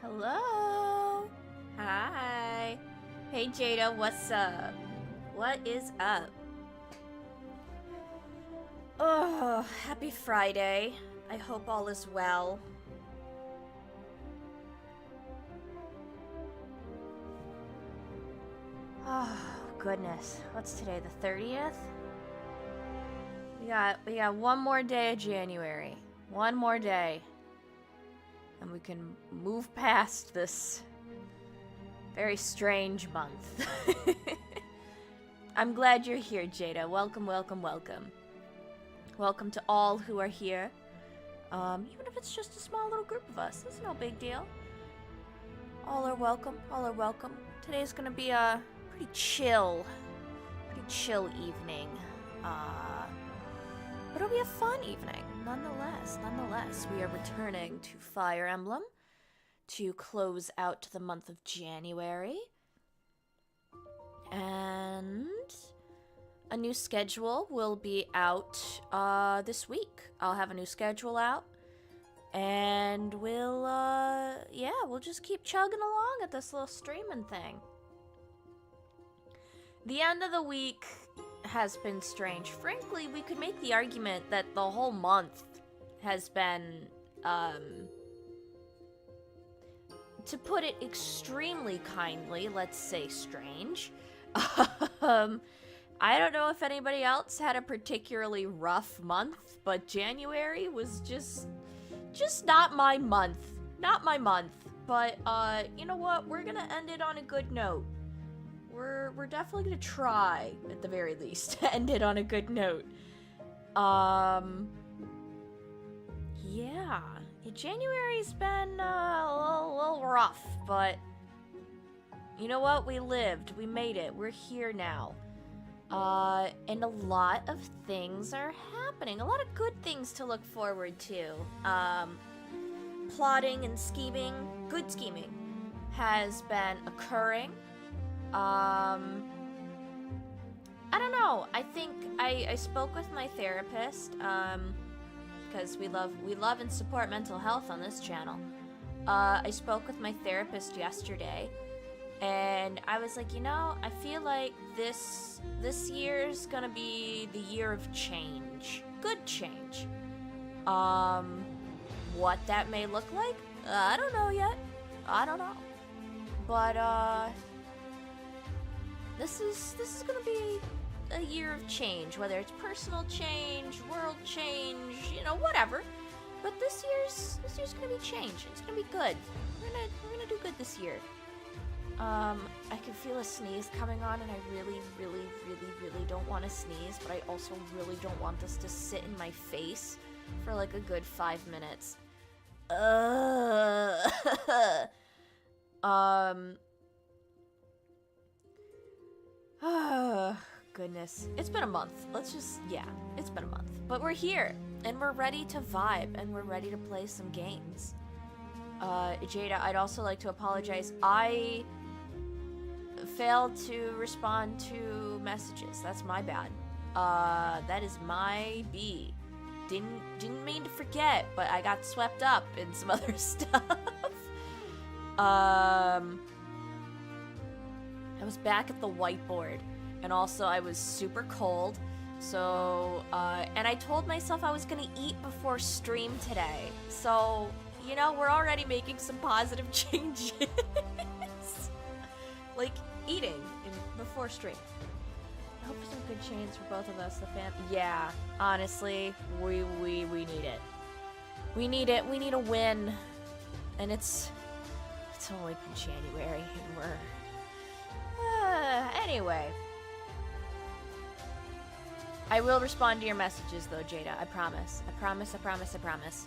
Hello. Hi. Hey Jada, what's up? What is up? Oh, happy Friday. I hope all is well. Oh, goodness. What's today, the 30th? We got one more day of January. One more day. And we can move past this very strange month. I'm glad you're here, Jada. Welcome, welcome, welcome. Welcome to all who are here. Even if it's just a small little group of us, it's no big deal. All are welcome, all are welcome. Today's gonna be a pretty chill evening. But it'll be a fun evening, nonetheless. We are returning to Fire Emblem to close out the month of January. And a new schedule will be out this week. I'll have a new schedule out. And we'll just keep chugging along at this little streaming thing. The end of the week has been strange. Frankly, we could make the argument that the whole month has been, to put it extremely kindly, let's say strange. I don't know if anybody else had a particularly rough month, but January was just not my month. Not my month. But, you know what? We're gonna end it on a good note. We're definitely gonna try, at the very least, to end it on a good note. Yeah. January's been, a little rough, but you know what? We lived. We made it. We're here now. And a lot of things are happening. A lot of good things to look forward to. Plotting and scheming, good scheming, has been occurring. I don't know. I think I spoke with my therapist, because we love and support mental health on this channel. I spoke with my therapist yesterday, and I was like, you know, I feel like this year's gonna be the year of change. Good change. What that may look like, I don't know yet. I don't know. But, this is gonna be a year of change, whether it's personal change, world change, you know, whatever. But this year's gonna be change. It's gonna be good. We're gonna do good this year. I can feel a sneeze coming on, and I really don't want to sneeze, but I also really don't want this to sit in my face for like a good 5 minutes. Goodness. It's been a month. It's been a month. But we're here, and we're ready to vibe, and we're ready to play some games. Jada, I'd also like to apologize. I failed to respond to messages. That's my bad. That is my B. Didn't mean to forget, but I got swept up in some other stuff. I was back at the whiteboard, and also I was super cold, so, and I told myself I was gonna eat before stream today, so, you know, we're already making some positive changes. Like, eating before stream. I hope for some good change for both of us, the fam. Yeah, honestly, we need it. We need it. We need a win. And it's only been January, and we're... anyway. I will respond to your messages, though, Jada. I promise. I promise.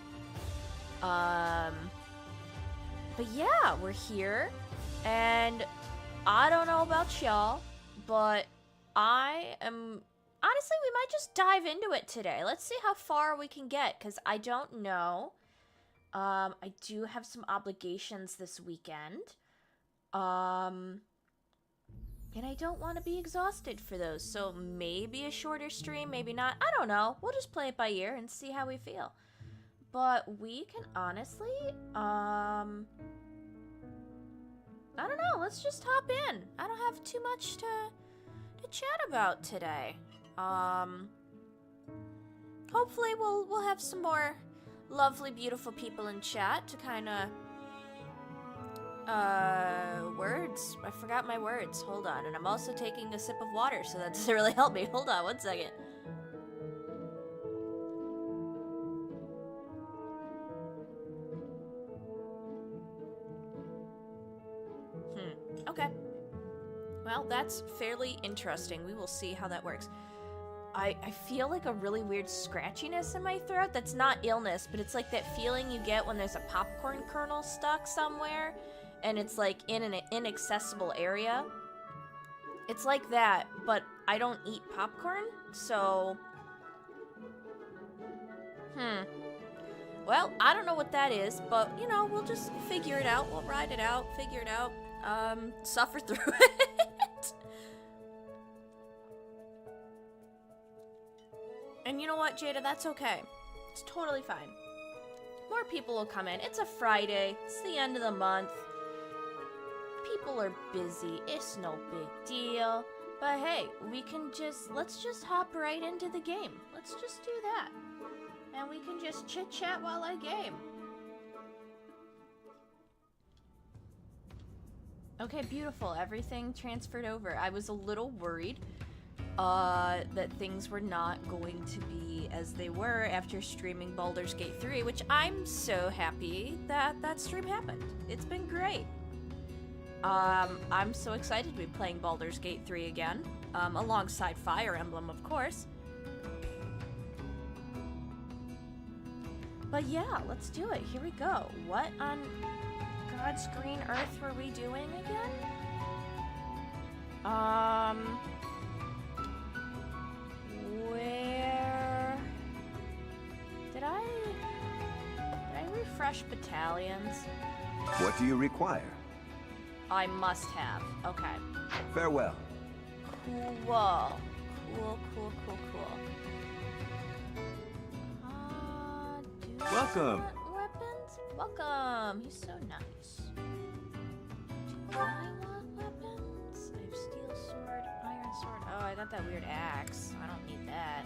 But yeah, we're here. And I don't know about y'all, but I am... Honestly, we might just dive into it today. Let's see how far we can get, because I don't know. I do have some obligations this weekend. And I don't want to be exhausted for those, so maybe a shorter stream, maybe not. I don't know. We'll just play it by ear and see how we feel. But we can honestly, I don't know. Let's just hop in. I don't have too much to chat about today. Hopefully we'll have some more lovely, beautiful people in chat to kind of, words. I forgot my words. Hold on. And I'm also taking a sip of water, so that doesn't really help me. Hold on 1 second. Okay. Well, that's fairly interesting. We will see how that works. I feel like a really weird scratchiness in my throat. That's not illness, but it's like that feeling you get when there's a popcorn kernel stuck somewhere, and it's like in an inaccessible area. It's like that, but I don't eat popcorn, so... Well, I don't know what that is, but, you know, we'll just figure it out. We'll ride it out, figure it out, suffer through it. And you know what, Jada? That's okay. It's totally fine. More people will come in. It's a Friday. It's the end of the month. People are busy. It's no big deal. But hey, let's just hop right into the game. Let's just do that. And we can just chit-chat while I game. Okay, beautiful. Everything transferred over. I was a little worried that things were not going to be as they were after streaming Baldur's Gate 3, which I'm so happy that that stream happened. It's been great. I'm so excited to be playing Baldur's Gate 3 again, alongside Fire Emblem, of course. But yeah, let's do it. Here we go. What on God's green earth were we doing again? Where did I refresh battalions? What do you require? I must have. Okay. Farewell. Cool. Do Welcome. I want weapons? Welcome. He's so nice. Do I want weapons? I have steel sword, iron sword. Oh, I got that weird axe. I don't need that.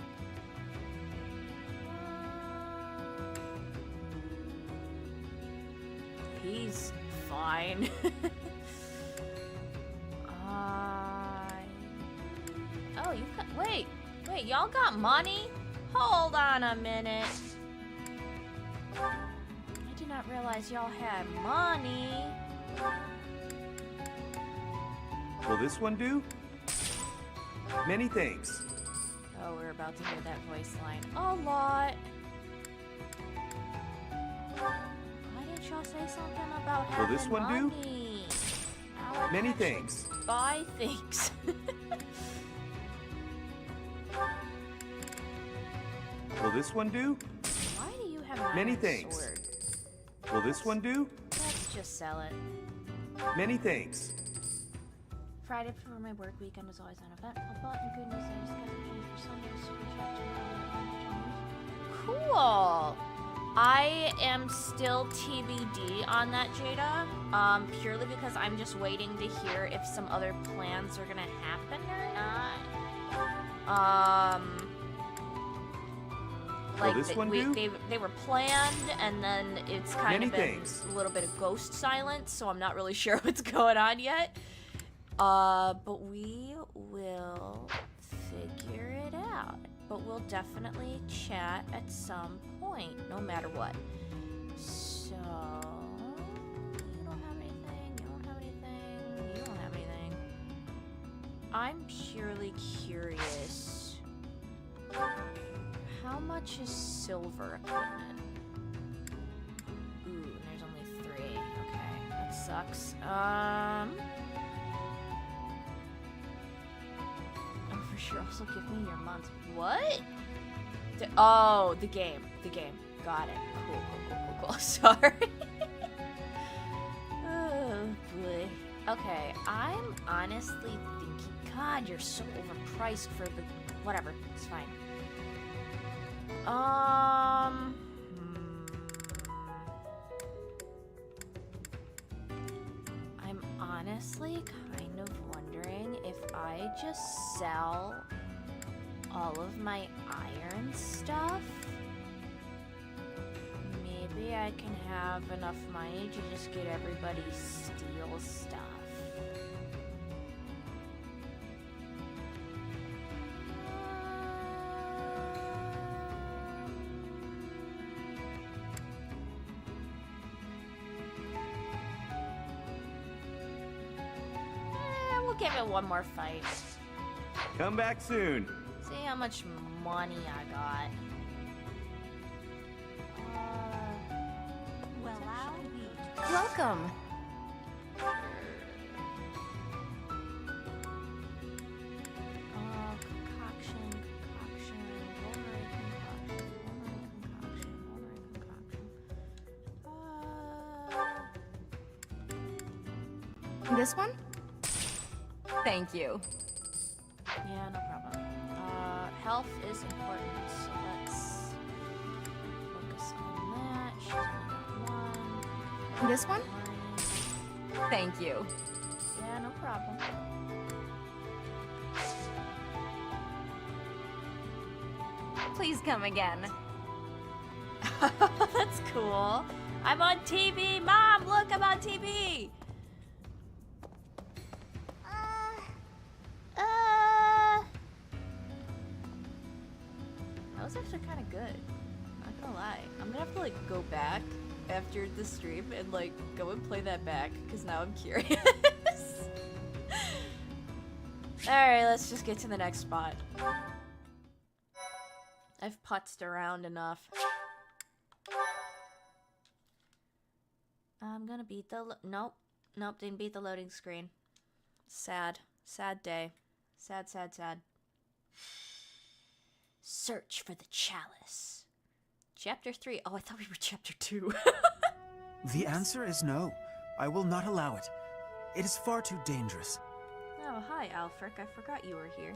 He's fine. Oh, you got. Wait, y'all got money? Hold on a minute. I did not realize y'all had money. Will this one do? Many thanks. Oh, we're about to hear that voice line a lot. Why didn't y'all say something about having Will this one money? do? Now I Many can actually thanks. buy things. Will this one do? Why do you have an Many iron thanks. sword? Will this one do? Let's just sell it. Many thanks. Friday before my work weekend is always uneventful, but in good news, I just got a change for Sunday, super chat tomorrow. Cool! I am still TBD on that, Jada, purely because I'm just waiting to hear if some other plans are gonna happen or not. Like, Will this one do? they were planned, and then it's kind Many of been thanks. a little bit of ghost silence, so I'm not really sure what's going on yet. But we will figure it out. But we'll definitely chat at some point, no matter what. So, you don't have anything, you don't have anything, you don't have anything. I'm purely curious. How much is silver equipment? Ooh, there's only 3. Okay, that sucks. Oh, for sure. Also, give me your months. What? Oh, the game. Got it. Cool. Sorry. Oh boy. Okay, I'm honestly thinking. God, you're so overpriced for the. Whatever. It's fine. I'm honestly kind of wondering if I just sell all of my iron stuff. Maybe I can have enough money to just get everybody's steel stuff. We'll give it one more fight. Come back soon. See how much money I got. Well, I'll be. Welcome. Concoction, Roleray concoction. This one? Thank you. Yeah, no problem. Health is important, so let's focus on that. She's only got 1. This one? Money. Thank you. Yeah, no problem. Please come again. That's cool. I'm on TV. Mom, look, I'm on TV. That was actually kind of good. Not gonna lie. I'm gonna have to like go back after the stream and like go and play that back because now I'm curious. Alright, let's just get to the next spot. I've putzed around enough. I'm gonna beat the nope, didn't beat the loading screen. Sad day. Sad. Search for the chalice. Chapter 3. Oh, I thought we were chapter 2. The answer is no. I will not allow it. It is far too dangerous. Oh, hi, Alfric. I forgot you were here.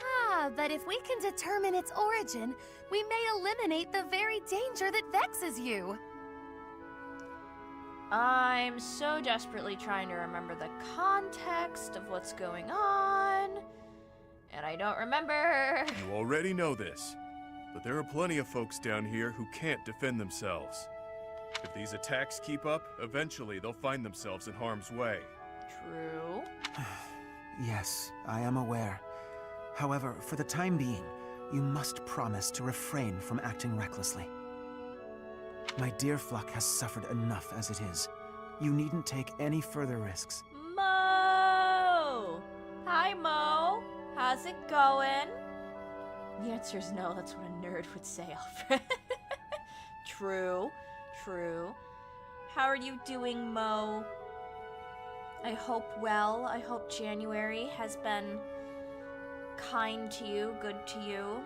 Ah, but if we can determine its origin, we may eliminate the very danger that vexes you. I'm so desperately trying to remember the context of what's going on, and I don't remember. You already know this, but there are plenty of folks down here who can't defend themselves. If these attacks keep up, eventually they'll find themselves in harm's way. True. Yes, I am aware. However, for the time being, you must promise to refrain from acting recklessly. My dear Fluck has suffered enough as it is. You needn't take any further risks. Mo! Hi, Mo. How's it going? The answer is no. That's what a nerd would say, Alfred. True. How are you doing, Mo? I hope well. I hope January has been kind to you, good to you.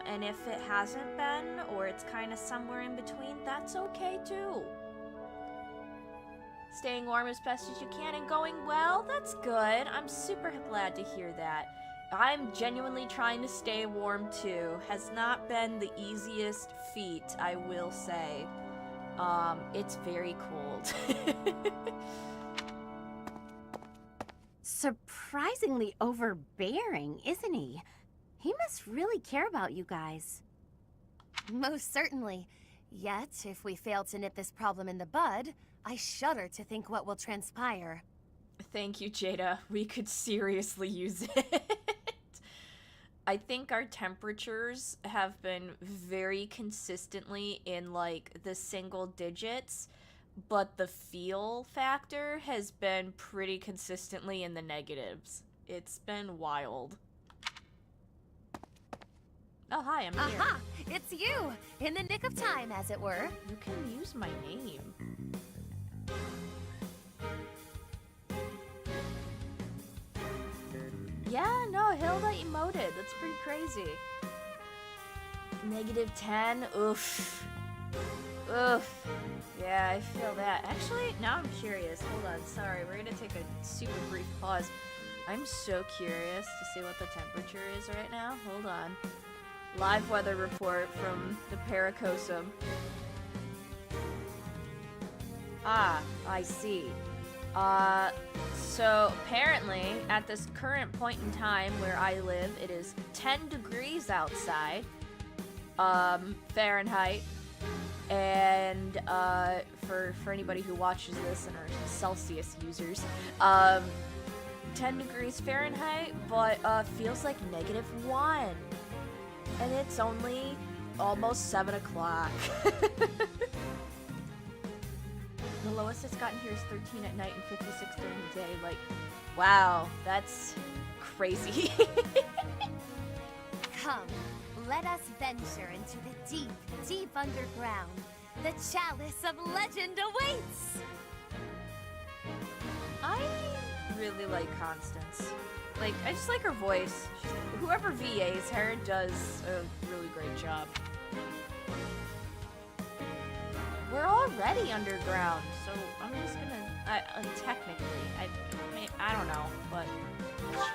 And if it hasn't been, or it's kind of somewhere in between, that's okay too. Staying warm as best as you can and going well, that's good. I'm super glad to hear that. I'm genuinely trying to stay warm too. Has not been the easiest feat, I will say. It's very cold. Surprisingly overbearing, isn't he? He must really care about you guys. Most certainly. Yet, if we fail to nip this problem in the bud, I shudder to think what will transpire. Thank you, Jada. We could seriously use it. I think our temperatures have been very consistently in, like, the single digits, but the feel factor has been pretty consistently in the negatives. It's been wild. Oh, hi, I'm here. Aha! It's you! In the nick of time, as it were. You can use my name. Yeah, no, Hilda emoted. That's pretty crazy. -10. Oof. Yeah, I feel that. Actually, now I'm curious. Hold on, sorry. We're gonna take a super brief pause. I'm so curious to see what the temperature is right now. Hold on. Live weather report from the Paracosum. Ah, I see. So apparently at this current point in time where I live, it is 10 degrees outside, Fahrenheit, and for anybody who watches this and are Celsius users, 10 degrees Fahrenheit, but feels like -1, and it's only almost 7 o'clock. The lowest it's gotten here is 13 at night and 56 during the day. Like, wow, that's crazy. Come, let us venture into the deep, deep underground. The chalice of legend awaits! I really like Constance. Like, I just like her voice. Whoever VAs her does a really great job. We're already underground, so I'm just gonna, technically, I don't know, but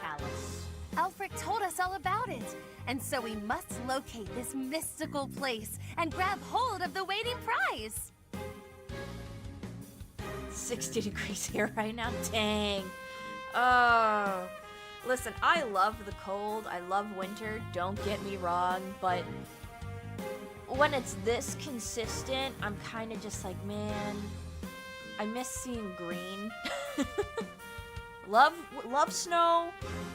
chalice. Alfric told us all about it, and so we must locate this mystical place and grab hold of the waiting prize. 60 degrees here right now, dang. Oh, listen, I love the cold, I love winter, don't get me wrong, but when it's this consistent, I'm kind of just like, man, I miss seeing green. Love snow,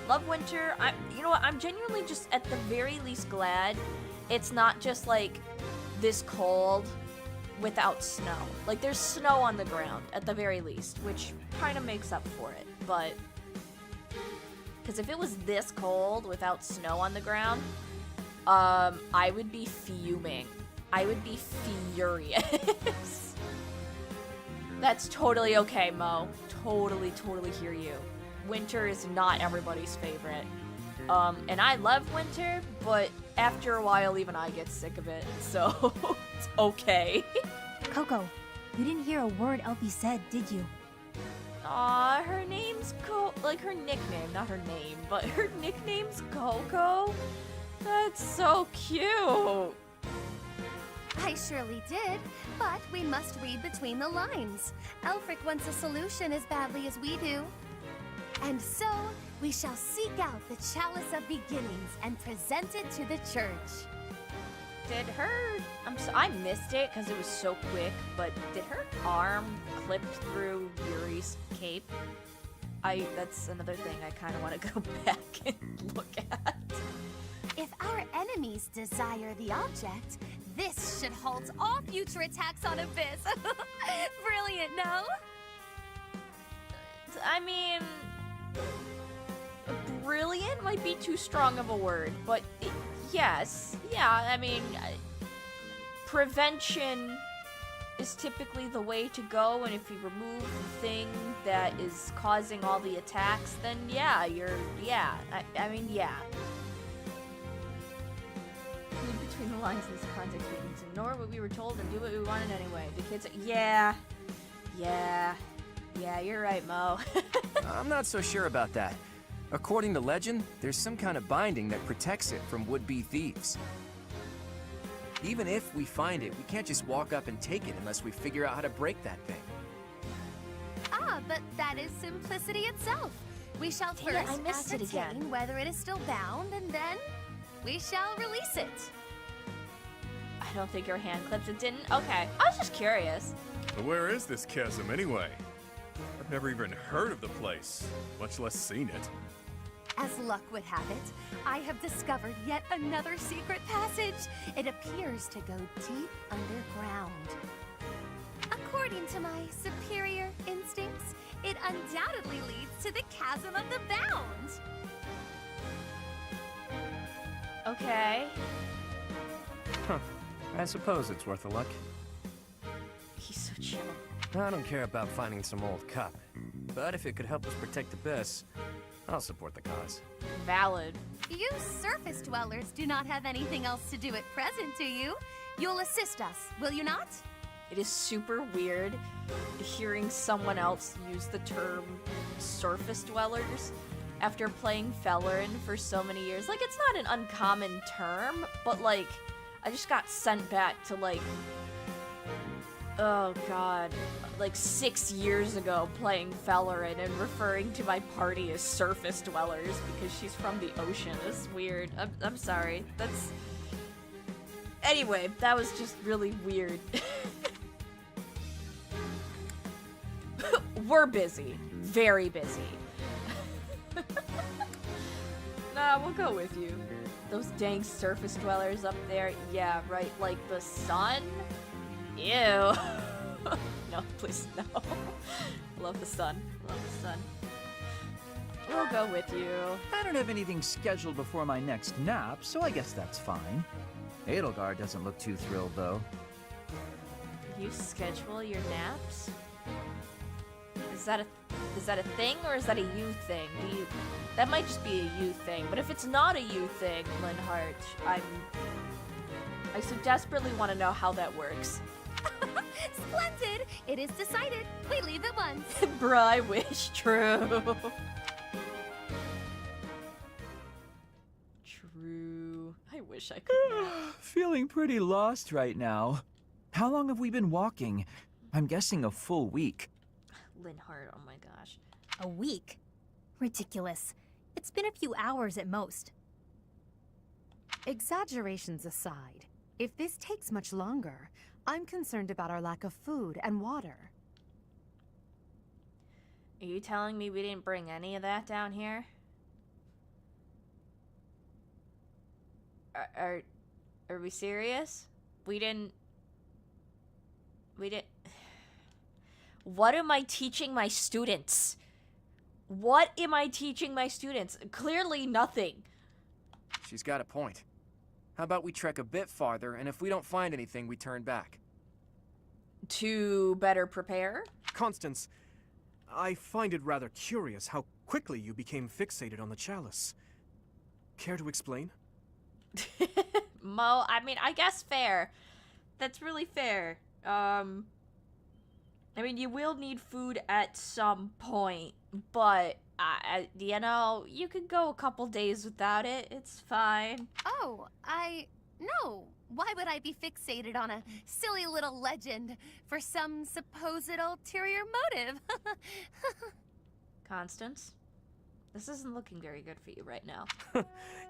love winter. You know what? I'm genuinely just at the very least glad it's not just like this cold without snow. Like there's snow on the ground at the very least, which kind of makes up for it. But because if it was this cold without snow on the ground, I would be fuming. I would be furious. That's totally okay, Mo. Totally hear you. Winter is not everybody's favorite. And I love winter, but after a while, even I get sick of it, so it's okay. Coco, you didn't hear a word Elfie said, did you? Aw, her name's like her nickname, not her name, but her nickname's Coco? That's so cute. I surely did, but we must read between the lines. Elfric wants a solution as badly as we do. And so, we shall seek out the Chalice of Beginnings and present it to the church. Did her... I missed it because it was so quick, but did her arm clip through Yuri's cape? That's another thing I kind of want to go back and look at. If our enemies desire the object, this should halt all future attacks on Abyss. Brilliant, no? I mean... brilliant might be too strong of a word, but yes. Yeah, I mean... prevention is typically the way to go, and if you remove the thing that is causing all the attacks, then yeah, I mean, yeah. Read between the lines in this context, we need to ignore what we were told and do what we wanted anyway. The kids are, yeah, you're right, Mo. I'm not so sure about that. According to legend, there's some kind of binding that protects it from would-be thieves. Even if we find it, we can't just walk up and take it unless we figure out how to break that thing. Ah, but that is simplicity itself. We shall Dang it, I first missed it again. ascertain whether it is still bound, and then we shall release it. I don't think your hand clips it didn't? Okay, I was just curious. But where is this chasm anyway? I've never even heard of the place, much less seen it. As luck would have it, I have discovered yet another secret passage. It appears to go deep underground. According to my superior instincts, it undoubtedly leads to the Chasm of the Bound. Okay. Huh. I suppose it's worth a look. He's so chill. I don't care about finding some old cup, but if it could help us protect Abyss, I'll support the cause. Valid. You surface dwellers do not have anything else to do at present, do you? You'll assist us, will you not? It is super weird hearing someone else use the term surface dwellers after playing Fellerin for so many years. Like, it's not an uncommon term, but like, I just got sent back to like, oh god, like 6 years ago playing Fellerin and referring to my party as surface dwellers because she's from the ocean. It's weird. I'm sorry. That's... Anyway, that was just really weird. We're busy. Very busy. Nah, we'll go with you. Those dang surface dwellers up there. Yeah, right, like the sun? Ew. No, please, no. Love the sun. Love the sun. We'll go with you. I don't have anything scheduled before my next nap, so I guess that's fine. Edelgard doesn't look too thrilled, though. You schedule your naps? Is that a thing, or is that a you thing? That might just be a you thing. But if it's not a you thing, Linhart, I so desperately want to know how that works. Splendid! It is decided. We leave at once. Bruh, I wish. True. True. I wish I could nap. Feeling pretty lost right now. How long have we been walking? I'm guessing a full week. Linhart, oh my gosh. A week? Ridiculous. It's been a few hours at most. Exaggerations aside, If this takes much longer, I'm concerned about our lack of food and water. Are you telling me we didn't bring any of that down here? Are we serious? We didn't... What am I teaching my students? What am I teaching my students? Clearly nothing. She's got a point. How about we trek a bit farther, and if we don't find anything, we turn back? To better prepare? Constance, I find it rather curious how quickly you became fixated on the chalice. Care to explain? Mo, I mean, I guess fair. That's really fair. I mean, you will need food at some point, but, you know, you could go a couple days without it. It's fine. Oh, no. Why would I be fixated on a silly little legend for some supposed ulterior motive? Constance, this isn't looking very good for you right now.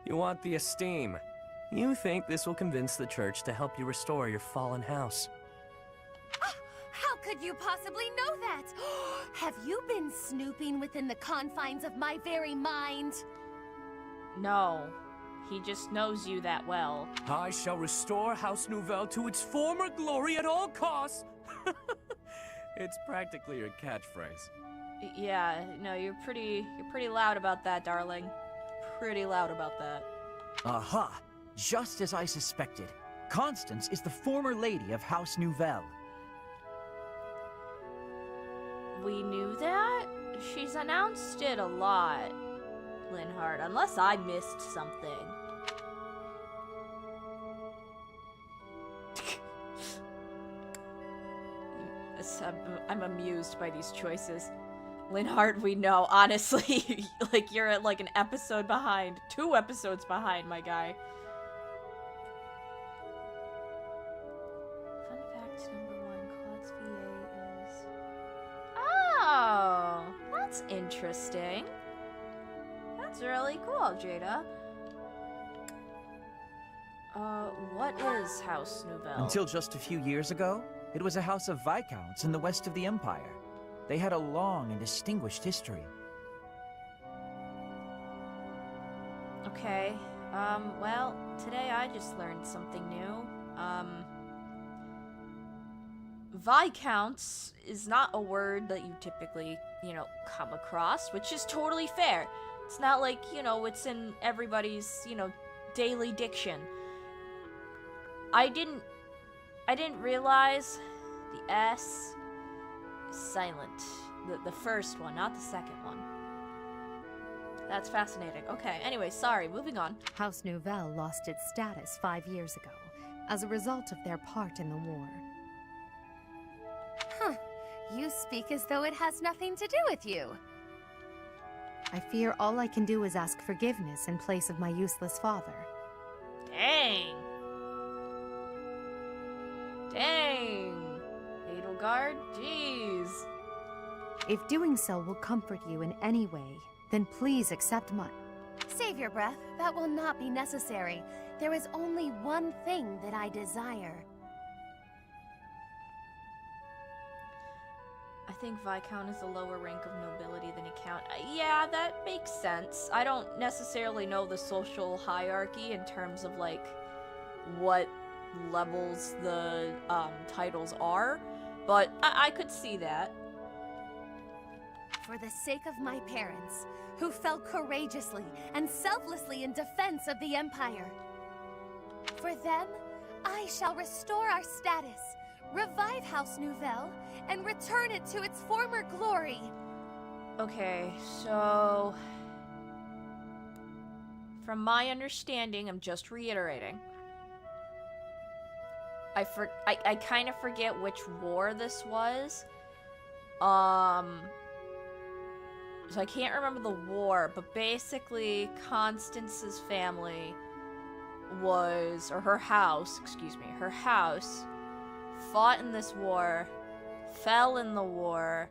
You want the esteem. You think this will convince the church to help you restore your fallen house. How could you possibly know that? Have you been snooping within the confines of my very mind? No, he just knows you that well. I shall restore House Nouvelle to its former glory at all costs. It's practically your catchphrase. Yeah, no, you're pretty loud about that, darling. Pretty loud about that. Aha! Just as I suspected. Constance is the former lady of House Nouvelle. We knew that? She's announced it a lot, Linhardt, unless I missed something. I'm amused by these choices. Linhardt, we know, honestly, like, you're at, like, an episode behind. 2 episodes behind, my guy. Fun fact number 1, Claude's VA is... Oh, that's interesting. That's really cool, Jada. What is House Nouvelle? Until just a few years ago, it was a house of viscounts in the west of the Empire. They had a long and distinguished history. Okay, well, today I just learned something new. Viscounts is not a word that you typically, you know, come across, which is totally fair. It's not like, you know, it's in everybody's, you know, daily diction. I didn't realize the S is silent. The first one, not the second one. That's fascinating. Okay, anyway, sorry, moving on. House Nouvelle lost its status 5 years ago, as a result of their part in the war. Huh. You speak as though it has nothing to do with you. I fear all I can do is ask forgiveness in place of my useless father. Dang. Dang. Edelgard, jeez. If doing so will comfort you in any way, then please accept my... Save your breath. That will not be necessary. There is only one thing that I desire. I think Viscount is a lower rank of nobility than a count. Yeah, that makes sense. I don't necessarily know the social hierarchy in terms of, like, what levels the titles are, but I could see that. For the sake of my parents, who fell courageously and selflessly in defense of the Empire. For them, I shall restore our status, revive House Nouvelle, and return it to its former glory. Okay, so... From my understanding, I'm just reiterating. I kind of forget which war this was. So I can't remember the war, but basically Constance's family was, or her house, excuse me, her house fought in this war, fell in the war,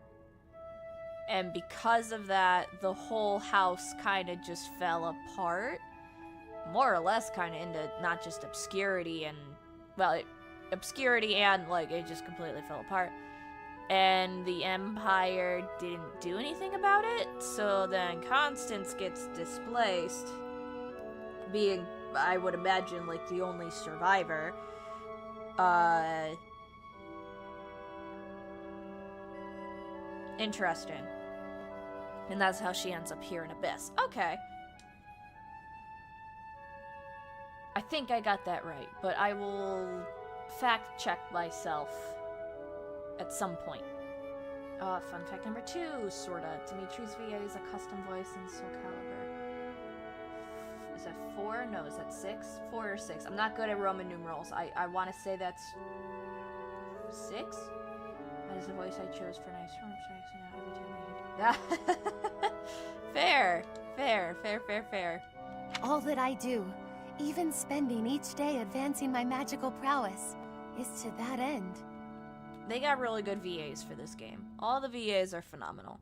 and because of that, the whole house kind of just fell apart. More or less kind of into not just obscurity and well, obscurity and, like, it just completely fell apart. And the Empire didn't do anything about it, so then Constance gets displaced, being, I would imagine, like, the only survivor. Interesting. And that's how she ends up here in Abyss. Okay. I think I got that right, but I will fact check myself at some point. Fun fact number 2, sorta. Dimitri's VA is a custom voice in Soul Calibur. Is that 4? No, is that 6? 4 or 6? I'm not good at Roman numerals. I want to say that's 6? That is the voice I chose for nice storm strikes now every time I hit. Fair. Fair, fair, fair, fair. All that I do, even spending each day advancing my magical prowess, is to that end. They got really good VAs for this game. All the VAs are phenomenal.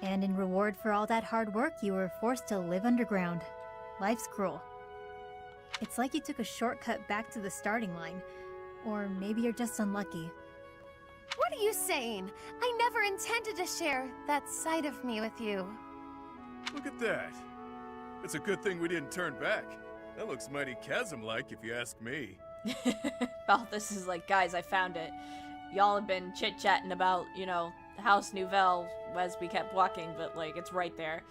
And in reward for all that hard work, you were forced to live underground. Life's cruel. It's like you took a shortcut back to the starting line. Or maybe you're just unlucky. What are you saying? I never intended to share that side of me with you. Look at that. It's a good thing we didn't turn back. That looks mighty chasm-like if you ask me. Balthus is like, guys, I found it. Y'all have been chit-chatting about, you know, House Nouvelle as we kept walking, but, like, it's right there.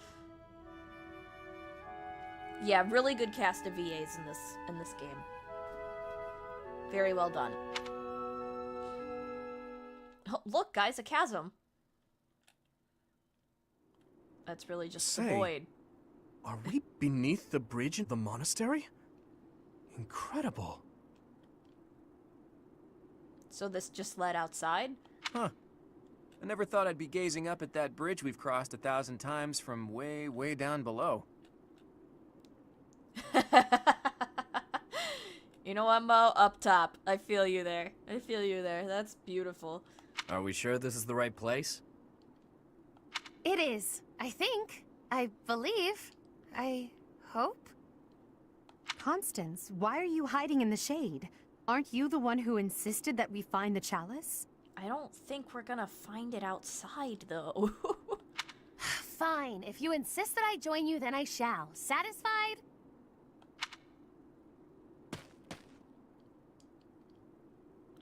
Yeah, really good cast of VAs in this game. Very well done. Oh, look, guys, a chasm. That's really just a void. Are we beneath the bridge in the monastery? Incredible. So this just led outside? Huh. I never thought I'd be gazing up at that bridge we've crossed 1,000 times from way, way down below. You know what, Mo? Up top. I feel you there. I feel you there. That's beautiful. Are we sure this is the right place? It is, I think. I believe. I hope. Constance, why are you hiding in the shade? Aren't you the one who insisted that we find the chalice? I don't think we're gonna find it outside, though. Fine. If you insist that I join you, then I shall. Satisfied?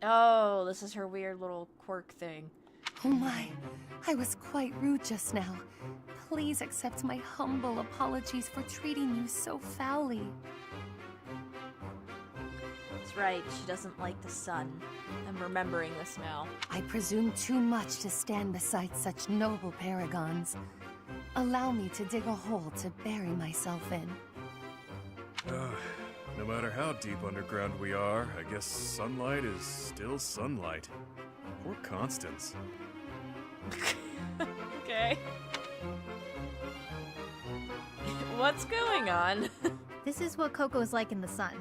Oh, this is her weird little quirk thing. Oh my. I was quite rude just now. Please accept my humble apologies for treating you so foully. That's right, she doesn't like the sun. I'm remembering this now. I presume too much to stand beside such noble paragons. Allow me to dig a hole to bury myself in. No matter how deep underground we are, I guess sunlight is still sunlight. Poor Constance. Okay. What's going on? This is what Coco's like in the sun.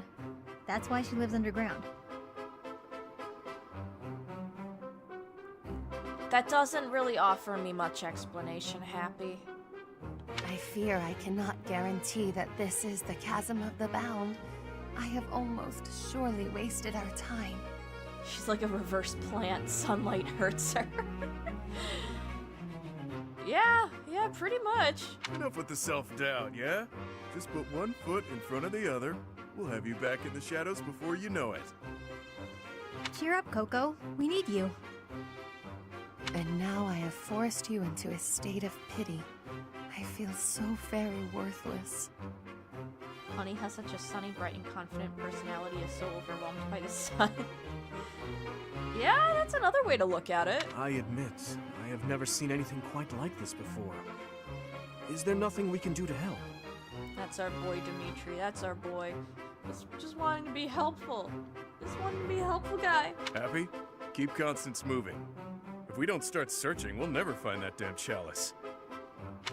That's why she lives underground. That doesn't really offer me much explanation, Happy. I fear I cannot guarantee that this is the chasm of the bound. I have almost surely wasted our time. She's like a reverse plant. Sunlight hurts her. Yeah, pretty much. Enough with the self-doubt, yeah? Just put one foot in front of the other. We'll have you back in the shadows before you know it. Cheer up, Coco. We need you. And now I have forced you into a state of pity. I feel so very worthless. Honey has such a sunny, bright, and confident personality, is so overwhelmed by the sun. Yeah, that's another way to look at it. I admit, I have never seen anything quite like this before. Is there nothing we can do to help? That's our boy, Dimitri. That's our boy. Just wanting to be helpful. Just wanting to be a helpful guy. Happy? Keep Constance moving. If we don't start searching, we'll never find that damn chalice.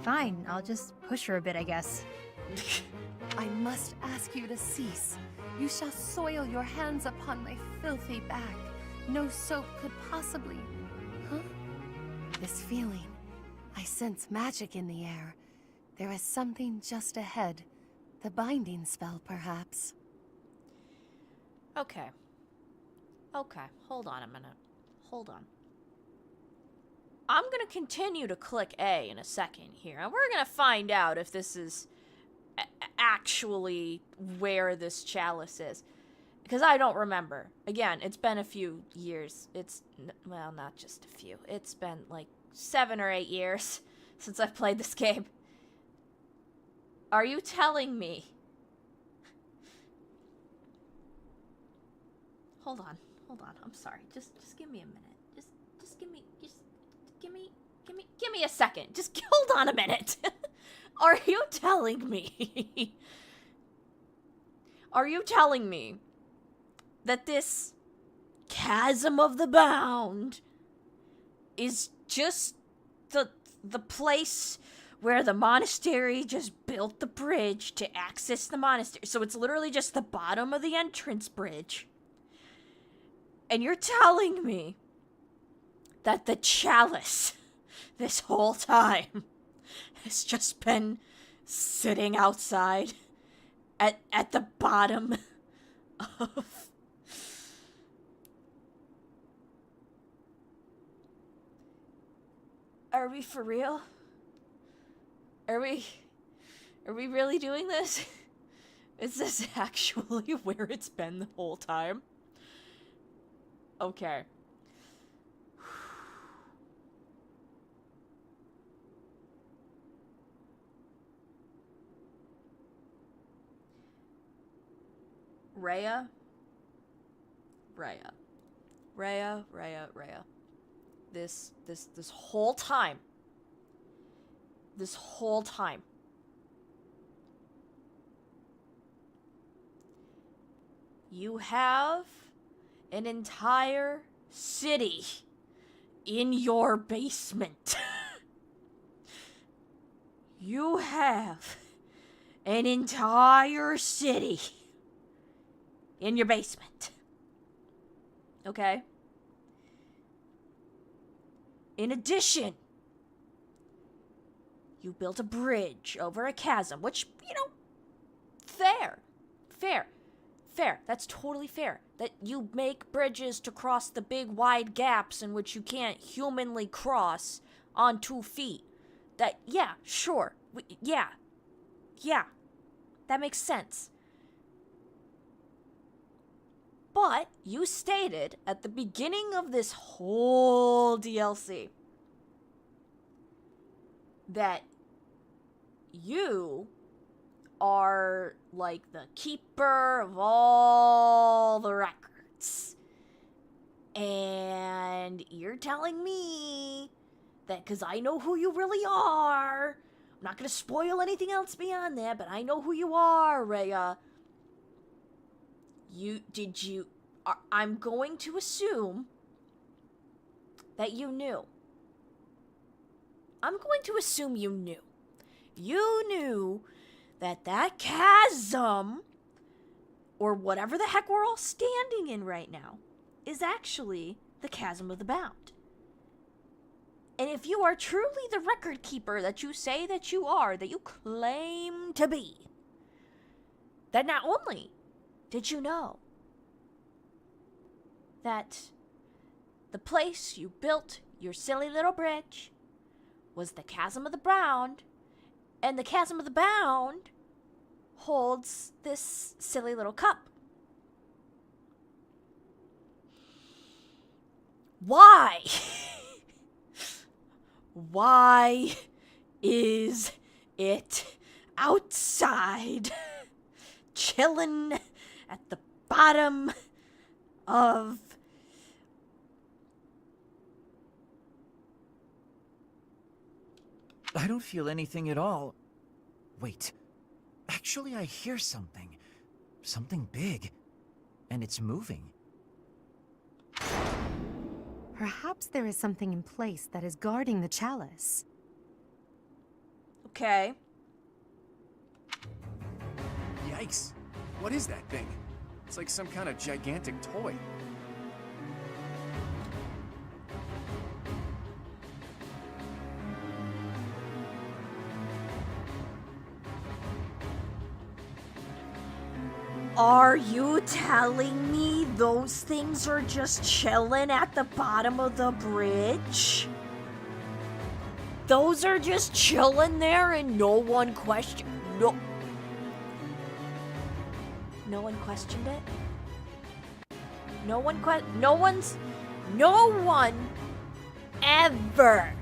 Fine, I'll just push her a bit, I guess. I must ask you to cease. You shall soil your hands upon my filthy back. No soap could possibly... Huh? This feeling. I sense magic in the air. There is something just ahead. The binding spell, perhaps. Okay. Okay, hold on a minute. Hold on. I'm gonna continue to click A in a second here, and we're gonna find out if this is actually where this chalice is. Because I don't remember. Again, it's been a few years. Well, not just a few. It's been like 7 or 8 years since I've played this game. Are you telling me? Hold on. I'm sorry. Just give me a minute. Just give me a second. Just hold on a minute. Are you telling me? Are you telling me that this Chasm of the Bound is just the place where the monastery just built the bridge to access the monastery? So it's literally just the bottom of the entrance bridge. And you're telling me that the chalice this whole time has just been sitting outside at the bottom of... Are we for real? Are we really doing this? Is this actually where it's been the whole time? Okay. Rhea. This whole time. You have an entire city in your basement. You have an entire city in your basement. Okay? In addition, you built a bridge over a chasm, which, fair. That's totally fair. That you make bridges to cross the big wide gaps in which you can't humanly cross on 2 feet. Yeah, sure. Yeah. That makes sense. But you stated at the beginning of this whole DLC that you are like the keeper of all the records. And you're telling me that because I know who you really are, I'm not going to spoil anything else beyond that, but I know who you are, Rhea. I'm going to assume that you knew. I'm going to assume you knew. You knew that chasm, or whatever the heck we're all standing in right now, is actually the Chasm of the Bound. And if you are truly the record keeper that you say that you are, that you claim to be, then not only did you know that the place you built your silly little bridge was the Chasm of the Bound, and the Chasm of the Bound holds this silly little cup. Why? Why is it outside, chilling at the bottom of... I don't feel anything at all. Wait. Actually, I hear something. Something big. And it's moving. Perhaps there is something in place that is guarding the chalice. Okay. Yikes. What is that thing? It's like some kind of gigantic toy. Are you telling me those things are just chilling at the bottom of the bridge? Those are just chilling there and no one questioned it? No one ever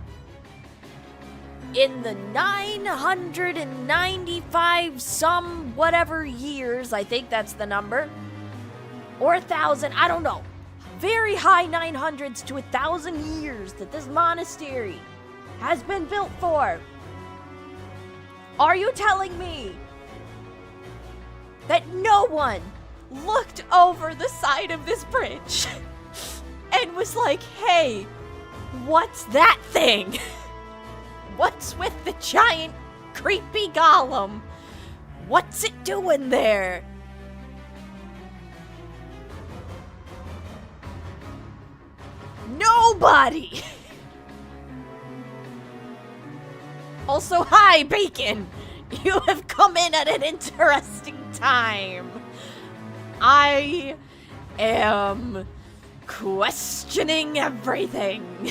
in the 995 some whatever years, I think that's the number, or 1,000, I don't know, very high 900s to 1,000 years that this monastery has been built for. Are you telling me that no one looked over the side of this bridge and was like, hey, what's that thing? What's with the giant creepy golem? What's it doing there? Nobody! Also, hi, Bacon! You have come in at an interesting time. I am questioning everything.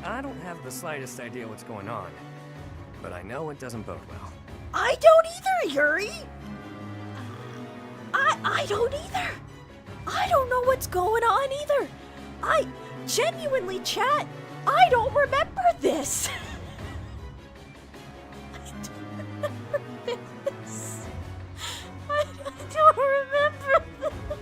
I don't have the slightest idea what's going on, but I know it doesn't bode well. I don't either, Yuri! I don't either! I don't know what's going on either! I genuinely, chat, I don't remember this! I don't remember this! I don't remember this!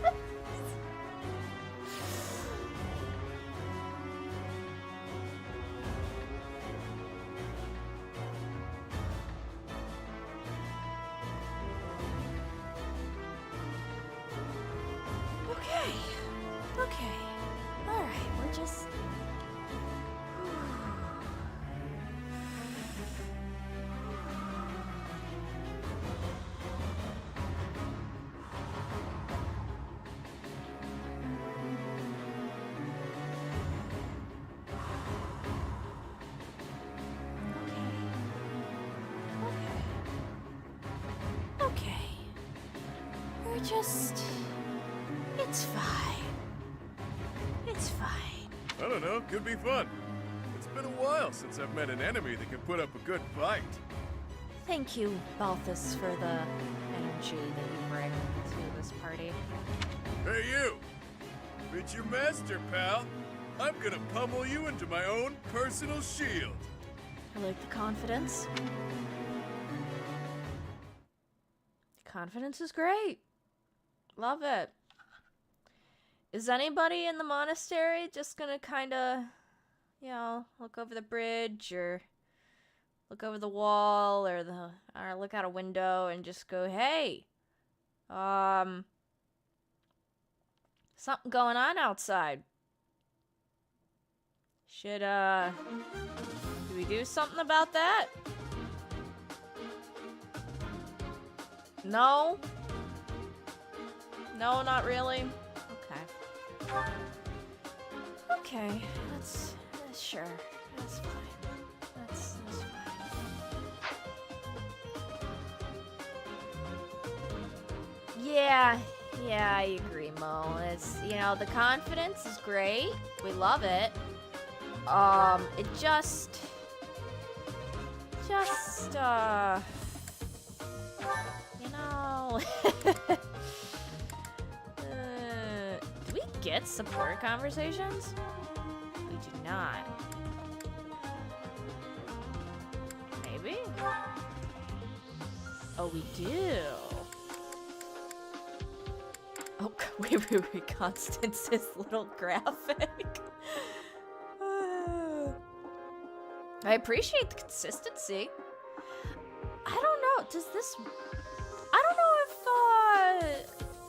Okay. Alright, we're just... Okay. We're just... It's fine. It's fine. I don't know, could be fun. It's been a while since I've met an enemy that can put up a good fight. Thank you, Balthus, for the energy that you bring to this party. Hey you! Meet your master, pal. I'm gonna pummel you into my own personal shield. I like the confidence. Confidence is great. Love it. Is anybody in the monastery just gonna kinda, you know, look over the bridge or look over the wall or look out a window and just go, hey, something going on outside. Should, do we do something about that? No? No, not really? Okay, that's sure. That's fine. That's fine. Yeah, I agree, Mo. It's, you know, the confidence is great. We love it. It just, you know. Do we get support conversations? We do not. Maybe? Oh, we do. Oh, wait, Constance's little graphic. I appreciate the consistency. I don't know, I don't know if,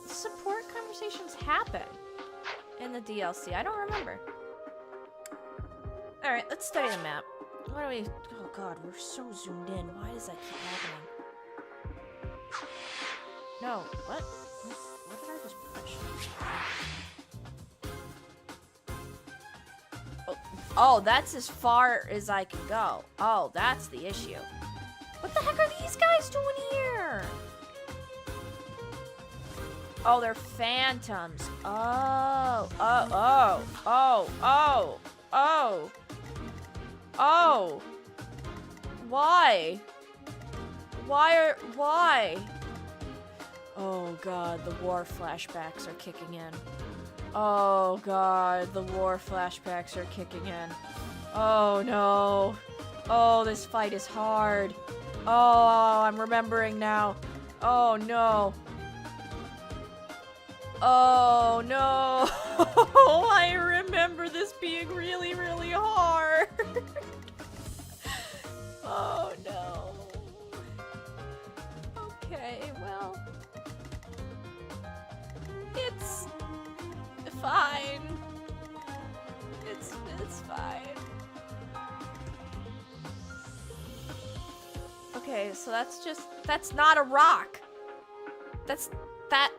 support conversations happen in the DLC. I don't remember. Alright, let's study the map. What do we... Oh god, we're so zoomed in. Why does that keep happening? No, what? What did I just push? Oh, that's as far as I can go. Oh, that's the issue. What the heck are these guys doing here? Oh, they're phantoms. Oh, oh, oh, oh, oh, oh. Oh. Why? Why? Oh god, the war flashbacks are kicking in. Oh god, the war flashbacks are kicking in. Oh no. Oh, this fight is hard. Oh, I'm remembering now. Oh no. Oh no. I remember this being really, really hard. Oh no. Okay, well. It's fine. It's fine. Okay, so that's not a rock. That's not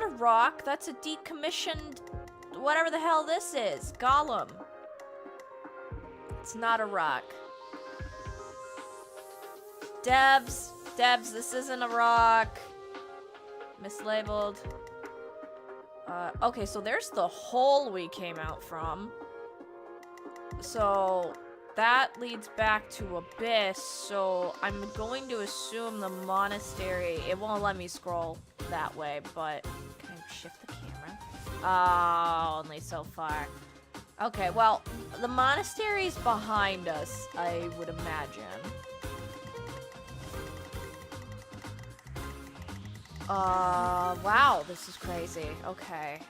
a rock. That's a decommissioned whatever the hell this is. Golem. It's not a rock. Debs, this isn't a rock. Mislabeled. Okay, so there's the hole we came out from. So that leads back to Abyss, so I'm going to assume the monastery. It won't let me scroll that way, but can I shift the camera? Oh, only so far. Okay, well, the monastery's behind us, I would imagine. Wow, this is crazy. Okay.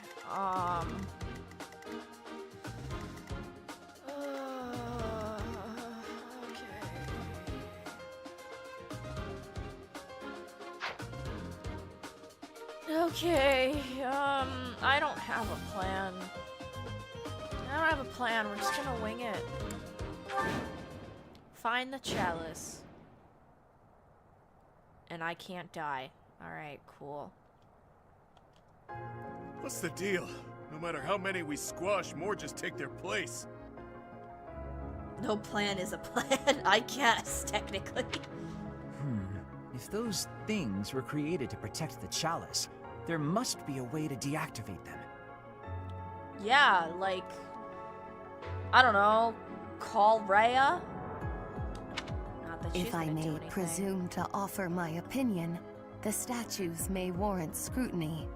Okay, I don't have a plan. We're just gonna wing it. Find the chalice. And I can't die. Alright, cool. What's the deal? No matter how many we squash, more just take their place. No plan is a plan, I guess, technically. If those things were created to protect the chalice, there must be a way to deactivate them. Yeah, like, I don't know, call Rhea? Not that she's If I gonna do may anything. presume to offer my opinion, the statues may warrant scrutiny.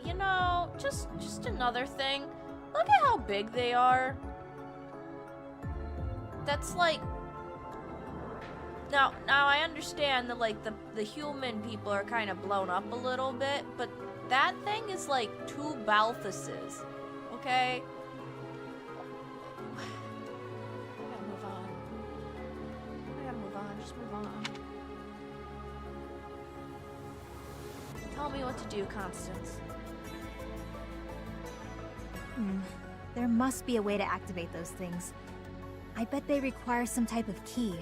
You know, just another thing. Look at how big they are. That's like... Now I understand that, like, the human people are kind of blown up a little bit, but that thing is like 2 Balthuses, okay? I gotta move on, just move on. Tell me what to do, Constance. There must be a way to activate those things. I bet they require some type of key.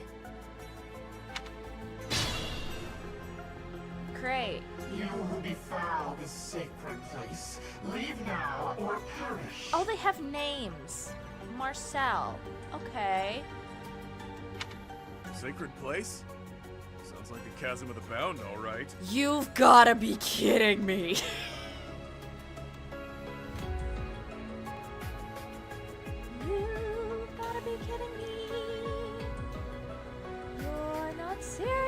Great. You will defile this sacred place. Leave now or perish. Oh, they have names. Marcel. Okay. Sacred place? Sounds like the Chasm of the Bound, all right. You've gotta be kidding me. You've gotta be kidding me. You're not serious.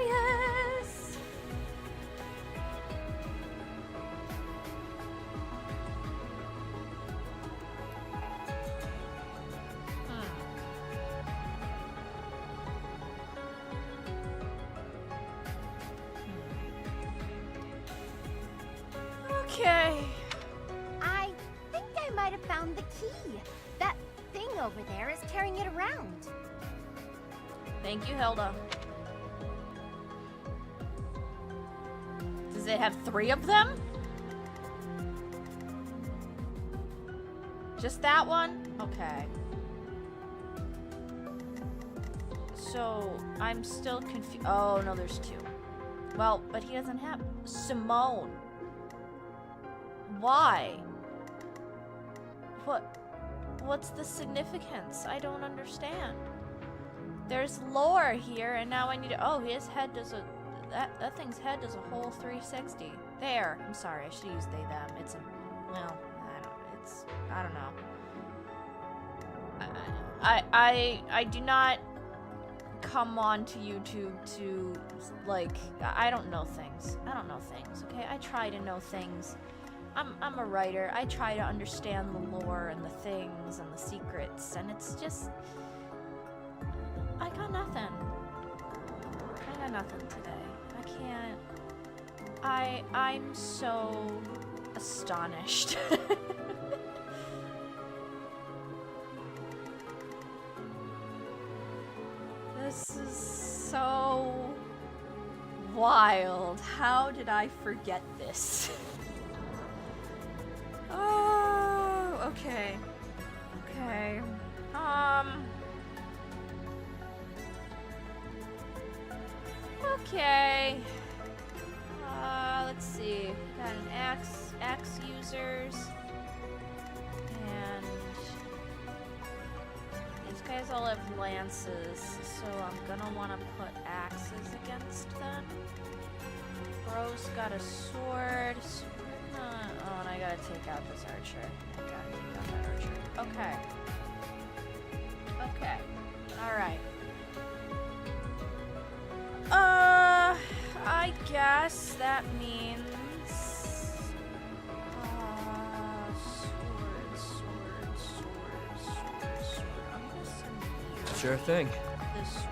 Okay. I think I might have found the key. That thing over there is carrying it around. Thank you, Hilda. Does it have 3 of them? Just that one? Okay. So, I'm still confused. Oh, no, there's 2. Well, but he doesn't have... Simone. Why? What's the significance? I don't understand. There's lore here, and now I need to. Oh, his head does a. That thing's head does a whole 360. There. I'm sorry. I should use they them. It's a. Well, I don't know. I do not come on to YouTube to like. I don't know things. Okay, I try to know things. I'm a writer. I try to understand the lore and the things and the secrets, and it's just I got nothing. I got nothing today. I can't. I'm so astonished. This is so wild. How did I forget this? Oh, okay. Okay. Okay. Let's see. Got an axe users. And these guys all have lances, so I'm gonna want to put axes against them. Bro's got a sword. Oh, and I gotta take out this archer. I gotta take out that archer. Okay. Okay. Alright. I guess that means... sword. I'm gonna send you Sure thing. this way.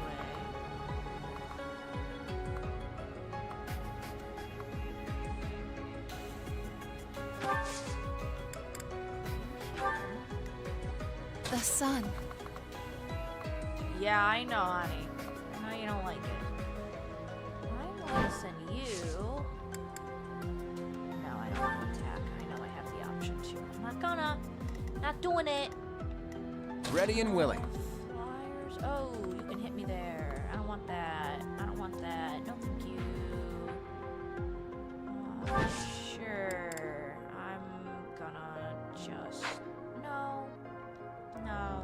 The sun. Yeah, I know, honey. I know you don't like it. I want to send you... No, I don't want to attack. I know I have the option to. I'm not gonna. Not doing it. Ready and willing. Flyers. Oh, you can hit me there. I don't want that. I don't want that. No, thank you. Sure. I'm gonna just... No. No.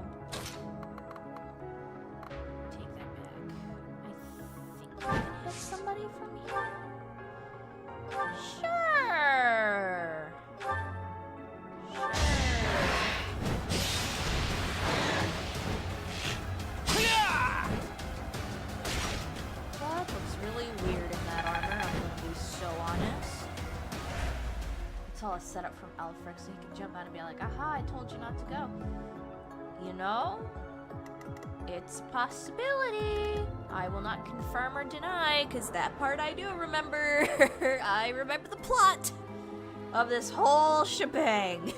Take that back. I think I can hit somebody from here. Sure. That looks really weird in that armor, I'm gonna be so honest. It's all a setup from Alfred, so he can jump out and be like, aha, I told you not to go. You know? It's a possibility. I will not confirm or deny, because that part I do remember. I remember the plot of this whole shebang.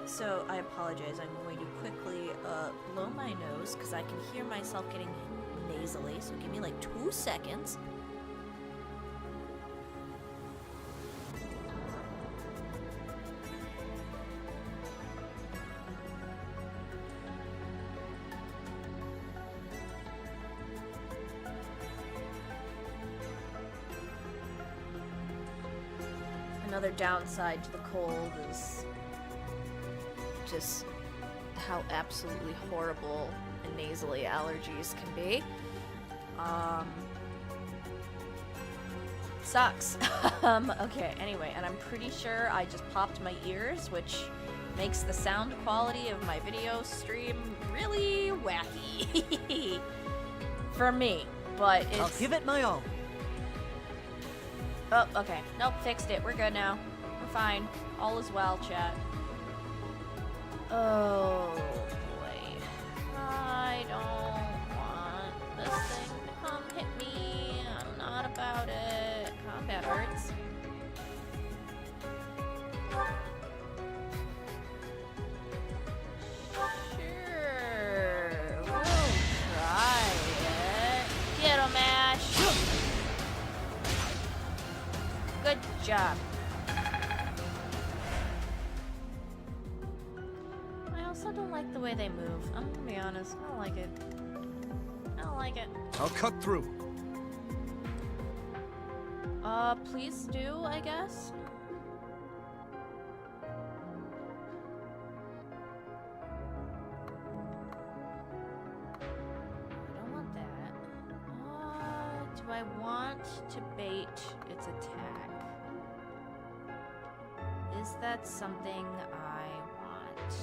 So, I apologize. I'm going to quickly blow my nose, because I can hear myself getting nasally, so give me like 2 seconds. Another downside to the cold is just how absolutely horrible and nasally allergies can be. Sucks. Okay, anyway, and I'm pretty sure I just popped my ears, which makes the sound quality of my video stream really wacky. For me, but it's... I'll give it my all. Oh, okay. Nope, fixed it. We're good now. We're fine. All is well, chat. Oh, boy. I don't want this thing to come hit me. I'm not about it. Combat hurts. Sure. We'll try it. Get 'em, Ash. Good job. I also don't like the way they move. I'm gonna be honest. I don't like it. I don't like it. I'll cut through. Please do, I guess. want to bait its attack. Is that something I want?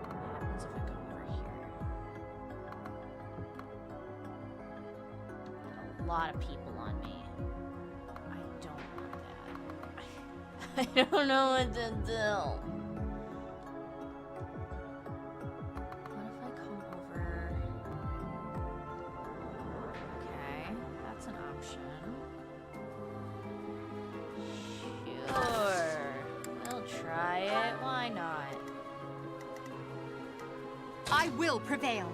What happens if I come over here? A lot of people on me. I don't want that. I don't know what to do. What if I come over? Okay, that's an option. Sure, we'll try it. Why not? I will prevail.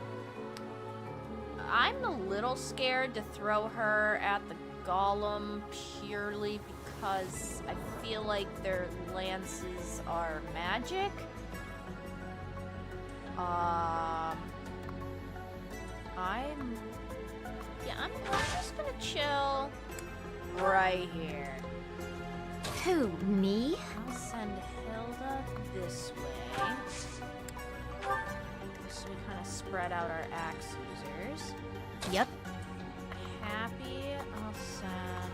I'm a little scared to throw her at the golem purely because I feel like their lances are magic. I'm just gonna chill right here. Who, me? I'll send Hilda this way. So we kind of spread out our axe users. Yep. Happy, I'll send...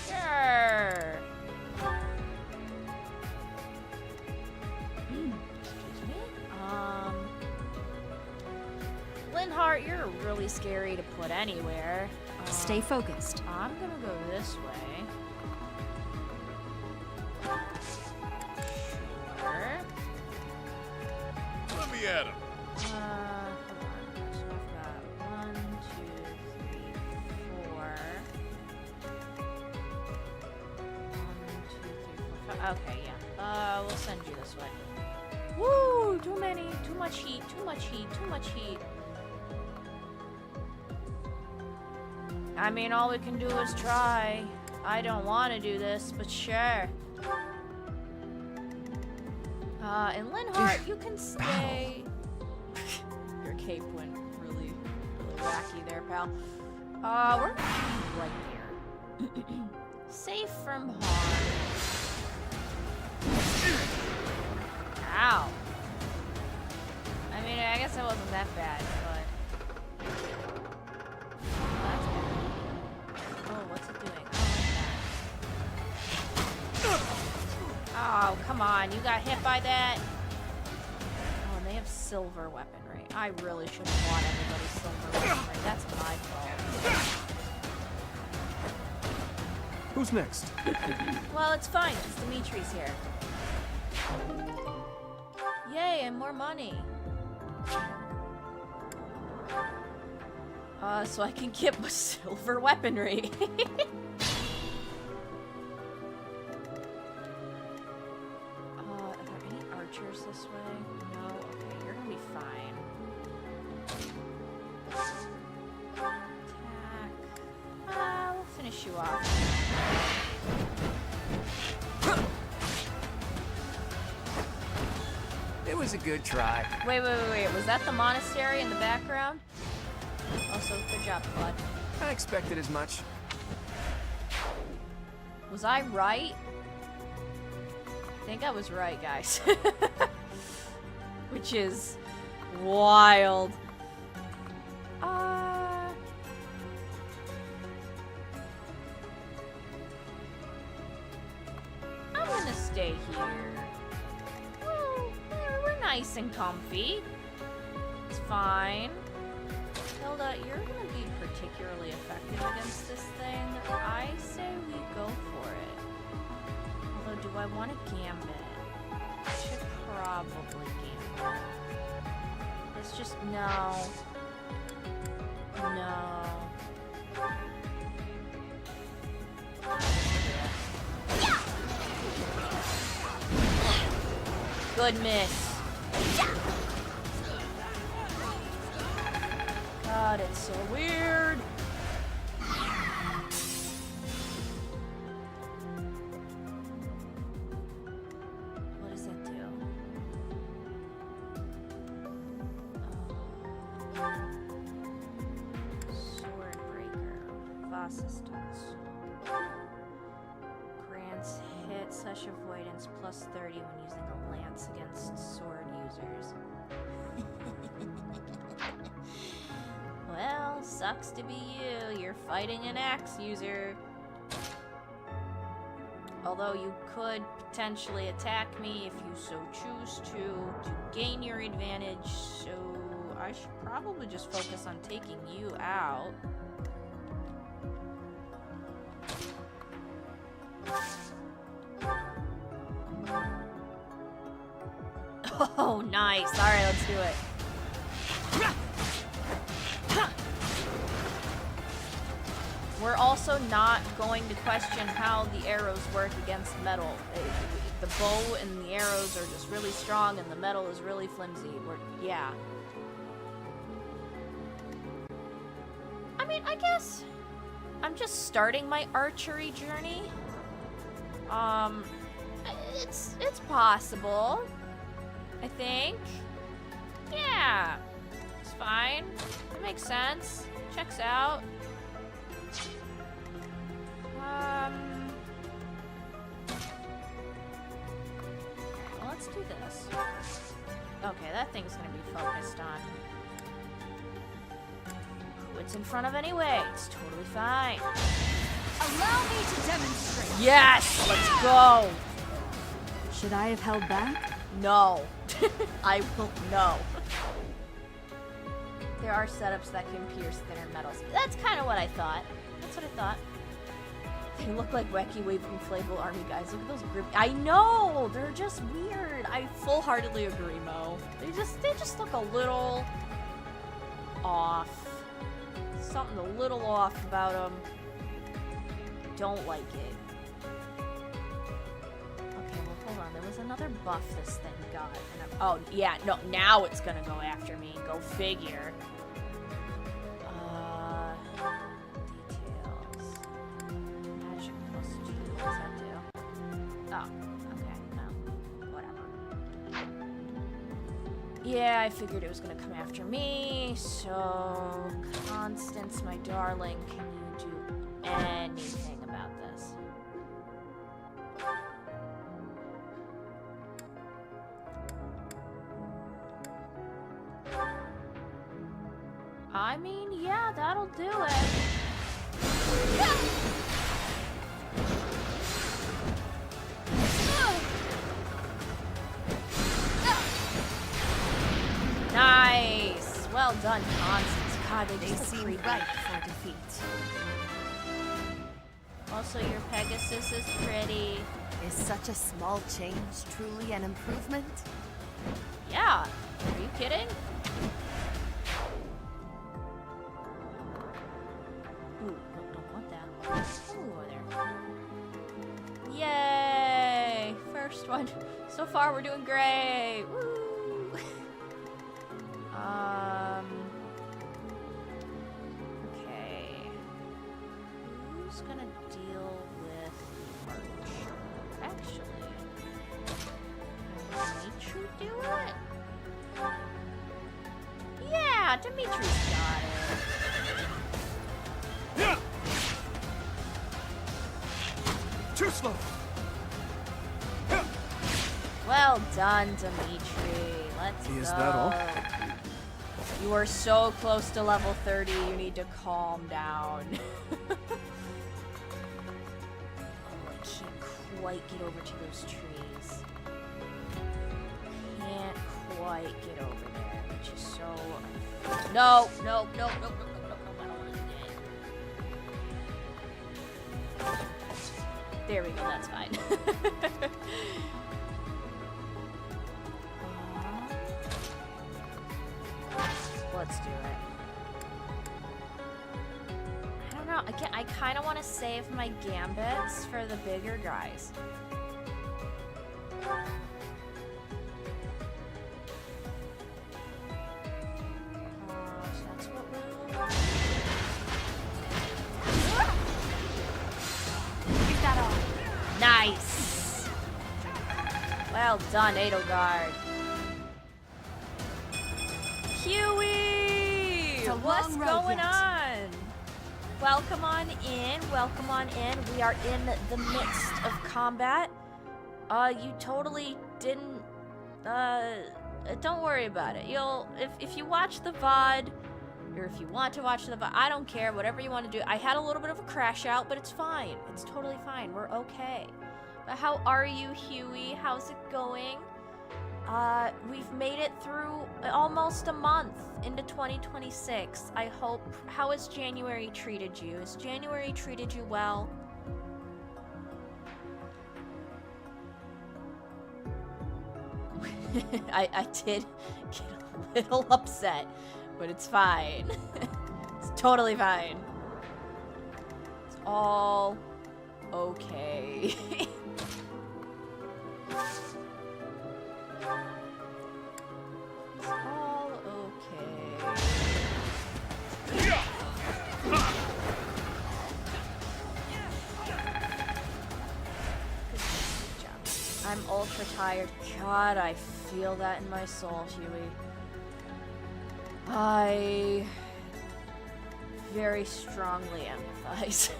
Sure! Excuse me? Linhart, you're really scary to put anywhere. Stay focused. I'm gonna go this way. Sure. Let me at him. Hold on. So I've got 1, 2, 3, 4. 1, 2, 3, 4, 5. Okay, yeah. We'll send you this way. Woo! Too many. Too much heat. Too much heat. Too much heat. I mean, all we can do is try. I don't want to do this, but sure. And Linhart, you can stay. Your cape went really wacky there, pal. We're right here. Safe from harm. Ow. I mean, I guess it wasn't that bad, but... That's bad. Oh, what's it doing? Oh, come on. You got hit by that? Oh, and they have silver weaponry. I really shouldn't want everybody's silver weaponry. That's my fault. Who's next? Well, it's fine, because Dimitri's here. Yay, and more money. So I can get my silver weaponry. Are there any archers this way? No? Okay, you're gonna be fine. Attack. We'll finish you off. It was a good try. Wait. Was that the monastery in the background? Also, good job, bud. I expected as much. Was I right? I think I was right, guys. Which is wild. I'm gonna stay here. Well, we're nice and comfy. It's fine. Hilda, you're gonna be particularly effective against this thing. I say we go for it. Although, do I want to gambit? I should probably gambit. It's just, no. No. Good miss. God, it's so weird. What does that do? Sword breaker. Vasistas. Grants hit such avoidance plus 30 when using a lance against sword users. sucks to be you. You're fighting an axe user. Although you could potentially attack me if you so choose to gain your advantage, so I should probably just focus on taking you out. Oh, nice. Alright, let's do it. We're also not going to question how the arrows work against metal. The bow and the arrows are just really strong and the metal is really flimsy. Yeah. I mean, I guess I'm just starting my archery journey. It's possible. I think. Yeah. It's fine. It makes sense. Checks out. Well, let's do this. Okay, that thing's gonna be focused on who it's in front of anyway. It's totally fine. Allow me to demonstrate. Yes! Let's go! Should I have held back? No. I will no. There are setups that can pierce thinner metals. That's kind of what I thought. That's what I thought. They look like wacky wave inflatable army guys. Look at those grip. I know! They're just weird. I full-heartedly agree, Mo. They just look a little off. Something a little off about them. Don't like it. Okay, well, hold on. There was another buff this thing got. Oh, yeah. No, now it's gonna go after me. Go figure. Details. Magic plus 2. What does that do? Oh, okay. No. Whatever. Yeah, I figured it was gonna come after me. So, Constance, my darling, can you do anything about this? I mean, yeah, that'll do it. Nice. Well done, Constance. God, they seem ripe for defeat. Also, your Pegasus is pretty. Is such a small change truly an improvement? Yeah. Are you kidding? Ooh, don't want that. Ooh, over there. Yay! First one. So far, we're doing great. Woo! Okay. Who's gonna deal with the archer? Actually, can Dimitri do it? Yeah, Dimitri's got it. Yeah. Too slow. Well done, Dimitri. Let's go. Is that all? You are so close to level 30, you need to calm down. Oh, I can't quite get over to those trees. Can't quite get over there, which is so... No, no, no, no, no, no, no, I don't want to do it. There we go, that's fine. Let's do it. I don't know. I kind of want to save my gambits for the bigger guys. So that's what we'll... Is that all? Nice. Well done, Edelgard. Huey! What's going on? Welcome on in. Welcome on in. We are in the midst of combat. You totally didn't. Don't worry about it. If you watch the VOD, or if you want to watch the VOD, I don't care, whatever you want to do. I had a little bit of a crash out, but it's fine. It's totally fine. We're okay. But how are you, Huey? How's it going? We've made it through almost a month into 2026. I hope. How has January treated you? Has January treated you well? I did get a little upset, but it's fine. It's totally fine. It's all okay. It's all okay. Good job. I'm ultra tired. God, I feel that in my soul, Huey. I very strongly empathize.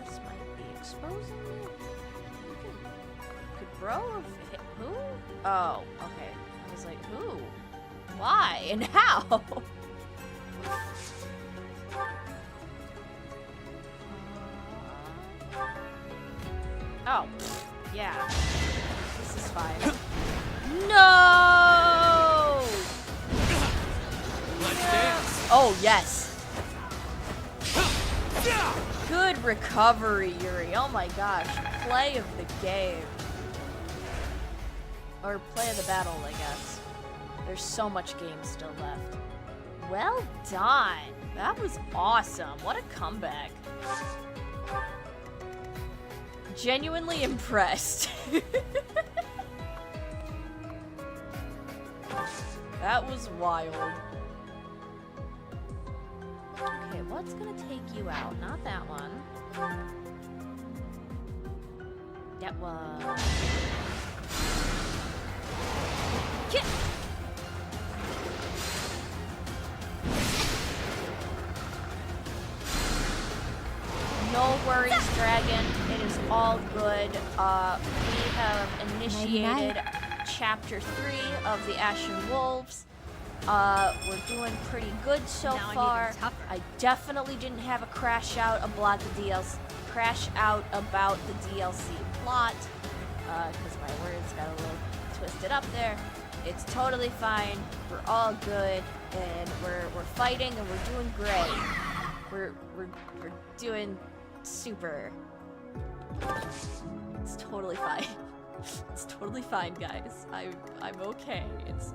This might be exposing me. Could bro have hit who? Oh, okay. I was like, who? Why? And how? Oh, yeah. This is fine. No! Let's dance. Oh, yes. Good recovery, Yuri. Oh my gosh. Play of the game. Or play of the battle, I guess. There's so much game still left. Well done. That was awesome. What a comeback. Genuinely impressed. That was wild. Okay, what's gonna take you out? Not that one. That one. Get! No worries, Dragon. It is all good. We have initiated Chapter 3 of the Ashen Wolves. We're doing pretty good so far. I definitely didn't have a crash out about the DLC. Crash out about the DLC plot, because my words got a little twisted up there. It's totally fine. We're all good, and we're fighting, and we're doing great. We're doing super. It's totally fine. It's totally fine, guys. I'm okay. It's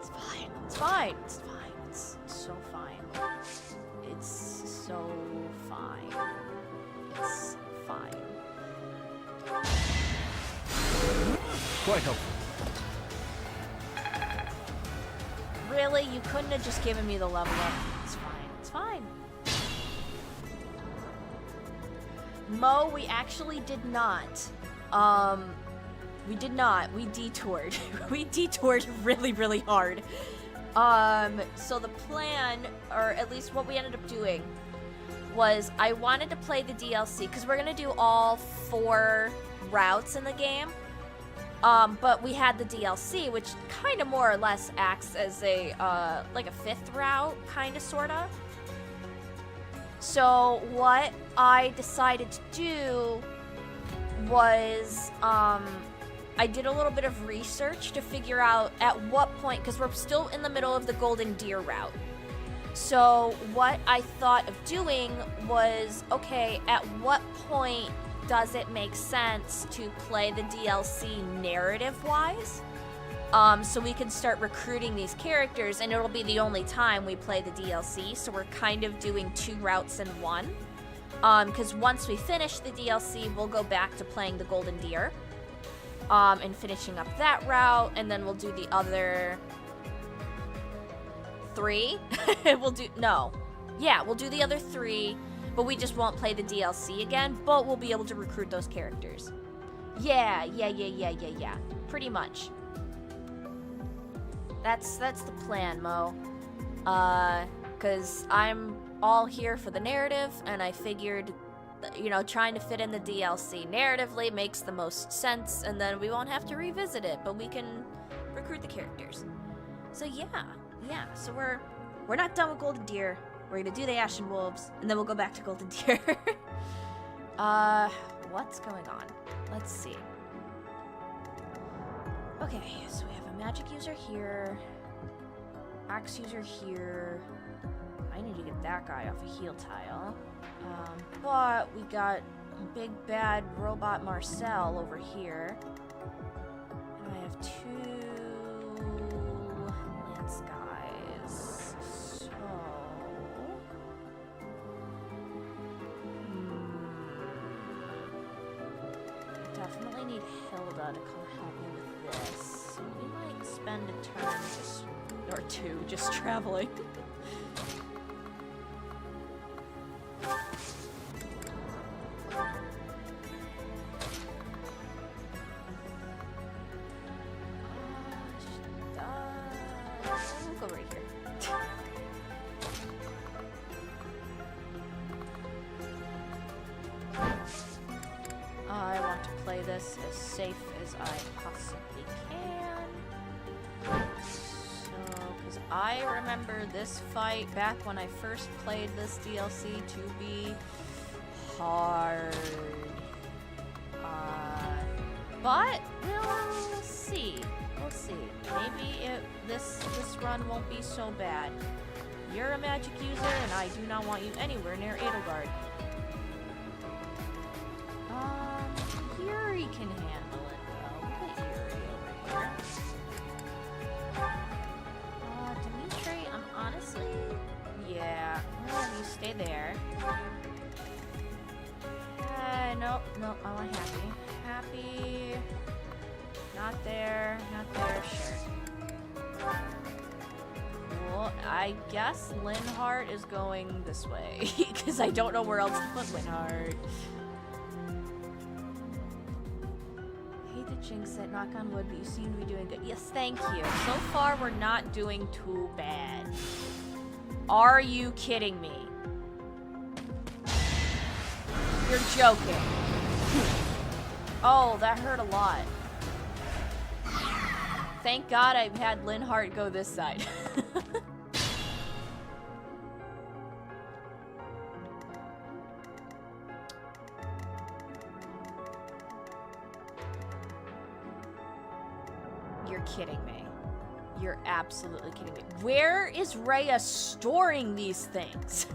fine. It's fine. It's fine. It's so fine. It's so fine. It's fine. Quite helpful. Really? You couldn't have just given me the level up? It's fine. It's fine. Mo, we actually did not. We did not. We detoured. We detoured really, really hard. So the plan, or at least what we ended up doing, was I wanted to play the DLC, because we're going to do all 4 routes in the game. But we had the DLC, which kind of more or less acts as a, like a 5th route, kind of, sort of. So what I decided to do was, I did a little bit of research to figure out at what point, because we're still in the middle of the Golden Deer route. So what I thought of doing was, okay, at what point does it make sense to play the DLC narrative-wise? So we can start recruiting these characters, and it'll be the only time we play the DLC, so we're kind of doing 2 routes in one. Because once we finish the DLC, we'll go back to playing the Golden Deer, and finishing up that route, and then we'll do the other 3. We'll do the other 3, but we just won't play the DLC again, but we'll be able to recruit those characters. Yeah. Pretty much. That's the plan, Mo. Because I'm all here for the narrative, and I figured you know, trying to fit in the DLC narratively makes the most sense, and then we won't have to revisit it, but we can recruit the characters. So yeah, so we're not done with Golden Deer. We're gonna do the Ashen Wolves, and then we'll go back to Golden Deer. What's going on? Let's see. Okay, so we have a magic user here, axe user here. I need to get that guy off a heal tile. But we got big bad robot Marcel over here. And I have 2 lance guys. So... definitely need Hilda to come help me with this. So we might spend a turn just... or 2 just traveling. We'll go right here. I want to play this as safe as I possibly can. So, because I remember this fight back when I first played this DLC to be hard. But we'll see. We'll see. Maybe this run won't be so bad. You're a magic user, and I do not want you anywhere near Edelgard. Yuri can handle it, though. We'll put Yuri over here. Dimitri, I'm honestly... yeah, I'm gonna have you stay there. Nope, I want Happy. Happy... not there, sure. Well, I guess Linhardt is going this way, because I don't know where else to put Linhardt. Hate to jinx it, knock on wood, but you seem to be doing good. Yes, thank you. So far, we're not doing too bad. Are you kidding me? You're joking. Oh, that hurt a lot. Thank God I had Linhardt go this side. You're kidding me. You're absolutely kidding me. Where is Rhea storing these things?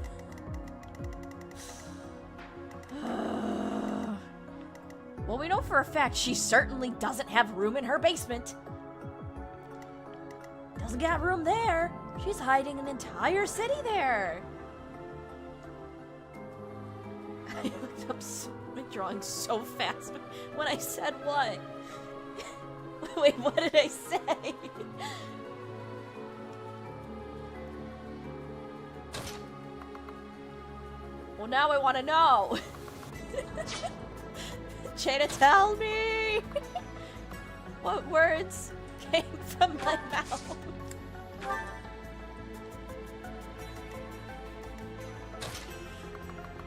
Well, we know for a fact she certainly doesn't have room in her basement. Doesn't got room there. She's hiding an entire city there. I looked up my drawing so fast when I said what? Wait, what did I say? Well, now I want to know. Jada, tell me! What words came from my mouth?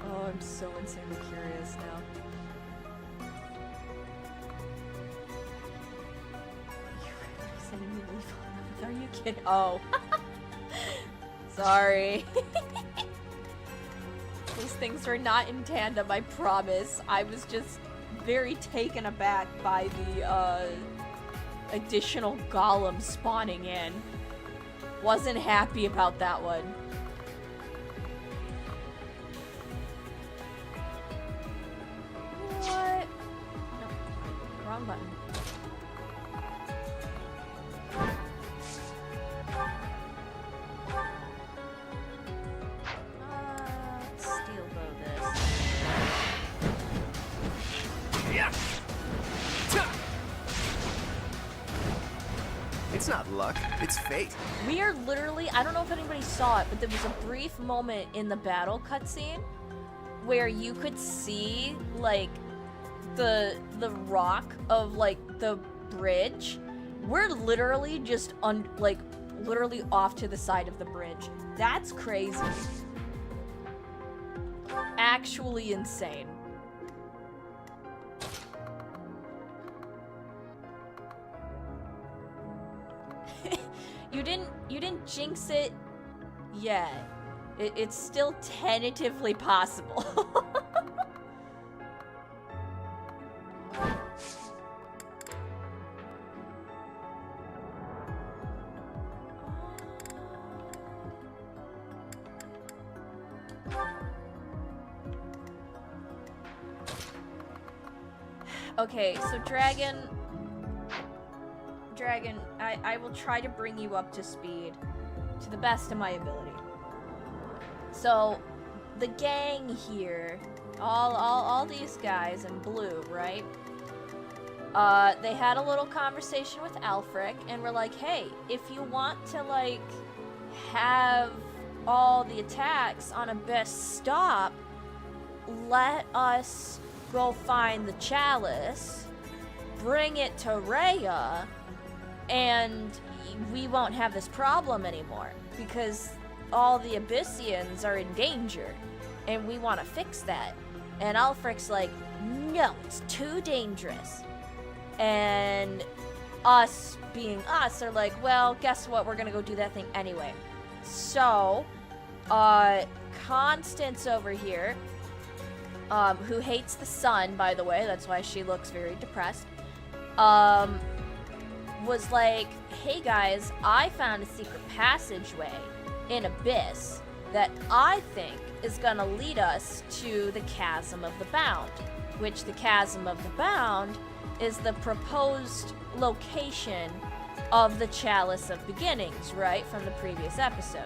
Oh, I'm so insanely curious now. You're sending me leaf. Are you kidding? Oh. Sorry. Those things were not in tandem, I promise. I was just very taken aback by the additional golem spawning in. Wasn't happy about that one. What? No, wrong button. Steel bow this. Yeah. It's not luck, it's fate. We are literally, I don't know if anybody saw it, but there was a brief moment in the battle cutscene where you could see, like, the rock of, like, the bridge. We're literally just, literally off to the side of the bridge. That's crazy. actually insane. You didn't jinx it yet. It's still tentatively possible. Okay, so Dragon, I will try to bring you up to speed to the best of my ability. So, the gang here, all these guys in blue, right? They had a little conversation with Alfric, and were like, hey, if you want to, like, have all the attacks on Abyss stop, let us go find the chalice, bring it to Rhea, and we won't have this problem anymore, because all the Abyssians are in danger, and we want to fix that. And Alfric's like, no, it's too dangerous. And us, being us, are like, well, guess what? We're gonna go do that thing anyway. So, Constance over here, who hates the sun, by the way, that's why she looks very depressed, was like, hey guys, I found a secret passageway in Abyss that I think is gonna lead us to the Chasm of the Bound, which the Chasm of the Bound is the proposed location of the Chalice of Beginnings, right, from the previous episode.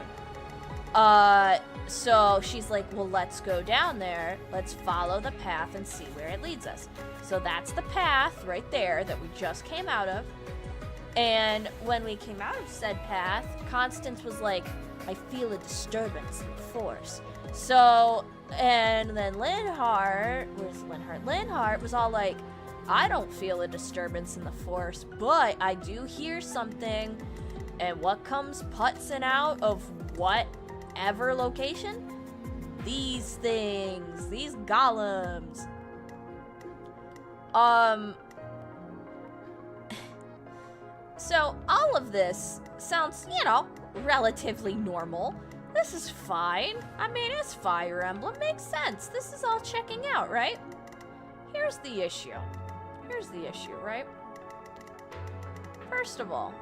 So she's like, well, let's go down there, let's follow the path and see where it leads us. So that's the path right there that we just came out of. And when we came out of said path, Constance was like, I feel a disturbance in the Force. So, and then Linhardt was all like, I don't feel a disturbance in the Force, but I do hear something. And what comes putzing out of whatever location? These things, these golems. So all of this sounds, you know, relatively normal. This is fine. I mean, it's Fire Emblem. Makes sense. This is all checking out, right? Here's the issue. Right? First of all,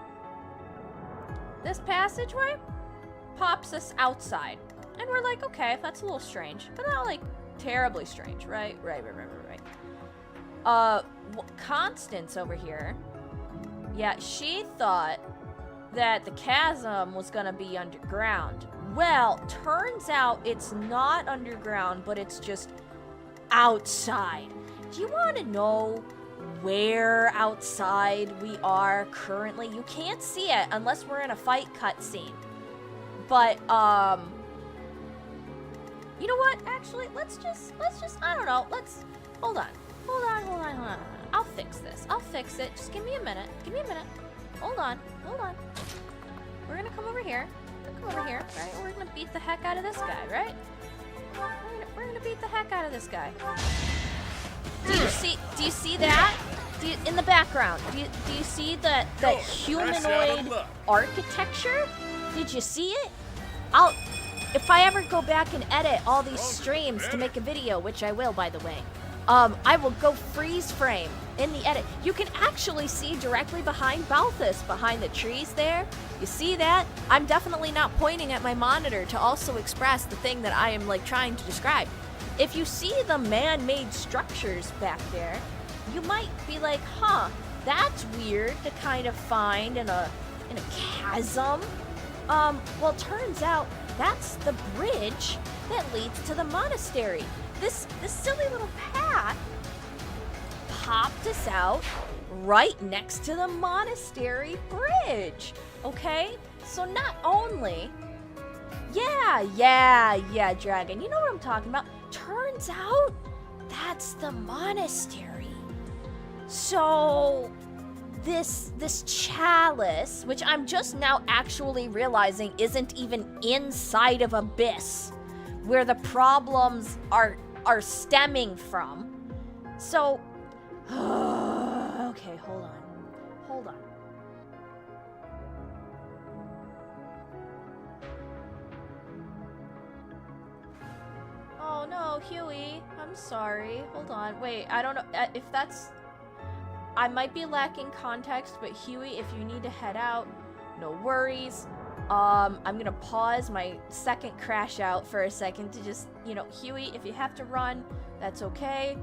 this passageway pops us outside. And we're like, okay, that's a little strange. But not, like, terribly strange, right? Right. Constance over here, yeah, she thought that the chasm was gonna be underground. Well, turns out it's not underground, but it's just outside. Do you want to know where outside we are currently? You can't see it unless we're in a fight cutscene. But, you know what? Actually, let's just, I don't know, hold on. I'll fix this. I'll fix it. Just give me a minute. Hold on. We're gonna come over here. Right? We're gonna beat the heck out of this guy, right? We're gonna beat the heck out of this guy. Do you see that? In the background, do you see that humanoid architecture? Did you see it? If I ever go back and edit all these streams to make a video, which I will, by the way, I will go freeze frame in the edit. You can actually see directly behind Balthus, behind the trees there. You see that? I'm definitely not pointing at my monitor to also express the thing that I am, like, trying to describe. If you see the man-made structures back there, you might be like, huh, that's weird to kind of find in a chasm. Well, turns out that's the bridge that leads to the monastery. This silly little path popped us out right next to the monastery bridge, okay? So not only, yeah, Dragon, you know what I'm talking about. Turns out that's the monastery. So this chalice, which I'm just now actually realizing isn't even inside of Abyss, where the problems are are stemming from. So, okay, hold on. Hold on. Oh no, Huey, I'm sorry. Hold on. Wait, I don't know if that's... I might be lacking context, but Huey, if you need to head out, no worries. I'm gonna pause my second crash out for a second to just, you know, Huey, if you have to run, that's okay.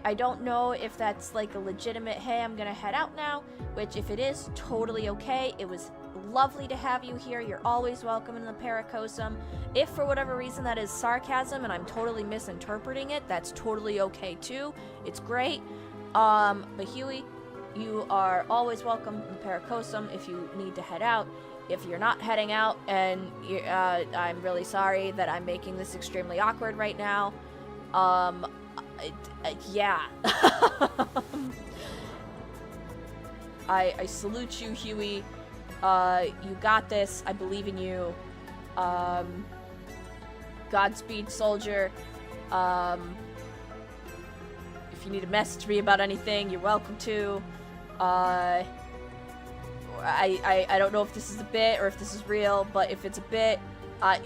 I don't know if that's like a legitimate, hey, I'm gonna head out now, which if it is, totally okay. It was lovely to have you here. You're always welcome in the Paracosum. If for whatever reason that is sarcasm and I'm totally misinterpreting it, that's totally okay too. It's great. But Huey, you are always welcome in the Paracosum if you need to head out. If you're not heading out, and I'm really sorry that I'm making this extremely awkward right now. Yeah. I salute you, Huey. You got this. I believe in you. Godspeed, soldier. If you need to message me about anything, you're welcome to. I don't know if this is a bit or if this is real, but if it's a bit,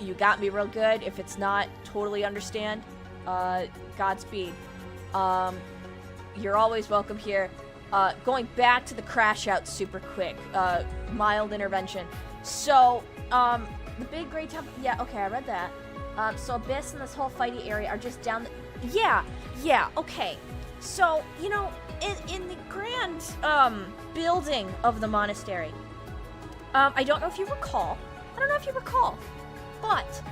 you got me real good. If it's not, totally understand. Godspeed. You're always welcome here. Going back to the crash out super quick. Mild intervention. So, the big gray temple. Yeah, okay, I read that. So Abyss and this whole fighty area are just down the... Yeah, okay. So, you know, in the grand, building of the monastery, I don't know if you recall, but,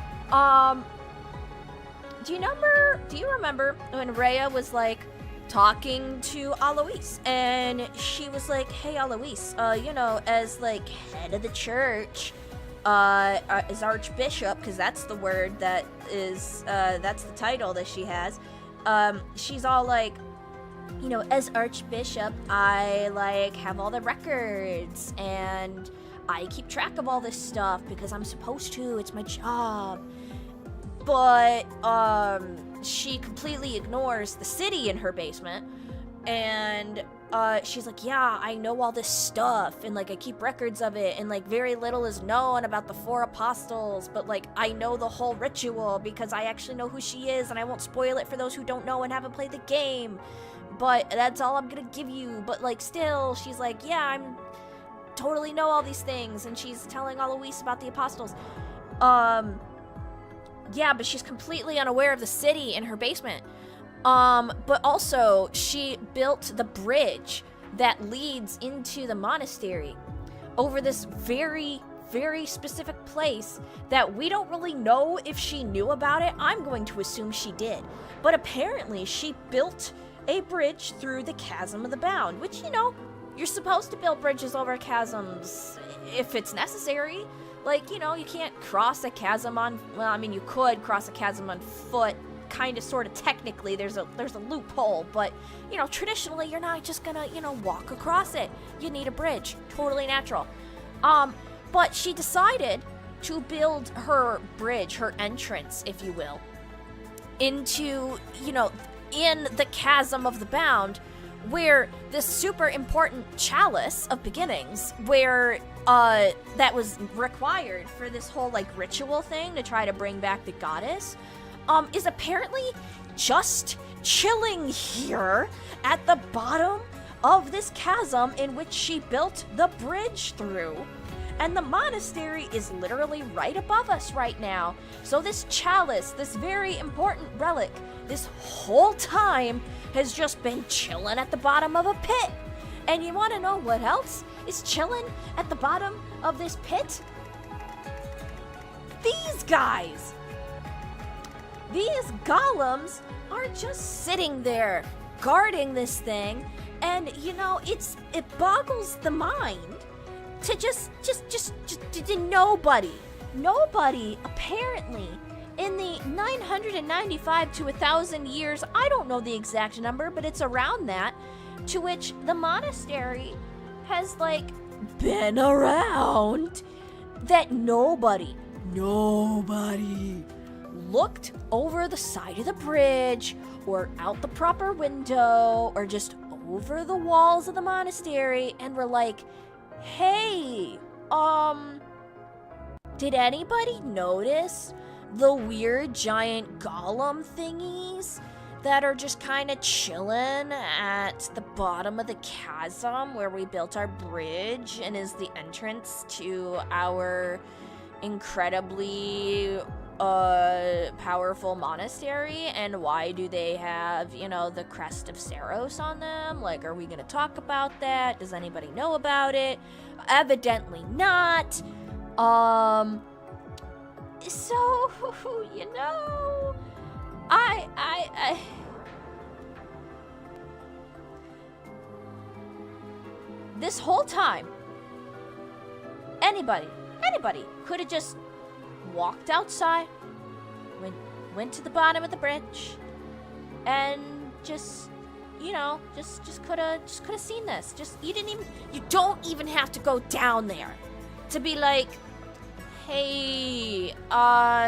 do you remember when Rhea was, like, talking to Alois, and she was like, hey, Alois, you know, as, like, head of the church, as Archbishop, because that's the word that is, that's the title that she has, she's all like, you know, as Archbishop, I, like, have all the records, and I keep track of all this stuff because I'm supposed to, it's my job. But, she completely ignores the city in her basement, and, she's like, yeah, I know all this stuff, and, like, I keep records of it, and, like, very little is known about the 4 apostles, but, like, I know the whole ritual because I actually know who she is, and I won't spoil it for those who don't know and haven't played the game. But that's all I'm gonna give you. But, like, still, she's like, yeah, I'm totally know all these things. And she's telling Alois about the apostles. Yeah, but she's completely unaware of the city in her basement. But also, she built the bridge that leads into the monastery over this very, very specific place that we don't really know if she knew about it. I'm going to assume she did. But apparently, she built a bridge through the Chasm of the Bound, which, you know, you're supposed to build bridges over chasms if it's necessary. Like, you know, you can't cross a chasm on, well, I mean, you could cross a chasm on foot, kind of, sort of, technically, there's a loophole, but, you know, traditionally, you're not just gonna, you know, walk across it. You need a bridge, totally natural. But she decided to build her bridge, her entrance, if you will, into, you know, in the Chasm of the Bound, where this super important chalice of beginnings, where that was required for this whole, like, ritual thing to try to bring back the goddess, is apparently just chilling here at the bottom of this chasm in which she built the bridge through. And the monastery is literally right above us right now. So this chalice, this very important relic, this whole time has just been chilling at the bottom of a pit. And you want to know what else is chilling at the bottom of this pit? These guys! These golems are just sitting there guarding this thing, and, you know, it boggles the mind to just nobody apparently in the 995 to 1,000 years, I don't know the exact number, but it's around that, to which the monastery has, like, been around, that nobody looked over the side of the bridge, or out the proper window, or just over the walls of the monastery, and were like, hey, did anybody notice the weird giant golem thingies that are just kind of chilling at the bottom of the chasm where we built our bridge and is the entrance to our incredibly powerful monastery? And why do they have, you know, the crest of Saros on them? Like, are we gonna talk about that? Does anybody know about it? Evidently not. So, you know, I this whole time, anybody could have just walked outside, went to the bottom of the bridge, and just, you know, just could have seen this. You don't even have to go down there to be like, hey,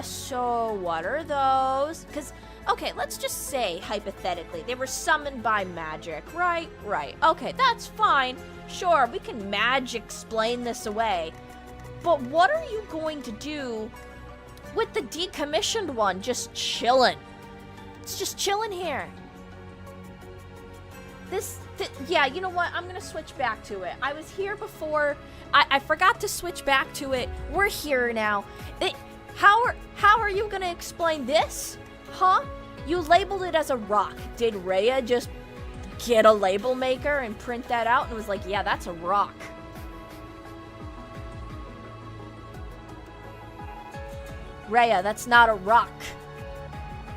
so what are those? Because, okay, let's just say, hypothetically, they were summoned by magic, right? Right. Okay, that's fine. Sure, we can magic explain this away. But what are you going to do with the decommissioned one just chilling? It's just chilling here. Yeah, you know what? I'm gonna switch back to it. I was here before. I forgot to switch back to it. We're here now. How are you gonna explain this? Huh? You labeled it as a rock. Did Rhea just get a label maker and print that out and was like, yeah, that's a rock? Rhea, that's not a rock.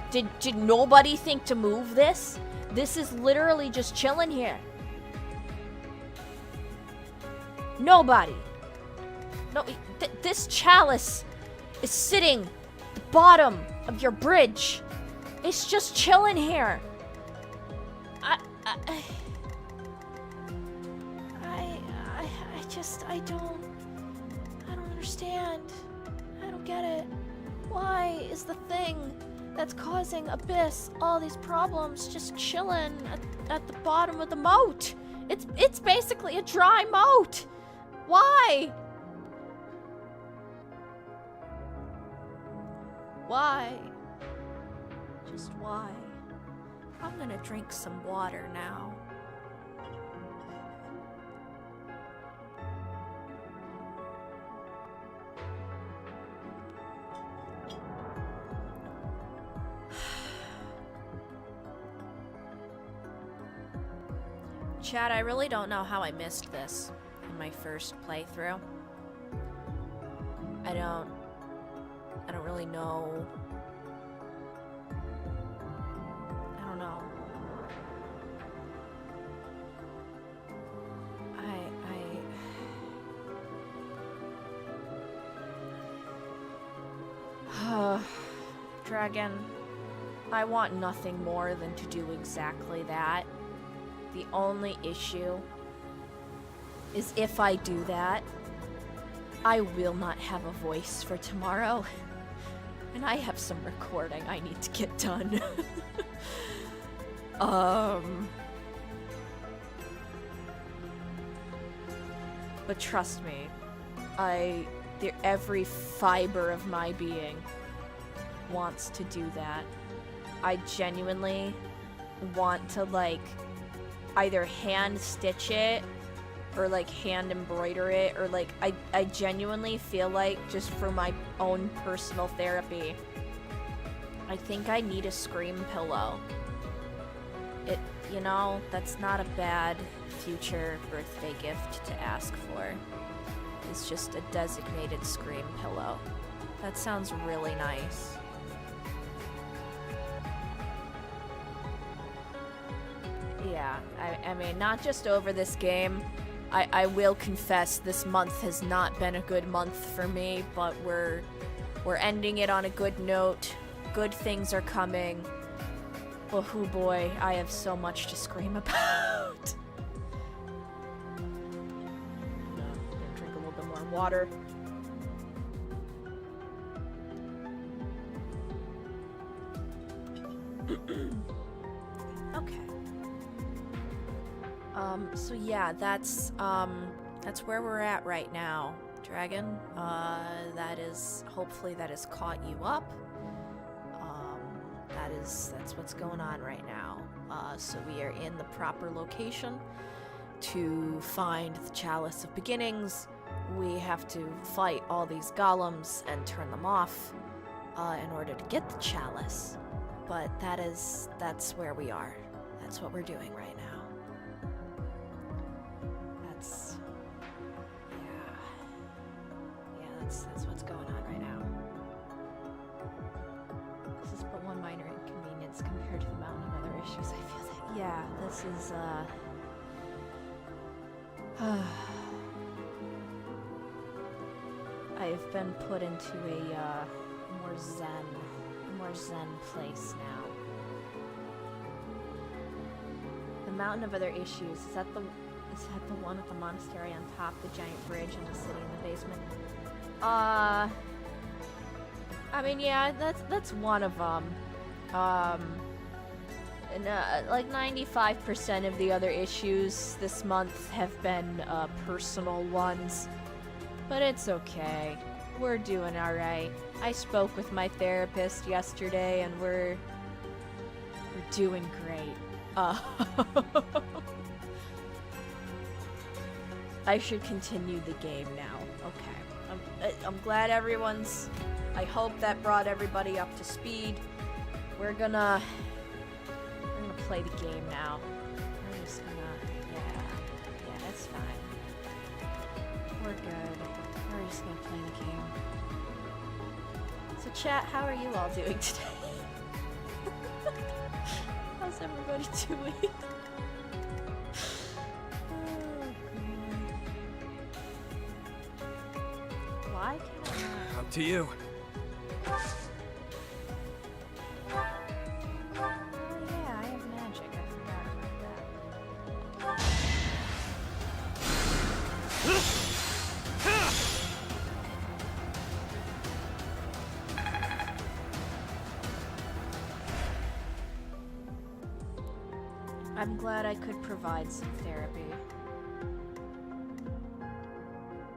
Did nobody think to move this? This is literally just chilling here. Nobody. No, this chalice is sitting at the bottom of your bridge. It's just chilling here. I don't understand. I don't get it. Why is the thing that's causing Abyss all these problems just chilling at the bottom of the moat? It's basically a dry moat. Why? Why? Just why? I'm gonna drink some water now. Chad, I really don't know how I missed this in my first playthrough. I don't really know. I don't know. Dragon, I want nothing more than to do exactly that. The only issue is if I do that, I will not have a voice for tomorrow. And I have some recording I need to get done. But trust me, every fiber of my being wants to do that. I genuinely want to, like, either hand stitch it or like hand embroider it, or like I genuinely feel like, just for my own personal therapy, I think I need a scream pillow. You know, that's not a bad future birthday gift to ask for. It's just a designated scream pillow. That sounds really nice. Yeah, I mean, not just over this game. I will confess this month has not been a good month for me, but we're ending it on a good note. Good things are coming. Oh boy, I have so much to scream about. Drink a little bit more water. Okay. So yeah, that's where we're at right now, Dragon. Hopefully that has caught you up. That's what's going on right now. So we are in the proper location to find the Chalice of Beginnings. We have to fight all these golems and turn them off in order to get the Chalice. But that's where we are. That's what we're doing right now. That's what's going on right now. This is but one minor inconvenience compared to the mountain of other issues. I feel that, yeah, this is, I've been put into a, more zen place now. The mountain of other issues, is that the one at the monastery on top, the giant bridge and the city in the basement? I mean, yeah, that's one of them. And, like 95% of the other issues this month have been, personal ones. But it's okay. We're doing alright. I spoke with my therapist yesterday and we're doing great. I should continue the game now. Okay. I'm glad I hope that brought everybody up to speed. We're gonna play the game now. We're just gonna, yeah, that's fine. We're good. We're just gonna play the game. So chat, how are you all doing today? How's everybody doing? Why can't I? Up to you. Oh yeah, I have magic. I forgot about that. I'm glad I could provide some therapy.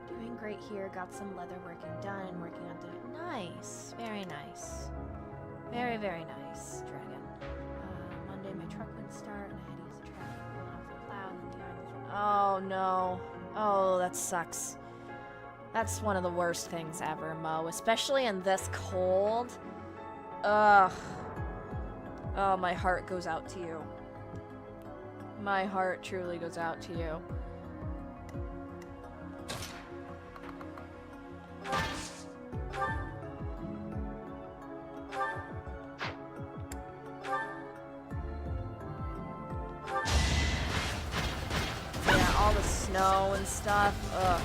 Doing great here, got some leather working done, working on nice, very nice. Very, very nice, Dragon. Monday my truck wouldn't start and I had to use the tractor to pull off the plow and then the Oh no. Oh, that sucks. That's one of the worst things ever, Mo, especially in this cold. Ugh. Oh, my heart goes out to you. My heart truly goes out to you. Yeah, all the snow and stuff. Ugh.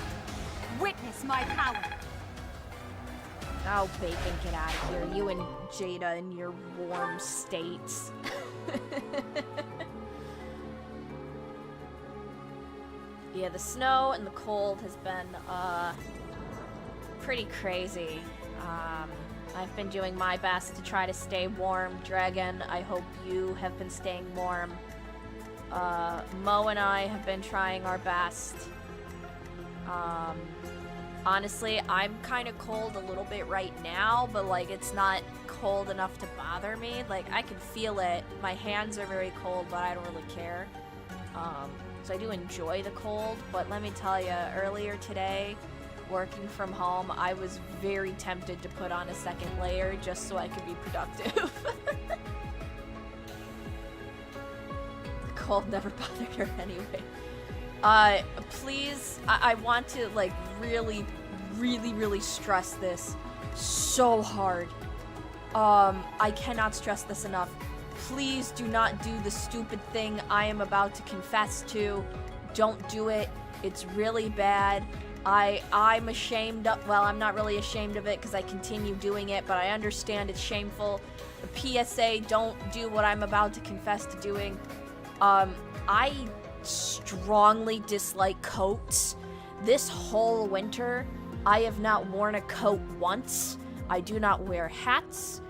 Witness my power. Oh, Bacon, get out of here. You and Jada in your warm states. Yeah, the snow and the cold has been, pretty crazy. I've been doing my best to try to stay warm. Dragon, I hope you have been staying warm. Mo and I have been trying our best. Honestly, I'm kind of cold a little bit right now, but, like, it's not cold enough to bother me. Like, I can feel it. My hands are very cold, but I don't really care. So I do enjoy the cold, but let me tell you, earlier today, working from home, I was very tempted to put on a second layer just so I could be productive. The cold never bothered her anyway. Please, I want to, like, really, really, really stress this so hard. I cannot stress this enough. Please do not do the stupid thing I am about to confess to. Don't do it. It's really bad. I'm ashamed of, well, I'm not really ashamed of it because I continue doing it, but I understand it's shameful. The PSA, don't do what I'm about to confess to doing. I strongly dislike coats. This whole winter, I have not worn a coat once. I do not wear hats.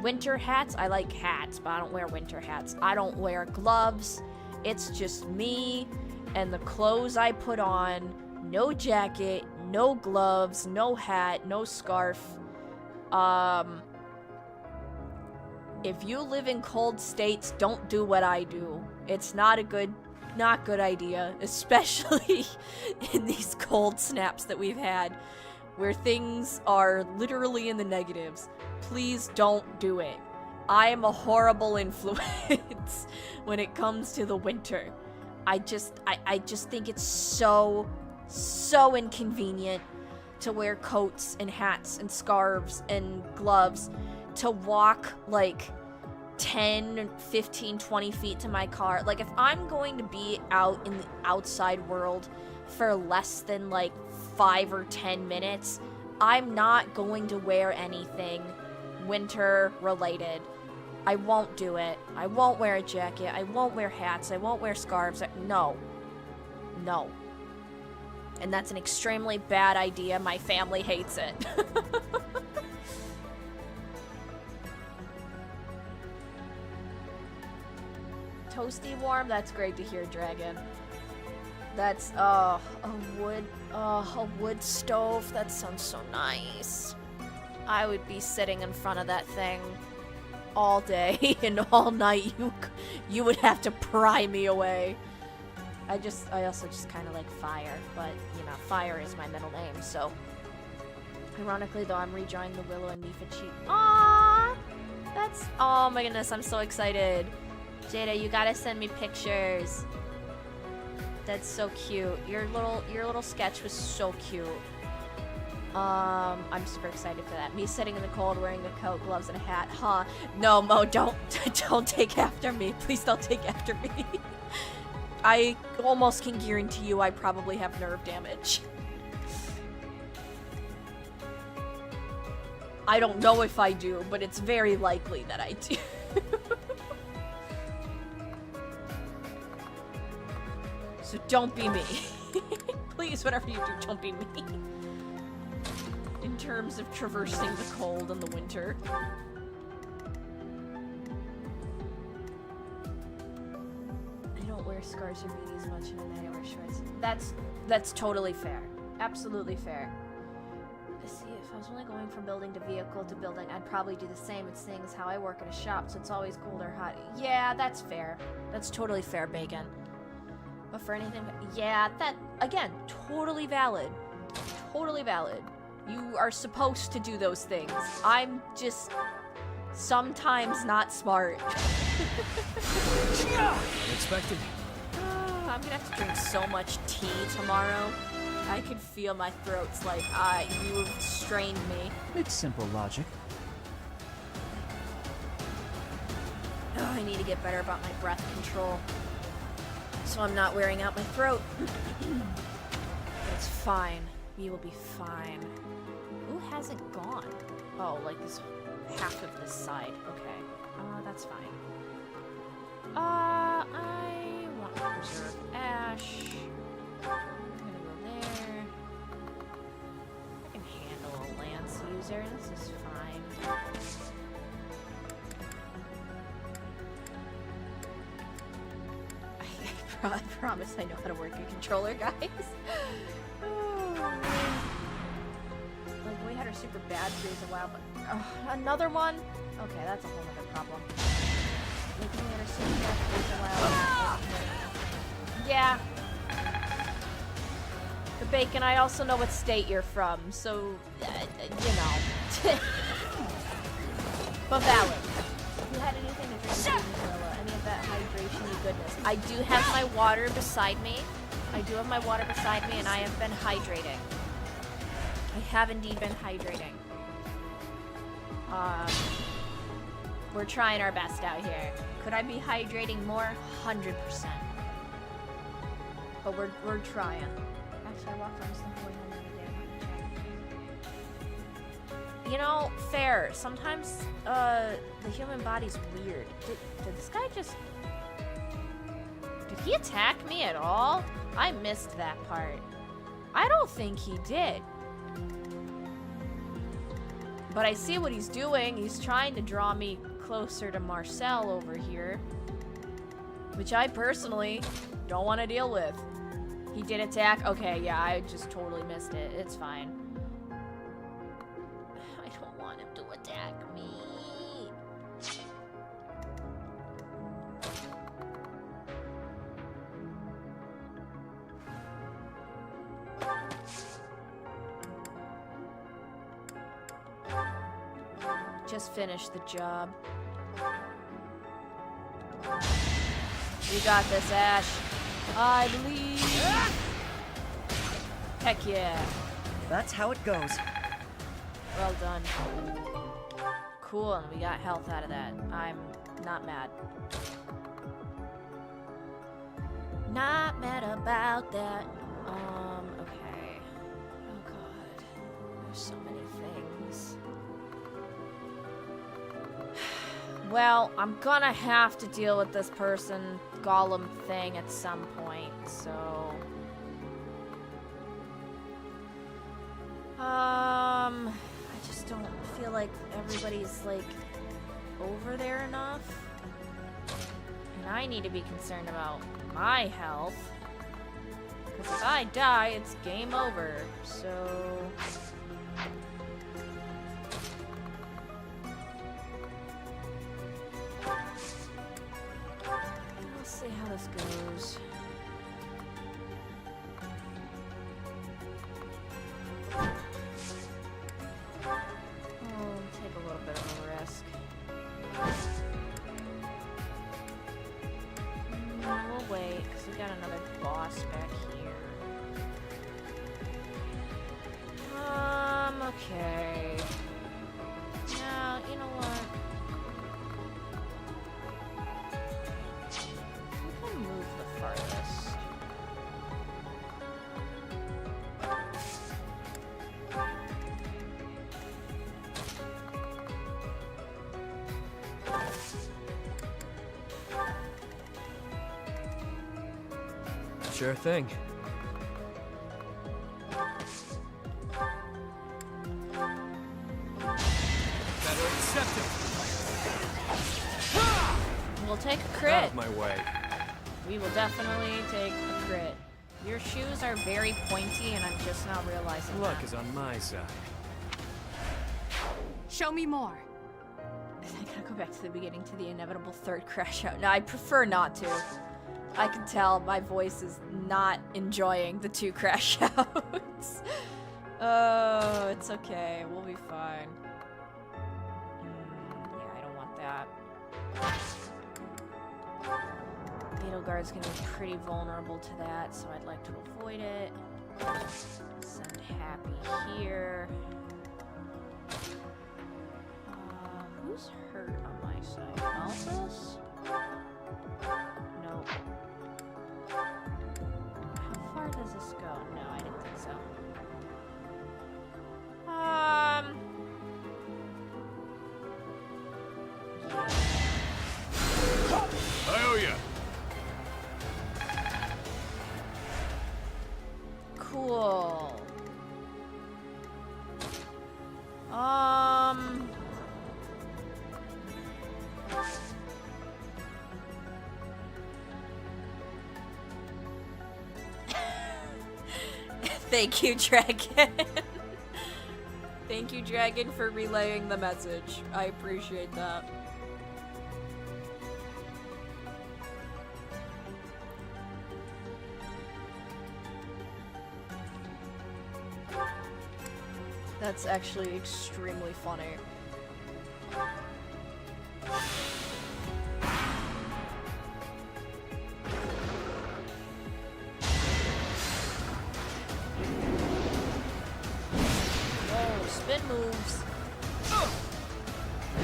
Winter hats, I like hats, but I don't wear winter hats. I don't wear gloves. It's just me and the clothes I put on. No jacket, no gloves, no hat, no scarf. If you live in cold states, don't do what I do. It's not good idea, especially in these cold snaps that we've had, where things are literally in the negatives. Please don't do it. I am a horrible influence when it comes to the winter. I just think it's so inconvenient to wear coats and hats and scarves and gloves, to walk like 10, 15, 20 feet to my car. Like, if I'm going to be out in the outside world for less than like 5 or 10 minutes, I'm not going to wear anything winter related. I won't do it. I won't wear a jacket. I won't wear hats. I won't wear scarves. No. No. And that's an extremely bad idea. My family hates it. Toasty warm? That's great to hear, Dragon. That's, a wood stove. That sounds so nice. I would be sitting in front of that thing all day and all night. You would have to pry me away. I also just kind of like fire, but, you know, fire is my middle name, so. Ironically, though, I'm rejoining the Willow and Mifa Cheat. Aww! That's, oh my goodness, I'm so excited. Jada, you gotta send me pictures. That's so cute. Your little sketch was so cute. I'm super excited for that. Me sitting in the cold, wearing a coat, gloves, and a hat. Huh? No, Mo, don't take after me. Please don't take after me. I almost can guarantee you I probably have nerve damage. I don't know if I do, but it's very likely that I do. So don't be me. Please, whatever you do, don't be me. In terms of traversing the cold and the winter. I don't wear scarves or beanies much, and I wear shorts. That's totally fair. Absolutely fair. See, if I was only going from building to vehicle to building, I'd probably do the same. It's seeing as how I work in a shop, so it's always cold or hot. Yeah, that's fair. That's totally fair, Bacon. But for anything, yeah, that, again, totally valid. Totally valid. You are supposed to do those things. I'm just sometimes not smart. Unexpected. I'm gonna have to drink so much tea tomorrow. I could feel my throat's like, you have strained me. It's simple logic. Oh, I need to get better about my breath control, so I'm not wearing out my throat. It's fine. We will be fine. Who hasn't gone? Oh, like this half of this side. Okay. That's fine. I want to preserve Ash. I'm gonna go there. I can handle a Lance user. This is fine. I promise I know how to work a controller, guys. Like, we had our super bad freeze a while, but another one? Okay, that's a whole other problem. Like, we had our super bad freeze a while. Yeah. The Bacon, I also know what state you're from, so, you know. But valid. If you had anything to drink, vanilla, any of that hydration-y goodness. I do have my water beside me. I do have my water beside me, and I have been hydrating. I have indeed been hydrating. We're trying our best out here. Could I be hydrating more? 100%. But we're trying. Actually, I walked almost the whole way home the other day. You know, fair. Sometimes the human body's weird. Did this guy just... Did he attack me at all? I missed that part. I don't think he did. But I see what he's doing. He's trying to draw me closer to Marcel over here. Which I personally don't want to deal with. He did attack. Okay, yeah, I just totally missed it. It's fine. I don't want him to attack me. Just finish the job. You got this, Ash. I believe. Heck yeah. That's how it goes. Well done. Cool, and we got health out of that. I'm not mad. Not mad about that. Okay. Oh god. There's so many things. Well, I'm gonna have to deal with this person golem thing at some point, so... I just don't feel like everybody's, like, over there enough. And I need to be concerned about my health. Because if I die, it's game over, so... Let's see how this goes. Oh, take a little bit of a risk. We'll wait, because we got another boss back here. Okay. Now, you know what? We can move the farthest. Sure thing. Better accept it. We'll take a crit. Out of my way. We will definitely take a crit. Your shoes are very pointy, and I'm just now realizing Luck that. is on my side. Show me more. I gotta go back to the beginning to the inevitable third crash out. No, I prefer not to. I can tell my voice is not enjoying the 2 crash outs. Oh, it's okay. We'll be fine. Yeah, I don't want that. Beetleguard's gonna be pretty vulnerable to that, so I'd like to avoid it. Send Happy here. Who's hurt on my side? Malthus? Nope. How far does this go? No, I didn't think so. I owe ya. Cool. Thank you, Dragon. Thank you, Dragon, for relaying the message. I appreciate that. That's actually extremely funny. Whoa, spin moves.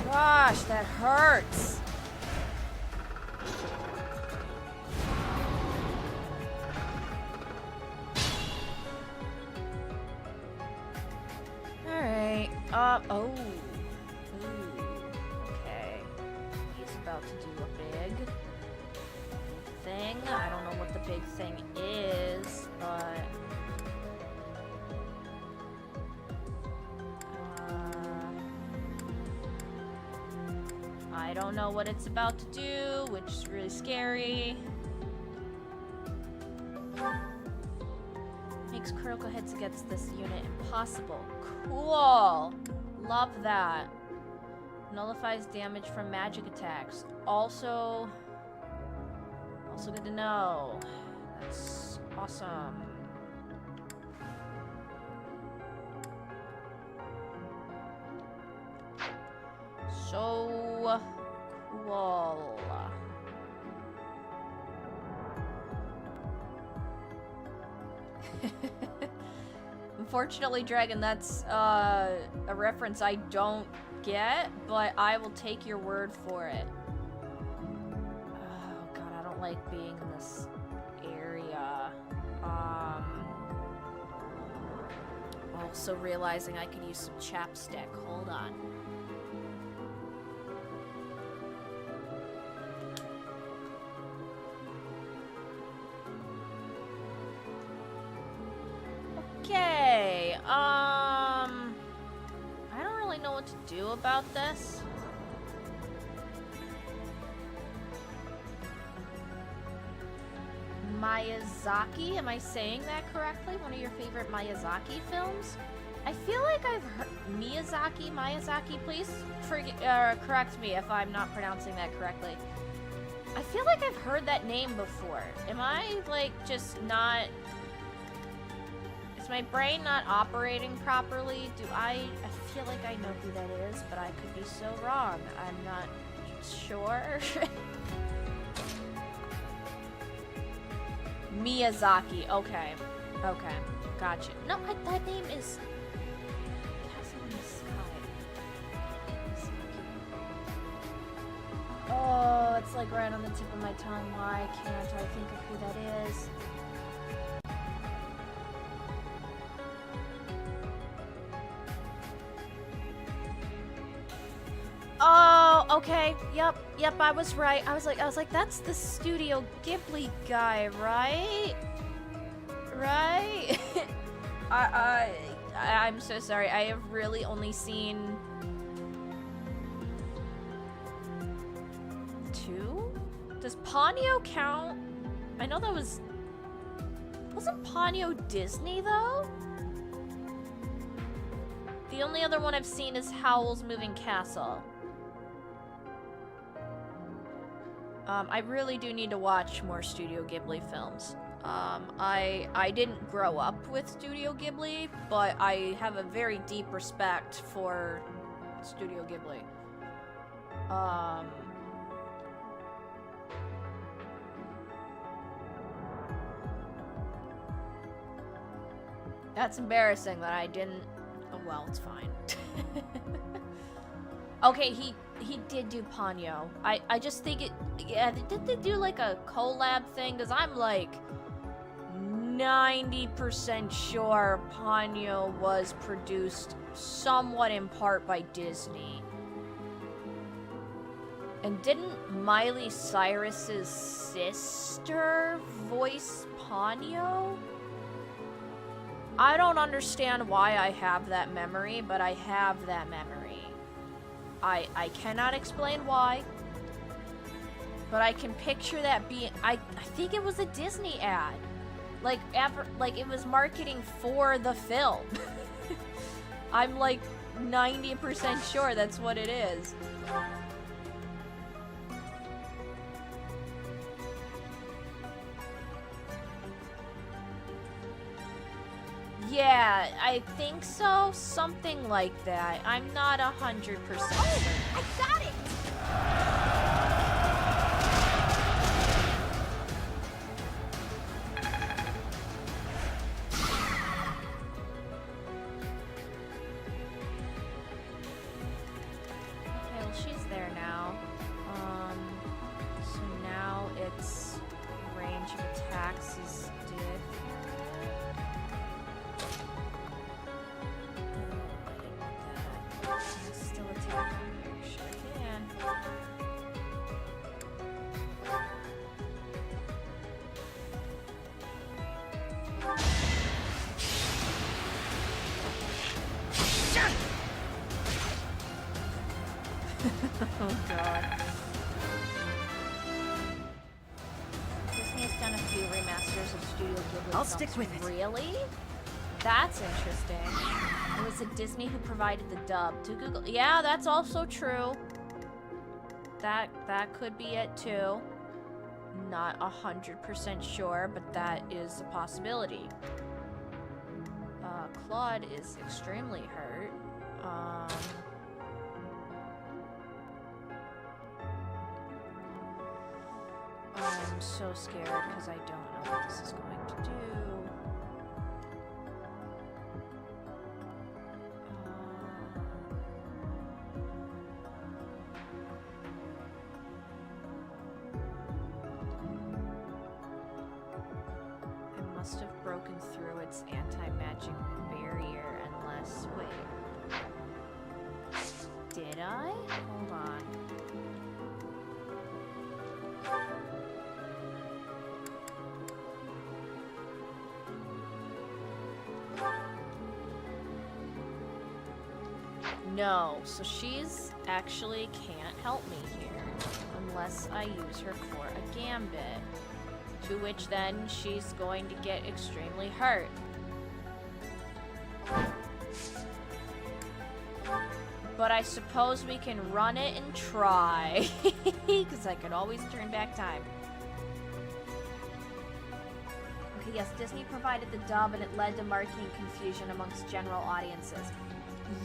Gosh, that hurts. Alright, oh. Ooh, okay. He's about to do a big thing. I don't know what the big thing is, but... don't know what it's about to do, which is really scary. Makes critical hits against this unit impossible. Cool! Love that. Nullifies damage from magic attacks. Also good to know. That's awesome. So cool. Unfortunately, Dragon, that's a reference I don't get, but I will take your word for it. Oh god, I don't like being in this area. Also realizing I could use some chapstick. Hold on. Okay, I don't really know what to do about this. Miyazaki, am I saying that correctly? One of your favorite Miyazaki films? I feel like I've heard Miyazaki, please correct me if I'm not pronouncing that correctly. I feel like I've heard that name before. Am I, like, just not... Is my brain not operating properly? I feel like I know who that is, but I could be so wrong. I'm not sure. Miyazaki. Okay. Okay. Gotcha. No, that name is... Castle in the Sky. Miyazaki. Oh, it's like right on the tip of my tongue. Why can't I think of who that is? Oh, okay. Yep, I was right. I was like, that's the Studio Ghibli guy, right? Right? I'm so sorry. I have really only seen 2? Does Ponyo count? I know that wasn't Ponyo Disney though? The only other one I've seen is Howl's Moving Castle. I really do need to watch more Studio Ghibli films. I didn't grow up with Studio Ghibli, but I have a very deep respect for Studio Ghibli. That's embarrassing that I didn't... Oh, well, it's fine. Okay, he did do Ponyo. I just think it... Yeah, did they do like a collab thing? Because I'm like 90% sure Ponyo was produced somewhat in part by Disney. And didn't Miley Cyrus's sister voice Ponyo? I don't understand why I have that memory, but I have that memory. I cannot explain why, but I can picture that being... I think it was a Disney ad. Like it was marketing for the film. I'm like 90% sure that's what it is. Yeah, I think so. Something like that. I'm not 100% sure. I got it! Okay, well, she's there now. So now its range of attacks is different. Still attack. Sure can. Oh god. Disney has done a few remasters of Studio Ghibli I'll films. stick with it. Really? That's interesting. It was it Disney who provided the dub to Google. Yeah, that's also true. That could be it too. Not 100% sure, but that is a possibility. Claude is extremely hurt. I'm so scared because I don't know what this is going to do. I must have broken through its anti-magic barrier unless... Wait. Did I? Hold on. No, so she's actually can't help me here unless I use her for a gambit, to which then she's going to get extremely hurt. But I suppose we can run it and try, because I could always turn back time. Okay, yes, Disney provided the dub and it led to marketing confusion amongst general audiences.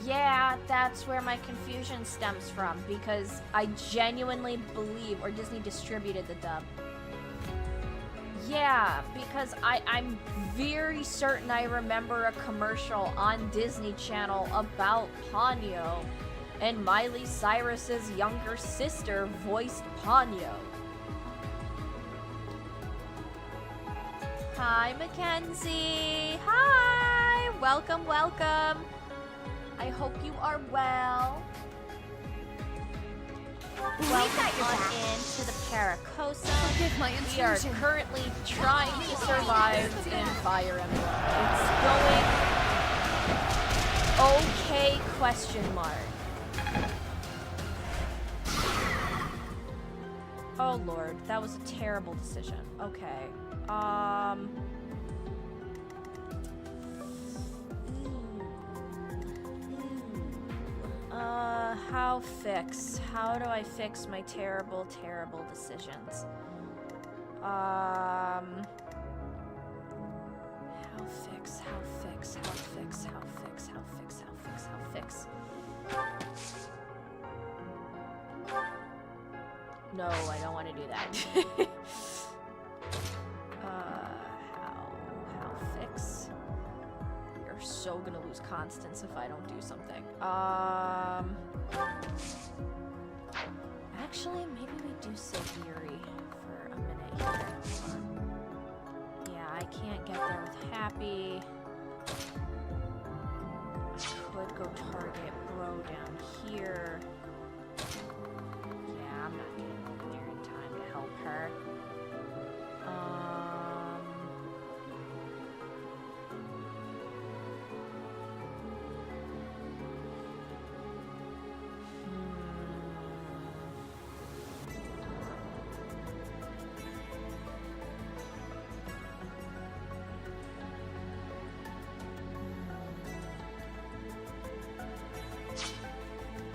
Yeah, that's where my confusion stems from, because I genuinely believe, or Disney distributed the dub. Yeah, because I'm very certain I remember a commercial on Disney Channel about Ponyo, and Miley Cyrus's younger sister voiced Ponyo. Hi, Mackenzie! Hi! Welcome, welcome! I hope you are well. Welcome on in to the Paracosa. Forgive my We are intrusion. currently trying to survive in Fire Emblem. It's going okay, question mark. Oh lord, that was a terrible decision. Okay. How do I fix my terrible, terrible decisions? How fix? No, I don't want to do that. How fix? You're so gonna lose constants if I don't do something. Actually, maybe we do save Yuri for a minute here. Hold on. Yeah, I can't get there with Happy. I could go target Bro down here. Yeah, I'm not getting over there in time to help her.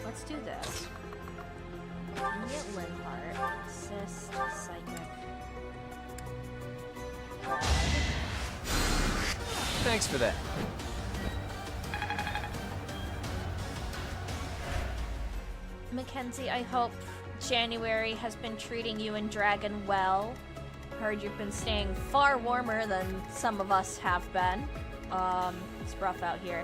Let's do this. Get Linhart, assist, psychic. Thanks for that. Mackenzie, I hope January has been treating you and Dragon well. Heard you've been staying far warmer than some of us have been. It's rough out here.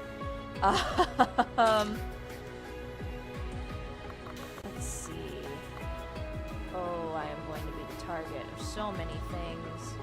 Let's see. Oh, I am going to be the target of so many things.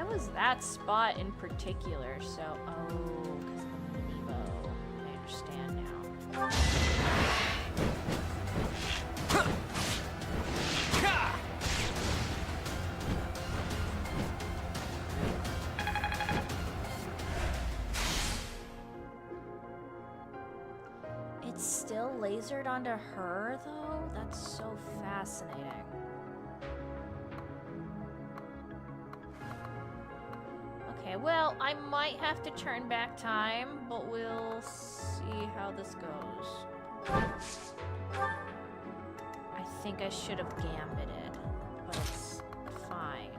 was that spot in particular? So, oh, because of the Minivo. I understand now. It's still lasered onto her, though? That's so fascinating. Okay, well, I might have to turn back time, but we'll see how this goes. I think I should have gambited, but it's fine.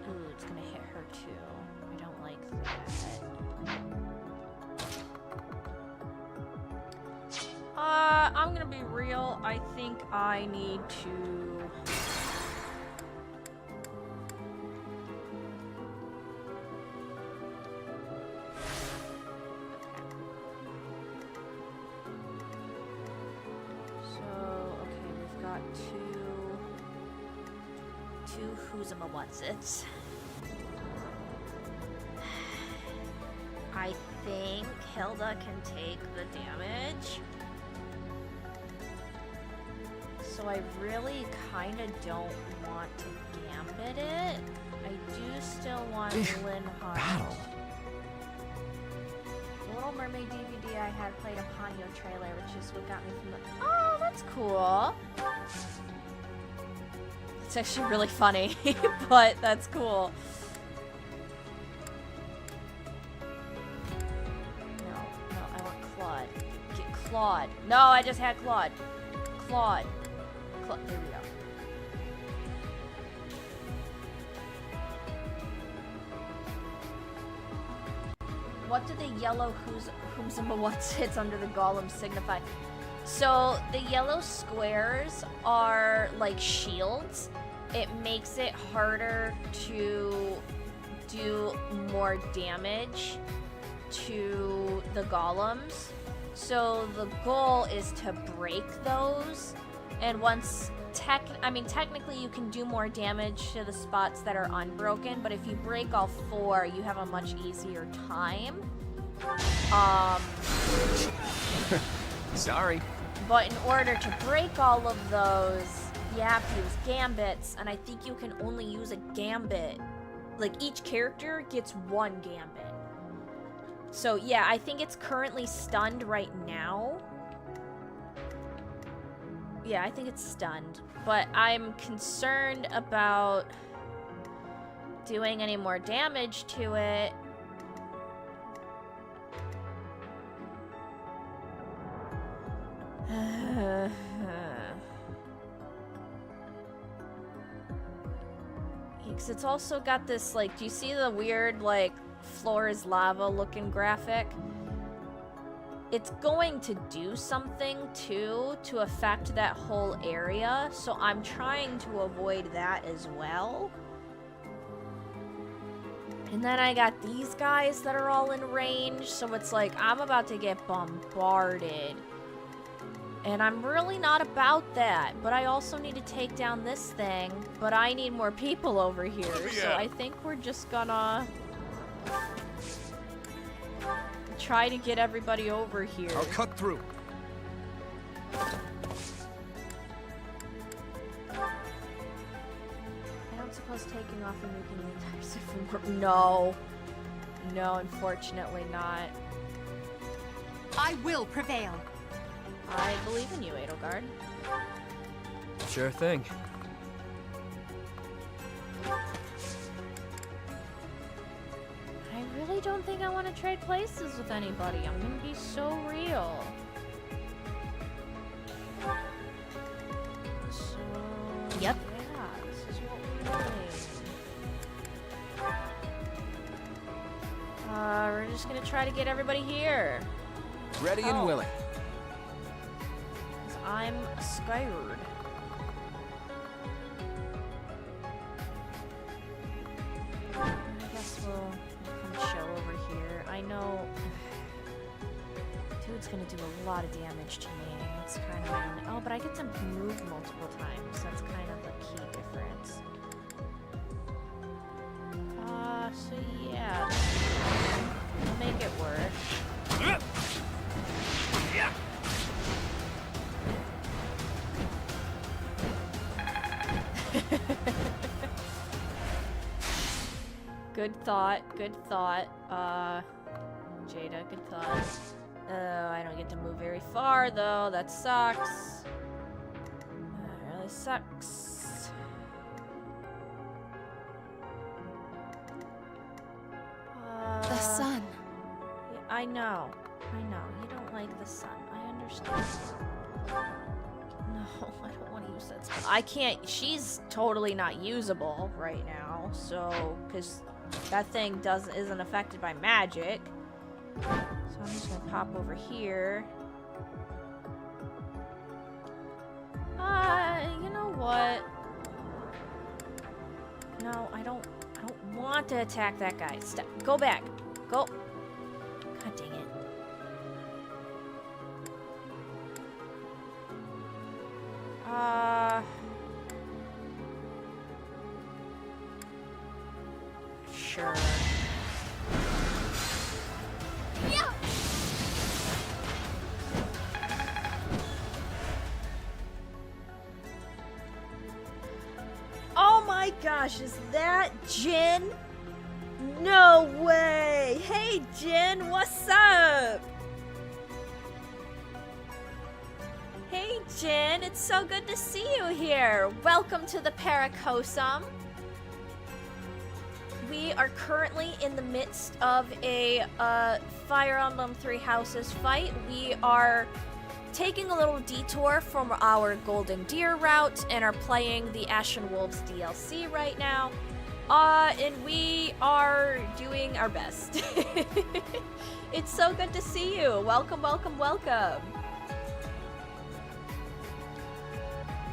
Ooh, it's gonna hit her too. I don't like that. I'm gonna be real. I think I need to... Who's-a-ma-what's-its. I think Hilda can take the damage. So I really kind of don't want to gambit it. I do still want Lynn Hunt. Battle. The Little Mermaid DVD I had played a Ponyo trailer, which is what got me from the... Oh, that's cool. It's actually really funny, but that's cool. No, I want Claude. Get Claude. No, I just had Claude. Claude. There we go. What do the yellow who's-a-ma-what's-its under the golem signify? So the yellow squares are like shields. It makes it harder to do more damage to the golems. So the goal is to break those. And once technically you can do more damage to the spots that are unbroken, but if you break all 4, you have a much easier time. Sorry. But in order to break all of those, you have to use gambits, and I think you can only use a gambit. Like, each character gets 1 gambit. So, yeah, I think it's currently stunned right now. Yeah, I think it's stunned. But I'm concerned about doing any more damage to it. Because it's also got this, like, do you see the weird, like, floor is lava looking graphic? It's going to do something, too, to affect that whole area, so I'm trying to avoid that as well. And then I got these guys that are all in range, so it's like, I'm about to get bombarded. And I'm really not about that, but I also need to take down this thing, but I need more people over here, so I think we're just gonna try to get everybody over here. I'll cut through. I don't suppose taking off and making the entire system work. No. No, unfortunately not. I will prevail. I believe in you, Edelgard. Sure thing. I really don't think I want to trade places with anybody. I'm gonna be so real. So, yep. Yeah, this is what we're doing. We're just gonna try to get everybody here. Ready and willing. I'm scared. I guess we'll come chill over here. I know... Dude's gonna do a lot of damage to me. It's That's kind of my only... Oh, but I get to move multiple times. That's kind of the key difference. So yeah. We'll make it work. Good thought, good thought. Jada, good thought. Oh, I don't get to move very far though. That sucks. That really sucks. The sun. Yeah, I know. You don't like the sun. I understand. No, I don't want to use that spell. I can't. She's totally not usable right now. So, because that thing isn't affected by magic. So I'm just gonna pop over here. You know what? No, I don't want to attack that guy. Step. Go back. Go. God dang it. Sure. Yeah. Oh my gosh, is that Jin? No way! Hey Jin, what's up? Hey Jin, it's so good to see you here. Welcome to the Paracosum. We are currently in the midst of a Fire Emblem Three Houses fight. We are taking a little detour from our Golden Deer route and are playing the Ashen Wolves DLC right now. And we are doing our best. It's so good to see you. Welcome, welcome, welcome.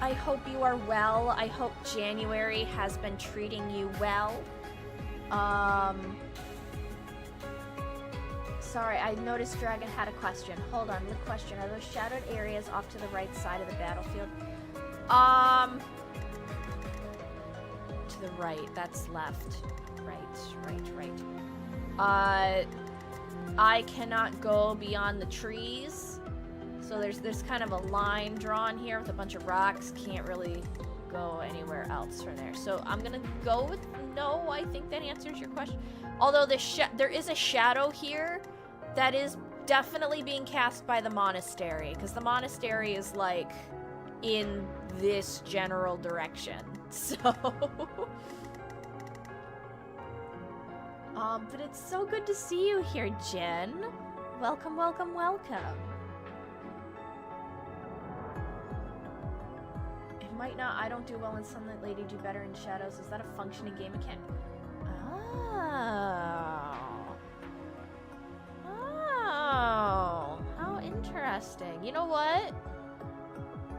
I hope you are well. I hope January has been treating you well. Sorry, I noticed Dragon had a question. Hold on, the question. Are those shadowed areas off to the right side of the battlefield? To the right. That's left. Right. I cannot go beyond the trees. So there's kind of a line drawn here with a bunch of rocks. Can't really go anywhere else from there. So I'm gonna go with no. I think that answers your question. Although there is a shadow here that is definitely being cast by the monastery, because the monastery is like in this general direction. So but it's so good to see you here, Jen. Welcome, welcome, welcome. It might not. I don't do well in sunlight. Lady, do better in shadows. Is that a functioning game mechanic? Oh, how interesting. You know what?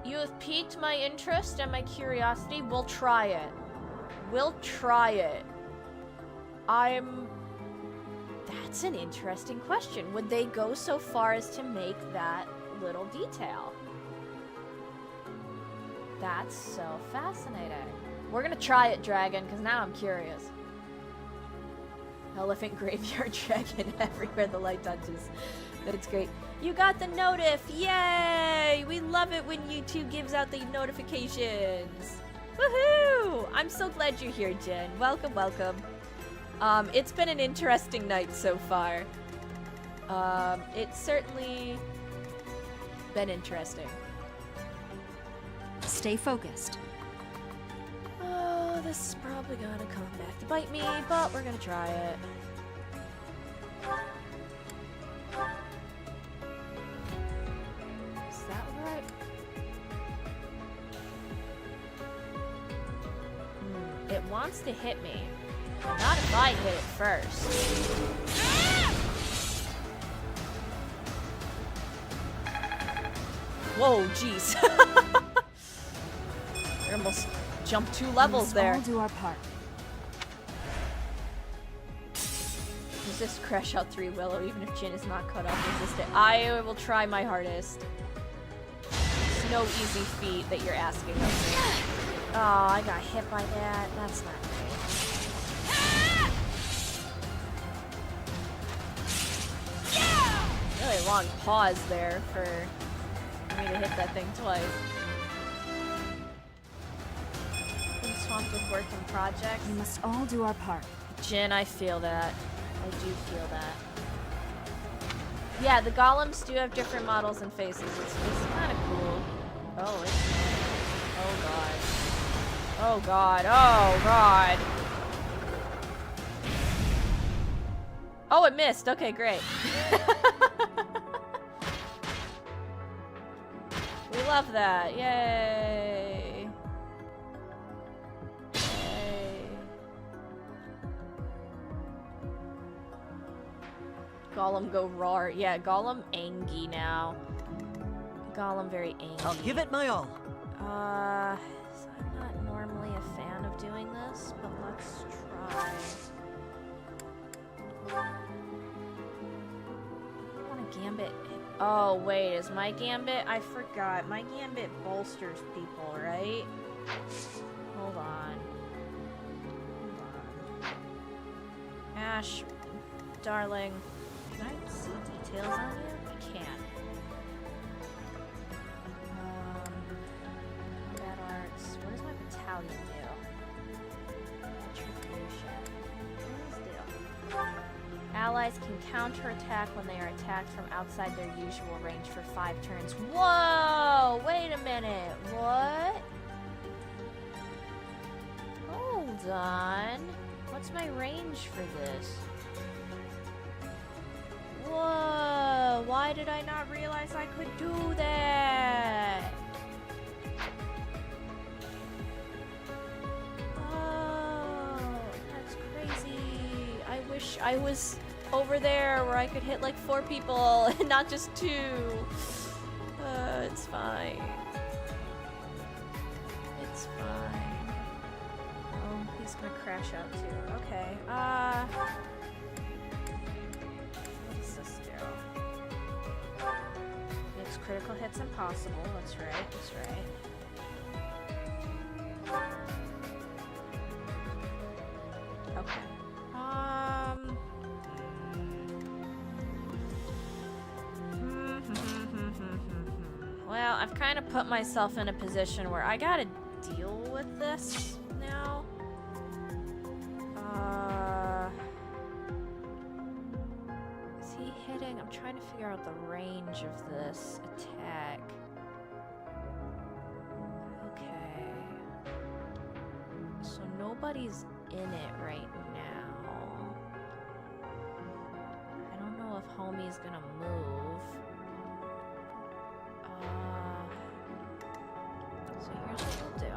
You have piqued my interest and my curiosity. We'll try it. That's an interesting question. Would they go so far as to make that little detail? That's so fascinating. We're gonna try it, Dragon, because now I'm curious. Elephant graveyard dragon everywhere the light touches. That's great. You got the notif! Yay! We love it when YouTube gives out the notifications. Woohoo! I'm so glad you're here, Jen. Welcome, welcome. It's been an interesting night so far. It's certainly been interesting. Stay focused. Oh, this is probably gonna come back to bite me, but we're gonna try it. Is that right? It wants to hit me. Not if I hit it first. Whoa, jeez. I almost jumped 2 levels there. Let's all do our part. Resist Crash Out 3 Willow, even if Jin is not cut off. Resist it. I will try my hardest. no easy feat that you're asking of me. Oh, I got hit by that. That's not great. Really long pause there for me to hit that thing twice. Been swamped with work and projects. We must all do our part. Jin, I feel that. I do feel that. Yeah, the golems do have different models and faces. It's kind of cool. Oh, it's... Oh, God. Oh, God. Oh, God. Oh, it missed. Okay, great. We love that. Yay. Yay. Golem go roar. Yeah, Golem angy now. Golem very angy. I'll give it my all. So I'm not normally a fan of doing this, but let's try. I want a gambit. Oh, wait, is my gambit? I forgot. My gambit bolsters people, right? Hold on. Ash, darling. Can I see details on you? I can't. Combat arts. What does my battalion do? Attribution. What does this do? Allies can counterattack when they are attacked from outside their usual range for 5 turns. Whoa! Wait a minute. What? Hold on. What's my range for this? Whoa! Why did I not realize I could do that? Oh, that's crazy. I wish I was over there where I could hit like 4 people and not just 2. It's fine. It's fine. Oh, he's gonna crash out too. Okay. What does this do? Makes critical hits impossible. That's right. That's right. Okay. Well, I've kind of put myself in a position where I gotta deal with this now. Is he hitting? I'm trying to figure out the range of this attack. Okay. So nobody's in it right now. I don't know if homie's gonna move. So here's what we'll do.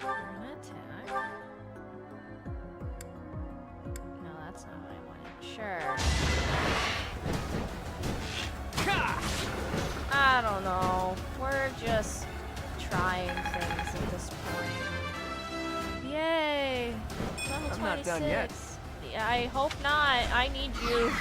We're gonna attack. No, that's not what I wanted. Sure. I don't know. We're just trying things at this point. Yay! Level 26. I'm not done yet. Yeah, I hope not. I need you.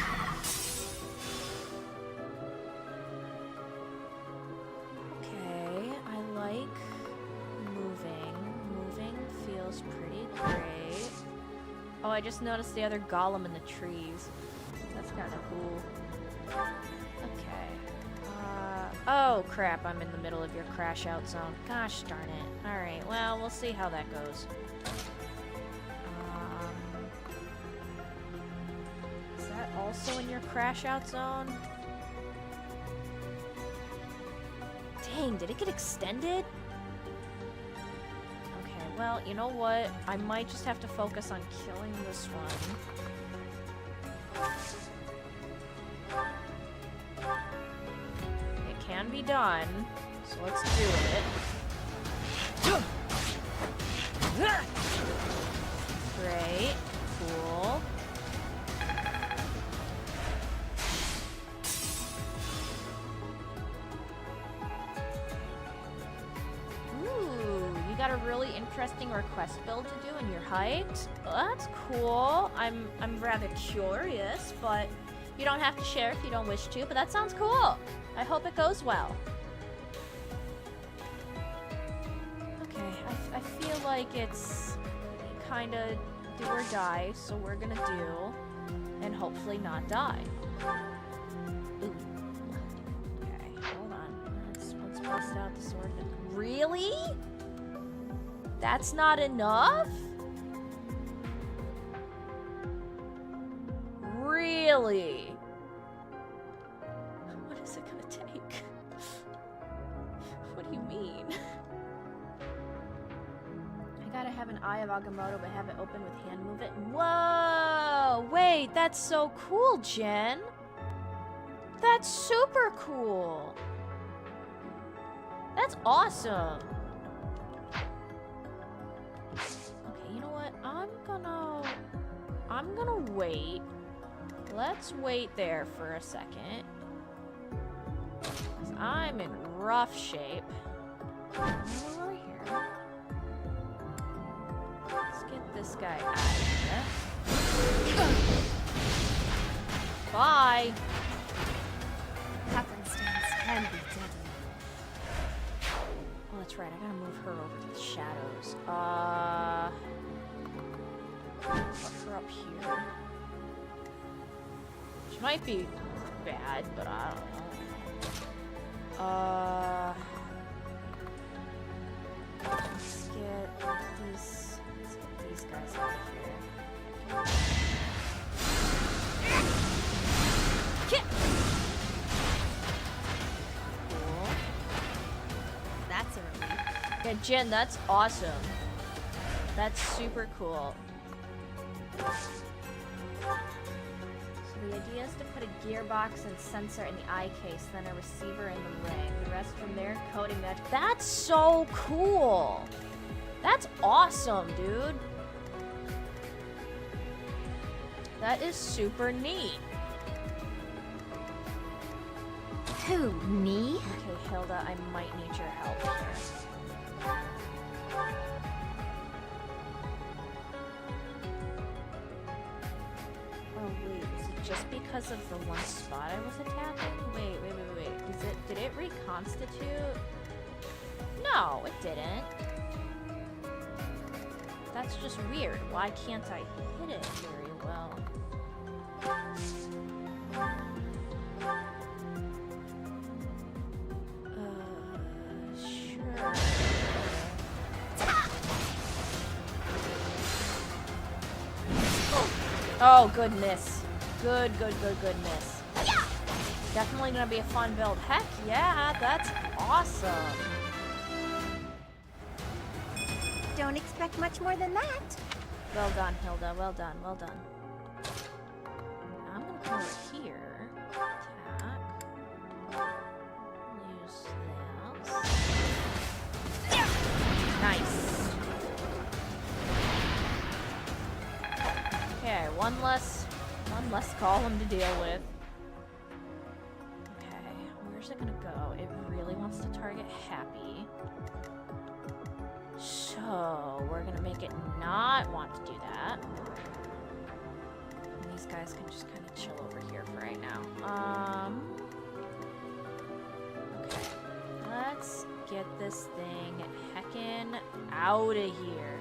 Oh, I just noticed the other golem in the trees. That's kind of cool. Okay. Oh crap, I'm in the middle of your crash out zone. Gosh darn it. Alright, well, we'll see how that goes. Is that also in your crash out zone? Dang, did it get extended? Well, you know what? I might just have to focus on killing this one. It can be done, so let's do it. Great. Cool. Got a really interesting request build to do and you're hyped. Well, that's cool. I'm rather curious, but You don't have to share if you don't wish to, but that sounds cool. I hope it goes well. Okay, I feel like it's kind of do or die, so we're gonna do, and hopefully not die. Ooh. Okay, hold on. Let's bust out the sword. Really? That's not enough? Really? What is it gonna take? What do you mean? I gotta have an Eye of Agamotto, but have it open with hand movement. Whoa! Wait, that's so cool, Jen. That's super cool. That's awesome. Okay, you know what? I'm gonna wait. Let's wait there for a second. 'Cause I'm in rough shape. Over here. Let's get this guy out of here. Bye. Happenstance can be deadly. Oh, that's right. I gotta move her over to the shadows. Put her up here. Which might be bad, but I don't know. Let's get these guys out of here. Kick! Cool. That's a relief. Yeah, Jen, that's awesome. That's super cool. So the idea is to put a gearbox and sensor in the eye case, then a receiver in the ring. The rest from there, coding magic. That's so cool! That's awesome, dude! That is super neat. Who, me? Okay, Hilda, I might need your help here. Oh wait, is it just because of the one spot I was attacking? Wait. Did it reconstitute? No, it didn't. That's just weird. Why can't I hit it very well? Sure. Oh, good miss. Good miss. Yeah! Definitely gonna be a fun build. Heck yeah, that's awesome. Don't expect much more than that. Well done, Hilda. Well done. I'm gonna come over here. Attack. Use this. Nice. Okay, one less column to deal with. Okay, where's it gonna go? It really wants to target Happy. So, we're gonna make it not want to do that. And these guys can just kind of chill over here for right now. Okay. Let's get this thing heckin' out of here.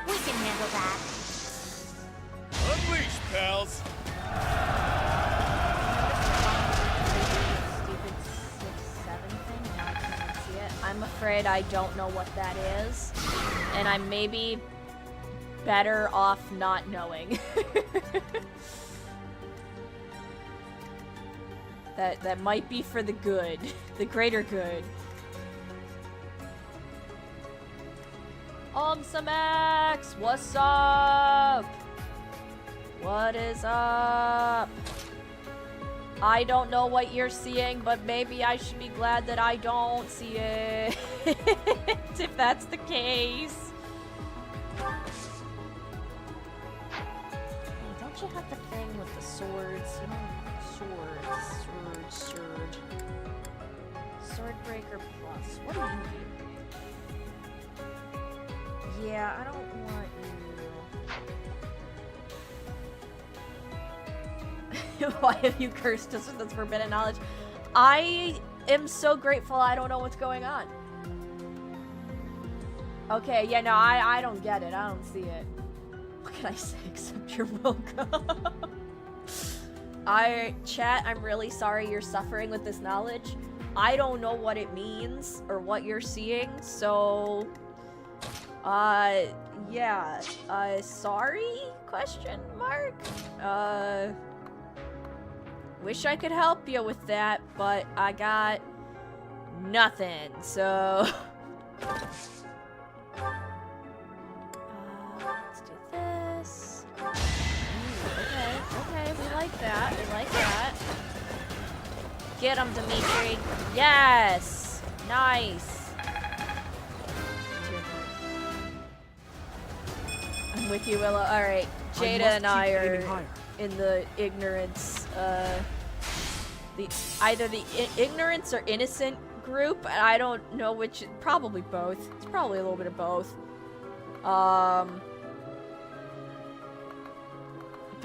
We can handle that. Unleash, pals! Stupid 6-7 thing. Now I can't see it. I'm afraid I don't know what that is. And I'm maybe better off not knowing. That might be for the good. The greater good. Max, what's up? What is up? I don't know what you're seeing, but maybe I should be glad that I don't see it. If that's the case. Don't you have the thing with the swords? You know, Swordbreaker Plus. What do you do? Yeah, I don't want you. Why have you cursed us with this forbidden knowledge? I am so grateful I don't know what's going on. Okay, yeah, no, I don't get it. I don't see it. What can I say except you're welcome? Chat, I'm really sorry you're suffering with this knowledge. I don't know what it means or what you're seeing, so... yeah. Sorry? Question mark? Wish I could help you with that, but I got nothing, so... let's do this. Ooh, okay, we like that, we like that. Get him, Dimitri. Yes! Nice! I'm with you, Willow. Alright, Jada and I are in the ignorance, either the ignorance or innocent group. I don't know which, probably both. It's probably a little bit of both. But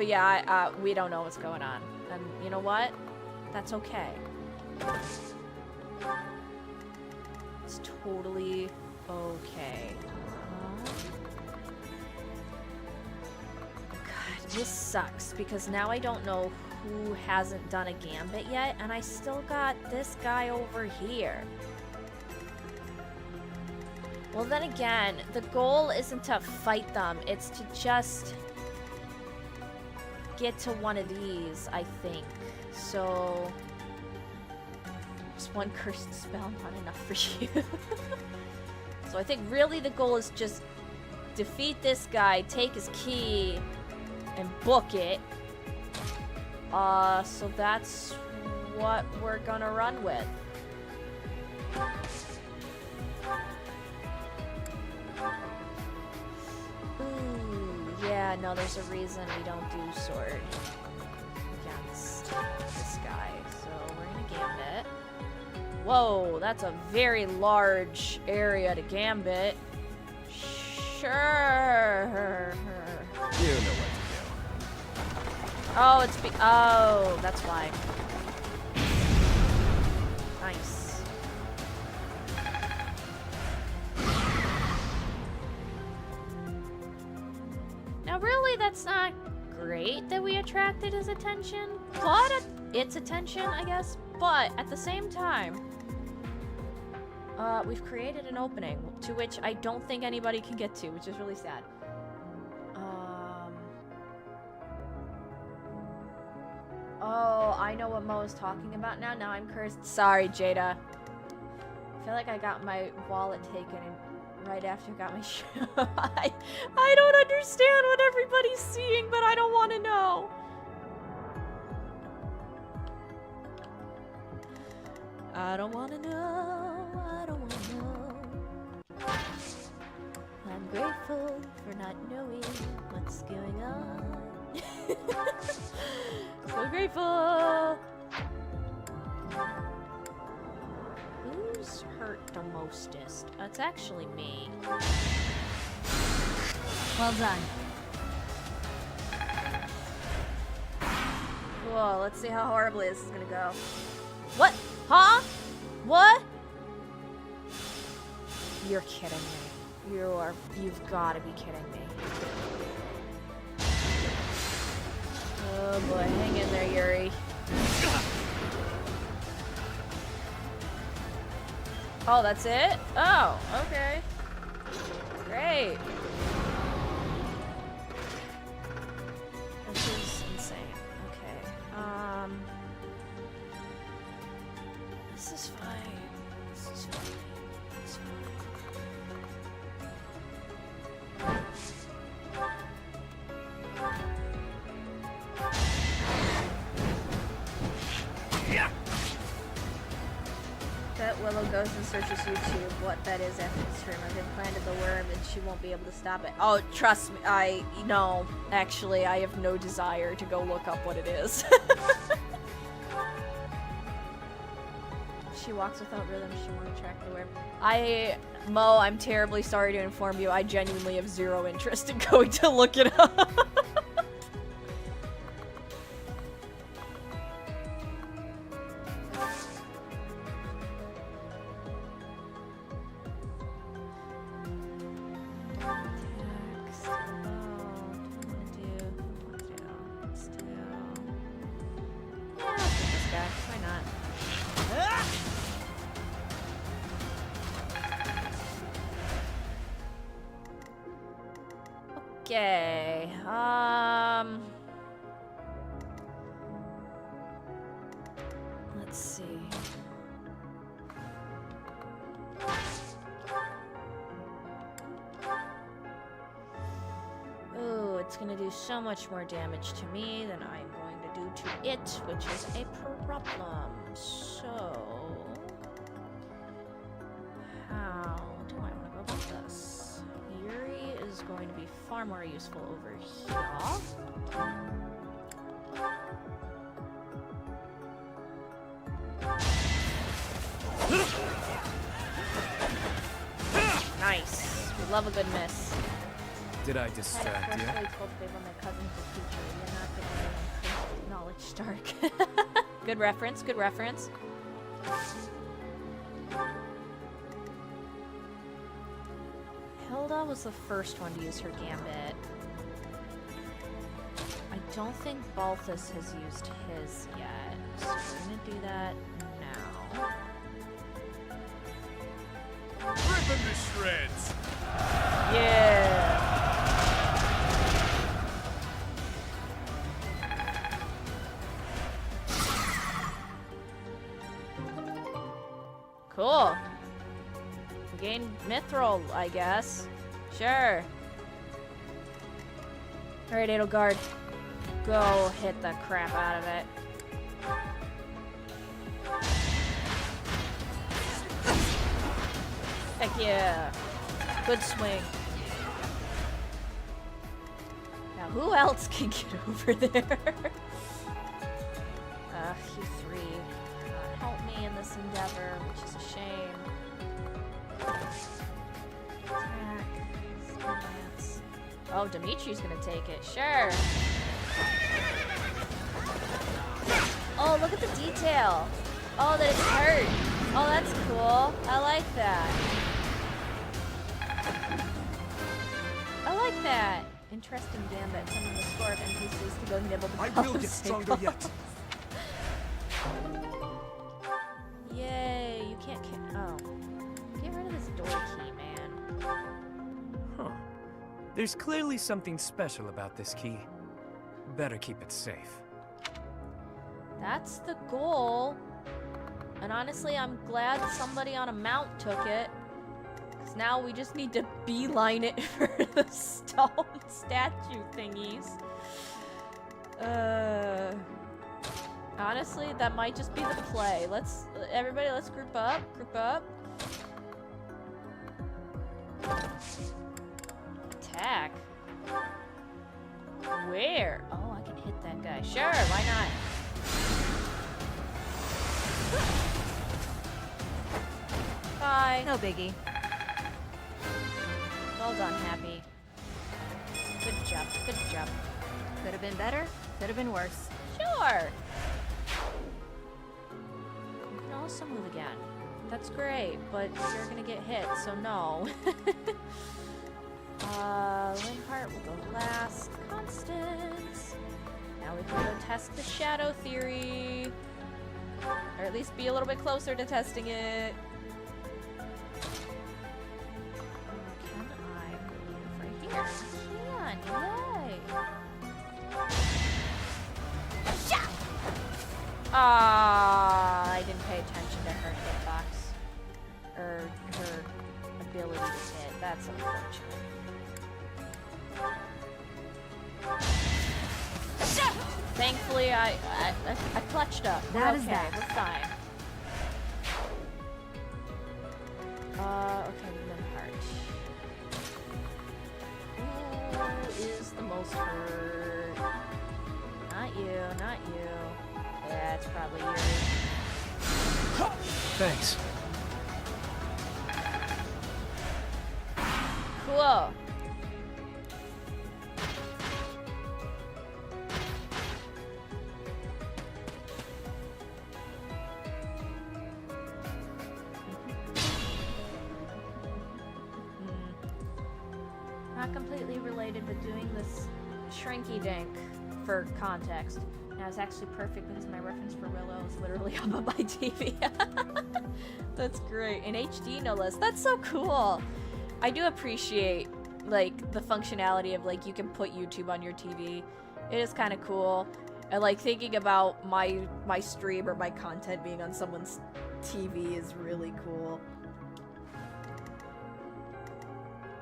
yeah, we don't know what's going on. And you know what? That's okay. It's totally okay. God, this sucks because now I don't know who hasn't done a gambit yet, and I still got this guy over here. Well, then again, the goal isn't to fight them, it's to just get to one of these, I think. So, just one cursed spell, not enough for you. So I think really the goal is just defeat this guy, take his key, and book it. So that's what we're gonna run with. Ooh, yeah, no, there's a reason we don't do sword against this guy, so we're gonna gambit. Whoa, that's a very large area to gambit. Sure. You know what to Oh, it's oh, that's why. Nice. Now, really, that's not great that we attracted his attention, but its attention, I guess. But at the same time, we've created an opening to which I don't think anybody can get to, which is really sad. Oh, I know what Mo is talking about now. Now I'm cursed. Sorry, Jada. I feel like I got my wallet taken right after I got my shoe. I don't understand what everybody's seeing, but I don't want to know. I don't want to know. I don't want to know. I'm grateful for not knowing what's going on. So grateful. Who's hurt the mostest? It's actually me. Well done. Whoa, let's see how horribly this is gonna go. What? Huh? What? You're kidding me. You've gotta be kidding me. Oh boy, hang in there, Yuri. Oh, that's it? Oh, okay. Great. This is insane. Okay. This is fine. This is fine. It's fine. Bet Willow goes and searches YouTube what that is after the stream. I've implanted the worm and she won't be able to stop it. Oh, trust me, no, actually, I have no desire to go look up what it is. she walks without rhythm. She won't track the word. Mo, I'm terribly sorry to inform you. I genuinely have zero interest in going to look it up. Okay, let's see. Ooh, it's gonna do so much more damage to me than I'm going to do to it, which is a problem. So, how do I want to go about this? Yuri is going to be far more useful over here. Nice. We love a good miss. Did I distract you? Knowledge Stark. Good reference, good reference. Hilda was the first one to use her gambit. I don't think Balthus has used his yet, so we're gonna do that now. Rip him to shreds! Yeah! Cool. Gain Mithril, I guess. Sure. Alright, Edelgard. Go hit the crap out of it. Heck yeah. Good swing. Now, who else can get over there? You three. Help me in this endeavor, which is a shame. Attack. Lance. Oh, Dimitri's gonna take it. Sure. Oh, look at the detail. Oh, that it's hurt. Oh, that's cool. I like that. I like that. Interesting gambit. Summon the score of NPCs to go nibble the I will get stronger yet. Yay, you can't oh. Get rid of this door key, man. Huh. There's clearly something special about this key. Better keep it safe. That's the goal. And honestly, I'm glad somebody on a mount took it. Because now we just need to beeline it for the stone statue thingies. Honestly, that might just be the play. Everybody, let's group up. Group up. Attack. Where? Oh, I can hit that guy. Sure, why not? Bye. No biggie. Well done, Happy. Good job. Good job. Could have been better, could have been worse. Sure. You can also move again. That's great, but you're gonna get hit, so no. Linhart will go last. Constance. Now we can go test the shadow theory. Or at least be a little bit closer to testing it. Can I move right here? I can, yay! I didn't pay attention to her hitbox. Or her ability to hit. That's unfortunate. Thankfully, I clutched up. That We're is okay. that. We're fine. Okay, Linhart. Who is the most hurt? Not you, not you. Yeah, it's probably Yuri. Thanks. Cool. Not completely related, but doing this shrinky dink for context. Now it's actually perfect because my reference for Willow is literally up on my TV. That's great. In HD, no less. That's so cool. I do appreciate, like, the functionality of, like, you can put YouTube on your TV. It is kind of cool. And, like, thinking about my stream or my content being on someone's TV is really cool.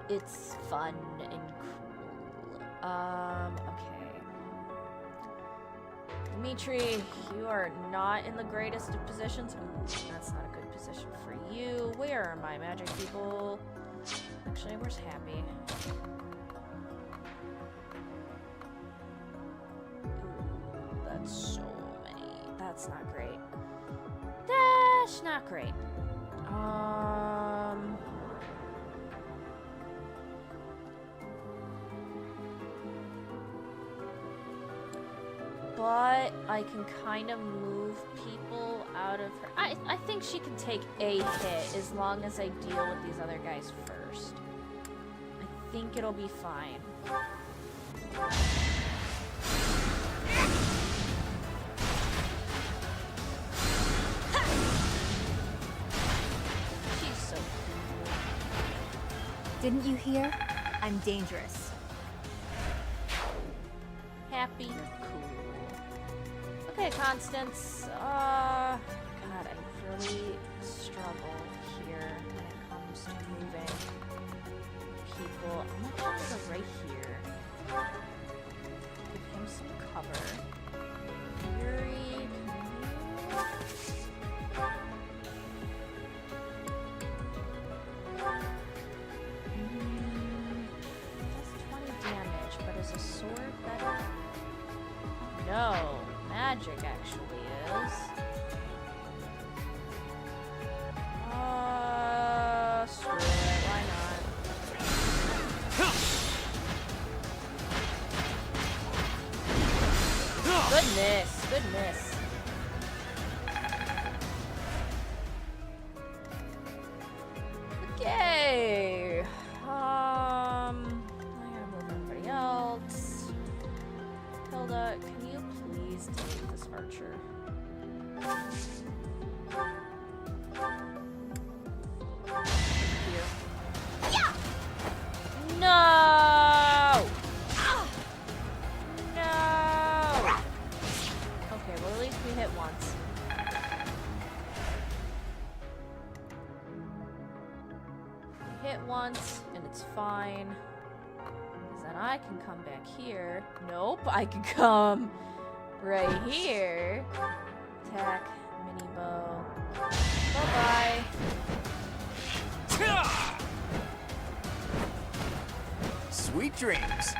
It's fun and cool. Okay. Dimitri, you are not in the greatest of positions. Ooh, that's not a good position for you. Where are my magic people? Actually, where's Happy? Ooh, that's so many. That's not great. That's not great. But I can kind of move people out of her. I think she can take a hit as long as I deal with these other guys first. I think it'll be fine. She's so cool. Didn't you hear? I'm dangerous. Happy, cool. Okay, Constance. God, I really struggle here when it comes to moving people. I'm gonna go right here. Give him some cover. Yuri, does 20 damage, but is a sword better? No, magic actually is. Screw it, why not? Goodness, goodness. Okay. I gotta move everybody else. Hilda, can you please take this archer? Here. Yeah! No! No! Okay, well at least we hit once. We hit once, and it's fine. Because then I can come back here. Nope, I can come right here. Attack, mini bow. Bye-bye. Sweet dreams.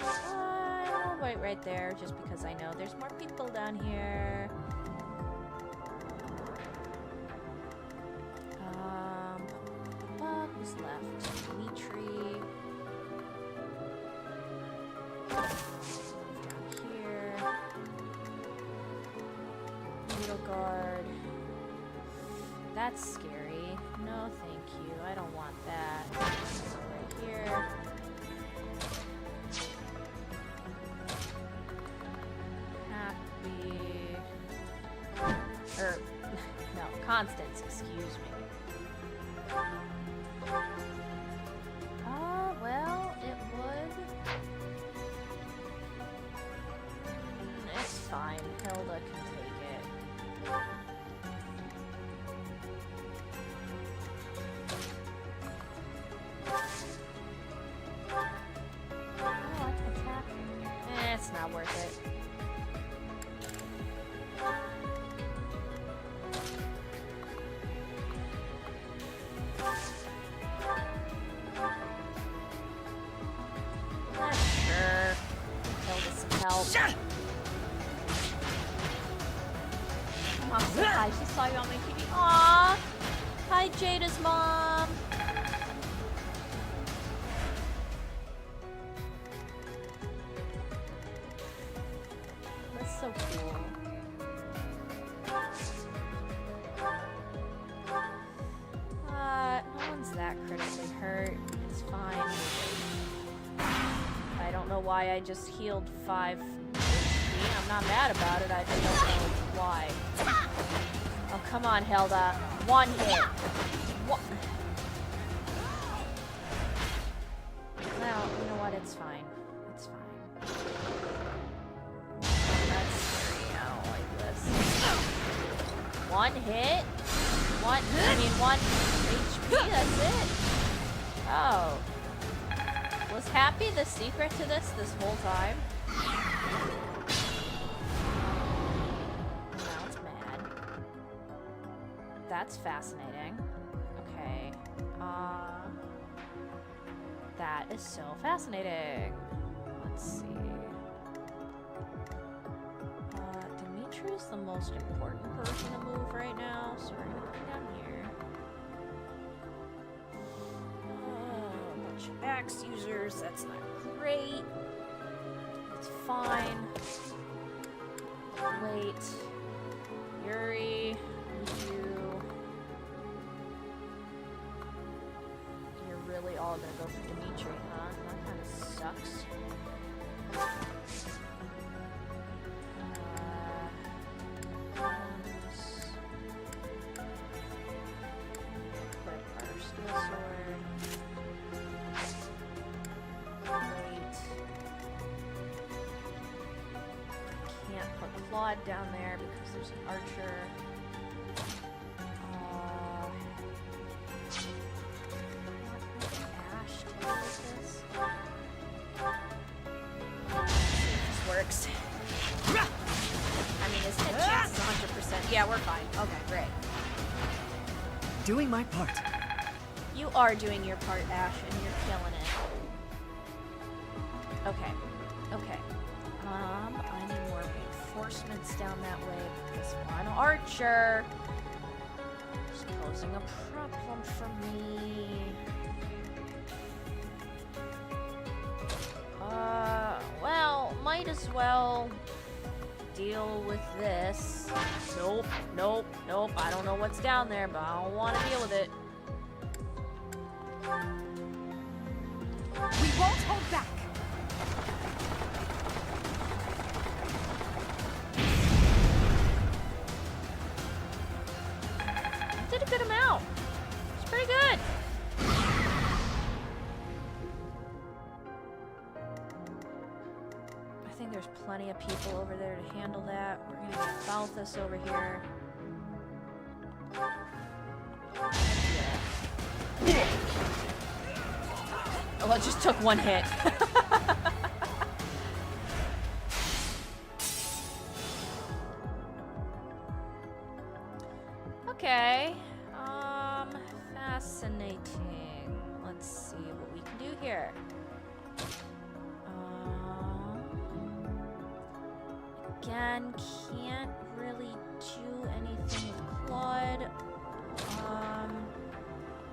I'll wait right there just because I know there's more people down here. Who's left? Dimitri. Down here. Needle guard. That's scary. No, thank you. I don't want that. So right here. Happy. No, Constance, excuse me. Well, it would. It's fine. Hilda can take it. Oh, I can attack it. It's not worth it. Sure. Hilda some help. mom said hi. She saw you on my TV. Aww. Hi, Jada's mom. That's so cool. No one's that critically hurt. It's fine. I don't know why I just healed 5 HP. I'm not mad about it. I just don't know why. Oh, come on, Hilda. 1 hit. What? Well, you know what? It's fine. It's fine. That's scary. I don't like this. 1 hit? 1 HP? That's it? Oh. Was Happy the secret to this whole time? Now it's mad. That's fascinating. Okay. That is so fascinating. Let's see. Dimitri's the most important person to move right now, so we're gonna put him down here. A bunch of axe users, that's not great. It's fine. Wait. Yuri, you're really all gonna go for Dimitri, huh? That kind of sucks. Put our steel sword. Wait. Can't put Claude down there because there's an archer. Ash to do with this. See if this works. I mean, his hit chance is 100%. Yeah, we're fine. Okay, great. Doing my part. You are doing your part, Ash, and you're killing it. Okay. Okay. I need more reinforcements down that way because one archer is posing a problem for me. Well, might as well deal with this. Nope, nope, nope. I don't know what's down there, but I don't want to deal with it. We won't hold back. I did a good amount. It's pretty good. I think there's plenty of people over there to handle that. We're gonna get Balthus over here. Yeah. Oh, it just took 1 hit. Okay. Fascinating. Let's see what we can do here. Again, can't really do anything with Claude.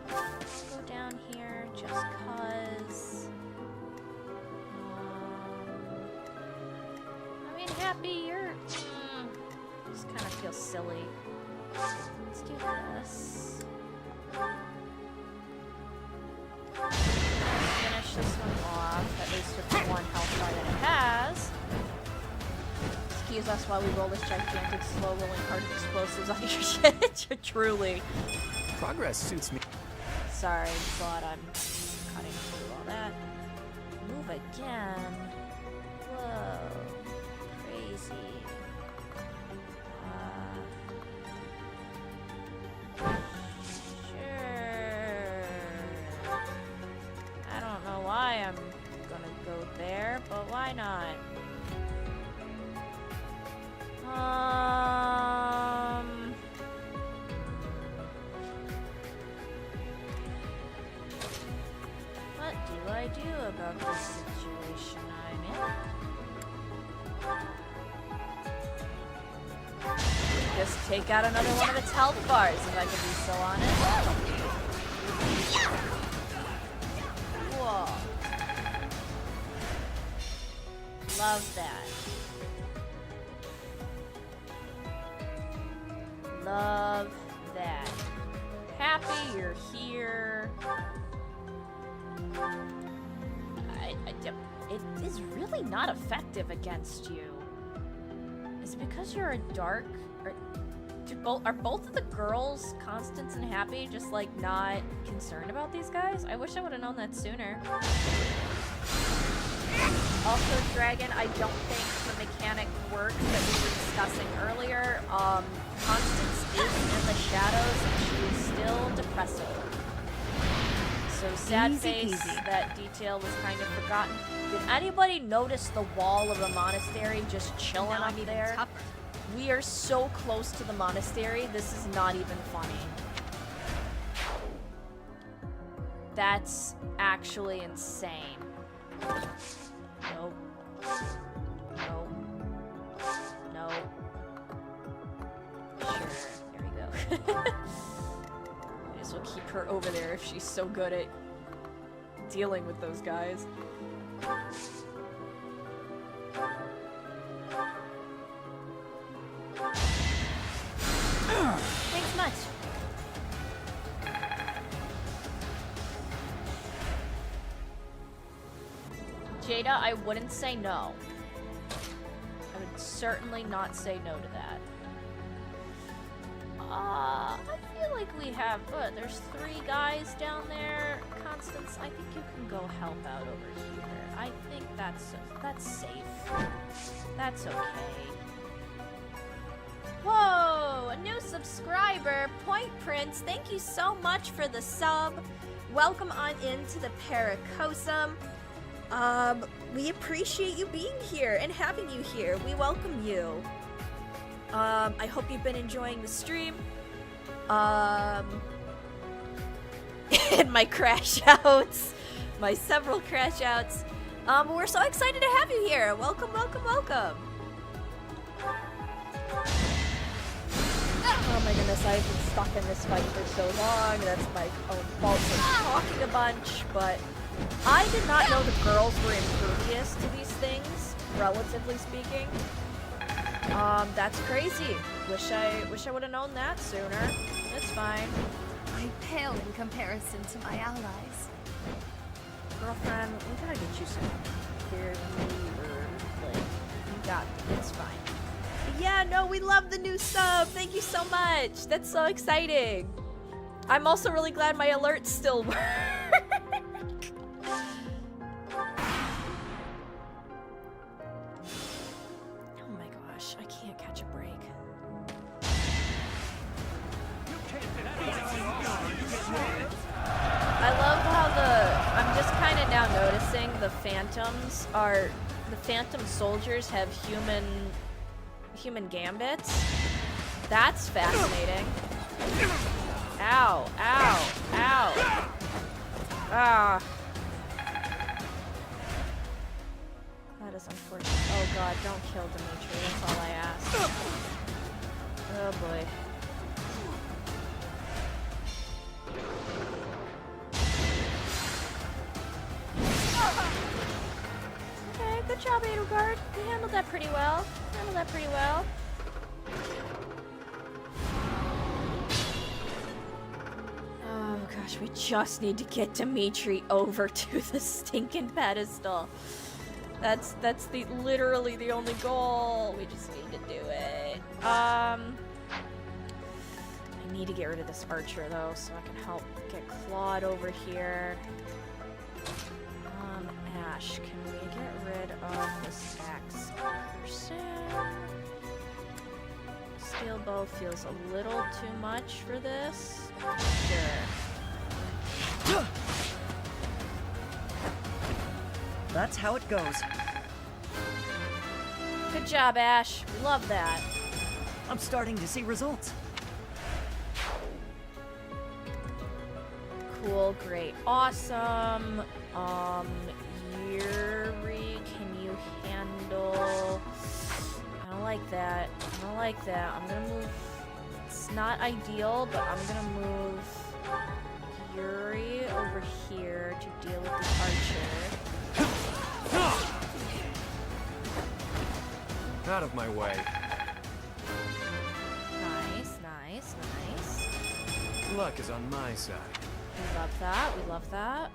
Let's go down here just cause. I mean, Happy, you're just kind of feels silly. Let's do this. Finish this one off, at least with the 1 health bar that it has. Excuse us while we roll this gigantic, slow-rolling cart of explosives on your shit. Truly. Progress suits me. Sorry, but I'm cutting through all that. Move again. Whoa. Crazy. Sure. I don't know why I'm gonna go there, but why not? What do I do about this situation I'm in? just take out another one of its health bars if I could be so honest. Whoa. Love that. Love that. Happy you're here. It is really not effective against you. Is it because you're a dark? Are both of the girls, Constance and Happy, just like not concerned about these guys? I wish I would have known that sooner. Also, Dragon, I don't think the mechanic works that we were discussing earlier. Constance is in the shadows and she is still depressive. So sad face, that detail was kind of forgotten. Did anybody notice the wall of the monastery just chilling up there? Tougher. We are so close to the monastery, this is not even funny. That's actually insane. Nope. Nope. Nope. Sure, there we go. Might as well keep her over there if she's so good at dealing with those guys. Thanks much. Jada, I wouldn't say no. I would certainly not say no to that. I feel like we have, there's 3 guys down there. Constance, I think you can go help out over here. I think that's safe. That's okay. Whoa, a new subscriber, Point Prince. Thank you so much for the sub. Welcome on into the Paracosum. We appreciate you being here and having you here. We welcome you. I hope you've been enjoying the stream. And my crash outs. My several crash outs. We're so excited to have you here. Welcome, welcome, welcome. Oh my goodness, I've been stuck in this fight for so long. That's my own fault for talking a bunch, but I did not know the girls were impervious to these things, relatively speaking. That's crazy. Wish I would have known that sooner. It's fine. I pale in comparison to my allies. Girlfriend, we gotta get you some therapy or like, you got it. It's fine. Yeah, no, we love the new sub. Thank you so much. That's so exciting. I'm also really glad my alerts still work. Oh my gosh, I can't catch a break. I love how I'm just kind of now noticing the Phantom soldiers have human gambits. That's fascinating. Ow, ow, ow. Ah. That is unfortunate. Oh god, don't kill Dimitri. That's all I ask. Oh boy. Okay, good job, Edelgard. You handled that pretty well. Oh gosh, we just need to get Dimitri over to the stinking pedestal. That's literally the only goal. We just need to do it. I need to get rid of this archer though, so I can help get Claude over here. Ash, can we get rid of this axe person? Steel bow feels a little too much for this. Sure. That's how it goes. Good job, Ash. We love that. I'm starting to see results. Cool, great, awesome. Yuri, can you handle... I don't like that. I don't like that. I'm gonna move. It's not ideal, but I'm gonna move Yuri over here to deal with the archer. Out of my way. Nice, nice, nice. Luck is on my side. We love that. We love that.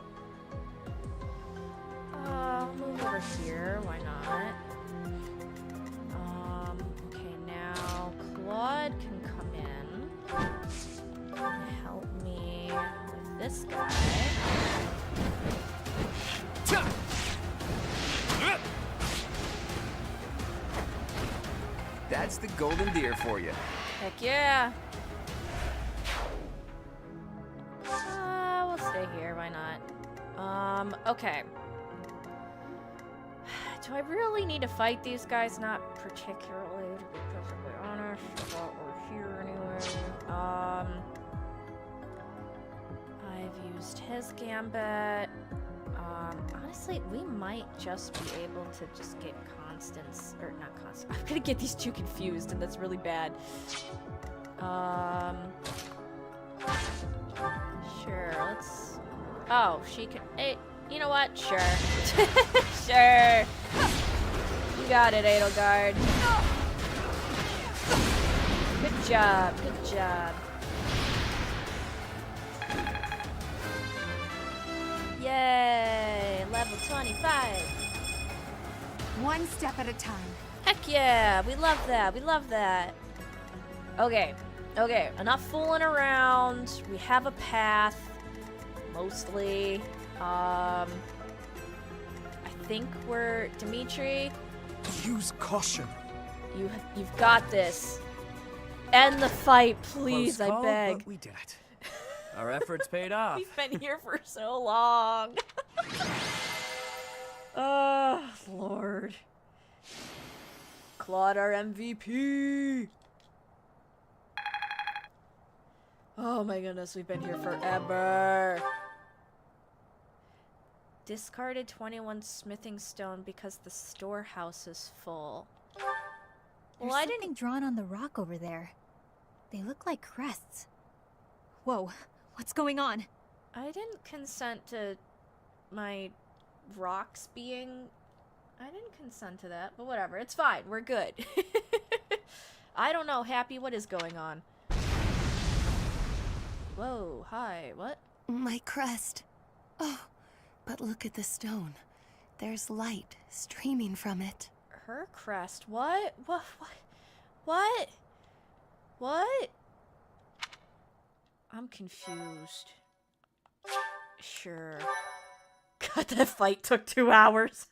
Move over here. Why not? Okay, now Claude can come in and help me with this guy. That's the golden deer for you. Heck yeah. We'll stay here. Why not? Okay. Do I really need to fight these guys? Not particularly, to be perfectly honest. But we're here anyway. I've used his gambit. Honestly, we might just be able to just get Constance, or not Constance. I'm gonna get these two confused, and that's really bad. Sure, let's... Oh, she can... Hey, you know what? Sure. Sure. You got it, Edelgard. Good job, good job. Yay! Level 25. One step at a time. Heck yeah! We love that. We love that. Okay. Okay. Enough fooling around. We have a path. Mostly. I think we're... Dimitri? Use caution. You've got this. End the fight, please, Close call, I beg. but we did it. Our efforts paid off. We've been here for so long. Oh, Lord. Claude, our MVP. Oh my goodness, we've been here forever. Discarded 21 smithing stone because the storehouse is full. There's something drawn on the rock over there. They look like crests. Whoa, what's going on? I didn't consent to my rocks being... I didn't consent to that, but whatever. It's fine. We're good. I don't know, Happy. What is going on? Whoa, hi. What? My crest. Oh, but look at the stone. There's light streaming from it. Her crest? What? What? What? What? I'm confused. Sure. God, that fight took 2 hours.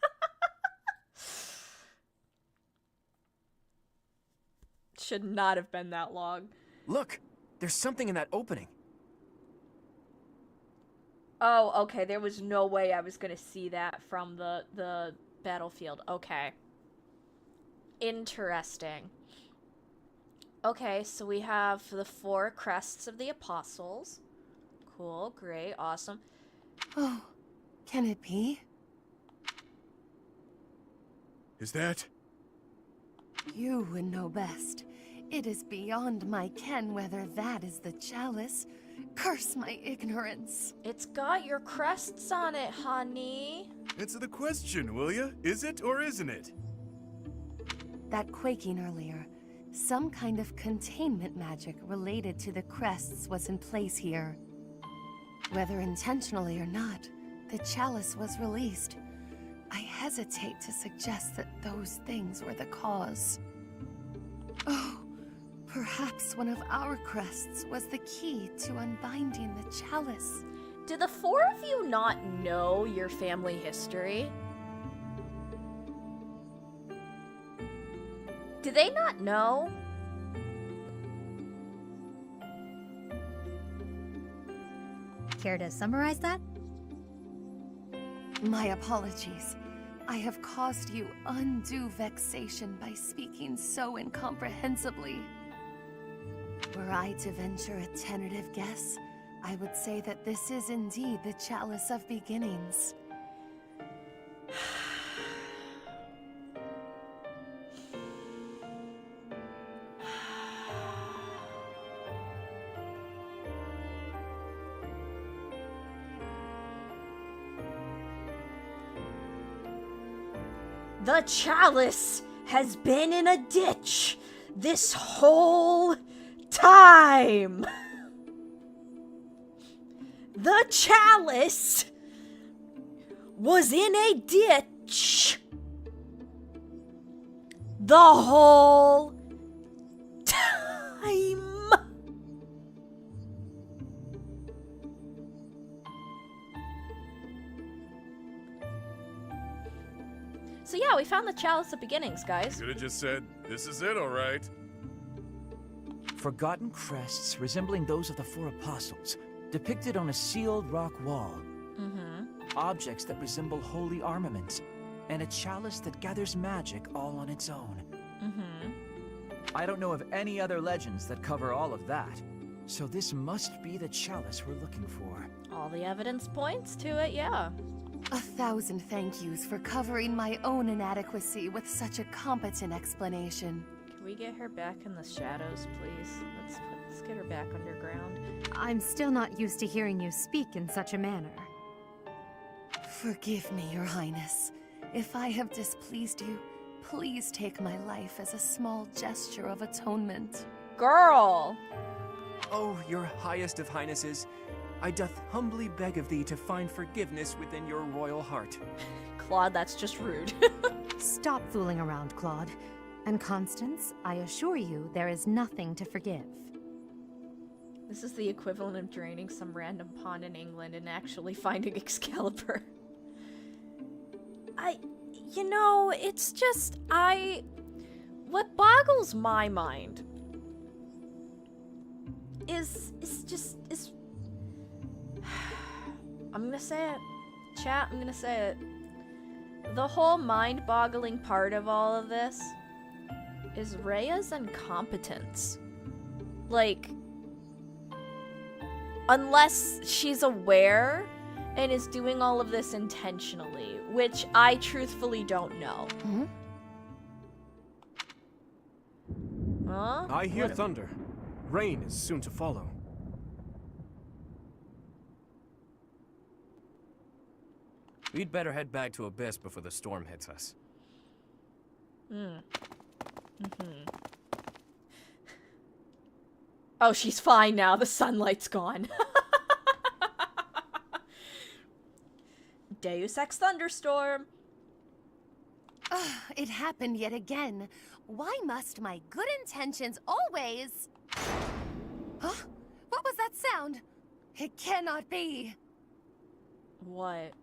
Should not have been that long. Look, there's something in that opening. Oh, okay. There was no way I was gonna see that from the battlefield. Okay. Interesting. Okay, so we have the 4 crests of the apostles. Cool, great, awesome. Oh, can it be? Is that? You would know best. It is beyond my ken whether that is the chalice. Curse my ignorance. It's got your crests on it, honey. Answer the question, will ya? Is it or isn't it? That quaking earlier. Some kind of containment magic related to the crests was in place here. Whether intentionally or not, the chalice was released. I hesitate to suggest that those things were the cause. Oh, perhaps one of our crests was the key to unbinding the chalice. Do the 4 of you not know your family history? Do they not know? Care to summarize that? My apologies. I have caused you undue vexation by speaking so incomprehensibly. Were I to venture a tentative guess, I would say that this is indeed the Chalice of Beginnings. The chalice has been in a ditch this whole time. The chalice was in a ditch the whole time. So yeah, we found the chalice of beginnings, guys. Could have just said, this is it, alright. Forgotten crests resembling those of the four apostles, depicted on a sealed rock wall. Objects that resemble holy armaments, and a chalice that gathers magic all on its own. I don't know of any other legends that cover all of that, so this must be the chalice we're looking for. All the evidence points to it, yeah. 1,000 thank yous for covering my own inadequacy with such a competent explanation. Can we get her back in the shadows, please? Let's get her back underground. I'm still not used to hearing you speak in such a manner. Forgive me, Your Highness. If I have displeased you, please take my life as a small gesture of atonement. Girl! Oh, your highest of highnesses, I doth humbly beg of thee to find forgiveness within your royal heart. Claude, that's just rude. Stop fooling around, Claude. And Constance, I assure you there is nothing to forgive. This is the equivalent of draining some random pond in England and actually finding Excalibur. It's just, what boggles my mind is I'm gonna say it. Chat, I'm gonna say it. The whole mind-boggling part of all of this is Rhea's incompetence. Like, unless she's aware and is doing all of this intentionally, which I truthfully don't know. Huh? I hear thunder. Rain is soon to follow. We'd better head back to Abyss before the storm hits us. Oh, she's fine now. The sunlight's gone. Deus Ex Thunderstorm. It happened yet again. Why must my good intentions always... Huh? What was that sound? It cannot be. What?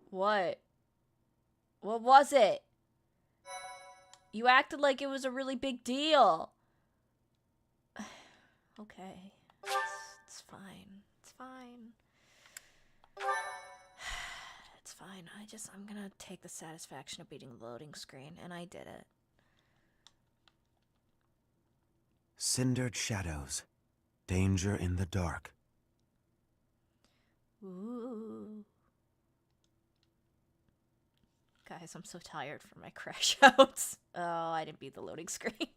What was it? You acted like it was a really big deal. Okay. It's fine. It's fine. It's fine. I'm gonna take the satisfaction of beating the loading screen, and I did it. Cindered shadows. Danger in the dark. Ooh. Guys, I'm so tired from my crash outs. Oh, I didn't beat the loading screen.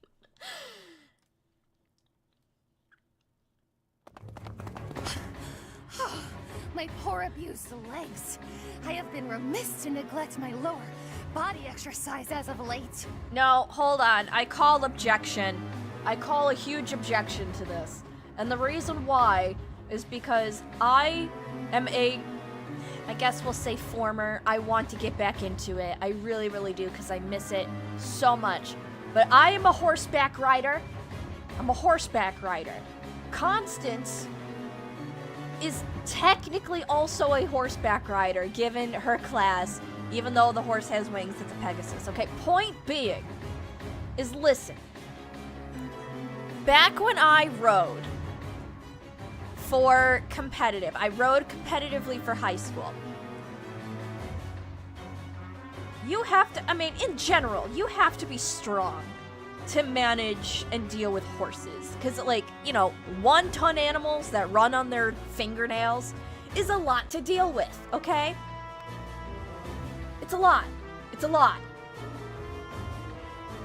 My poor abused legs. I have been remiss to neglect my lower body exercise as of late. No, hold on. I call objection. I call a huge objection to this. And the reason why is because I am I guess we'll say former. I want to get back into it. I really, really do, because I miss it so much. But I am a horseback rider. I'm a horseback rider. Constance is technically also a horseback rider, given her class, even though the horse has wings, it's a Pegasus. Okay, point being is, listen. Back when I rode for competitive, I rode competitively for high school. You have to, in general, you have to be strong to manage and deal with horses. Because, 1-ton animals that run on their fingernails is a lot to deal with, okay? It's a lot. It's a lot.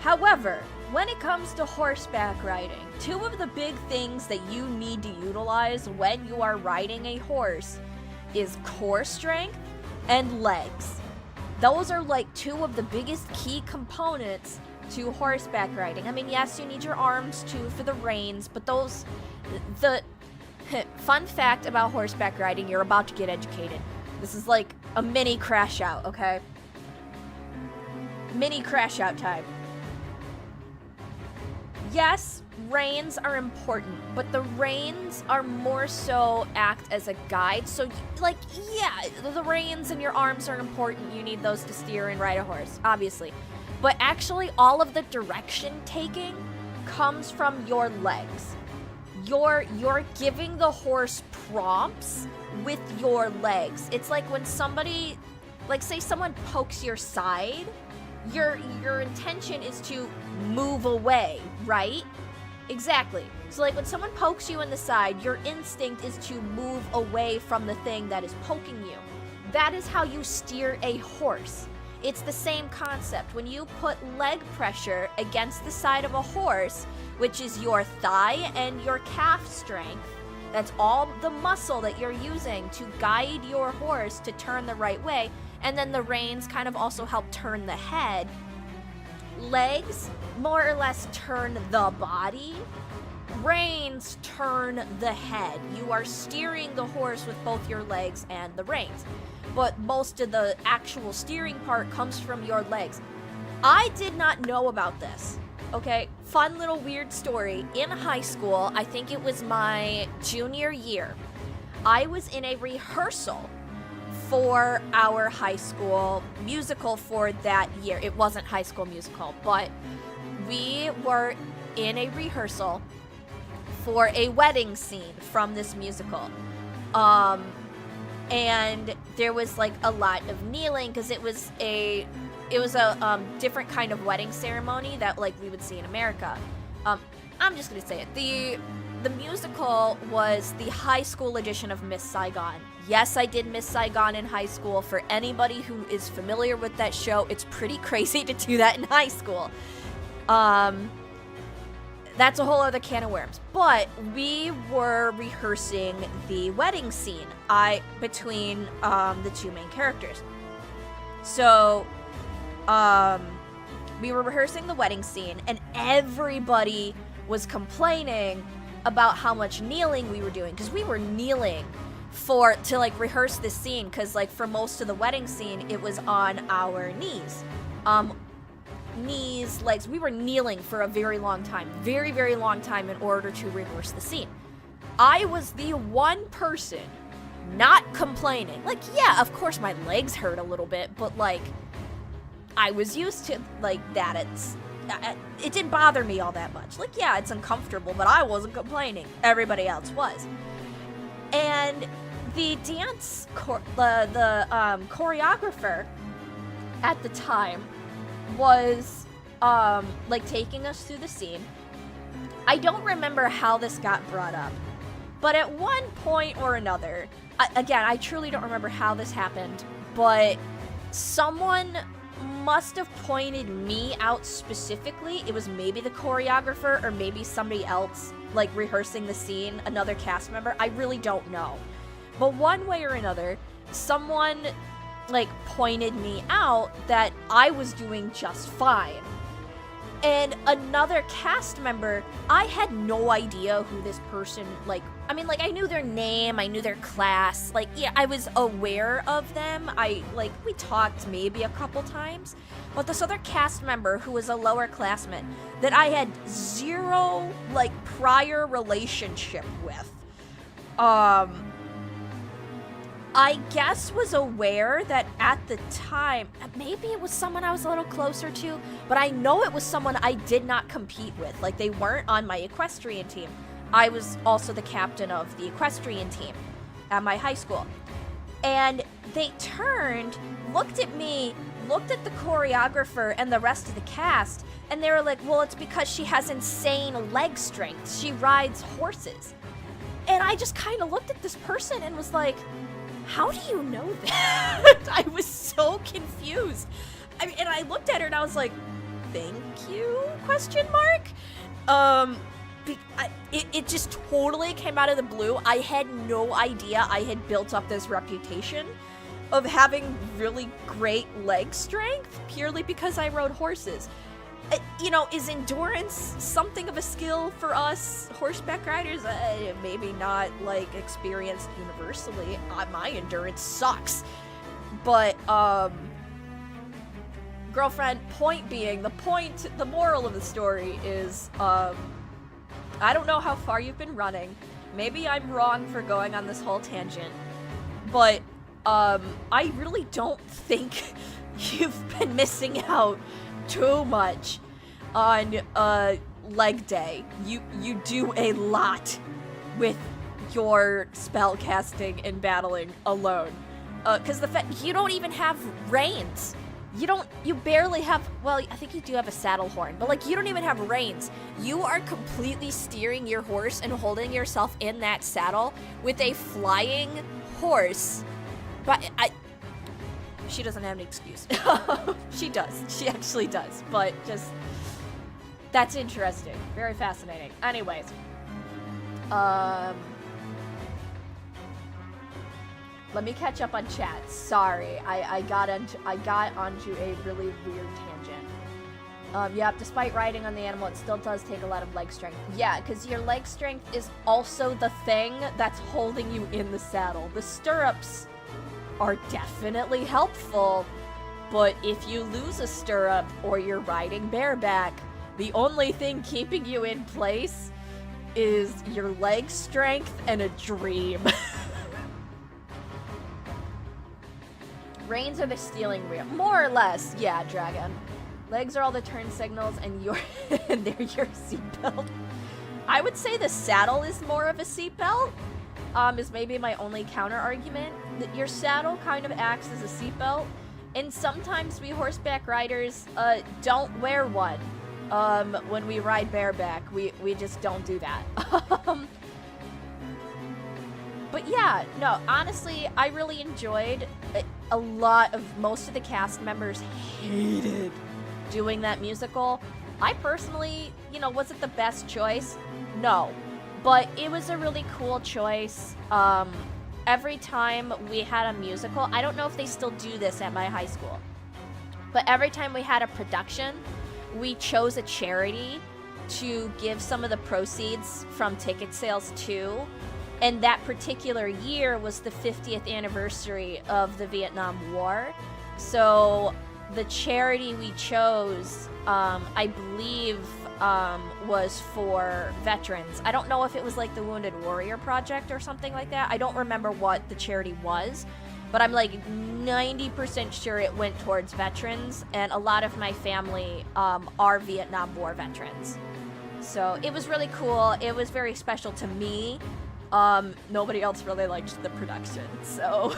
However, when it comes to horseback riding, two of the big things that you need to utilize when you are riding a horse is core strength and legs. Those are like two of the biggest key components to horseback riding. I mean, yes, you need your arms too for the reins, but the fun fact about horseback riding, you're about to get educated. This is like a mini crash out, okay? Mini crash out time. Yes, reins are important, but the reins are more so act as a guide. So, like, yeah, the reins and your arms are important. You need those to steer and ride a horse, obviously. But actually, all of the direction taking comes from your legs. You're giving the horse prompts with your legs. It's like when somebody, like say someone pokes your side, your intention is to move away, right? Exactly. So like when someone pokes you in the side, your instinct is to move away from the thing that is poking you. That is how you steer a horse. It's the same concept. When you put leg pressure against the side of a horse, which is your thigh and your calf strength, that's all the muscle that you're using to guide your horse to turn the right way. And then the reins kind of also help turn the head. Legs more or less turn the body. Reins turn the head. You are steering the horse with both your legs and the reins. But most of the actual steering part comes from your legs. I did not know about this. Okay, fun little weird story. In high school, I think it was my junior year, I was in a rehearsal for our high school musical for that year. It wasn't High School Musical, but we were in a rehearsal for a wedding scene from this musical. And there was like a lot of kneeling because it was a different kind of wedding ceremony that like we would see in America. I'm just gonna say it. The musical was the high school edition of Miss Saigon. Yes, I did Miss Saigon in high school. For anybody who is familiar with that show, it's pretty crazy to do that in high school. That's a whole other can of worms. But we were rehearsing the wedding scene between the two main characters. So we were rehearsing the wedding scene, and everybody was complaining about how much kneeling we were doing, because we were kneeling to like rehearse this scene, because like for most of the wedding scene it was on our knees, legs. We were kneeling for a very long time, very, very long time, in order to rehearse the scene. I was the one person not complaining. Like, yeah, of course my legs hurt a little bit, but like I was used to like that. It didn't bother me all that much. Like, yeah, it's uncomfortable, but I wasn't complaining. Everybody else was. And the dance, choreographer at the time was like taking us through the scene. I don't remember how this got brought up, but at one point or another, again, I truly don't remember how this happened, but someone must have pointed me out specifically. It was maybe the choreographer or maybe somebody else like rehearsing the scene, another cast member. I really don't know. But one way or another, someone like pointed me out that I was doing just fine. And another cast member, I had no idea who this person, like, I mean, like, I knew their name, I knew their class, like, yeah, I was aware of them. We talked maybe a couple times. But this other cast member who was a lower classman that I had zero, like, prior relationship with, I guess was aware that at the time, maybe it was someone I was a little closer to, but I know it was someone I did not compete with. Like, they weren't on my equestrian team. I was also the captain of the equestrian team at my high school. And they turned, looked at me, looked at the choreographer and the rest of the cast, and they were like, well, it's because she has insane leg strength. She rides horses. And I just kind of looked at this person and was like, how do you know that? I was so confused. I mean, and I looked at her and I was like, thank you, question mark? It just totally came out of the blue. I had no idea I had built up this reputation. of having really great leg strength purely because I rode horses. You know, is endurance something of a skill for us horseback riders? Maybe not, like, experienced universally. My endurance sucks. But, girlfriend, point being, the moral of the story is, I don't know how far you've been running. Maybe I'm wrong for going on this whole tangent. But, I really don't think you've been missing out too much on leg day. You do a lot with your spell casting and battling alone. Cause the fact you don't even have reins. You barely have, well, I think you do have a saddle horn, but like you don't even have reins. You are completely steering your horse and holding yourself in that saddle with a flying horse. But she doesn't have any excuse. She does. She actually does. But just, that's interesting. Very fascinating. Anyways. Let me catch up on chat. Sorry. I got onto a really weird tangent. Yeah, despite riding on the animal, it still does take a lot of leg strength. Yeah, because your leg strength is also the thing that's holding you in the saddle. The stirrups are definitely helpful, but if you lose a stirrup or you're riding bareback, the only thing keeping you in place is your leg strength and a dream. Reins are the steering wheel. More or less, yeah, Dragon. Legs are all the turn signals and they're your seatbelt. I would say the saddle is more of a seatbelt. Is maybe my only counter argument. That your saddle kind of acts as a seatbelt, and sometimes we horseback riders don't wear one. When we ride bareback, we just don't do that. But yeah, no, honestly, I really enjoyed a lot of most of the cast members hated doing that musical. I personally, you know, was it the best choice? No. But it was a really cool choice. Every time we had a musical, I don't know if they still do this at my high school, but every time we had a production, we chose a charity to give some of the proceeds from ticket sales to. And that particular year was the 50th anniversary of the Vietnam War. So the charity we chose, I believe, was for veterans. I don't know if it was like the Wounded Warrior Project or something like that. I don't remember what the charity was, but I'm like 90% sure it went towards veterans, and a lot of my family are Vietnam War veterans. So it was really cool. It was very special to me. Nobody else really liked the production, so...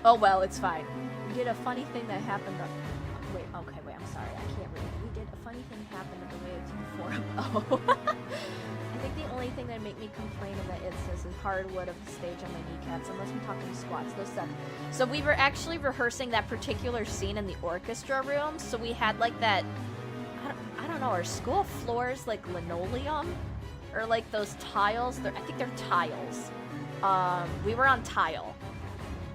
Oh well, it's fine. We did a funny thing that happened on... Wait, I'm sorry, I can't read. We did a funny thing happen on the way to the forum. Oh. I think the only thing that made me complain of the instance is hardwood of the stage on my kneecaps, unless we're talking squats, those stuff. So we were actually rehearsing that particular scene in the orchestra room, so we had like that... I don't know, are school floors like linoleum? Or like those tiles? I think they're tiles. We were on tile.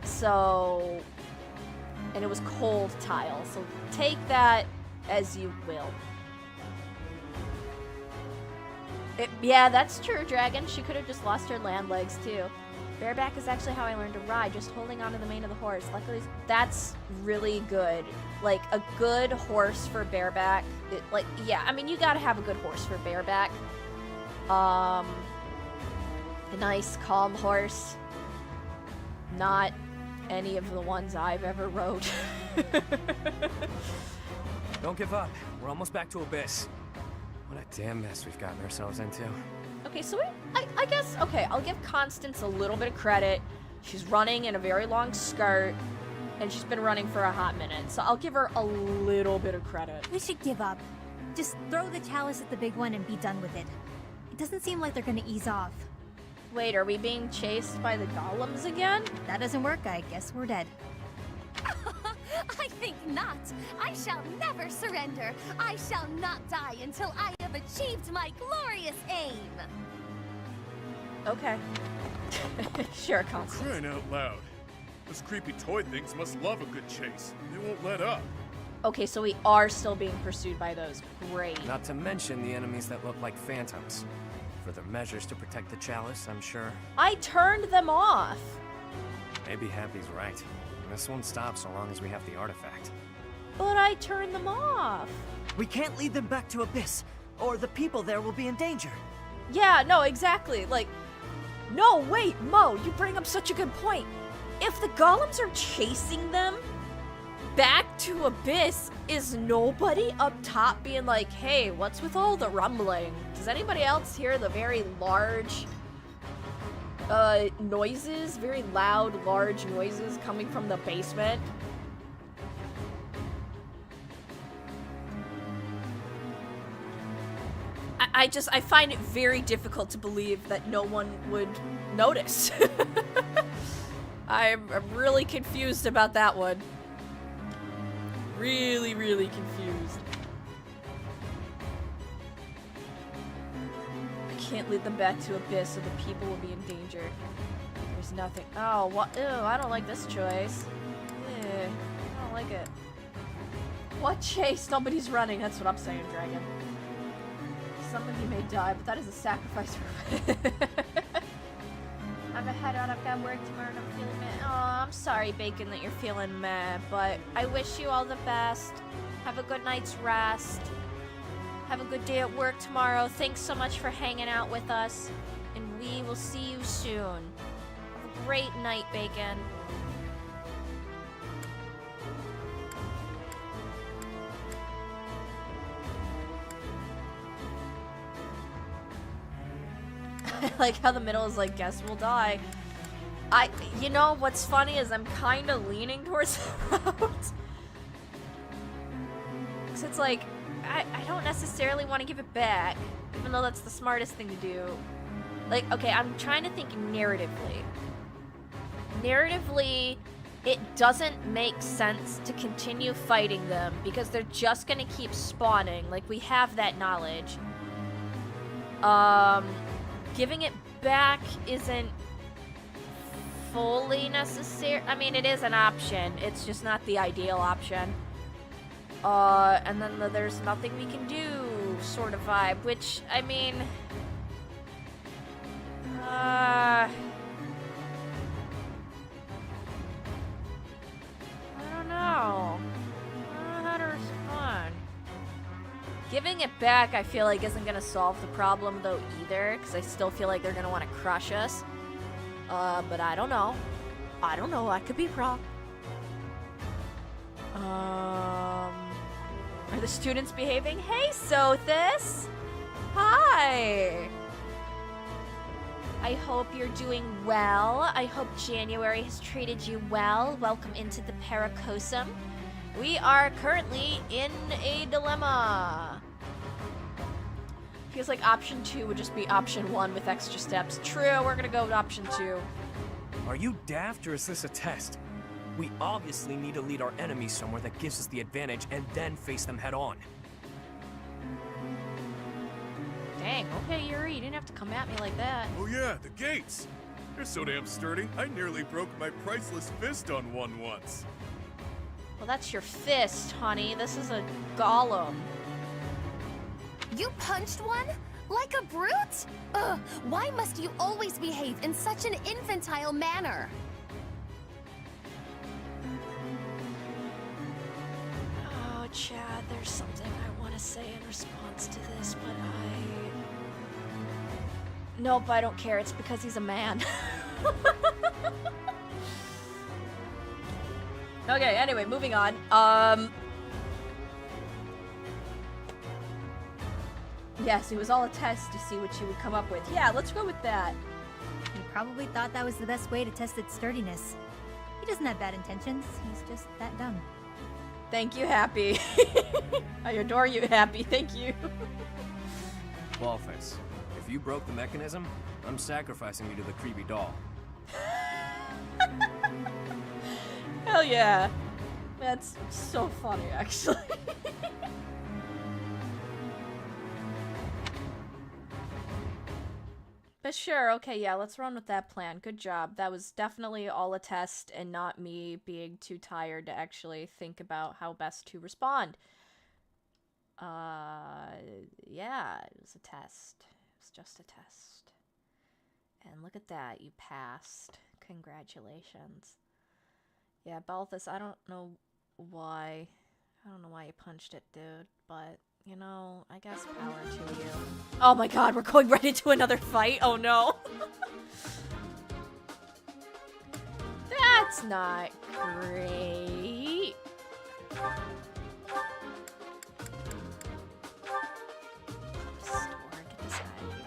So, and it was cold tile, so take that as you will. Yeah, that's true, Dragon. She could have just lost her land legs, too. Bareback is actually how I learned to ride, just holding onto the mane of the horse. Luckily, that's really good. Like, a good horse for bareback. Yeah, I mean, you gotta have a good horse for bareback. A nice, calm horse. Not any of the ones I've ever rode. Don't give up. We're almost back to Abyss. What a damn mess we've gotten ourselves into. Okay, so I guess, okay, I'll give Constance a little bit of credit. She's running in a very long skirt, and she's been running for a hot minute, so I'll give her a little bit of credit. We should give up. Just throw the chalice at the big one and be done with it. It doesn't seem like they're gonna ease off. Wait, are we being chased by the golems again? If that doesn't work, I guess we're dead. I think not. I shall never surrender. I shall not die until I have achieved my glorious aim. Okay. Sure, Constance. Crying out loud. Those creepy toy things must love a good chase. They won't let up. Okay, so we are still being pursued by those. Great. Not to mention the enemies that look like phantoms. For their measures to protect the chalice, I'm sure. I turned them off. Maybe Happy's right. This won't stop so long as we have the artifact. But I turned them off. We can't lead them back to Abyss, or the people there will be in danger. Yeah, no, exactly. Like, no, wait, Mo, you bring up such a good point. If the golems are chasing them back to Abyss, is nobody up top being like, hey, what's with all the rumbling? Does anybody else hear the very large noises, very loud, large noises coming from the basement? I find it very difficult to believe that no one would notice. I'm really confused about that one. Really, really confused. I can't lead them back to Abyss, so the people will be in danger. There's nothing. Oh, what? Ew, I don't like this choice. Ew, I don't like it. What chase? Nobody's running. That's what I'm saying, Dragon. Some of you may die, but that is a sacrifice for I'm ahead on. I've got work tomorrow and I'm feeling meh. Oh, I'm sorry, Bacon, that you're feeling meh, but I wish you all the best. Have a good night's rest. Have a good day at work tomorrow. Thanks so much for hanging out with us, and we will see you soon. Have a great night, Bacon. I like how the middle is like, guess we'll die. You know, what's funny is I'm kind of leaning towards the route. Because it's like, I don't necessarily want to give it back, even though that's the smartest thing to do. Like, okay, I'm trying to think narratively. Narratively, it doesn't make sense to continue fighting them because they're just going to keep spawning. Like, we have that knowledge. Giving it back isn't fully necessary. I mean, it is an option. It's just not the ideal option. And then there's nothing we can do sort of vibe, which, I mean... I don't know. I don't know how to respond. Giving it back, I feel like, isn't going to solve the problem, though, either, because I still feel like they're going to want to crush us. But I don't know. I don't know. I could be wrong. Are the students behaving? Hey, Sothis! Hi! I hope you're doing well. I hope January has treated you well. Welcome into the Paracosum. We are currently in a dilemma. Feels like option 2 would just be option 1 with extra steps. True, we're gonna go with option 2. Are you daft or is this a test? We obviously need to lead our enemies somewhere that gives us the advantage and then face them head on. Dang, okay, Yuri, you didn't have to come at me like that. Oh yeah, the gates! They're so damn sturdy, I nearly broke my priceless fist on one once. Well, that's your fist, honey. This is a golem. You punched one? Like a brute? Ugh, why must you always behave in such an infantile manner? Oh, Chad, there's something I want to say in response to this, but Nope, I don't care. It's because he's a man. Okay, anyway, moving on. Yes, it was all a test to see what she would come up with. Yeah, let's go with that. He probably thought that was the best way to test its sturdiness. He doesn't have bad intentions, he's just that dumb. Thank you, Happy. I adore you, Happy. Thank you. Wallface, if you broke the mechanism, I'm sacrificing you to the creepy doll. Hell yeah. That's so funny, actually. sure. Okay, yeah, let's run with that plan. Good job. That was definitely all a test and not me being too tired to actually think about how best to respond. Yeah, it was a test. It was just a test. And look at that, you passed. Congratulations. Yeah, Balthus, I don't know why. I don't know why you punched it, dude, but, you know, I guess power to you. Oh my god, we're going right into another fight? Oh no. That's not great. Store, get this out of here.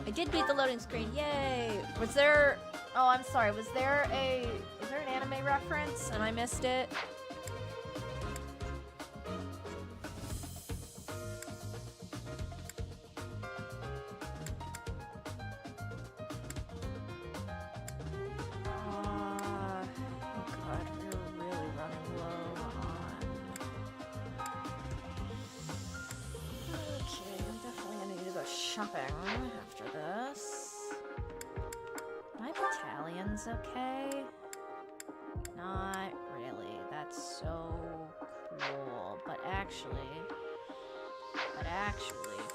I did beat the loading screen, yay! Was there... Oh, I'm sorry, was there an anime reference and I missed it? Oh god, we're really running low on... Okay, I'm definitely gonna need to go shopping after this. My battalion's okay? Not really. That's so cool. But actually,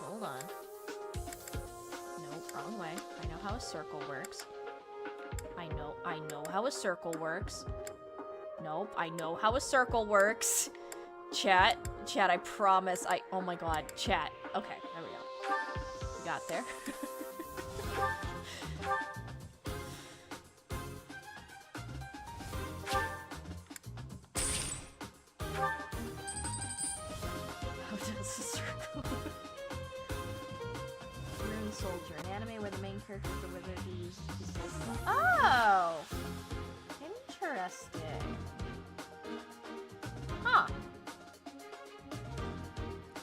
hold on. Nope, wrong way. I know how a circle works. I know how a circle works. Nope, I know how a circle works. Chat, I promise oh my god, chat. Okay, there we go. We got there. How does a circle? Rune Soldier, an anime where the main character is the wizard who uses his... Oh! Interesting. Huh.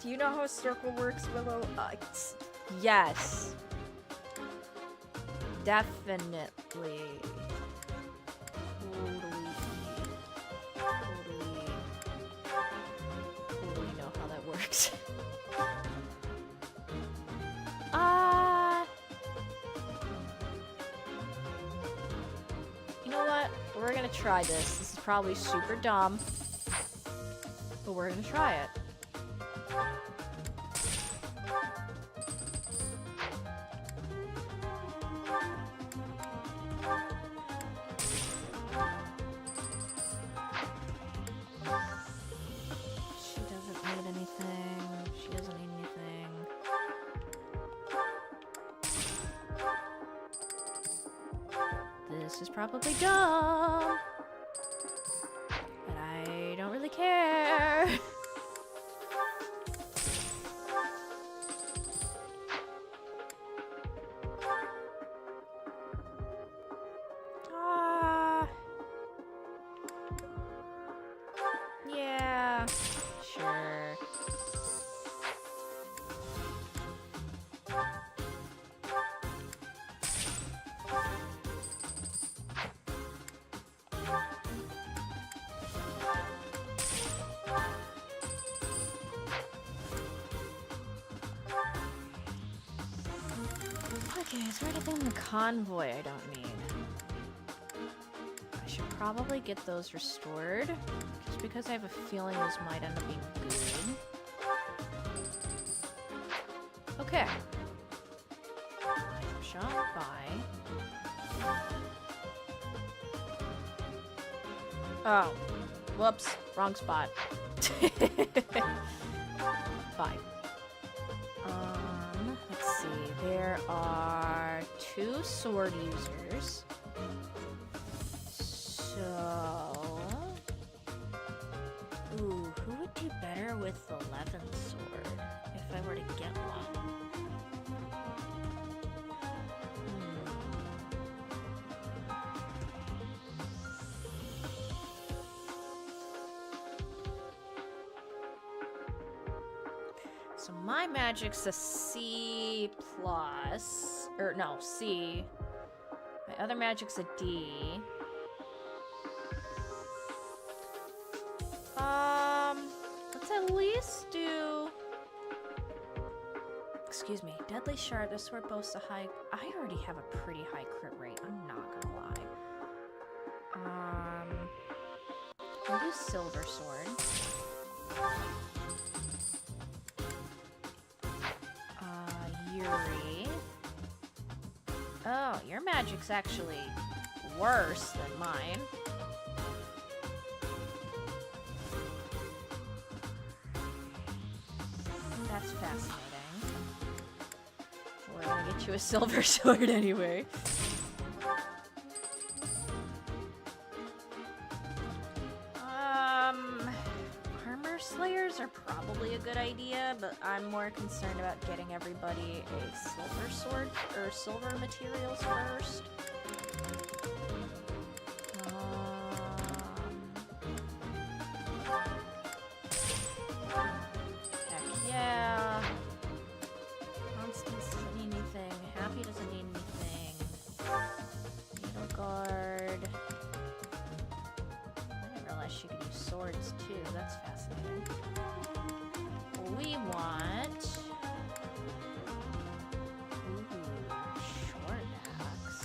Do you know how a circle works, Willow? Yes. Definitely. Totally know how that works. You know what? We're gonna try this. This is probably super dumb, but we're gonna try it. She doesn't need anything. She doesn't need anything. This is probably dumb, but I don't really care. Yeah, sure. Okay, is there anything in the convoy I don't need? I should probably get those restored, just because I have a feeling those might end up being good. Okay. Item shop, buy. Oh. Whoops. Wrong spot. Bye. Let's see. There are 2 sword users. So... Ooh, who would do better with the 11th sword if I were to get one? So my magic's a C+, or no, C. My other magic's a D. at least do... Excuse me. Deadly Shard. This sword boasts a high... I already have a pretty high crit rate. I'm not gonna lie. We'll do Silver Sword. Yuri. Oh, your magic's actually worse than mine. That's fascinating. We're gonna get you a Silver Sword anyway. Armor Slayers are probably a good idea, but I'm more concerned about getting everybody a Silver Sword, or silver materials first. Heck yeah. Constance doesn't need anything. Happy doesn't need anything. Needle Guard. I didn't realize she could use swords too. That's fascinating. We want... short axe.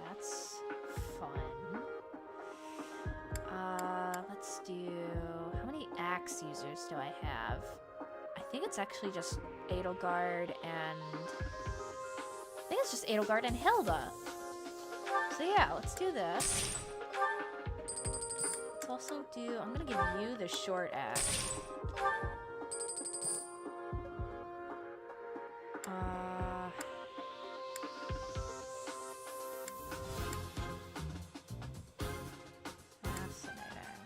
That's fun. Let's do... How many axe users do I have? I think it's actually just Edelgard and... I think it's just Edelgard and Hilda. So yeah, let's do this. Let's also do... I'm gonna give you the short axe. Fascinating.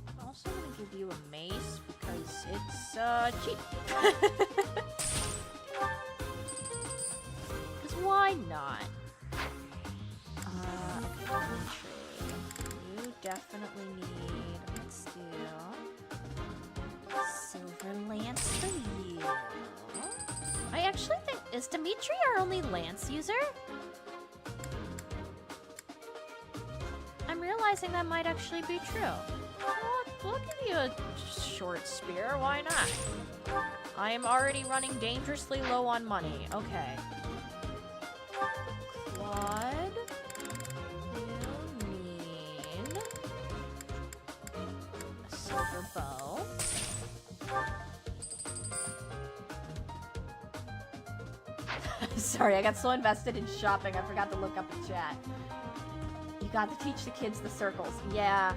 I'm also gonna give you a mace because it's cheap. Because why not? You definitely need, let's do Silver Lance for you. I actually think, is Dimitri our only Lance user? I'm realizing that might actually be true. We'll give you a short spear, why not? I am already running dangerously low on money. Okay. Claude, you need a silver bow. Sorry, I got so invested in shopping, I forgot to look up the chat. You got to teach the kids the circles. Yeah.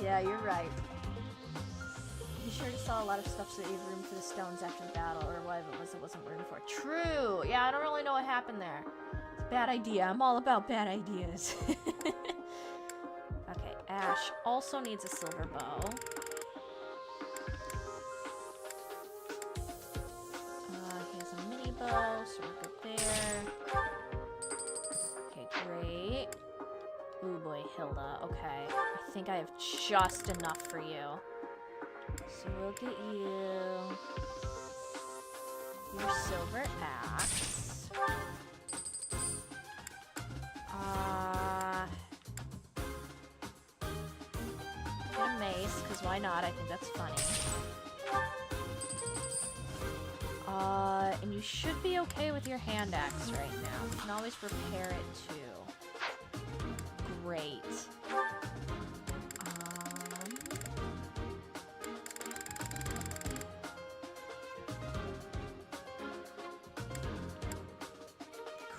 Yeah, you're right. Be sure to sell a lot of stuff so that you have room for the stones after the battle, or whatever it was it wasn't room for. True! Yeah, I don't really know what happened there. It's a bad idea. I'm all about bad ideas. Okay, Ash also needs a silver bow. He has a mini bow, so we're good there. Okay, great. Ooh boy, Hilda. Okay, I think I have just enough for you. So we'll get you your silver axe. Get a mace, because why not? I think that's funny. And you should be okay with your hand axe right now. You can always repair it too. Great.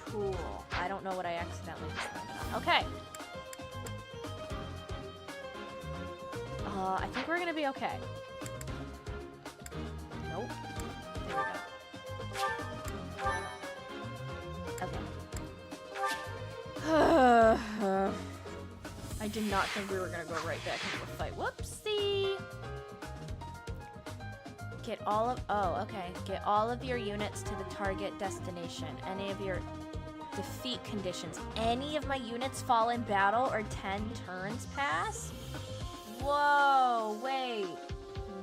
Cool. I don't know what I accidentally just done. Okay. I think we're gonna be okay. Nope. There we go. Okay. I did not think we were gonna go right back into a fight. Whoopsie! Get all of... Oh, okay. Get all of your units to the target destination. Any of your defeat conditions. Any of my units fall in battle or 10 turns pass? Whoa, wait.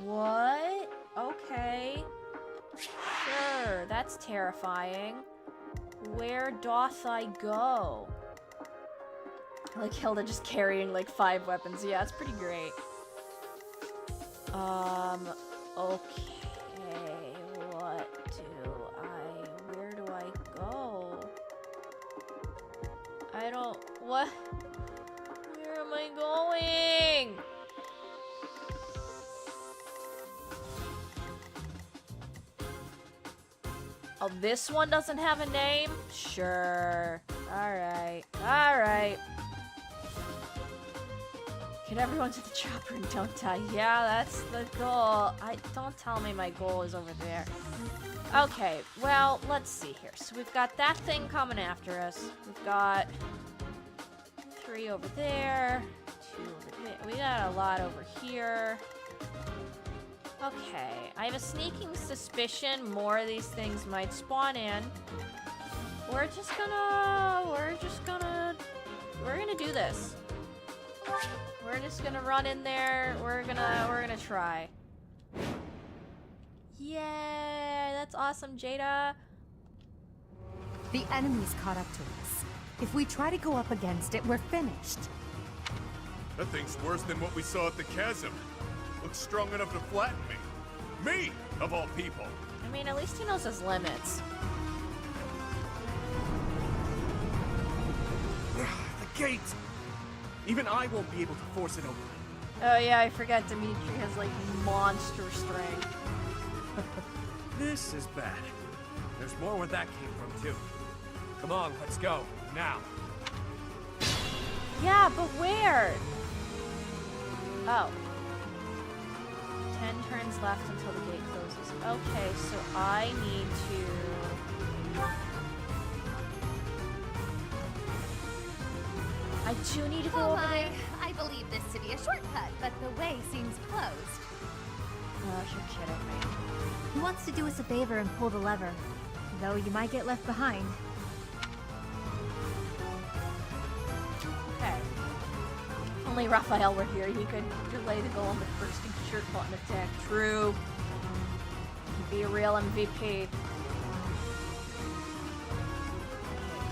What? Okay. Sure, that's terrifying. Where doth I go? Like Hilda just carrying like 5 weapons. Yeah, it's pretty great. Okay, where do I go? What? Where am I going? Oh, this one doesn't have a name? Sure. Alright. Alright. Get everyone to the chopper and don't die. Yeah, that's the goal. Don't tell me my goal is over there. Okay, well, let's see here. So we've got that thing coming after us. We've got 3 over there, 2 over there. We got a lot over here. Okay, I have a sneaking suspicion more of these things might spawn in. We're gonna do this. We're just gonna run in there. We're gonna try. Yay, that's awesome, Jada. The enemy's caught up to us. If we try to go up against it, we're finished. That thing's worse than what we saw at the chasm. Looks strong enough to flatten me. Me, of all people. I mean, at least he knows his limits. The gate! Even I won't be able to force it open. Oh yeah, I forgot Dimitri has like monster strength. This is bad. There's more where that came from, too. Come on, let's go. Now. Yeah, but where? Oh. 10 turns left until the gate closes. Okay, so I need to... I do need to go over there. I believe this to be a shortcut, but the way seems closed. Oh, you're kidding me. He wants to do us a favor and pull the lever, though you might get left behind. Okay. If only Raphael were here, he could delay the goal on the first shirt button attack. True. Be a real MVP.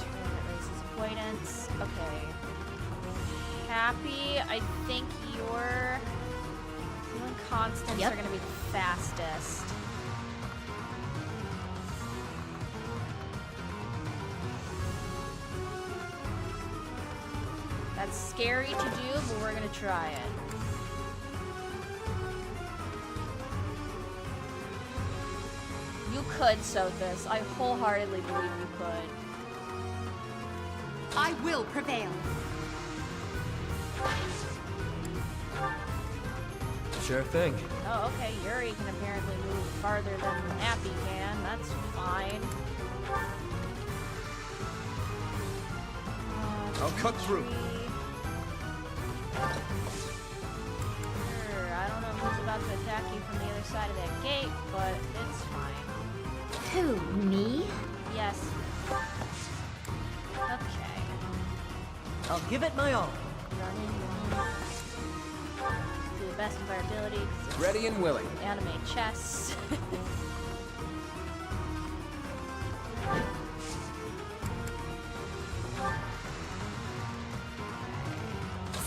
Tournament raises avoidance. Okay. Happy, I think you and Constance are gonna be the fastest. That's scary to do, but we're gonna try it. You could, Sothis. I wholeheartedly believe you could. I will prevail. Sure thing. Oh, okay. Yuri can apparently move farther than Appy can. That's fine. I'll cut through. Sure, I don't know who's about to attack you from the other side of that gate, but it's fine. Who, me? Yes. Okay. I'll give it my all. Running. To the best of our ability. Ready and willing. Animate chess.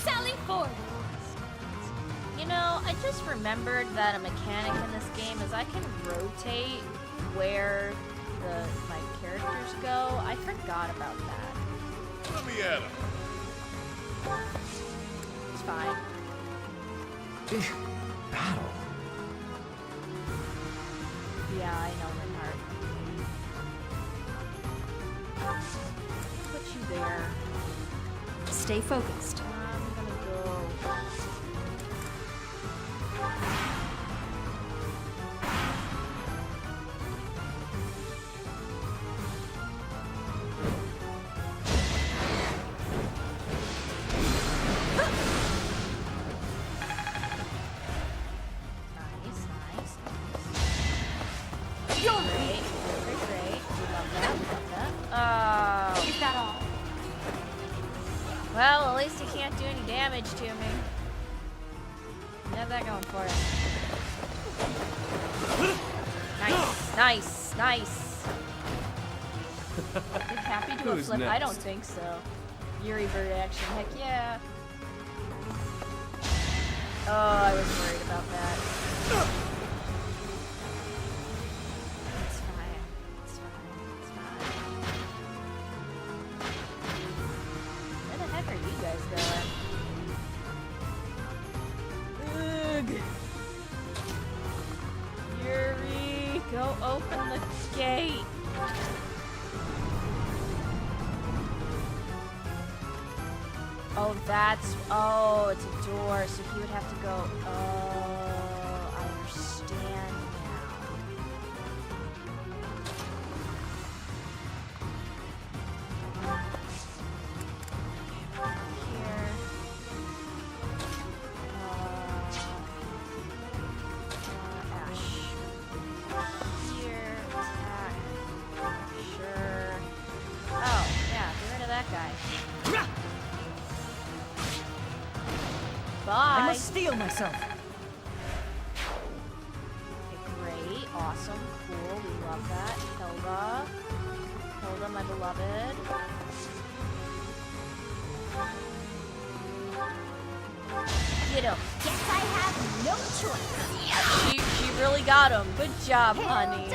Sally forth! You know, I just remembered that a mechanic in this game is I can rotate where my characters go. I forgot about that. Let me at him. It's fine. Big battle. Yeah, I know, Renhart. Put you there. Stay focused. I'm gonna go. Well, at least he can't do any damage to me. You have that going for it. Nice, nice, nice. Did Happy do a Who's flip? I next? don't think so. Yuri bird action. Heck yeah. Oh, I was worried about that. It's fine. It's fine. It's fine. Where the heck are you guys going? Ugh. Yuri, go open the gate. Oh, oh, it's a door, so he would have to go, oh, I understand now. Here. Ash. Here, attack. Sure. Oh, yeah, get rid of that guy. Bye. I must steel myself. Okay, great, awesome, cool, we love that. Hilda, my beloved. Get him. Guess I have no choice. She really got him. Good job, honey.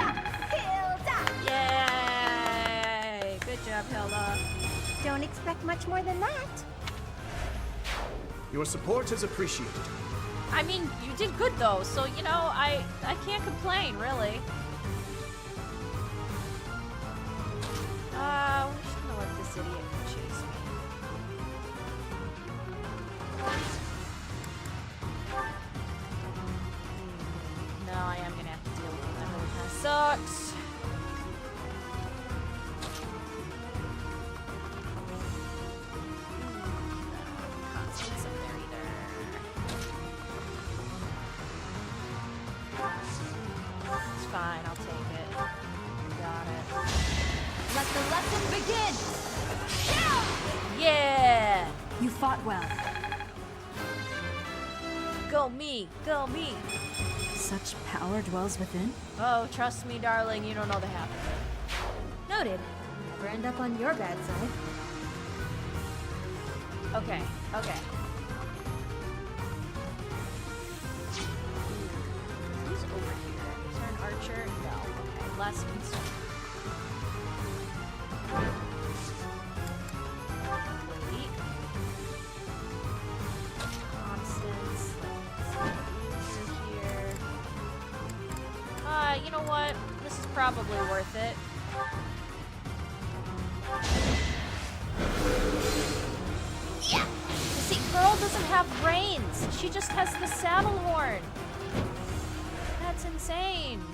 Hilda! Yay! Good job, Hilda. Don't expect much more than that. Your support is appreciated. I mean, you did good though, so you know, I can't complain, really. We're just gonna let this idiot chase me. No, I am gonna have to deal with him. That really kinda sucks. Constant's up there either. It's fine, I'll take it. Got it. Let the lesson begin! Yeah! You fought well. Go me! Go me! Such power dwells within. Oh, trust me, darling, you don't know the half of it. Noted. Never end up on your bad side. Okay, okay. Who's over here? Is there an archer? No. Okay, less concerned. Wait. Constance. Let's here. You know what? This is probably worth it. Yeah. See, Pearl doesn't have reins. She just has the saddle horn. That's insane.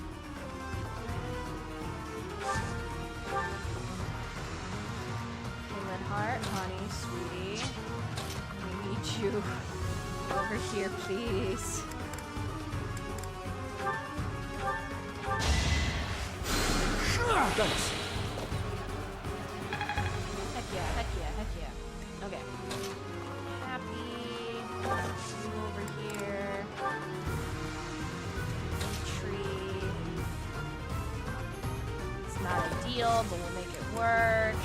Linhart, honey, sweetie. We need you over here, please. Thanks. Heck yeah, heck yeah, heck yeah. Okay. Happy. You over here. Tree. It's not ideal, but we'll make it work.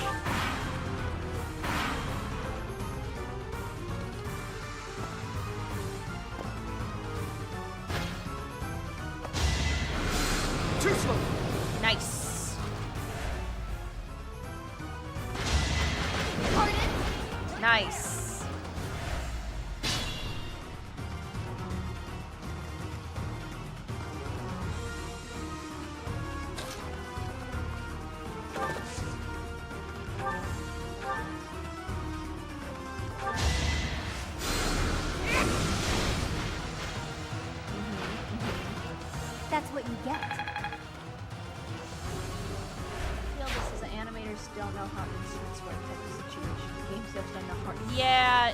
Too slow. Nice. Nice. That's what you get. I feel this is the animators don't know how instruments work type of situation. Game devs don't know how. Yeah.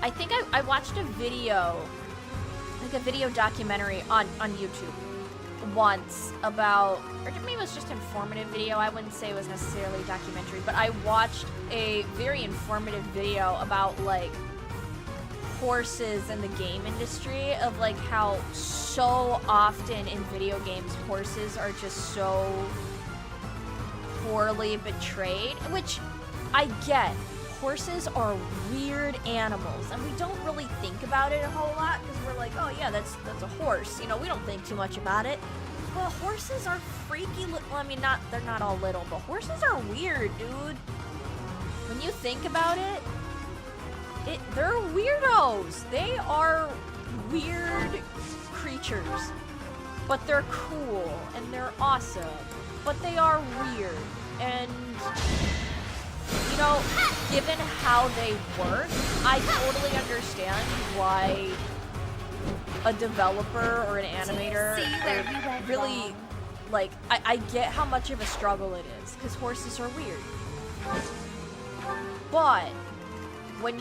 I think I watched a video, like a video documentary on YouTube once about, or maybe it was just informative video. I wouldn't say it was necessarily a documentary, but I watched a very informative video about like horses in the game industry, of like how so often in video games horses are just so poorly betrayed, which I get. horses are weird animals, and we don't really think about it a whole lot because we're like, oh yeah, that's a horse. You know, we don't think too much about it. But horses are freaky. Well, I mean, they're not all little, but horses are weird, dude. When you think about it, they're weirdos. They are weird creatures, but they're cool and they're awesome. But they are weird, and you know, given how they work, I totally understand why a developer or an animator really, like, I get how much of a struggle it is, because horses are weird. But when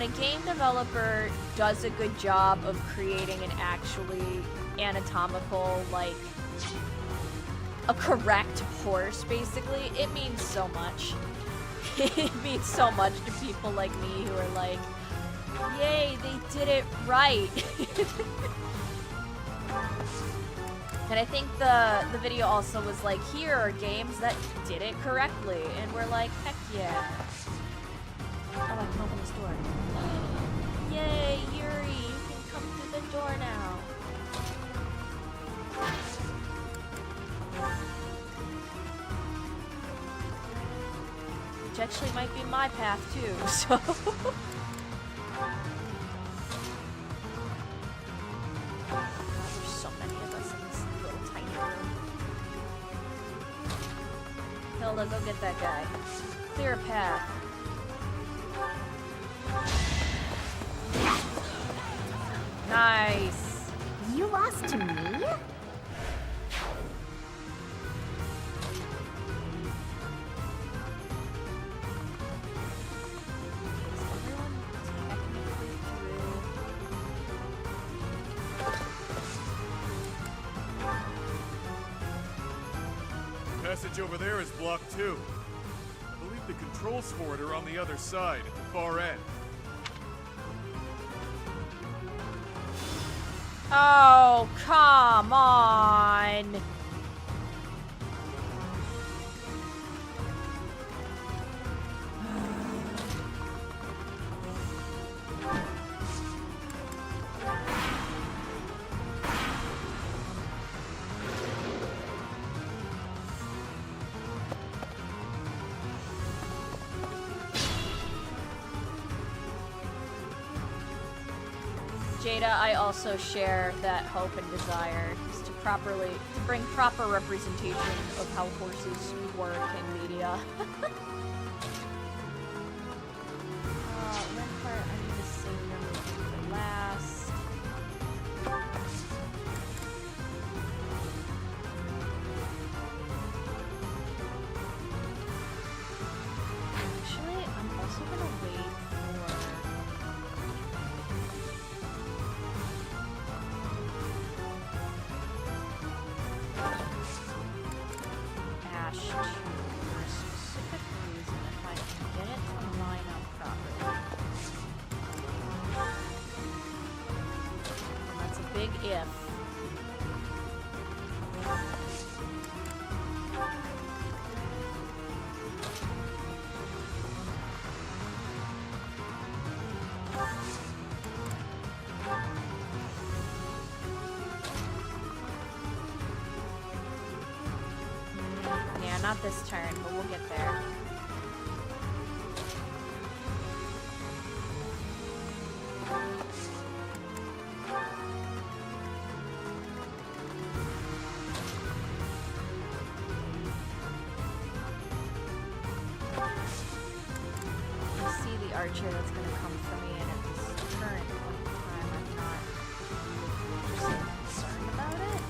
a game developer does a good job of creating an actually anatomical, like, a correct horse, basically, it means so much. It means so much to people like me who are like, yay, they did it right. And I think the video also was like, here are games that did it correctly. And we're like, heck yeah. Oh, I can open this door. Yay, Yuri, you can come through the door now. Which actually might be my path too, so... There's so many of us in this little tiny room. Hilda, go get that guy. Clear a path. Nice. You lost to me? Passage over there is blocked too. I believe the controls for it are on the other side, at the far end. Oh, come on. Jada, I also share that hope and desire is to bring proper representation of how horses work in media. One part I need to save them for last. Actually, I'm also gonna wait for... Ash for a specific reason, if I can get it to line up properly. And that's a big if. Yeah, not this turn, but we'll get there. I see the archer that's going to come for me, and at this current point in time, I'm not just concerned about it.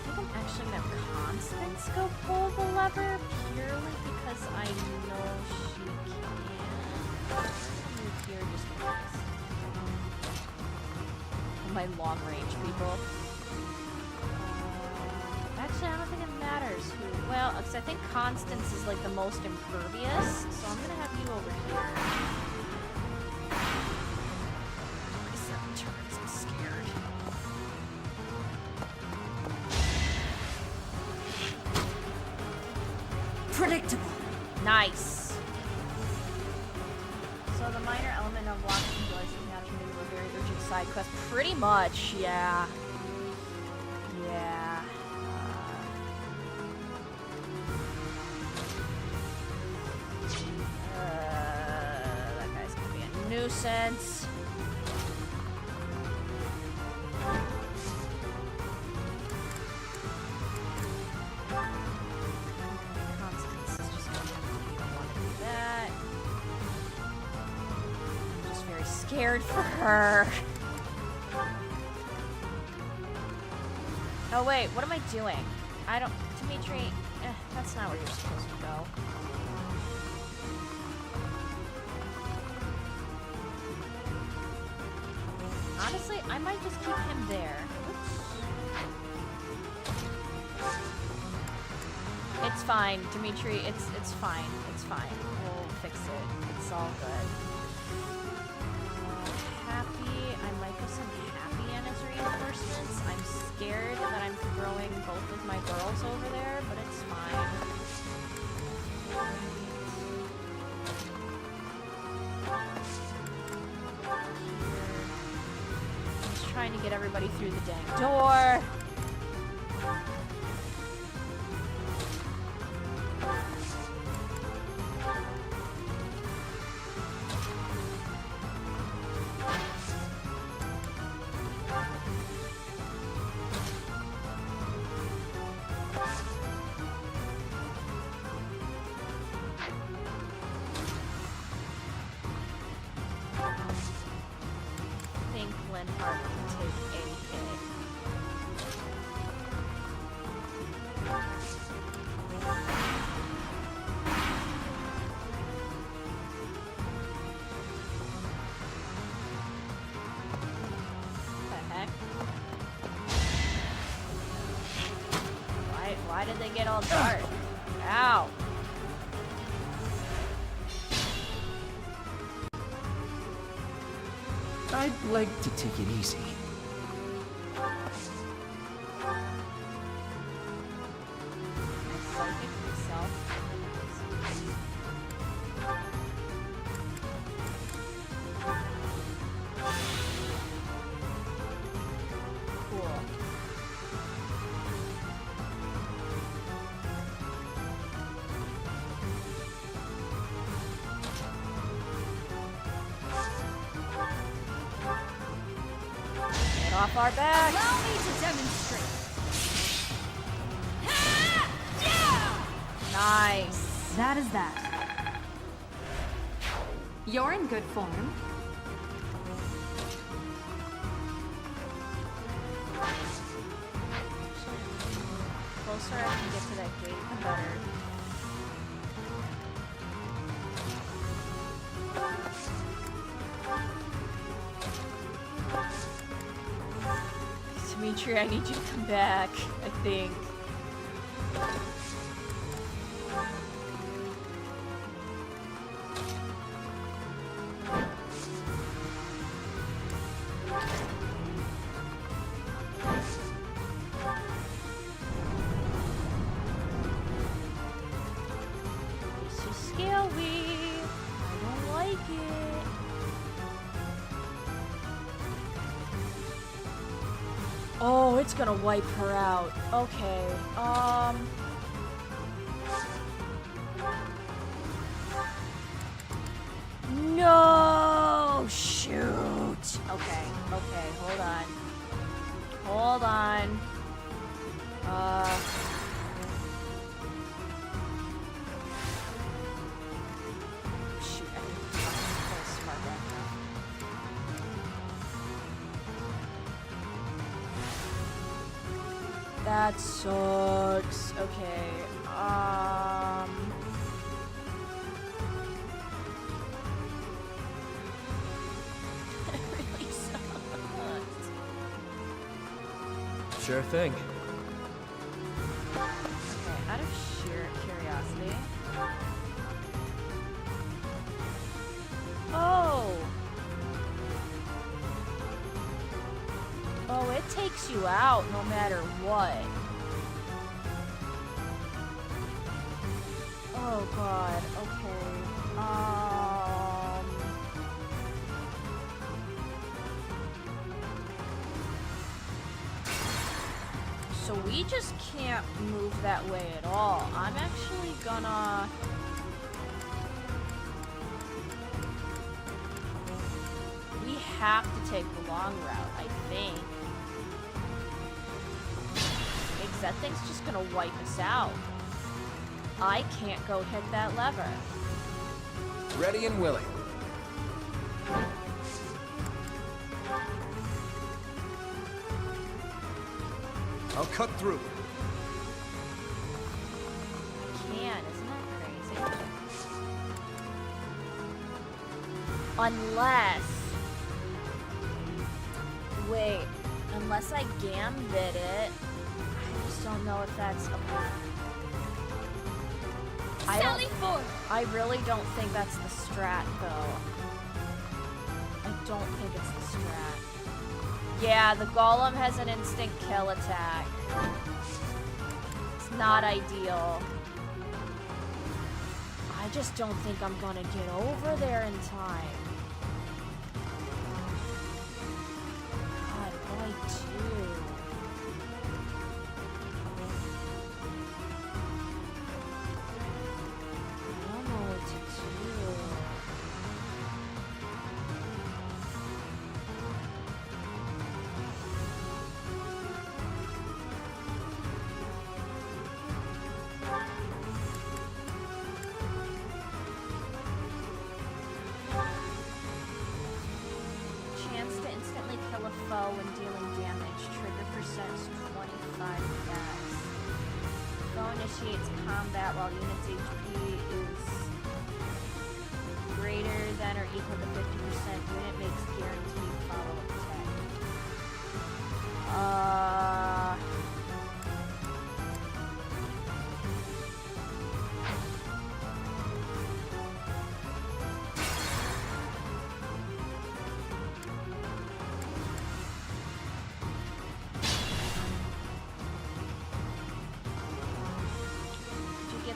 I think I'm actually going to have Constance go pull the lever purely because I know she can. Move here just because. My long range people. Actually, I don't think it matters who. Well, because I think Constance is like the most impervious, so I'm going to have you over here. 7 turns, I'm scared. unpredictable. Nice. So the minor element of walking doors is naturally a very urgent side quest. Pretty much, yeah. Yeah. That guy's gonna be a nuisance. Constance is just gonna want to do that. I'm just very scared for her. Oh wait, what am I doing? I don't... Dimitri, that's not where you're supposed to go. Honestly, I might just keep him there. Oops. It's fine, Dimitri, it's fine. It's fine. We'll fix it. It's all good. Happy. I might do some happy in his reinforcements. I'm scared that I'm throwing both of my girls over there, but it's fine. I'm just trying to get everybody through the dang door. Why did they get all dark? Ow. I'd like to take it easy. Psychic myself. Cool. Get off our back. Allow me to demonstrate. Nice. That is that. You're in good form. The closer I can get to that gate, the better. Dimitri, I need you to come back, I think. It's too scary. I don't like it. Oh, it's gonna wipe her out. Okay. No! Shoot! Okay, hold on. Hold on. Shoot, I need to play smart right now. That sucks. Okay. That really sucks. Sure thing. Okay, out of sheer curiosity. Oh! Oh, it takes you out no matter what. Oh god, okay. So we just can't move that way at all. I'm actually gonna... We have to take the long route, I think. Because that thing's just gonna wipe us out. I can't go hit that lever. Ready and willing. I'll cut through. I can, isn't that crazy? Unless... Wait, unless I gambit it, I just don't know if that's a... I really don't think that's the strat, though. I don't think it's the strat. Yeah, the golem has an instant kill attack. It's not ideal. I just don't think I'm gonna get over there in time. God, what do I do? I don't know what to do. Chance to instantly kill a foe when dealing damage. Trigger percents 25 deaths. Foe initiates combat while unit's HP is greater than or equal to 50%. Unit makes guaranteed follow-up attack.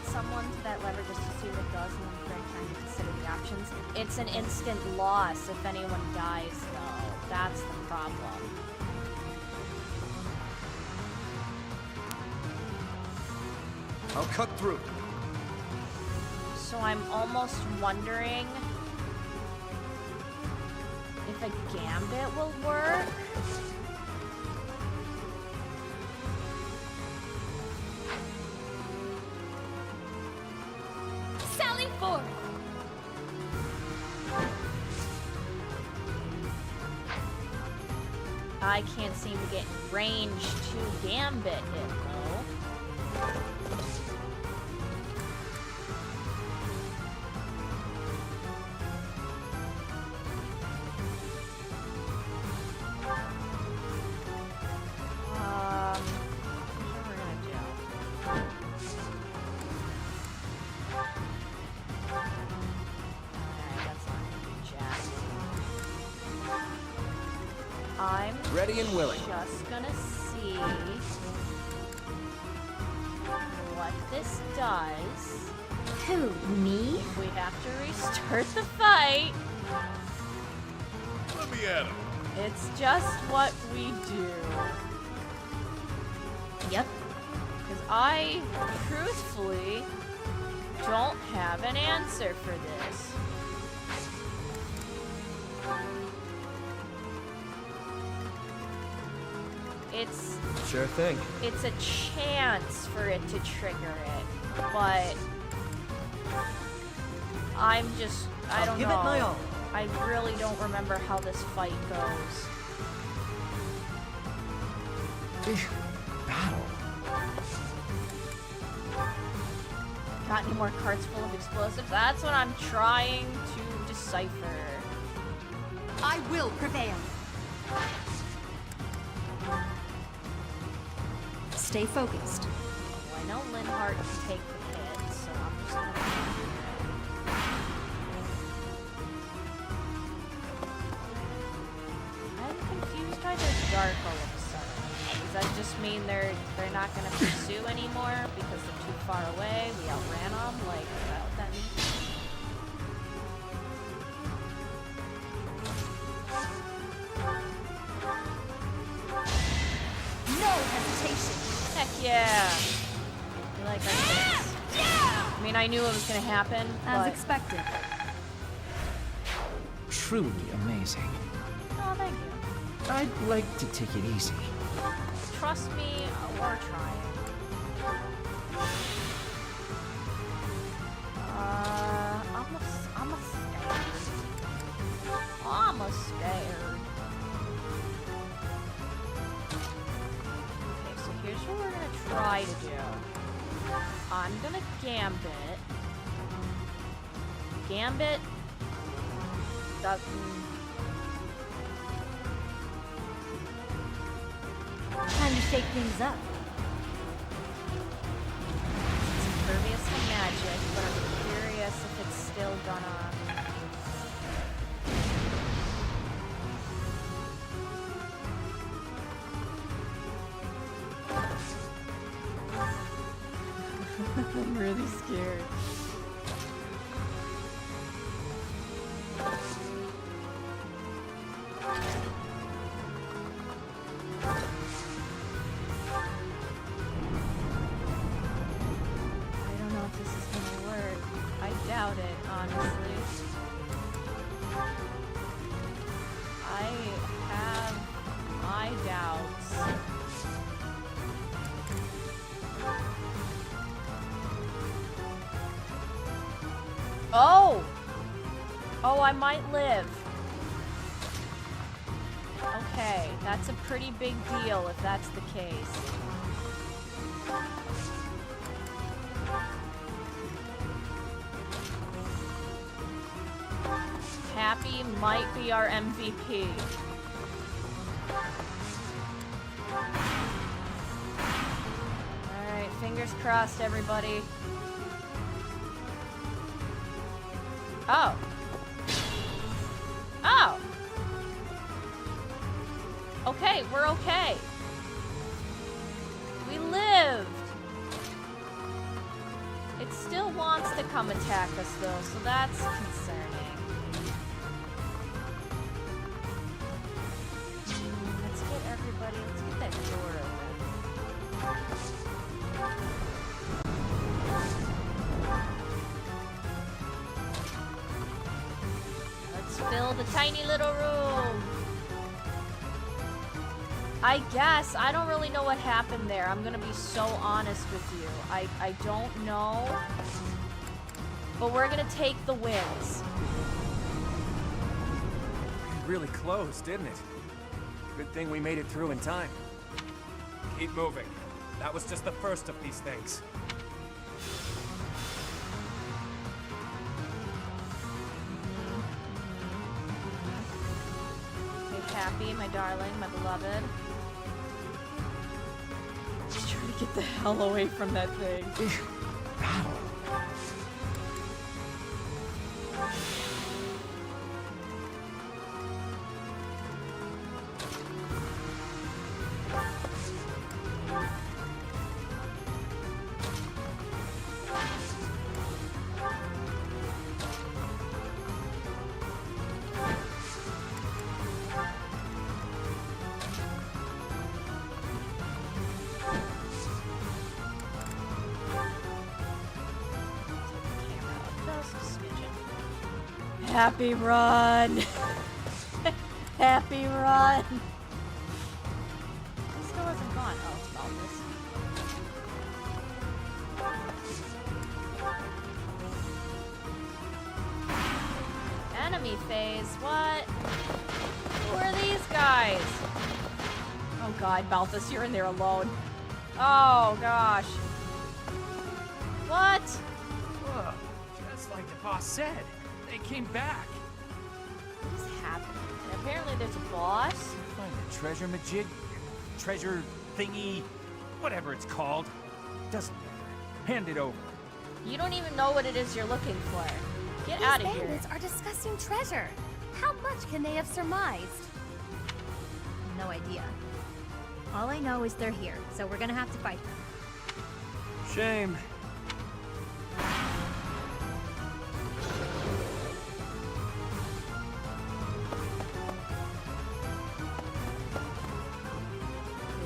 Someone to that lever just to see what it does and then correct time to consider the options. It's an instant loss if anyone dies, though. That's the problem. I'll cut through. So I'm almost wondering if a gambit will work. I can't seem to get range to gambit it, though. What we're gonna do? I'm ready and willing. Just gonna see what this does. Who, me? If we have to restart the fight. Let me at him. It's just what we do. Yep. Because I, truthfully, don't have an answer for this. It's... Sure thing. It's a chance for it to trigger it, but... I'm just... I don't know. Give it my all. I really don't remember how this fight goes. Battle. Got any more carts full of explosives? That's what I'm trying to decipher. I will prevail. Stay focused. Well, I know Linhart can take the hit, so I'm just gonna... I'm confused why there's dark all of a sudden. Does that just mean they're not gonna pursue anymore because they're too far away? We outran them? Like, is that what that means? No hesitation. Heck yeah! You like our things. I mean, I knew it was gonna happen, As but... expected. Truly amazing. Oh, thank you. I'd like to take it easy. Trust me, we're trying. I'm a scared. Okay, so here's what we're gonna try to do. I'm gonna gambit. Gambit doesn't... Time to shake things up. It's impervious to magic, but I'm curious if it's still gonna... I'm really scared. I don't know if this is gonna work. I doubt it, honestly. I have my doubts. Oh! Oh, I might live. Okay, that's a pretty big deal if that's the case. Happy might be our MVP. Alright, fingers crossed, everybody. Oh. Oh. Okay, we're okay. We lived. It still wants to come attack us though, so that's concerning. Let's get everybody, let's get that door open. Let's fill the tiny little room. I guess. I don't really know what happened there. I'm gonna be so honest with you. I don't know. But we're gonna take the wins. Really close, didn't it? Good thing we made it through in time. Keep moving. That was just the first of these things. Okay, Happy, my darling, my beloved. Just trying to get the hell away from that thing. Happy run! Happy run! He still hasn't gone. Oh, it's Balthus. Enemy phase? What? Who are these guys? Oh god, Balthus, you're in there alone. Oh gosh. What? Whoa, just like the boss said. They came back. What is happening? And apparently there's a boss. Find a treasure majig, treasure thingy, whatever it's called. Doesn't matter. Hand it over. You don't even know what it is you're looking for. Get These out of here. bandits are discussing treasure. How much can they have surmised? No idea. All I know is they're here, so we're gonna have to fight them. Shame.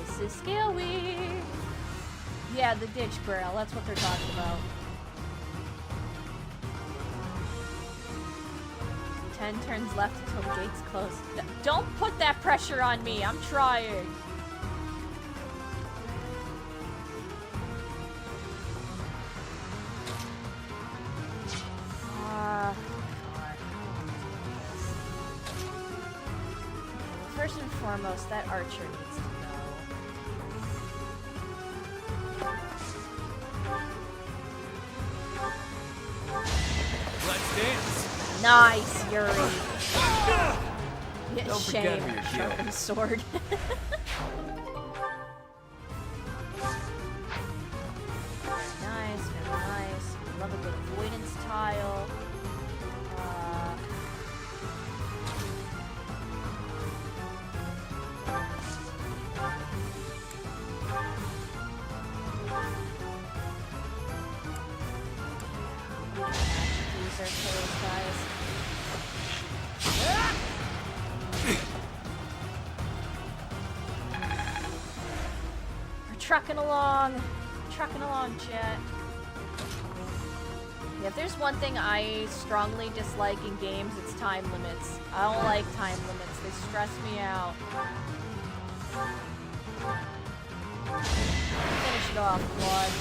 This is scary. Yeah, the ditch barrel. That's what they're talking about. 10 turns left until the gate's closed. Don't put that pressure on me. I'm trying. First and foremost, that archer needs to know. Let's dance. Nice, Yuri. Yeah, Don't shame. forget who you're Sharpened killing. sword. Very nice, very nice. Love a good avoidance tile. These are kills, guys. We're trucking along, chat. Yeah, if there's one thing I strongly dislike in games, it's time limits. I don't like time limits. They stress me out. Finish it off, Claude.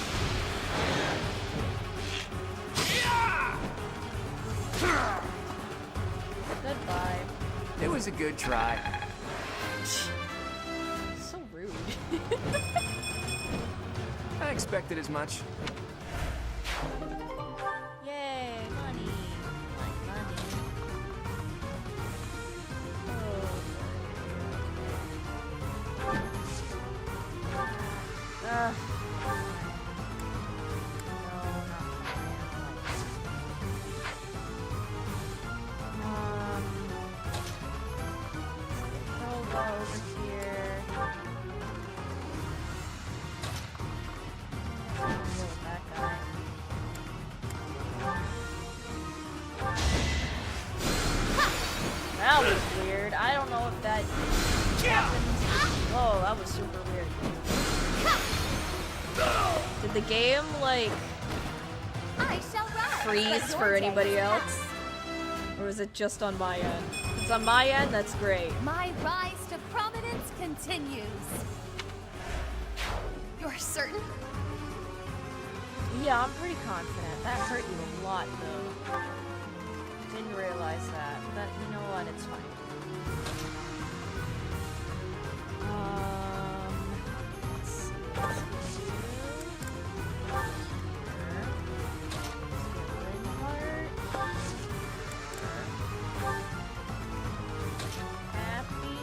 Goodbye. It was a good try. So rude. I expected as much. Yay, money. I like money. Oh. Over here. That guy. That was weird. I don't know if that happens. Whoa, that was super weird. Did the game, like, I shall rise, freeze but for your day anybody is else? Or was it just on my end? If it's on my end, that's great. My rise to prominence continues. You're certain? Yeah, I'm pretty confident. That hurt you a lot, though. Didn't realize that. But you know what? It's fine. Let's see. Let's do Happy.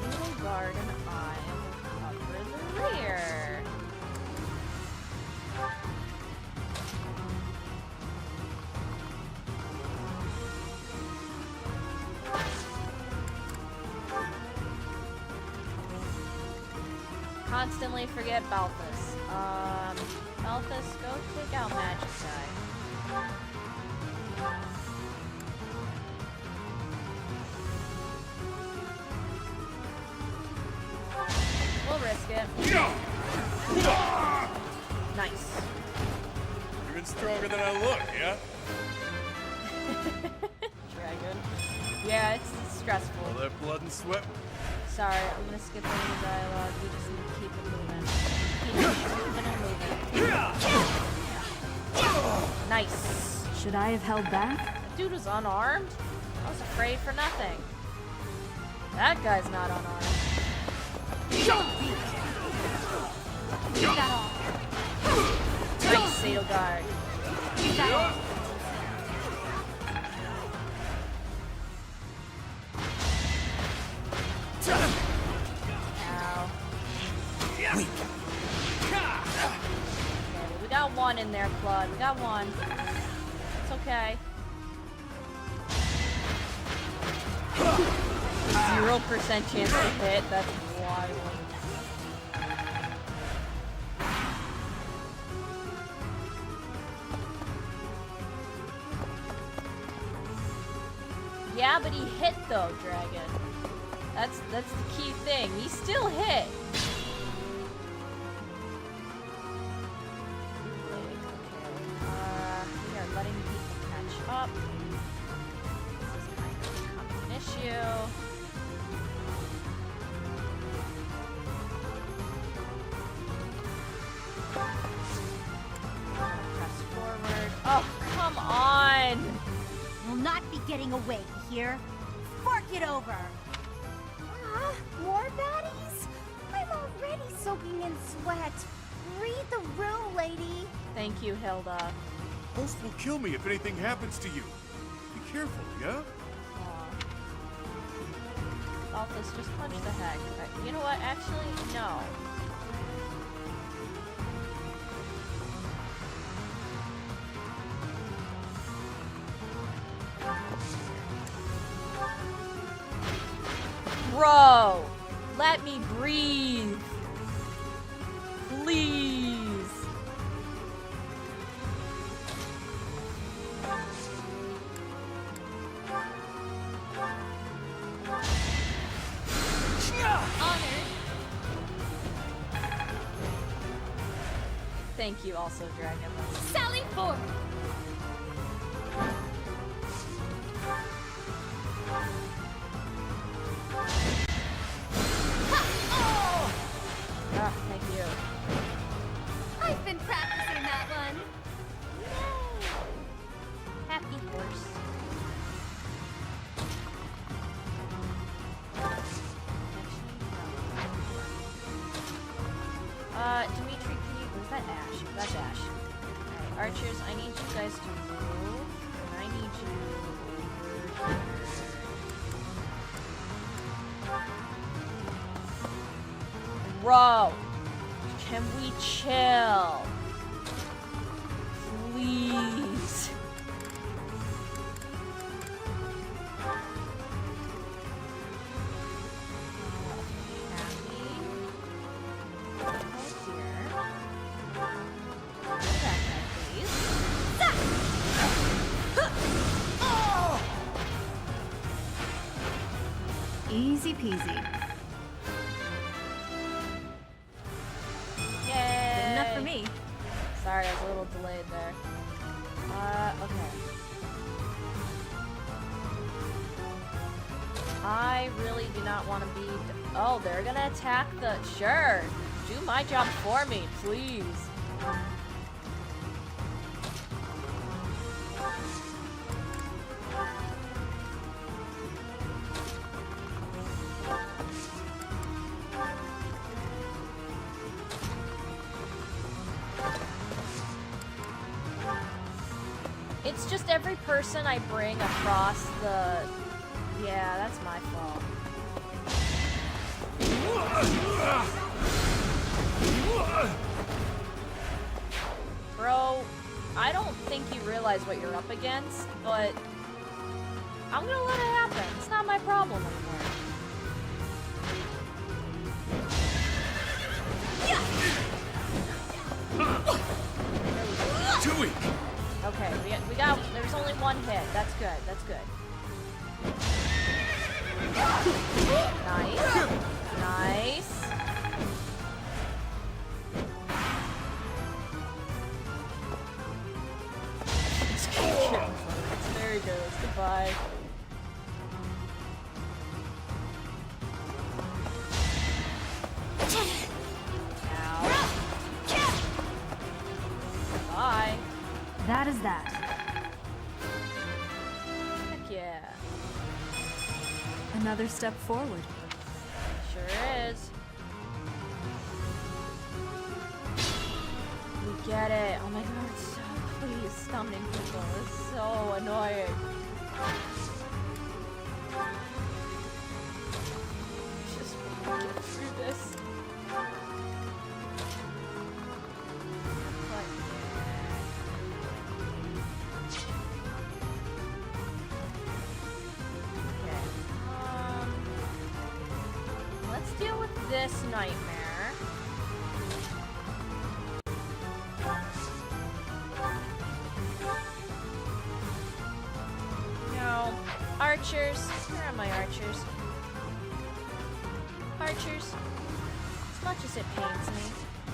Evil Garden Eye will cover the rear. Constantly forget Balthus. Balthus, go take out Magic Guy. We'll risk it. Nice. You're even stronger than I look, yeah? Dragon. Yeah, it's stressful. All that blood and sweat. Sorry, I'm gonna skip over the dialogue. We just need to keep it moving. Keep it moving. Nice. Should I have held back? That dude was unarmed? I was afraid for nothing. That guy's not unarmed. Nice, Sato Guard. Ow. Okay, we got one in there, Claude. We got one. It's okay. 0% chance to hit. That's wild. Yeah, but he hit though, Dragon. That's the key thing. He still hit. We are letting people catch up. This is kind of becoming an issue. Press forward. Oh, come on! You'll not be getting away here. Fork it over. More baddies? I'm already soaking in sweat. Read the room, lady. Thank you, Hilda. Ghost will kill me if anything happens to you. Be careful, yeah? Alphys, just punch the heck. You know what? Actually, no. Bro, let me breathe. Please. Thank you also, Dragon. Sally forward. Ah, thank you. I've been practicing that one. Happy horse. Dimitri, can you... Was that Ash? That's Ash. Alright, archers, I need you guys to move. And I need you over here. Bro! Can we chill? Please. Easy peasy. Yay! Good enough for me. Sorry, I was a little delayed there. Okay. I really do not want to be... Oh, they're gonna attack the... Sure! Do my job for me, please. It's just every person I bring across the... Yeah, that's my fault. Bro, I don't think you realize what you're up against, but I'm gonna let it happen. It's not my problem anymore. Too weak. Okay, we got, there's only one hit. That's good, that's good. Nice. Nice. There he goes, goodbye. Ow. Bye. That is that. Heck yeah. Another step forward. Sure is. We get it. Oh my god, so please summoning people is so annoying. Just get through this. this nightmare. No. Archers. Where are my archers? Archers. As much as it pains me,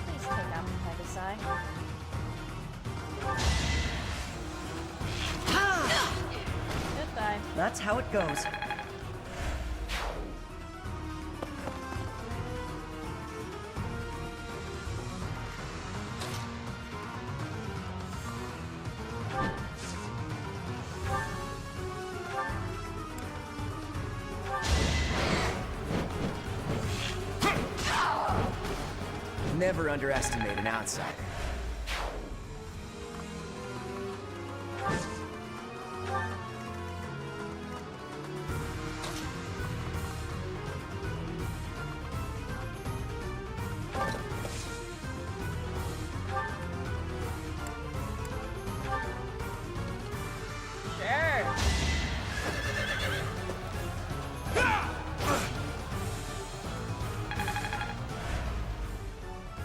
please take out the Pegasus. Goodbye. That's how it goes. Never underestimate an outsider.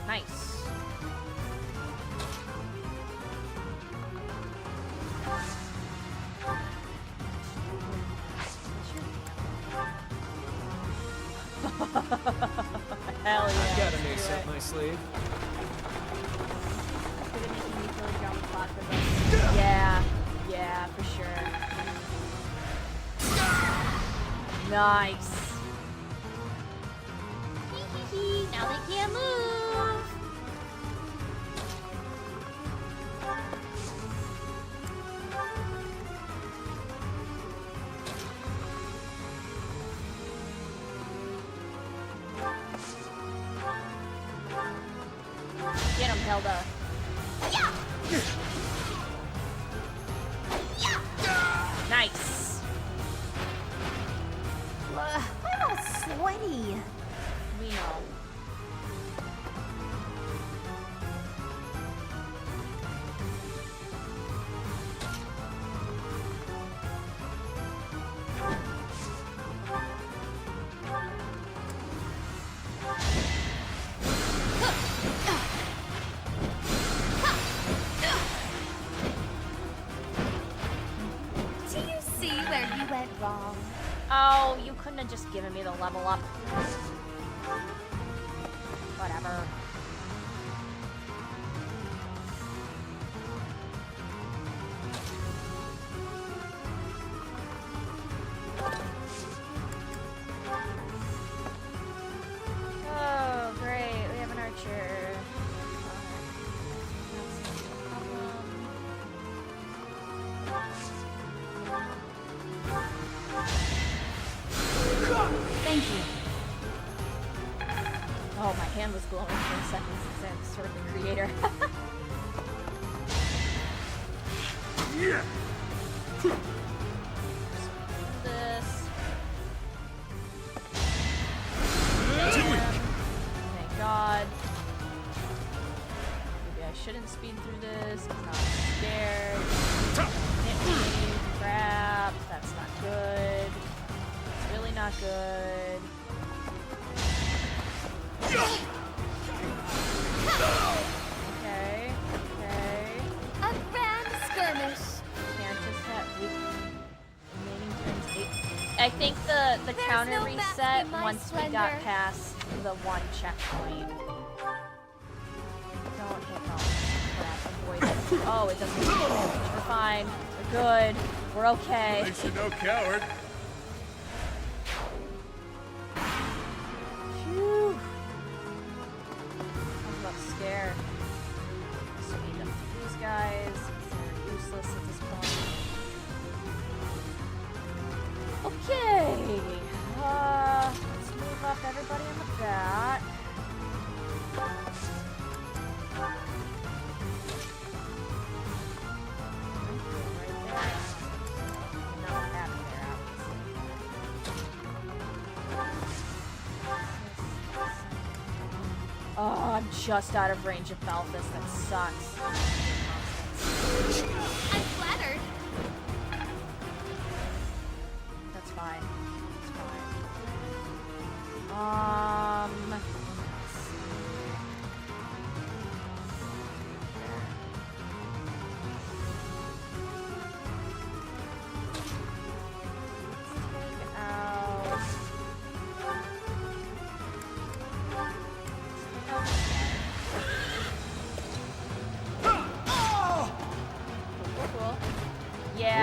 Nice. Hell yeah. I've got an ace up my sleeve. Good at making me feel like you're on the clock with us. Yeah. Yeah, for sure. Nice. Now they can't move. Get him, Hilda. Nice. I'm all sweaty. We know. Do you see where you went wrong? Oh, you couldn't have just given me the level up. Whatever. Oh, great. We have an archer. Thank you. Oh, my hand was glowing for a second since I'm sort of the creator. Yeah. This. Thank God. Maybe I shouldn't speed through this because now I'm scared. Hit me. Crap. That's not good. It's really not good. Okay. Okay. A grand skirmish. Can't just have remaining turns 8. I think the There's counter no reset backing my once we got splendor. past the one checkpoint. Don't hit no crap. Avoid it. Oh, it doesn't do damage. We're fine. We're good. We're okay. At least you're no coward. Phew. I'm about scared. So we need to these guys. They're useless at this point. Okay. Let's move up everybody in the back. Oh, I'm just out of range of Belfast. That sucks. I'm flattered. That's fine. That's fine.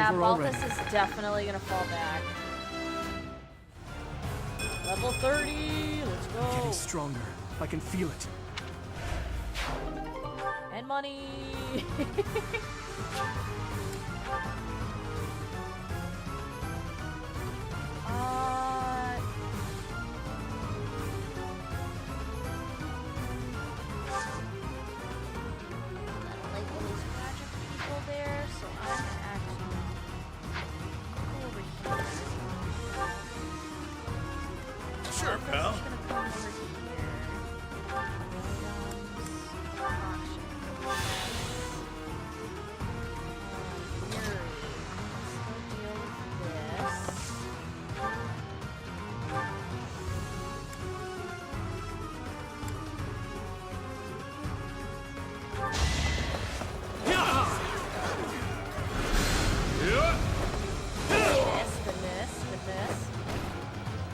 Yeah, over already. Balthus is definitely gonna fall back. Level 30, let's go. Getting stronger. I can feel it. And money. Sure, pal.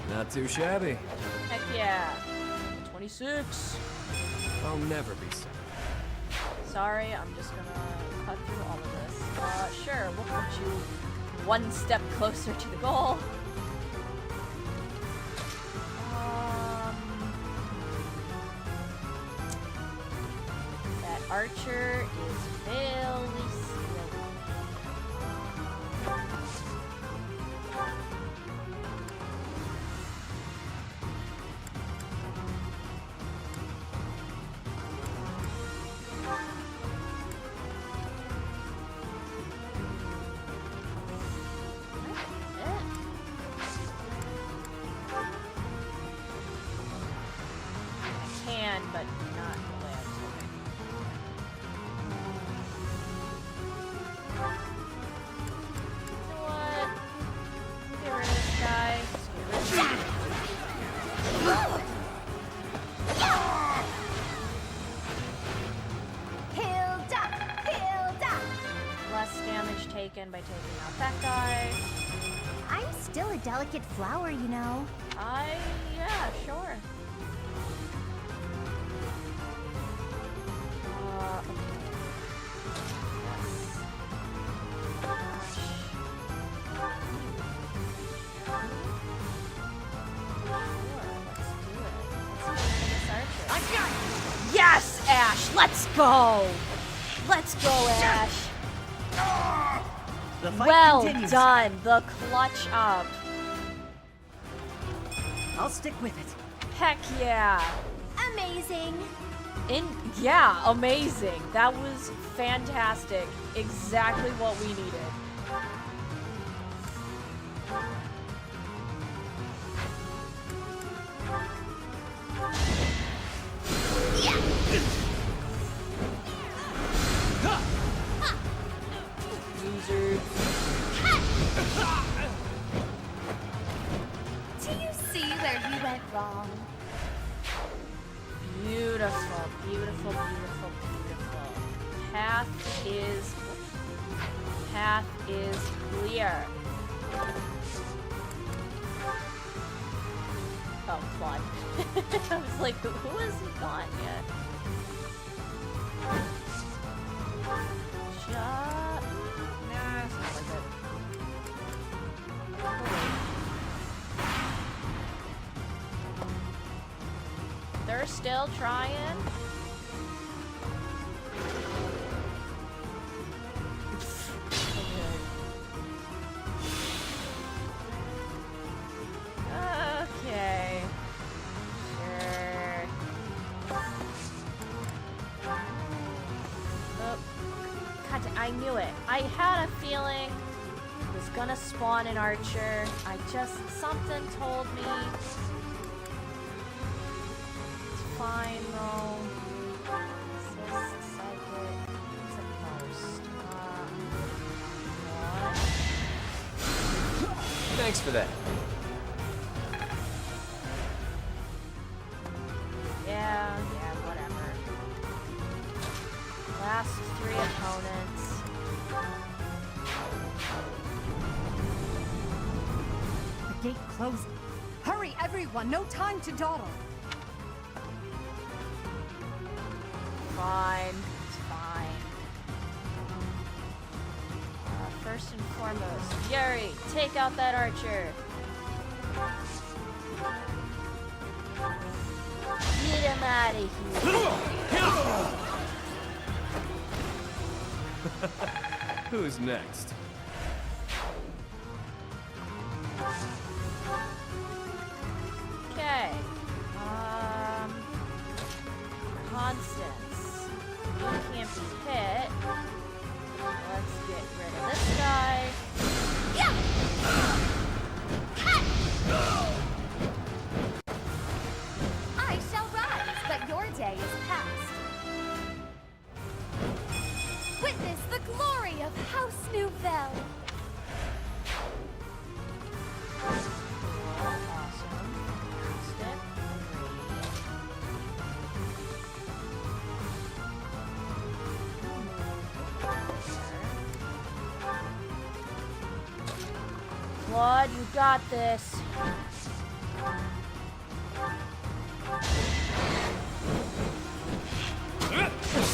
Not too shabby. Heck yeah. 26. I'll never be sad. Sorry, I'm just gonna cut through all of this. Sure, we'll put you one step closer to the goal. That archer is fairly skilled. But not the way I was hoping. You know what? Get rid of this guy. Just get rid of Hilda! Hilda! less damage taken by taking out that guy. I'm still a delicate flower, you know. Yeah, sure. Yes, Ash! Let's go! Let's go, Ash! The fight Well continues. done! The clutch up. I'll stick with it. Heck yeah! Amazing! Yeah, amazing. That was fantastic. Exactly what we needed. Loser. Do you see where you went wrong? Beautiful, beautiful, beautiful, beautiful. Path is clear. Oh, Claude. I was like, who hasn't gone yet? Nah, it's not worth it. They're still trying. Okay. Sure. Oh. God, I knew it. I had a feeling it was gonna spawn an archer. Something told me. Fine though. Assist, psychic, what's it most? What? Thanks for that. Yeah, whatever. Last 3 opponents. The gate closed. Hurry, everyone! No time to dawdle! Fine. It's fine. first and foremost. Yuri, take out that archer. Get him out of here. Who's next? Okay. Constance. You can't be hit. Let's get rid of this guy. I shall rise, but your day is past. Witness the glory of House Nouvelle. Claude, you got this.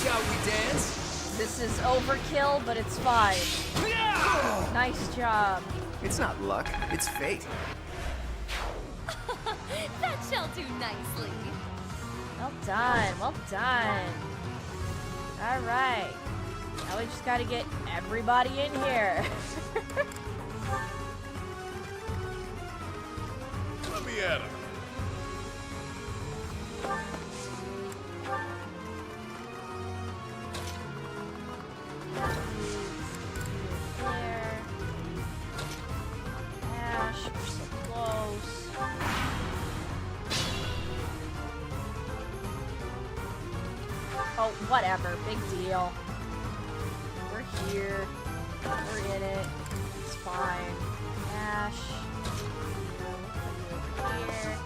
Shall we dance? This is overkill, but it's fine. Nice job. It's not luck, it's fate. That shall do nicely. Well done, well done. Alright. Now we just gotta get everybody in here. Let me at him. There. Ash, we're so close. Oh, whatever. Big deal. We're here. We're in it. It's fine. Ash. Over here.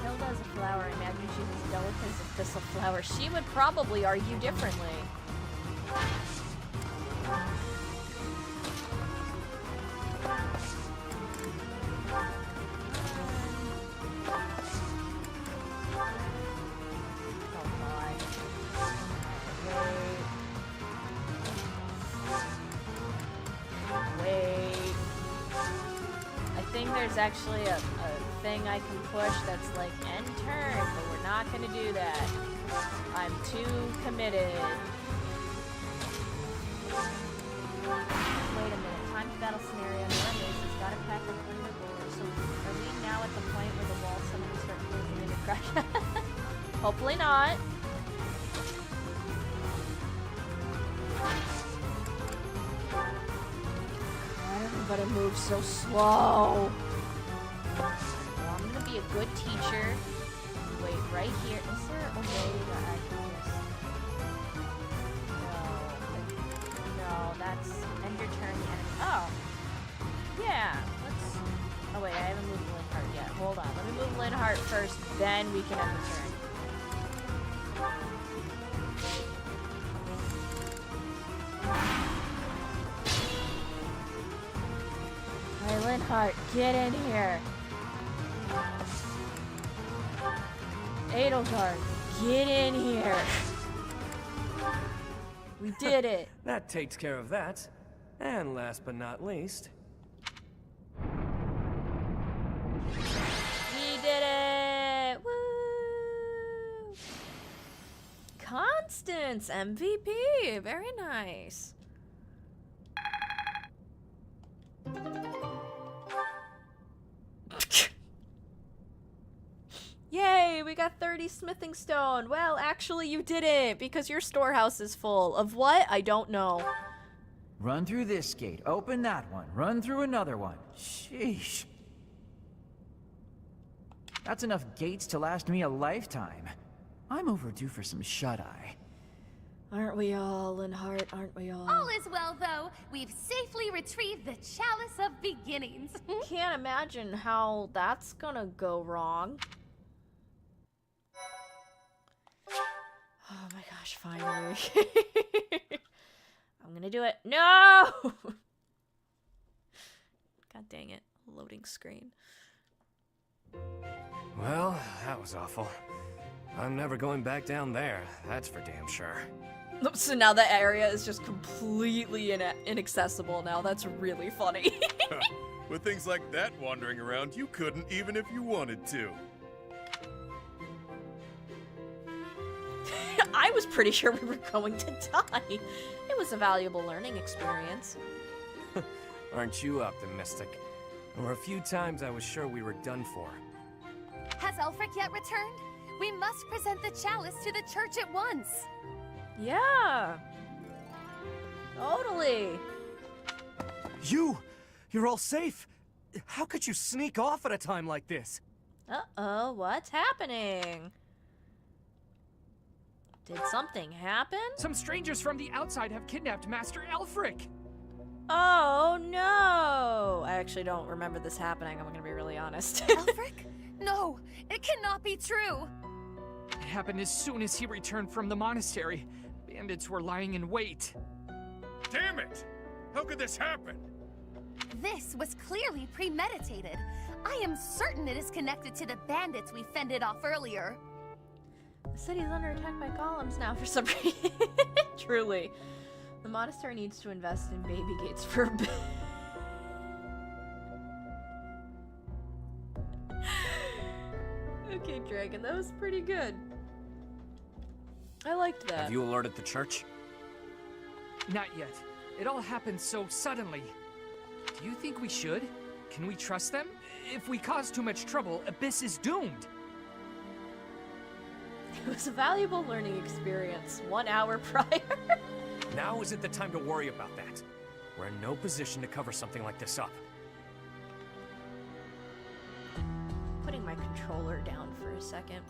Hilda's a flower. I imagine she's as delicate as a thistle flower. She would probably argue differently. There's actually a thing I can push that's like end turn, but we're not gonna do that. I'm too committed. Wait a minute. Time to battle scenario. It's got a pack of thunder bowlers. So are we now at the point where the walls suddenly start closing in and crash? Hopefully not. Everybody moves so slow. Well, I'm gonna be a good teacher. Wait, right here. Is there a way that I can just... No, that's end your turn. Oh. Yeah, let's... Oh wait, I haven't moved Linhart yet. Hold on, let me move Linhart first, then we can end the turn. Alright, Linhart, get in here. Edelgard, get in here. We did it. That takes care of that. And last but not least... We did it! Woo! Constance, MVP. Very nice. Yay, we got 30 smithing stone. Well, actually you didn't, because your storehouse is full. Of what? I don't know. Run through this gate, open that one, run through another one. Sheesh. That's enough gates to last me a lifetime. I'm overdue for some shut-eye. Aren't we all, Linhart? Aren't we all? All is well, though. We've safely retrieved the Chalice of Beginnings. Can't imagine how that's gonna go wrong. Oh my gosh, finally. I'm gonna do it. No! God dang it. Loading screen. Well, that was awful. I'm never going back down there, that's for damn sure. So now the area is just completely inaccessible now. That's really funny. With things like that wandering around, you couldn't even if you wanted to. I was pretty sure we were going to die. It was a valuable learning experience. Aren't you optimistic? There were a few times I was sure we were done for. Has Ulfric yet returned? We must present the chalice to the church at once. Yeah. Totally. You're all safe. How could you sneak off at a time like this? Uh-oh, what's happening? Did something happen? Some strangers from the outside have kidnapped Master Ulfric. Oh, no. I actually don't remember this happening, I'm gonna be really honest. Ulfric? No, it cannot be true. It happened as soon as he returned from the monastery. Bandits were lying in wait. Damn it! How could this happen? This was clearly premeditated. I am certain it is connected to the bandits we fended off earlier. The city's under attack by golems now for some reason. Truly. The monastery needs to invest in baby gates for a bit. Okay, Dragon, that was pretty good. I liked that. Have you alerted the church? Not yet. It all happened so suddenly. Do you think we should? Can we trust them? If we cause too much trouble, Abyss is doomed. It was a valuable learning experience 1 hour prior. Now isn't the time to worry about that. We're in no position to cover something like this up. Putting my controller down for a second.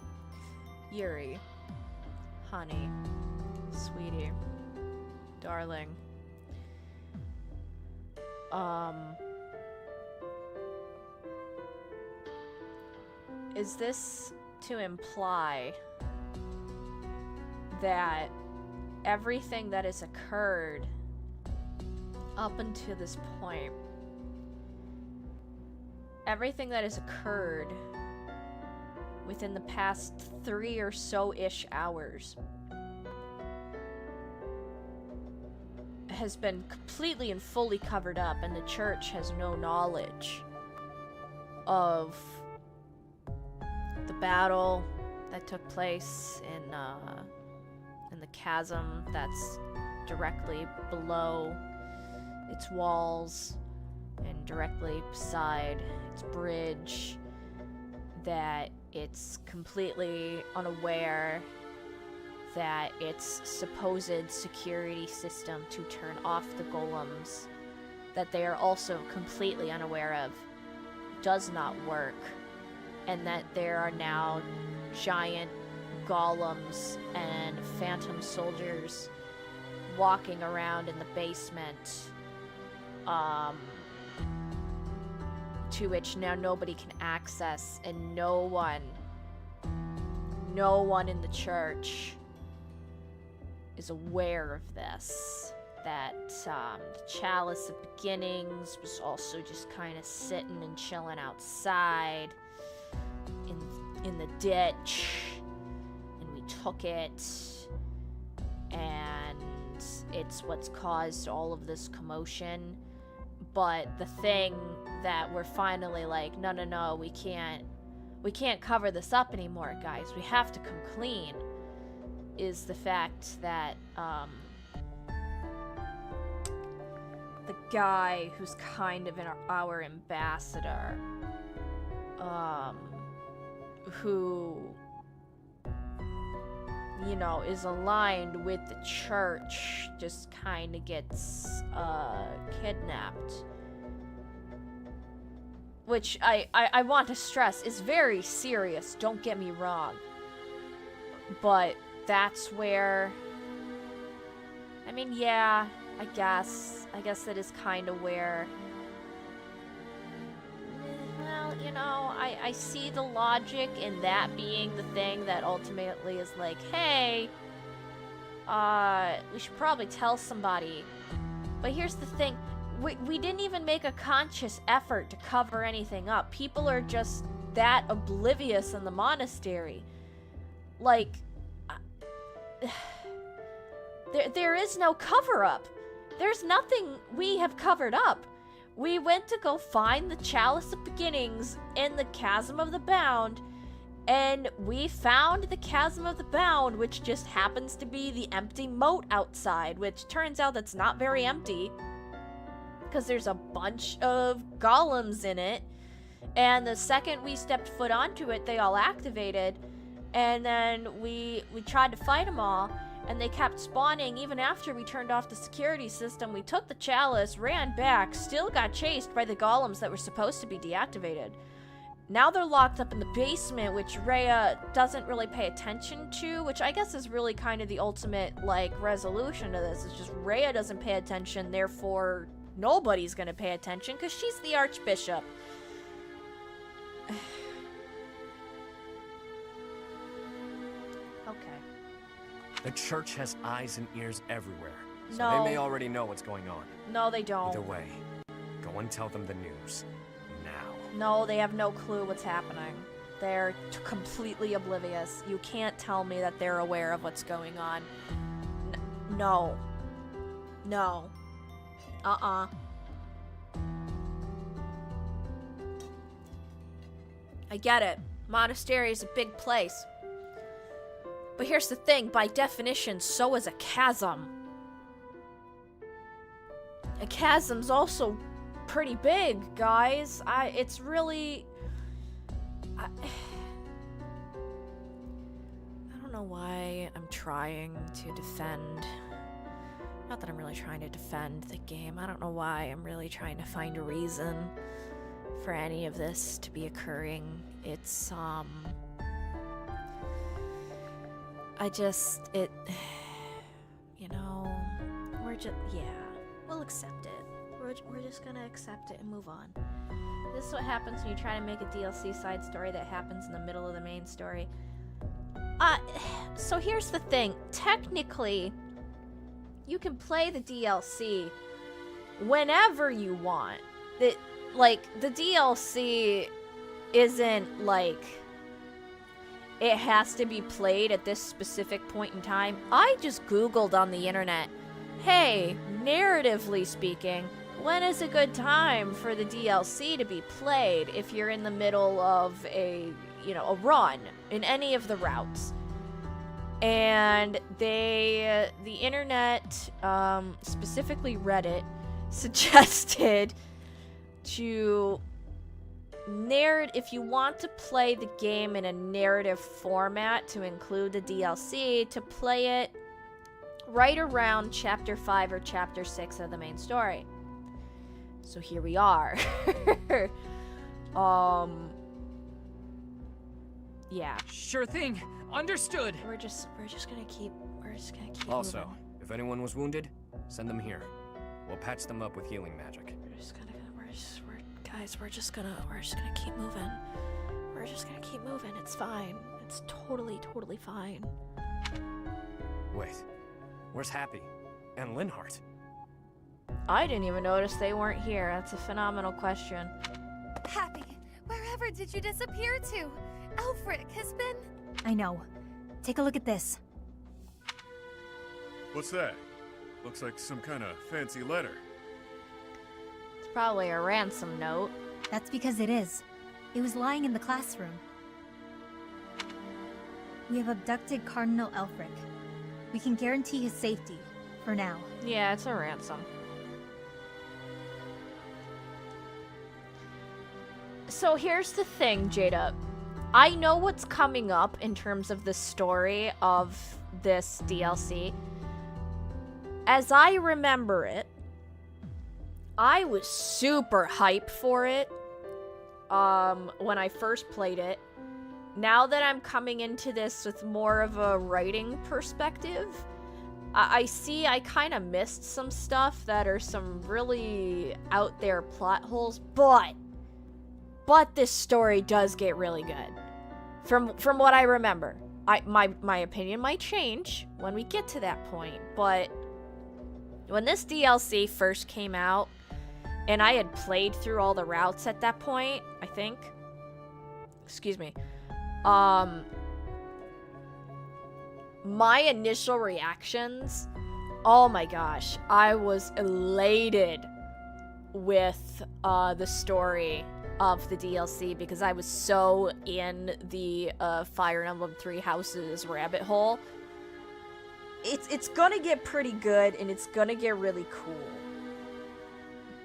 Yuri. Honey. Sweetie. Darling. Is this to imply that everything that has occurred up until this point, everything that has occurred within the past 3 or so-ish hours has been completely and fully covered up, and the church has no knowledge of the battle that took place in the chasm that's directly below its walls and directly beside its bridge, that it's completely unaware that its supposed security system to turn off the golems, that they are also completely unaware of, does not work, and that there are now giant golems and phantom soldiers walking around in the basement, to which now nobody can access, and no one in the church is aware of this. That the Chalice of Beginnings was also just kind of sitting and chilling outside in the ditch, and we took it, and it's what's caused all of this commotion. But the thing that we're finally like, no, we can't cover this up anymore, guys. We have to come clean, is the fact that the guy who's kind of our ambassador, who, you know, is aligned with the church, just kind of gets kidnapped. Which I want to stress is very serious, don't get me wrong. But that's where, I mean, yeah, I guess that is kind of where, well, you know, I see the logic in that being the thing that ultimately is like, hey, we should probably tell somebody. But here's the thing, we didn't even make a conscious effort to cover anything up. People are just that oblivious in the monastery. Like, There is no cover-up. There's nothing we have covered up. We went to go find the Chalice of Beginnings in the Chasm of the Bound, and we found the Chasm of the Bound, which just happens to be the empty moat outside, which turns out that's not very empty, because there's a bunch of golems in it, and the second we stepped foot onto it, they all activated, and then we tried to fight them all, and they kept spawning even after we turned off the security system. We took the Chalice, ran back, still got chased by the golems that were supposed to be deactivated. Now they're locked up in the basement, which Rhea doesn't really pay attention to, which I guess is really kind of the ultimate, like, resolution to this. It's just Rhea doesn't pay attention, therefore nobody's gonna pay attention, because she's the Archbishop. Okay. The church has eyes and ears everywhere, so No. they may already know what's going on. No, they don't. Either way, go and tell them the news. Now. No, they have no clue what's happening. They're completely oblivious. You can't tell me that they're aware of what's going on. No. No. I get it. Monastery is a big place. But here's the thing, by definition, so is a chasm. A chasm's also pretty big, guys. It's really... I don't know why I'm trying to defend... Not that I'm really trying to defend the game. I don't know why I'm really trying to find a reason for any of this to be occurring. It's, you know, we're just, yeah, we'll accept it. We're just gonna accept it and move on. This is what happens when you try to make a DLC side story that happens in the middle of the main story. So here's the thing. Technically, you can play the DLC whenever you want. The DLC isn't like it has to be played at this specific point in time. I just Googled on the internet, hey, narratively speaking, when is a good time for the DLC to be played if you're in the middle of a run in any of the routes? And the internet, specifically Reddit, suggested to if you want to play the game in a narrative format to include the DLC, to play it right around chapter 5 or chapter 6 of the main story. So here we are. Yeah. Sure thing. Understood. We're just gonna keep Also, moving. if anyone was wounded, send them here. We'll patch them up with healing magic. We're just gonna keep moving. We're just gonna keep moving. It's fine. It's totally fine. Wait, where's Happy? And Linhart? I didn't even notice they weren't here. That's a phenomenal question. Happy, wherever did you disappear to? Alfric has been... I know. Take a look at this. What's that? Looks like some kind of fancy letter. It's probably a ransom note. That's because it is. It was lying in the classroom. We have abducted Cardinal Alfric. We can guarantee his safety, for now. Yeah, it's a ransom. So here's the thing, Jada. I know what's coming up in terms of the story of this DLC. As I remember it, I was super hyped for it when I first played it. Now that I'm coming into this with more of a writing perspective, I see I kind of missed some stuff that are some really out there plot holes, but this story does get really good. From what I remember. My opinion might change when we get to that point, but when this DLC first came out, and I had played through all the routes at that point, I think. Excuse me. My initial reactions Oh my gosh, I was elated with the story of the DLC because I was so in the Fire Emblem Three Houses rabbit hole. It's gonna get pretty good and it's gonna get really cool.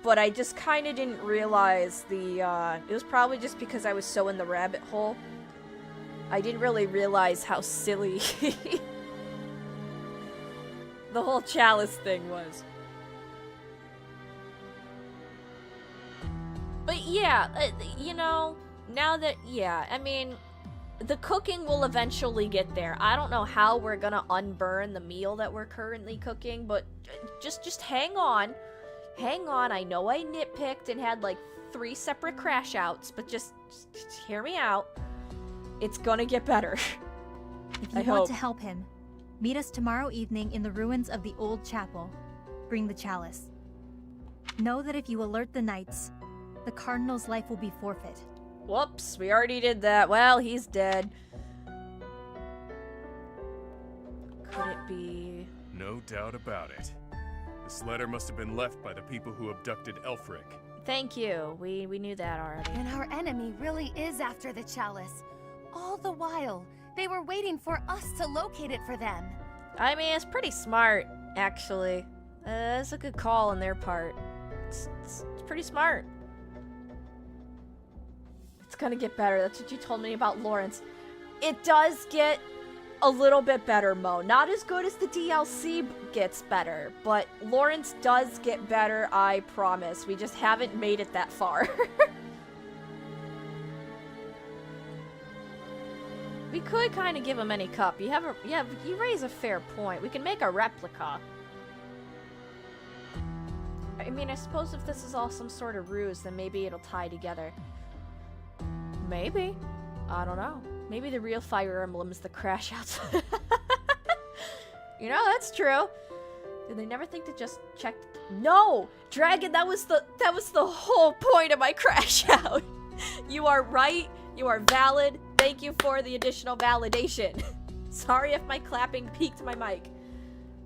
But I just kind of didn't realize it was probably just because I was so in the rabbit hole. I didn't really realize how silly the whole chalice thing was. But yeah, you know, now that, yeah, I mean, the cooking will eventually get there. I don't know how we're gonna unburn the meal that we're currently cooking, but just hang on. Hang on, I know I nitpicked and had like 3 separate crash outs, but just hear me out. It's gonna get better. If you want to help him, meet us tomorrow evening in the ruins of the old chapel. Bring the chalice. Know that if you alert the knights, the cardinal's life will be forfeit. Whoops, we already did that. Well, he's dead. Could it be... No doubt about it. This letter must have been left by the people who abducted Elfric. Thank you. We knew that already. And our enemy really is after the chalice. All the while, they were waiting for us to locate it for them. I mean, it's pretty smart, actually. That's a good call on their part. It's pretty smart. It's gonna get better. That's what you told me about Lawrence. It does get a little bit better, Mo. Not as good as the DLC gets better, but Lawrence does get better, I promise. We just haven't made it that far. We could kind of give him any cup. You raise a fair point. We can make a replica. I mean, I suppose if this is all some sort of ruse, then maybe it'll tie together. Maybe. I don't know. Maybe the real Fire Emblem is the crash outs. You know, that's true. Did they never think to just check? No! Dragon, that was the whole point of my crash out. You are right. You are valid. Thank you for the additional validation. Sorry if my clapping peaked my mic.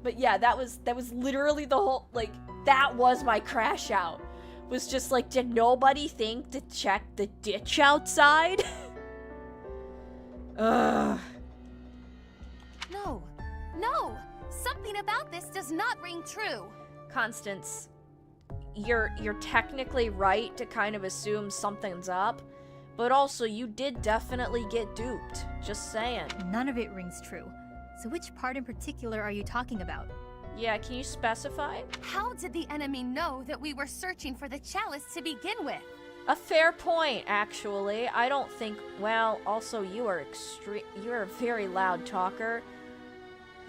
But yeah, that was literally the whole, like, that was my crash out. Was just like, did nobody think to check the ditch outside? Ugh. No. No! Something about this does not ring true. Constance, you're technically right to kind of assume something's up, but also you did definitely get duped. Just saying. None of it rings true. So which part in particular are you talking about? Yeah, can you specify? How did the enemy know that we were searching for the chalice to begin with? A fair point, actually. I don't think, well, also you're a very loud talker.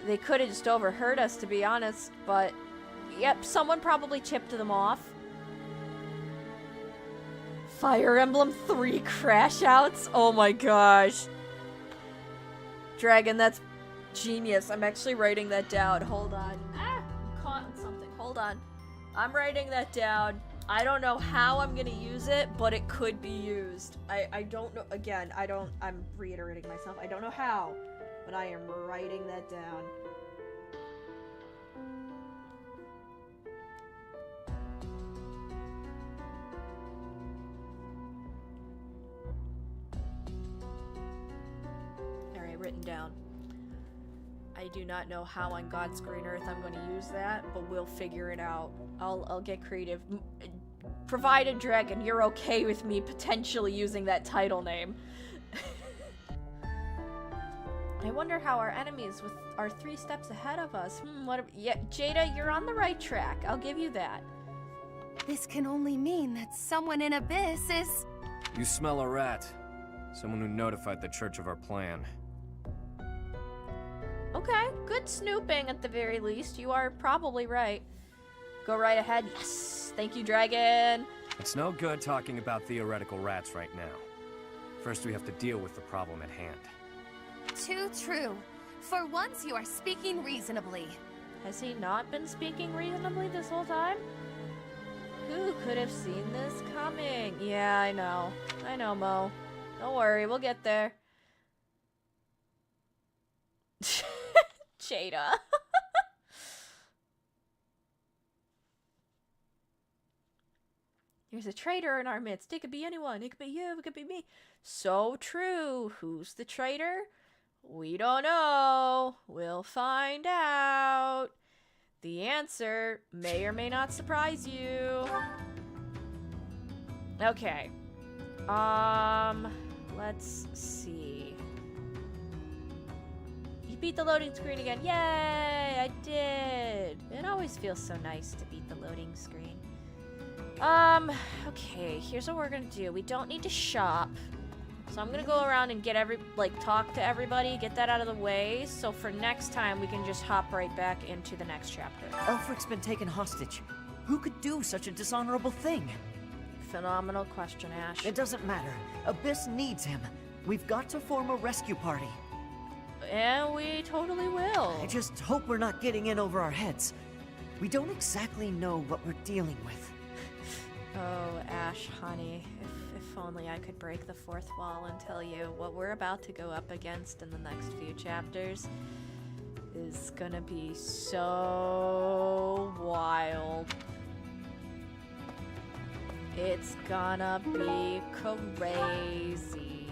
They could have just overheard us, to be honest, but yep, someone probably chipped them off. Fire Emblem 3 crash outs? Oh my gosh. Dragon, that's genius. I'm actually writing that down. Hold on. Ah, I'm caught in something. Hold on. I'm writing that down. I don't know how I'm gonna use it, but it could be used. I don't know. Again, I'm reiterating myself. I don't know how, but I am writing that down. Alright, written down. I do not know how on God's green earth I'm going to use that, but we'll figure it out. I'll get creative. Provided, Dragon, you're okay with me potentially using that title name. I wonder how our enemies are 3 steps ahead of us. Yeah, Jada, you're on the right track. I'll give you that. This can only mean that someone in Abyss is... You smell a rat. Someone who notified the church of our plan. Okay, good snooping at the very least. You are probably right. Go right ahead. Yes! Thank you, Dragon! It's no good talking about theoretical rats right now. First, we have to deal with the problem at hand. Too true. For once, you are speaking reasonably. Has he not been speaking reasonably this whole time? Who could have seen this coming? Yeah, I know. I know, Mo. Don't worry, we'll get there. Jada. There's a traitor in our midst. It could be anyone. It could be you. It could be me. So true. Who's the traitor? We don't know. We'll find out. The answer may or may not surprise you. Okay. Let's see. You beat the loading screen again. Yay! I did. It always feels so nice to beat the loading screen. Okay, here's what we're gonna do. We don't need to shop. So I'm gonna go around and get talk to everybody, get that out of the way, so for next time we can just hop right back into the next chapter. Elfric's been taken hostage. Who could do such a dishonorable thing? Phenomenal question, Ash. It doesn't matter. Abyss needs him. We've got to form a rescue party. And we totally will. I just hope we're not getting in over our heads. We don't exactly know what we're dealing with. Oh, Ash, honey, if only I could break the fourth wall and tell you what we're about to go up against in the next few chapters is gonna be so wild. It's gonna be crazy.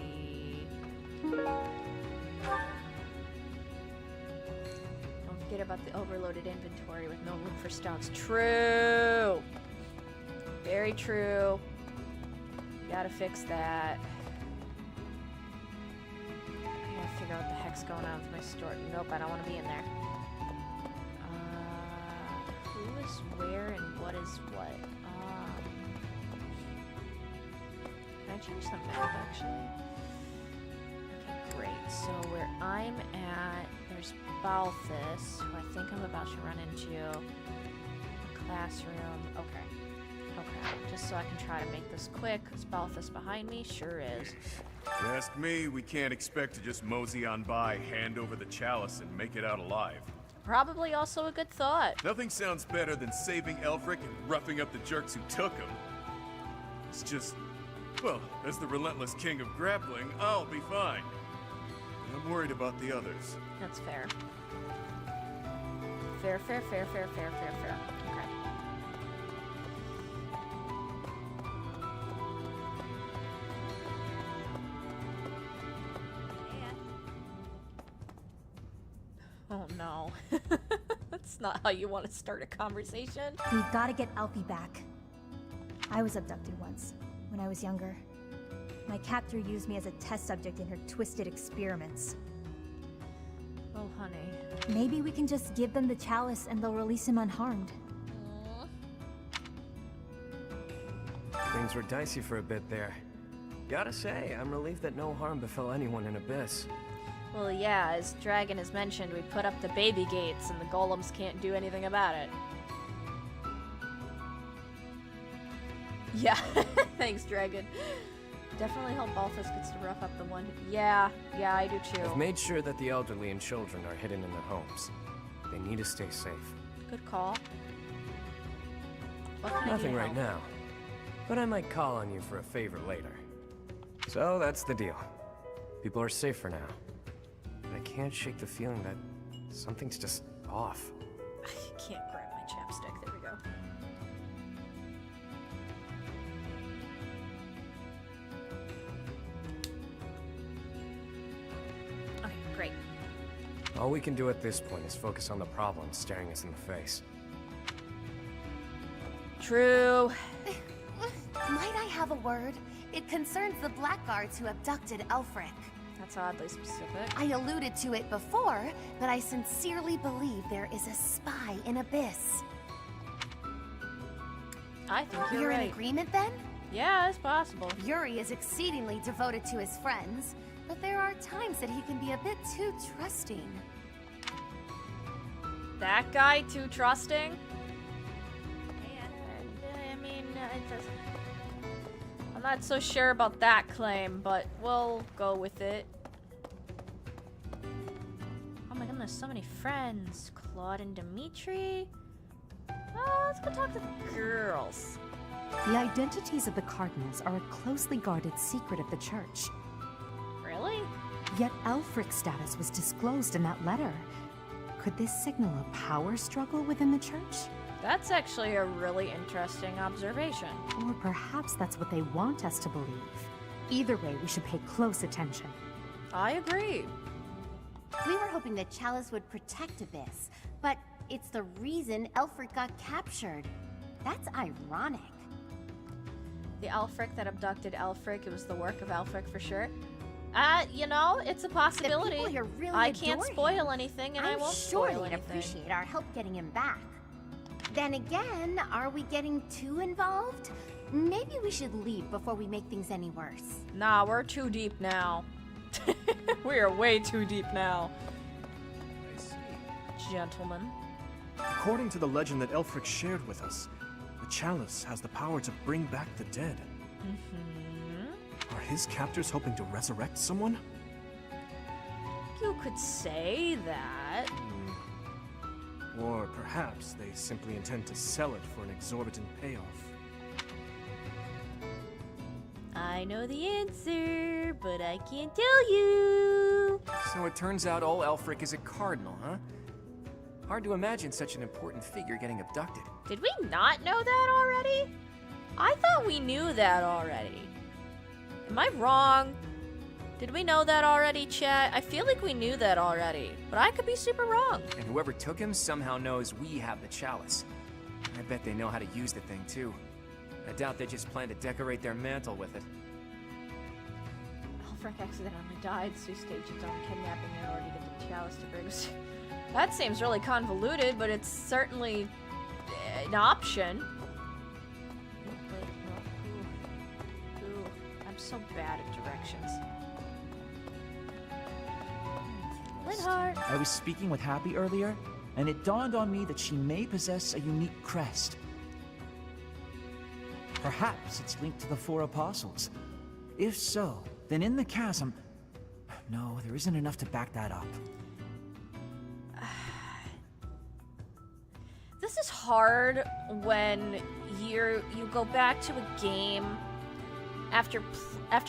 Don't forget about the overloaded inventory with no room for stones. True! Very true. Gotta fix that. I gotta figure out what the heck's going on with my store. Nope, I don't want to be in there. Who is where and what is what? Can I change the map, actually? Okay, great. So where I'm at, there's Balthus, who I think I'm about to run into. A classroom. Okay. Okay, just so I can try to make this quick. Is Balthus behind me? Sure is. If you ask me, we can't expect to just mosey on by, hand over the chalice, and make it out alive. Probably also a good thought. Nothing sounds better than saving Elfric and roughing up the jerks who took him. It's just, well, as the relentless king of grappling, I'll be fine. I'm worried about the others. That's fair. Fair. Okay. Oh no. That's not how you want to start a conversation. We've got to get Alfie back. I was abducted once, when I was younger. My captor used me as a test subject in her twisted experiments. Oh, honey. Maybe we can just give them the chalice and they'll release him unharmed. Things were dicey for a bit there. Gotta say, I'm relieved that no harm befell anyone in Abyss. Well, yeah, as Dragon has mentioned, we put up the baby gates and the golems can't do anything about it. Yeah, thanks, Dragon. Definitely hope Balthus gets to rough up the one. Yeah, I do too. I've made sure that the elderly and children are hidden in their homes. They need to stay safe. Good call. What can Nothing I do to right help? now, but I might call on you for a favor later. So that's the deal. People are safe for now. But I can't shake the feeling that something's just off. I can't grab my chapstick. There we go. Okay, great. All we can do at this point is focus on the problem staring us in the face. True. Might I have a word? It concerns the blackguards who abducted Elfric. That's oddly specific. I alluded to it before, but I sincerely believe there is a spy in Abyss. I think You're right. in agreement then? Yeah, it's possible. Yuri is exceedingly devoted to his friends, but there are times that he can be a bit too trusting. That guy too trusting? I mean, I'm not so sure about that claim, but we'll go with it. Oh my goodness, so many friends. Claude and Dimitri. Oh, let's go talk to the girls. The identities of the cardinals are a closely guarded secret of the church. Really? Yet Elfric's status was disclosed in that letter. Could this signal a power struggle within the church? That's actually a really interesting observation. Or perhaps that's what they want us to believe. Either way, we should pay close attention. I agree. We were hoping the Chalice would protect Abyss, but it's the reason Elfric got captured. That's ironic. The Elfric that abducted Elfric, it was the work of Elfric for sure. You know, it's a possibility. The people here really I can't adore spoil him. anything, and I'm I won't sure spoil they'd anything. appreciate our help getting him back. Then again, are we getting too involved? Maybe we should leave before we make things any worse. Nah, we're too deep now. We are way too deep now. I see. Gentlemen. According to the legend that Elfric shared with us, the Chalice has the power to bring back the dead. Are his captors hoping to resurrect someone? You could say that. Or perhaps they simply intend to sell it for an exorbitant payoff. I know the answer, but I can't tell you. So it turns out old Elfric is a cardinal, huh? Hard to imagine such an important figure getting abducted. Did we not know that already? I thought we knew that already. Am I wrong? Did we know that already, chat? I feel like we knew that already, but I could be super wrong. And whoever took him somehow knows we have the chalice. I bet they know how to use the thing, too. I doubt they just plan to decorate their mantle with it. Elfric accidentally died, so he staged his own kidnapping in order to get the chalice to bring us. That seems really convoluted, but it's certainly an option. Wait, no. Ooh. I'm so bad at directions. Linhart! I was speaking with Happy earlier, and it dawned on me that she may possess a unique crest. Perhaps it's linked to the Four Apostles. If so, then in the chasm... No, there isn't enough to back that up. This is hard when you go back to a game after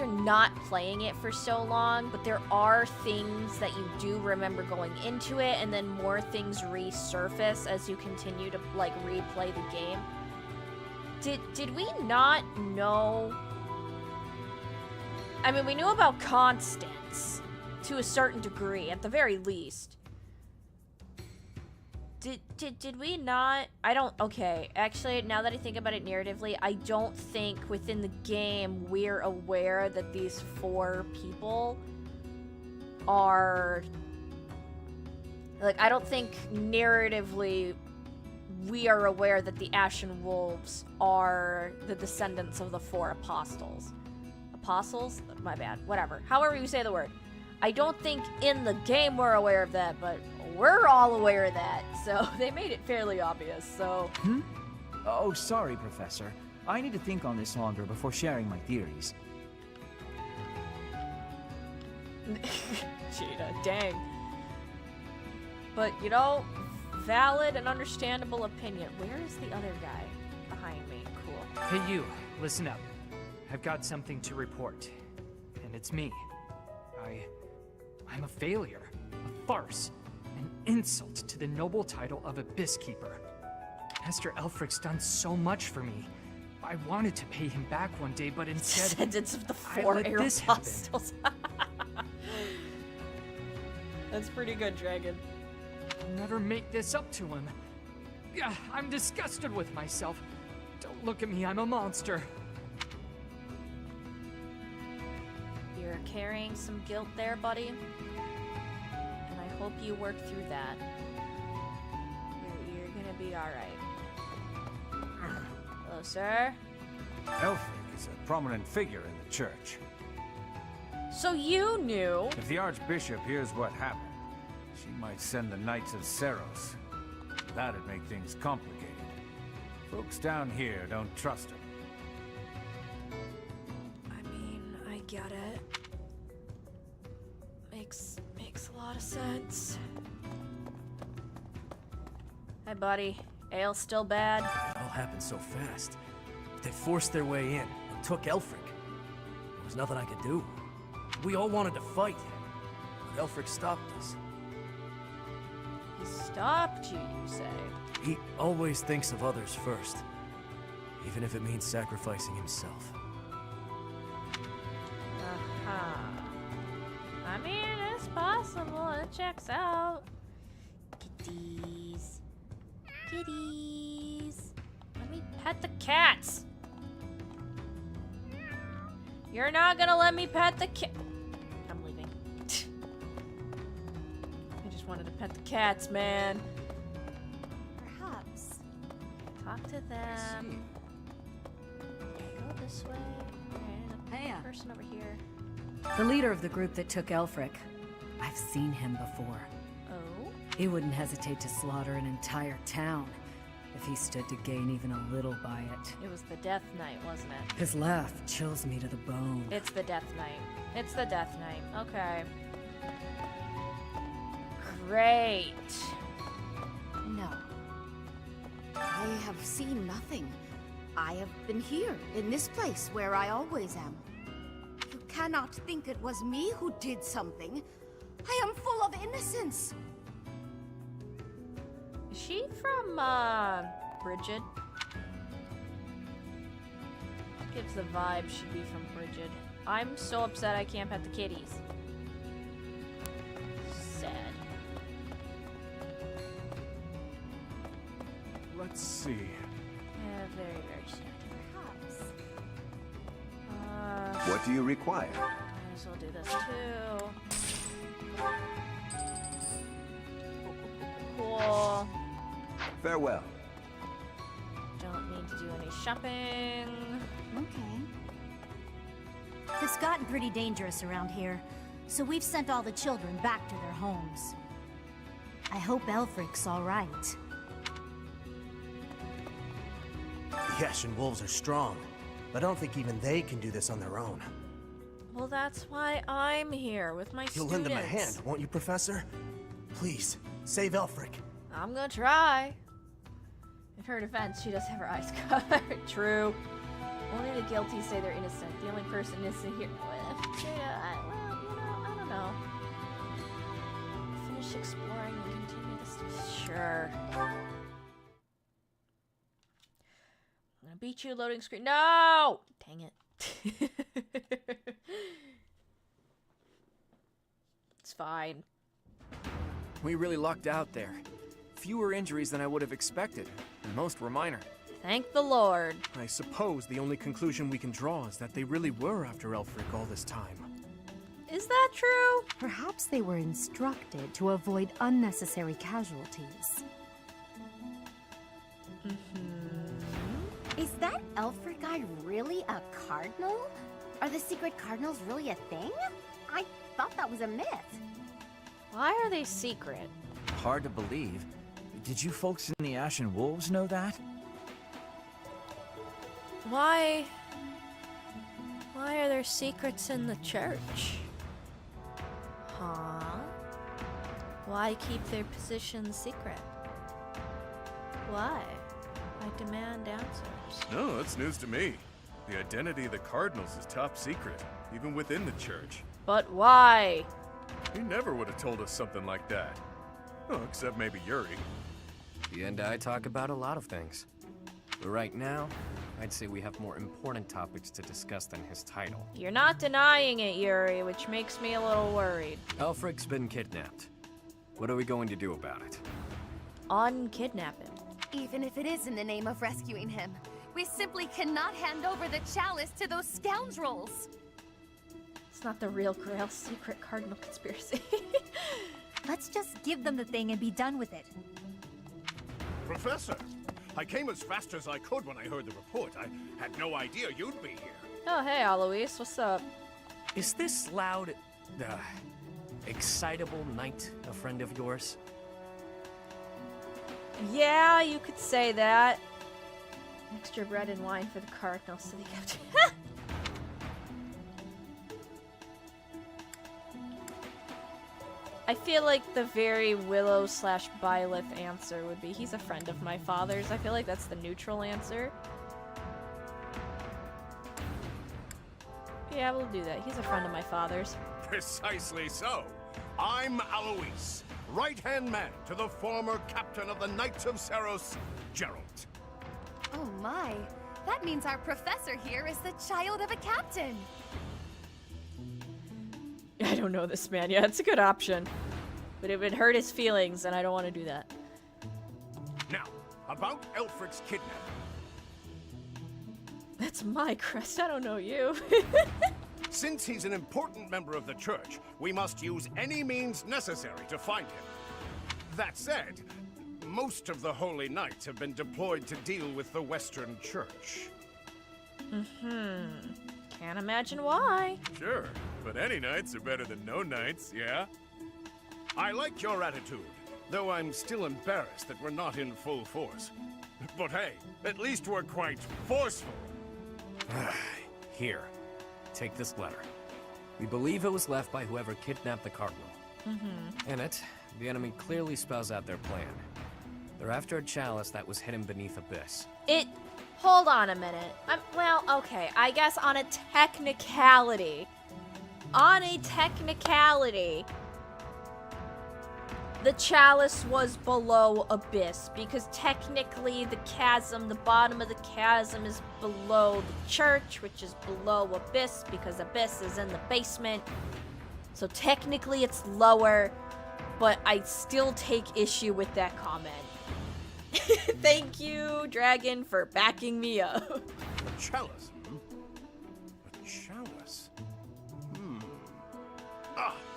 not playing it for so long, but there are things that you do remember going into it, and then more things resurface as you continue to like replay the game. Did we not know? I mean, we knew about Constance to a certain degree, at the very least. Did we not? I don't. Okay, actually, now that I think about it narratively, I don't think within the game we're aware that these four people are. Like, I don't think narratively we are aware that the Ashen Wolves are the descendants of the four apostles. Apostles? My bad. Whatever. However you say the word. I don't think in the game we're aware of that, but we're all aware of that, so they made it fairly obvious, so... Oh, sorry, Professor. I need to think on this longer before sharing my theories. Cheetah, dang. But, you know, valid and understandable opinion. Where is the other guy behind me? Cool. Hey, you, listen up. I've got something to report. And it's me. I'm a failure, a farce, an insult to the noble title of Abyss Keeper. Master Elfric's done so much for me. I wanted to pay him back one day, but instead, Descendants of the I four let air this happen. apostles. That's pretty good, Dragon. I'll never make this up to him. Yeah, I'm disgusted with myself. Don't look at me, I'm a monster. You're carrying some guilt there, buddy. And I hope you work through that. You're gonna be alright. Hello, sir. Elfric is a prominent figure in the church. So you knew. If the Archbishop hears what happened, she might send the Knights of Seros. That'd make things complicated. Folks down here don't trust her. I mean, I get it. Makes a lot of sense. Hey, buddy. Ale still bad? It all happened so fast. They forced their way in and took Elfric. There was nothing I could do. We all wanted to fight, but Elfric stopped us. He stopped you, you say? He always thinks of others first, even if it means sacrificing himself. I mean, it's possible. It checks out. Kitties. Kitties. Let me pet the cats. You're not gonna let me pet the cat. I'm leaving. I just wanted to pet the cats, man. Perhaps. Talk to them. Go this way. There's a person over here. The leader of the group that took Elfric. I've seen him before. Oh? He wouldn't hesitate to slaughter an entire town if he stood to gain even a little by it. It was the Death Knight, wasn't it? His laugh chills me to the bone. It's the Death Knight. It's the Death Knight. Okay. Great. No. I have seen nothing. I have been here, in this place where I always am. You cannot think it was me who did something. I am full of innocence. Is she from, Bridget? Gives the vibe she'd be from Bridget. I'm so upset I can't pet the kitties. Sad. Let's see. Yeah, very, very sad. Perhaps. What do you require? Might as well do this too. Cool. Farewell. Don't need to do any shopping. Okay. It's gotten pretty dangerous around here, so we've sent all the children back to their homes. I hope Elfric's all right. The Ashen Wolves are strong, but I don't think even they can do this on their own. Well, that's why I'm here with my You'll students. lend them a hand, won't you, Professor? Please, save Elfric. I'm gonna try. In her defense, she does have her eyes covered. True. Only the guilty say they're innocent. The only person innocent here. I don't know. Finish exploring and continue this. Sure. I'm gonna beat you, loading screen. No! Dang it. It's fine. We really lucked out there. Fewer injuries than I would have expected, and most were minor. Thank the Lord. I suppose the only conclusion we can draw is that they really were after Elfric all this time. Is that true? Perhaps they were instructed to avoid unnecessary casualties. Is that Elfric guy really a cardinal? Are the secret cardinals really a thing? I thought that was a myth. Why are they secret? Hard to believe. Did you folks in the Ashen Wolves know that? Why are there secrets in the church? Huh? Why keep their positions secret? Why? I demand answers. No, that's news to me. The identity of the Cardinals is top secret, even within the church. But why? He never would have told us something like that. Oh, except maybe Yuri. He and I talk about a lot of things. But right now, I'd say we have more important topics to discuss than his title. You're not denying it, Yuri, which makes me a little worried. Elfric's been kidnapped. What are we going to do about it? Unkidnap him. Even if it is in the name of rescuing him, we simply cannot hand over the chalice to those scoundrels. It's not the real Grail secret cardinal conspiracy. Let's just give them the thing and be done with it. Professor, I came as fast as I could when I heard the report. I had no idea you'd be here. Oh, hey, Alois, what's up? Is this loud, excitable knight a friend of yours? Yeah, you could say that. Extra bread and wine for the cardinal, so they kept. I feel like the very Willow/Byleth answer would be, he's a friend of my father's. I feel like that's the neutral answer. Yeah, we'll do that. He's a friend of my father's. Precisely so. I'm Alois, right-hand man to the former captain of the Knights of Seros, Gerald. Oh my. That means our professor here is the child of a captain. I don't know this man. Yeah, it's a good option. But it would hurt his feelings, and I don't want to do that. Now, about Elfric's kidnapping. That's my crest. I don't know you. Since he's an important member of the church, we must use any means necessary to find him. That said, most of the Holy Knights have been deployed to deal with the Western Church. Can't imagine why. Sure, but any knights are better than no knights, yeah? I like your attitude, though I'm still embarrassed that we're not in full force. But hey, at least we're quite forceful. Here, take this letter. We believe it was left by whoever kidnapped the Cardinal. In it, the enemy clearly spells out their plan. They're after a chalice that was hidden beneath Abyss. Hold on a minute. Well, okay, I guess on a technicality. The chalice was below Abyss, because technically the chasm, the bottom of the chasm is below the church, which is below Abyss, because Abyss is in the basement. So technically it's lower, but I still take issue with that comment. Thank you, Dragon, for backing me up. A chalice, A chalice?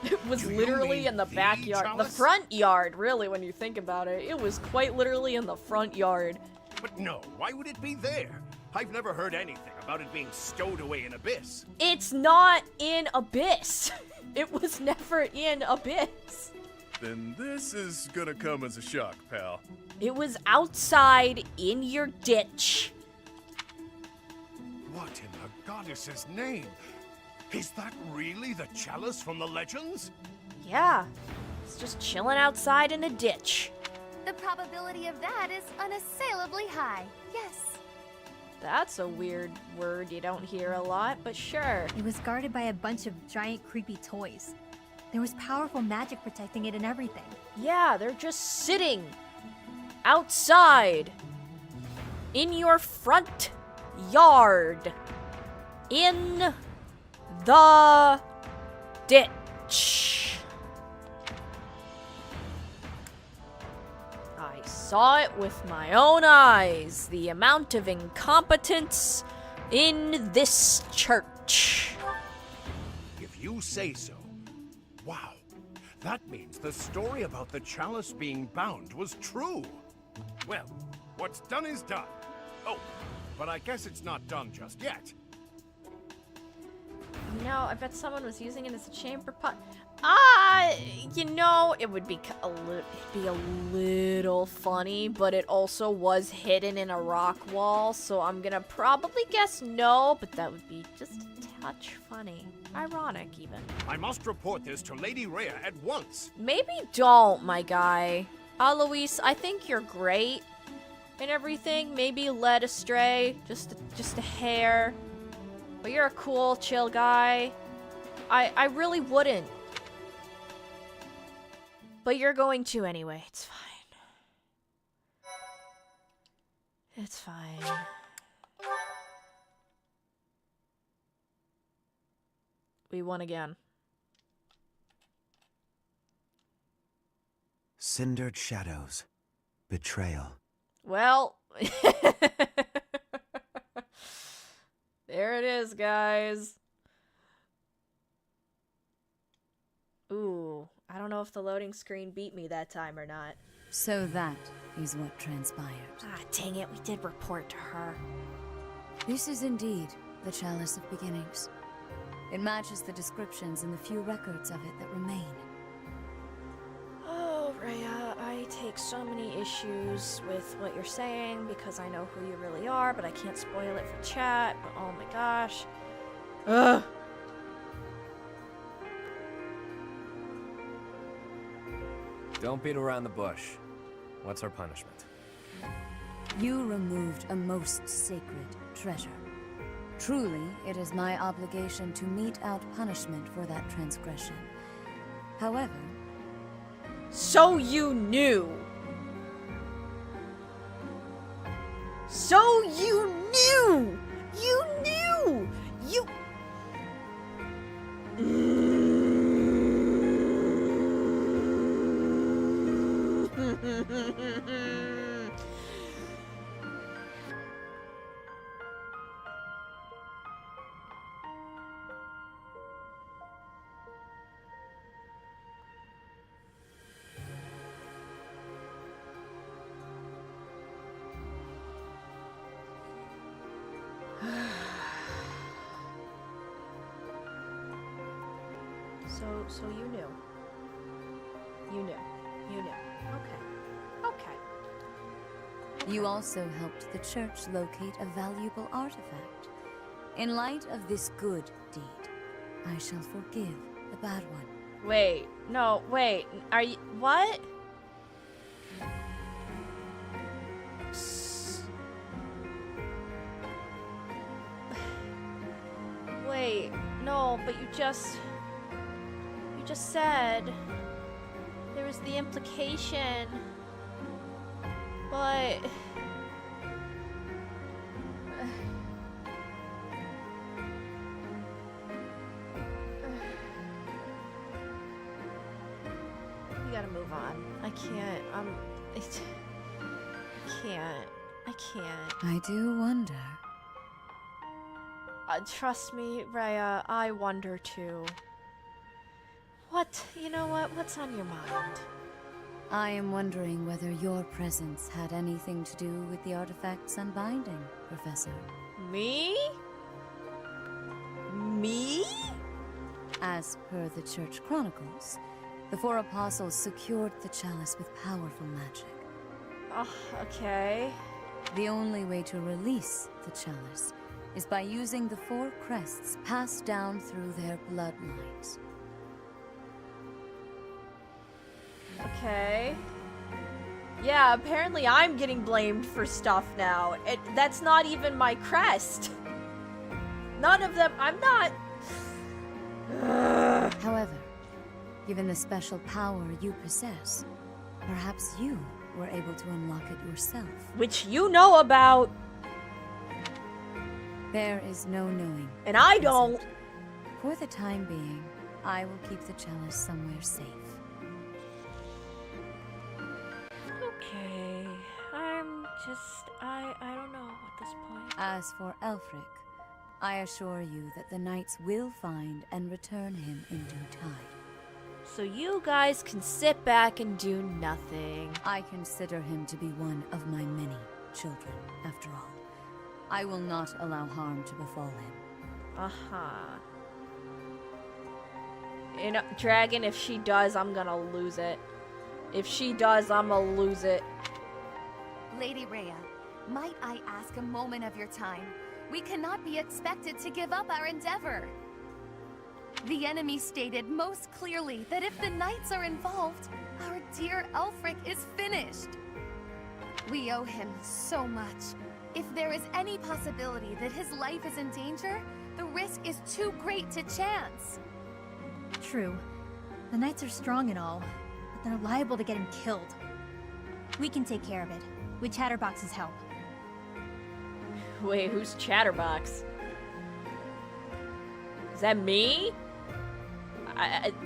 It was literally in the backyard. chalice? The front yard, really, when you think about it. It was quite literally in the front yard. But no, why would it be there? I've never heard anything about it being stowed away in Abyss. It's not in Abyss. It was never in Abyss. Then this is gonna come as a shock, pal. It was outside in your ditch. What in the goddess's name? Is that really the chalice from the legends? Yeah, it's just chilling outside in a ditch. The probability of that is unassailably high. Yes. That's a weird word you don't hear a lot, but sure. It was guarded by a bunch of giant creepy toys. There was powerful magic protecting it and everything. Yeah, they're just sitting outside in your front yard in the ditch. I saw it with my own eyes, the amount of incompetence in this church. If you say so. Wow. That means the story about the chalice being bound was true. Well, what's done is done. Oh, but I guess it's not done just yet. You know, I bet someone was using it as a chamber pot. You know, it would be a little funny, but it also was hidden in a rock wall, so I'm gonna probably guess no, but that would be just a touch funny. Ironic, even. I must report this to Lady Rhea at once. Maybe don't, my guy. Alois, I think you're great and everything. Maybe led astray, just a hair. But you're a cool, chill guy. I really wouldn't. But you're going to anyway. It's fine. It's fine. We won again. Cindered shadows. Betrayal. Well, there it is, guys. Ooh, I don't know if the loading screen beat me that time or not. So that is what transpired. Ah, dang it, we did report to her. This is indeed the Chalice of Beginnings. It matches the descriptions in the few records of it that remain. Oh, Rhea, I take so many issues with what you're saying because I know who you really are, but I can't spoil it for chat. But oh my gosh. Ugh. Don't beat around the bush. What's our punishment? You removed a most sacred treasure. Truly, it is my obligation to mete out punishment for that transgression. However, So you knew. So you knew. You knew. You. So you knew. You knew. You knew. Okay. Okay. You also helped the church locate a valuable artifact. In light of this good deed, I shall forgive the bad one. Wait. No, wait. Are you... What? Wait. No, but you just said there was the implication, but we gotta move on. I can't. I can't. I do wonder. Trust me, Rhea, I wonder too. What? You know what? What's on your mind? I am wondering whether your presence had anything to do with the artifact's unbinding, Professor. Me? Me? As per the Church Chronicles, the four apostles secured the chalice with powerful magic. Oh, okay. The only way to release the chalice is by using the four crests passed down through their bloodlines. Okay. Yeah, apparently I'm getting blamed for stuff now. That's not even my crest. None of them. I'm not. However, given the special power you possess, perhaps you were able to unlock it yourself. Which you know about. There is no knowing. And I don't. For the time being, I will keep the chalice somewhere safe. Okay. I don't know at this point. As for Elfric, I assure you that the knights will find and return him in due time. So you guys can sit back and do nothing. I consider him to be one of my many children, after all. I will not allow harm to befall him. Uh-huh. You know, Dragon, if she does, I'm gonna lose it. If she does, I'm gonna lose it. Lady Rhea, might I ask a moment of your time? We cannot be expected to give up our endeavor. The enemy stated most clearly that if the knights are involved, our dear Elfric is finished. We owe him so much. If there is any possibility that his life is in danger, the risk is too great to chance. True. The knights are strong and all, but they're liable to get him killed. We can take care of it, with Chatterbox's help. Wait, who's Chatterbox? Is that me?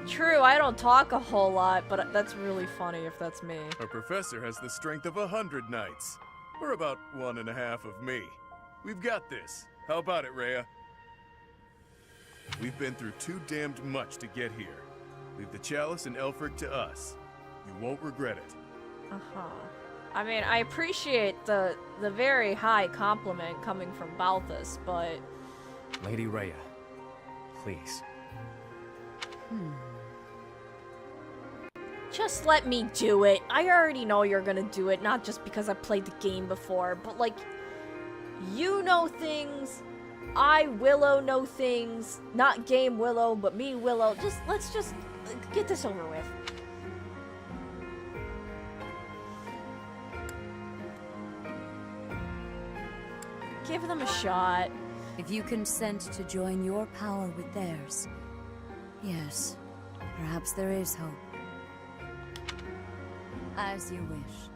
True, I don't talk a whole lot, but that's really funny if that's me. Our professor has the strength of 100 knights. We're about 1.5 of me. We've got this. How about it, Rhea? We've been through too damned much to get here. Leave the chalice and Elfric to us. You won't regret it. Uh-huh. I mean, I appreciate the very high compliment coming from Balthus, but... Lady Rhea, please. Just let me do it. I already know you're gonna do it, not just because I played the game before, but like, you know things, I Willow know things, not game Willow, but me Willow. Let's just get this over with. Give them a shot. If you consent to join your power with theirs, yes, perhaps there is hope. As you wish.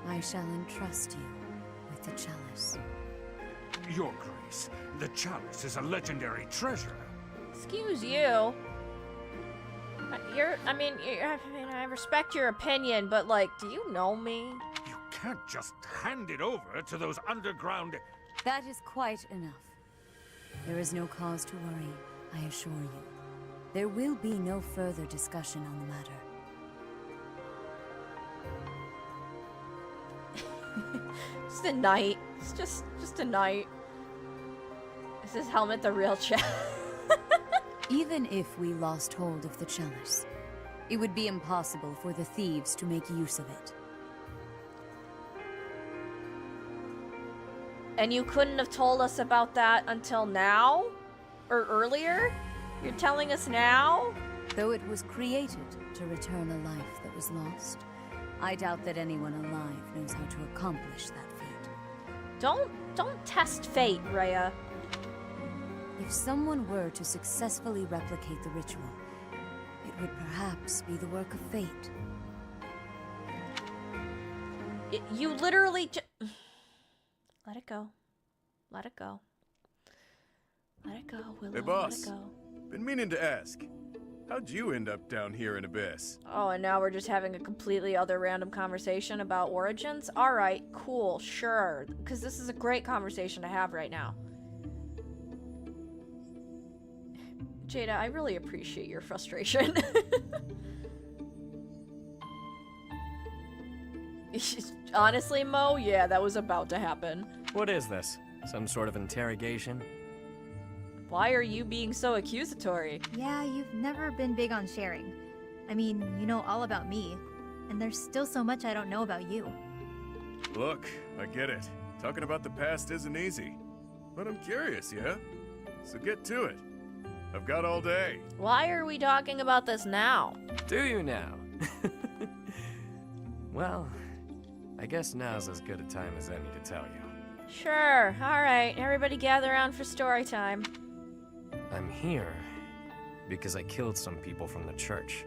I shall entrust you with the chalice. Your Grace, the chalice is a legendary treasure. Excuse you. I mean, I respect your opinion, but like, do you know me? You can't just hand it over to those underground... That is quite enough. There is no cause to worry, I assure you. There will be no further discussion on the matter. Just a night. It's just a night. Is this helmet the real chalice? Even if we lost hold of the chalice, it would be impossible for the thieves to make use of it. And you couldn't have told us about that until now? Or earlier? You're telling us now? Though it was created to return a life that was lost, I doubt that anyone alive knows how to accomplish that feat. Don't test fate, Rhea. If someone were to successfully replicate the ritual, it would perhaps be the work of fate. You literally let it go. Let it go. Let it go, Willow. Hey, boss. Let it go. Been meaning to ask. How'd you end up down here in Abyss? Oh, and now we're just having a completely other random conversation about origins? Alright, cool, sure. Because this is a great conversation to have right now. Jada, I really appreciate your frustration. Honestly, Mo, yeah, that was about to happen. What is this? Some sort of interrogation? Why are you being so accusatory? Yeah, you've never been big on sharing. I mean, you know all about me, and there's still so much I don't know about you. Look, I get it. Talking about the past isn't easy. But I'm curious, yeah? So get to it. I've got all day. Why are we talking about this now? Do you now? Well, I guess now's as good a time as any to tell you. Sure, alright. Everybody gather around for story time. I'm here because I killed some people from the church.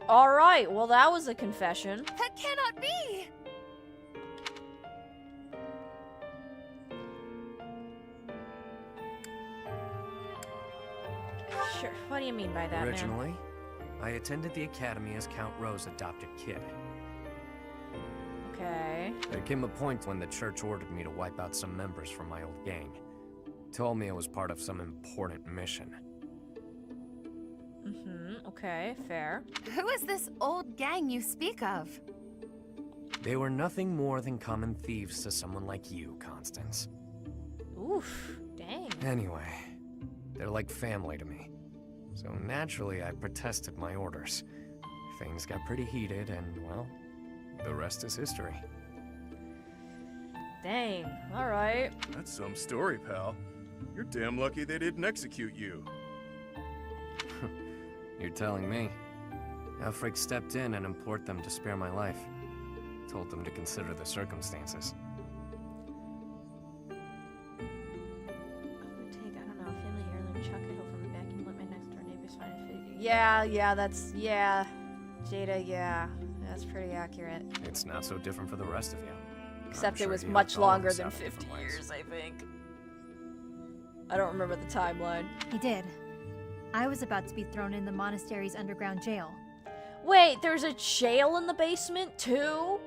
Alright, well that was a confession. That cannot be! Sure, what do you mean by that, Originally, man? I attended the academy as Count Rowe's adopted kid. Okay. There came a point when the church ordered me to wipe out some members from my old gang. Told me I was part of some important mission. Okay, fair. Who is this old gang you speak of? They were nothing more than common thieves to someone like you, Constance. Oof, dang. Anyway, they're like family to me. So naturally, I protested my orders. Things got pretty heated, and, well, the rest is history. Dang, alright. That's some story, pal. You're damn lucky they didn't execute you. You're telling me. Elfric stepped in and implored them to spare my life. Told them to consider the circumstances. Yeah, Jada, yeah. That's pretty accurate. It's not so different for the rest of you. Except it was much longer than 50 years, I think. I don't remember the timeline. He did. I was about to be thrown in the monastery's underground jail. Wait, there's a jail in the basement, too?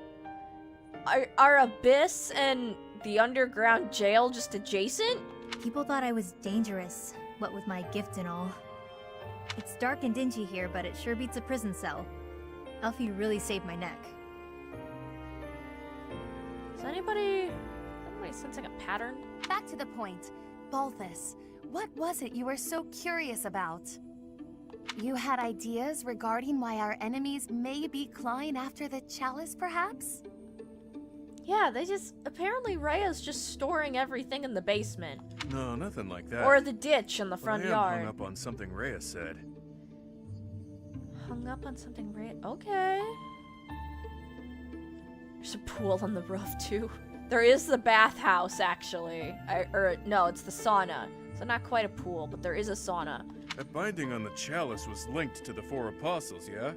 Are Abyss and the underground jail just adjacent? People thought I was dangerous, what with my gift and all. It's dark and dingy here, but it sure beats a prison cell. Elfie really saved my neck. Is anybody sensing a pattern? Back to the point. Balthus, what was it you were so curious about? You had ideas regarding why our enemies may be clawing after the chalice, perhaps? Yeah, apparently Rhea's just storing everything in the basement. No, nothing like that. Or the ditch in the front I am yard. hung up on something Rhea said. Hung up on something Rhea? Okay. There's a pool on the roof, too. There is the bathhouse, actually. No, it's the sauna. So not quite a pool, but there is a sauna. That binding on the chalice was linked to the 4 apostles, yeah?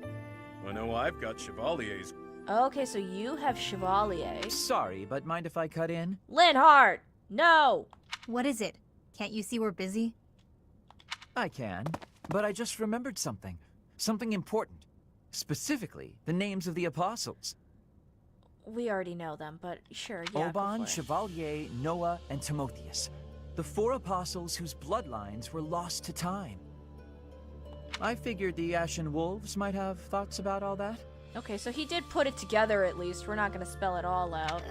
I know I've got Chevalier's. Okay, so you have Chevalier. Sorry, but mind if I cut in? Linhardt! No! What is it? Can't you see we're busy? I can, but I just remembered something. Something important. Specifically, the names of the apostles. We already know them, but sure, yeah. Oban, Chevalier, Noah, and Timotheus. The 4 apostles whose bloodlines were lost to time. I figured the Ashen Wolves might have thoughts about all that. Okay, so he did put it together at least. We're not gonna spell it all out.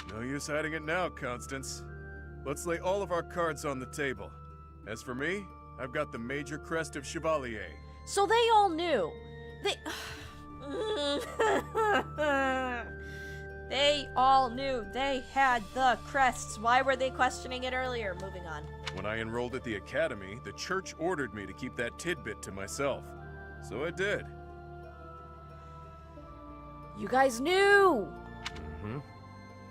No use hiding it now, Constance. Let's lay all of our cards on the table. As for me, I've got the major crest of Chevalier. So they all knew. They all knew they had the crests. Why were they questioning it earlier? Moving on. When I enrolled at the academy, the church ordered me to keep that tidbit to myself. So I did. You guys knew! Mm-hmm.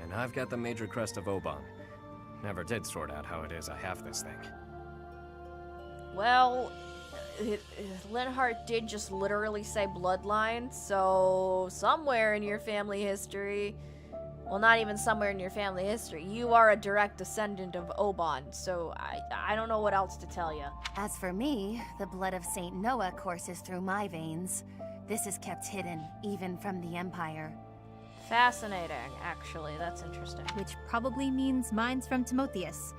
And I've got the major crest of Oban. Never did sort out how it is I have this thing. Well, Linhardt did just literally say bloodline, so somewhere in your family history, well, not even somewhere in your family history, you are a direct descendant of Oban, so I don't know what else to tell you. As for me, the blood of Saint Noah courses through my veins. This is kept hidden, even from the Empire. Fascinating, actually. That's interesting. Which probably means mine's from Timotheus.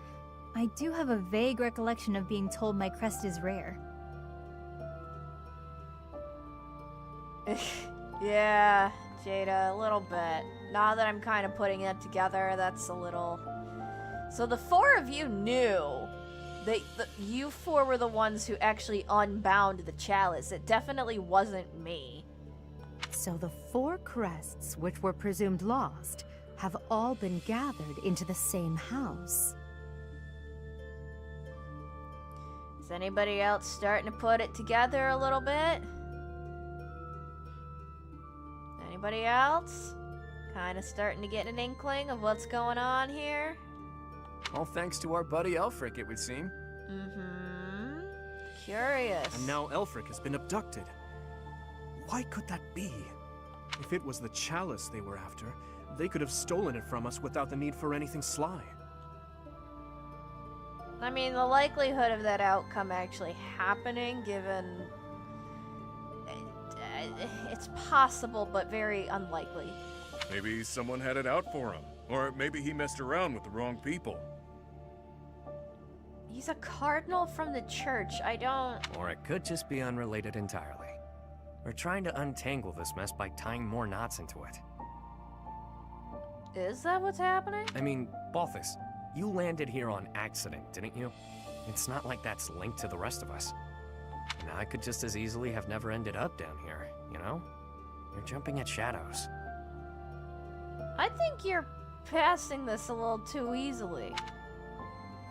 I do have a vague recollection of being told my crest is rare. Yeah, Jada, a little bit. Now that I'm kind of putting it together, that's a little... So the 4 of you knew that you 4 were the ones who actually unbound the chalice. It definitely wasn't me. So the 4 crests, which were presumed lost, have all been gathered into the same house. Is anybody else starting to put it together a little bit? Anybody else? Kind of starting to get an inkling of what's going on here? All thanks to our buddy Elfric, it would seem. Mm-hmm. Curious. And now Elfric has been abducted. Why could that be? If it was the chalice they were after, they could have stolen it from us without the need for anything sly. I mean, the likelihood of that outcome actually happening, given... it's possible, but very unlikely. Maybe someone had it out for him. Or maybe he messed around with the wrong people. He's a cardinal from the church. I don't... Or it could just be unrelated entirely. We're trying to untangle this mess by tying more knots into it. Is that what's happening? I mean, Balthus, you landed here on accident, didn't you? It's not like that's linked to the rest of us. And I could just as easily have never ended up down here, you know? You're jumping at shadows. I think you're passing this a little too easily.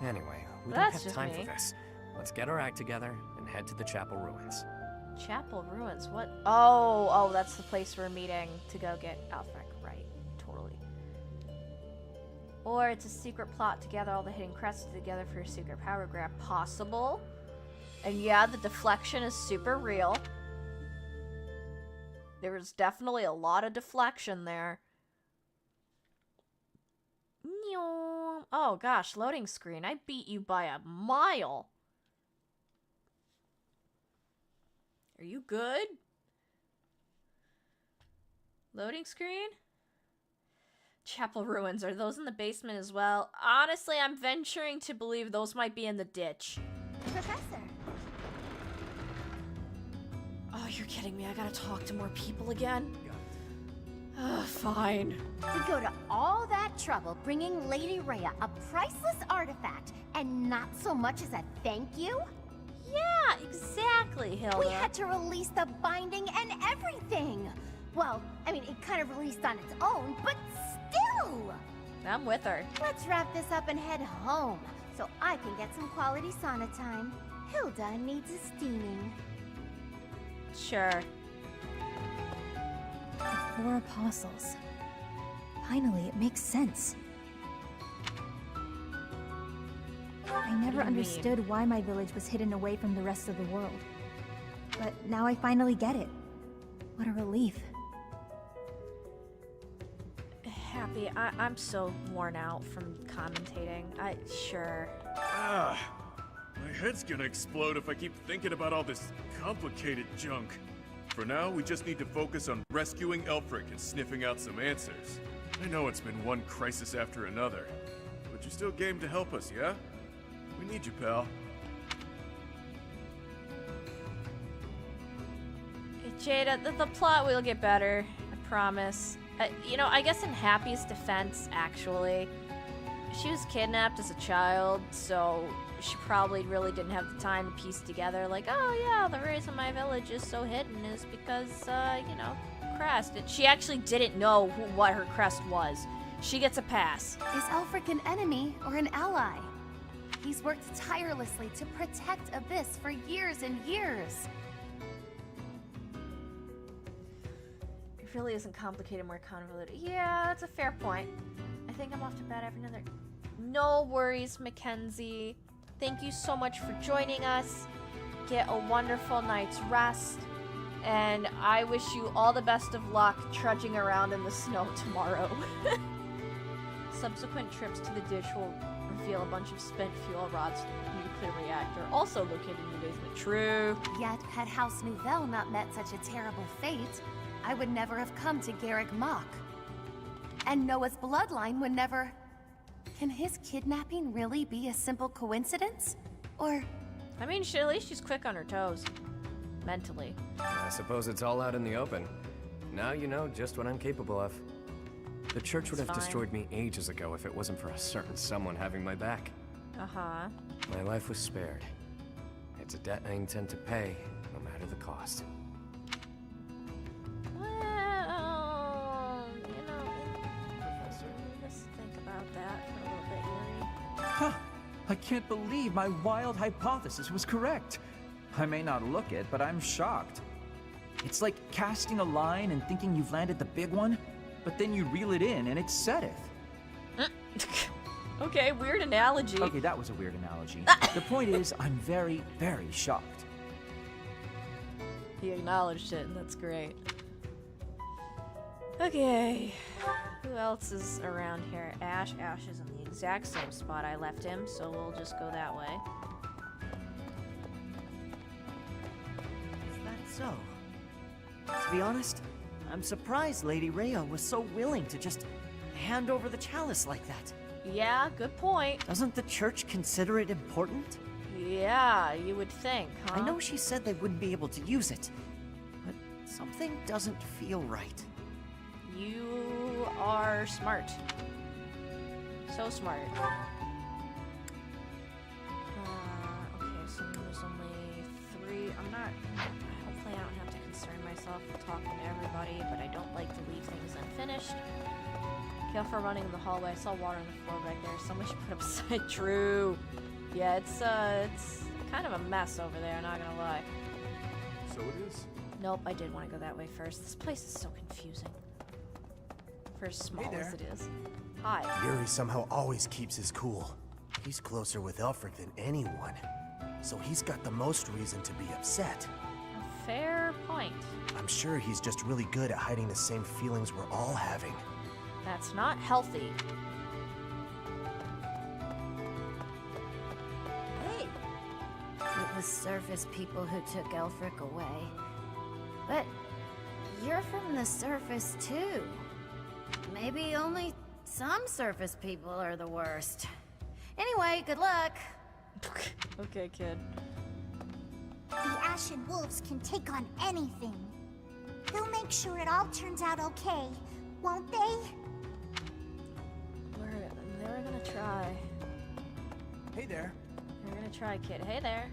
Anyway, we That's don't have just time me. for this. Let's get our act together and head to the chapel ruins. Chapel ruins? What? Oh, that's the place we're meeting to go get Alfric. Right, totally. Or it's a secret plot to gather all the hidden crests together for a secret power grab. Possible. And yeah, the deflection is super real. There was definitely a lot of deflection there. Oh gosh, loading screen. I beat you by a mile. Are you good? Loading screen? Chapel ruins. Are those in the basement as well? Honestly, I'm venturing to believe those might be in the ditch. Professor! Oh, you're kidding me. I gotta talk to more people again? Fine. We go to all that trouble bringing Lady Rhea a priceless artifact, and not so much as a thank you? Yeah, exactly, Hilda. We had to release the binding and everything! Well, I mean, it kind of released on its own, but still! I'm with her. Let's wrap this up and head home, so I can get some quality sauna time. Hilda needs a steaming. Sure. The 4 apostles. Finally, it makes sense. I never understood why my village was hidden away from the rest of the world. but now I finally get it. What a relief. Happy, I'm so worn out from commentating. Sure. My head's gonna explode if I keep thinking about all this complicated junk. For now, we just need to focus on rescuing Elfric and sniffing out some answers. I know it's been one crisis after another, but you're still game to help us, yeah? We need you, pal. Hey, Jada, the plot will get better. I promise. You know, I guess in Happy's defense, actually, she was kidnapped as a child, so she probably really didn't have the time to piece together, like, oh yeah, the reason my village is so hidden is because, you know, crest. She actually didn't know what her crest was. She gets a pass. Is Elfric an enemy or an ally? He's worked tirelessly to protect Abyss for years and years. It really isn't complicated, more convoluted. Yeah, that's a fair point. I think I'm off to bed every another... No worries, Mackenzie. Thank you so much for joining us. Get a wonderful night's rest. And I wish you all the best of luck trudging around in the snow tomorrow. Subsequent trips to the ditch will reveal a bunch of spent fuel rods in the nuclear reactor, also located in the basement. True. Yet, had House Nouvelle not met such a terrible fate, I would never have come to Garrick Mach. And Noah's bloodline would never... Can his kidnapping really be a simple coincidence? Or... I mean, at least she's quick on her toes. Mentally. I suppose it's all out in the open. Now you know just what I'm capable of. The church would have destroyed me ages ago if it wasn't for a certain someone having my back. Uh-huh. My life was spared. It's a debt I intend to pay, no matter the cost. Well, you know, Professor, just think about that for a little bit, Yuri. Huh! I can't believe my wild hypothesis was correct. I may not look it, but I'm shocked. It's like casting a line and thinking you've landed the big one, but then you reel it in and it setteth. Okay, weird analogy. Okay, that was a weird analogy. The point is, I'm very, very shocked. He acknowledged it, and that's great. Okay. Who else is around here? Ash. Ash is in the exact same spot I left him, so we'll just go that way. Is that so? To be honest, I'm surprised Lady Rhea was so willing to just hand over the chalice like that. Yeah, good point. Doesn't the church consider it important? Yeah, you would think, huh? I know she said they wouldn't be able to use it, but something doesn't feel right. You are smart. So smart. Okay, so there's only 3. Hopefully I don't have to concern myself with talking to everybody, but I don't like to leave things unfinished. Careful running in the hallway. I saw water on the floor back there. Someone should put up a sign. True. Yeah, it's kind of a mess over there, not gonna lie. So it is. Nope, I did want to go that way first. This place is so confusing. For as small as it is. Hi. Yuri somehow always keeps his cool. He's closer with Elfric than anyone. So he's got the most reason to be upset. A fair point. I'm sure he's just really good at hiding the same feelings we're all having. That's not healthy. Hey! It was surface people who took Elfric away. But you're from the surface too. Maybe only some surface people are the worst. Anyway, good luck. Okay, kid. The Ashen Wolves can take on anything. They'll make sure it all turns out okay, won't they? They're gonna try. Hey there. They're gonna try, kid. Hey there.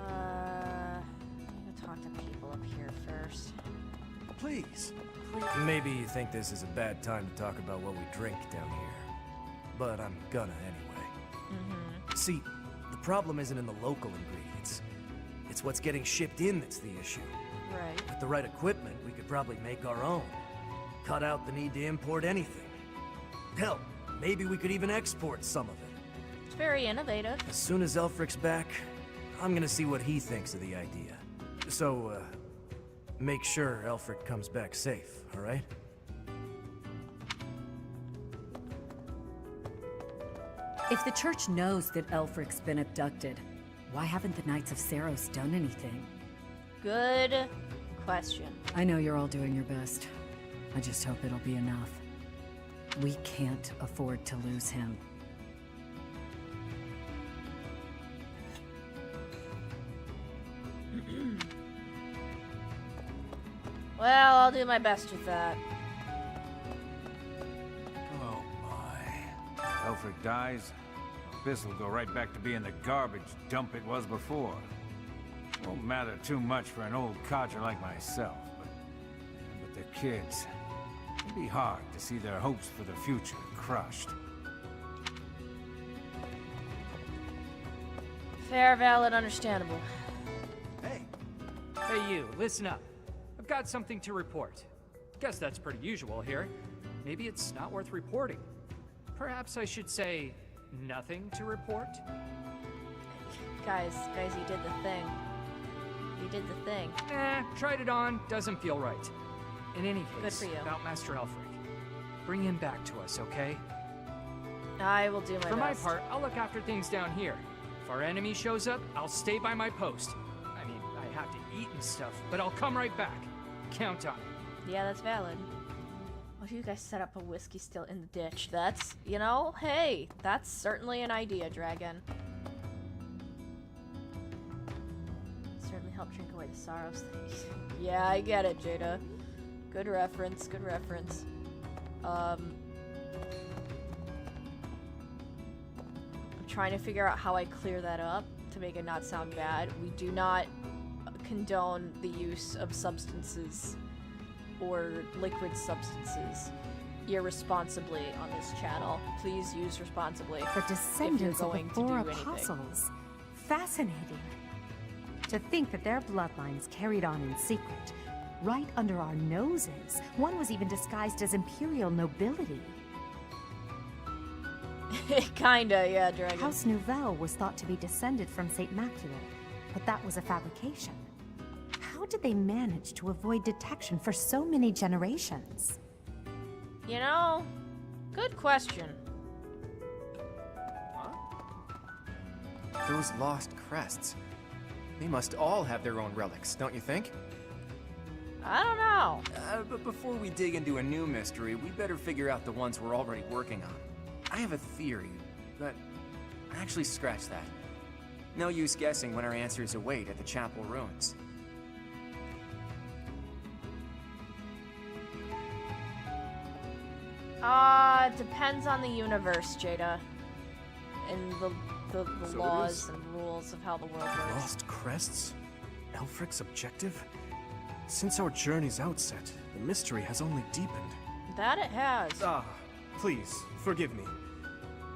I'm gonna talk to people up here first. Please. Maybe you think this is a bad time to talk about what we drink down here. But I'm gonna anyway. See, the problem isn't in the local ingredients. It's what's getting shipped in that's the issue. Right. With the right equipment, we could probably make our own. Cut out the need to import anything. Hell, maybe we could even export some of it. It's very innovative. As soon as Elfric's back, I'm gonna see what he thinks of the idea. So, make sure Elfric comes back safe, alright? If the church knows that Elfric's been abducted, why haven't the Knights of Seros done anything? Good question. I know you're all doing your best. I just hope it'll be enough. We can't afford to lose him. Well, I'll do my best with that. Oh my. Elfric dies, this will go right back to being the garbage dump it was before. Won't matter too much for an old codger like myself, but the kids, it'd be hard to see their hopes for the future crushed. Fair, valid, understandable. Hey you, listen up. I've got something to report. Guess that's pretty usual here. Maybe it's not worth reporting. Perhaps I should say, nothing to report? Guys, you did the thing. You did the thing. Tried it on, doesn't feel right. In any case, Good for you. about Master Elfric. Bring him back to us, okay? I will do my best. For my part, I'll look after things down here. If our enemy shows up, I'll stay by my post. I mean, I have to eat and stuff, but I'll come right back. Count on it. Yeah, that's valid. Well, if you guys set up a whiskey still in the ditch, that's, you know, hey, that's certainly an idea, Dragon. Certainly help drink away the sorrows. Yeah, I get it, Jada. Good reference, good reference. I'm trying to figure out how I clear that up to make it not sound bad. We do not condone the use of substances or liquid substances irresponsibly on this channel. Please use responsibly. The descendants of the going to four do anything. apostles. Fascinating. To think that their bloodlines carried on in secret, right under our noses. One was even disguised as imperial nobility. Kinda, yeah, Dragon. House Nouvelle was thought to be descended from Saint Macula, but that was a fabrication. How did they manage to avoid detection for so many generations? You know, good question. Those lost crests. They must all have their own relics, don't you think? I don't know. But before we dig into a new mystery, we better figure out the ones we're already working on. I have a theory, but actually scratch that. No use guessing when our answers await at the chapel ruins. Depends on the universe, Jada. And the So laws and rules of how the world works. Lost crests? Elfric's objective? Since our journey's outset, the mystery has only deepened. That it has. Please, forgive me.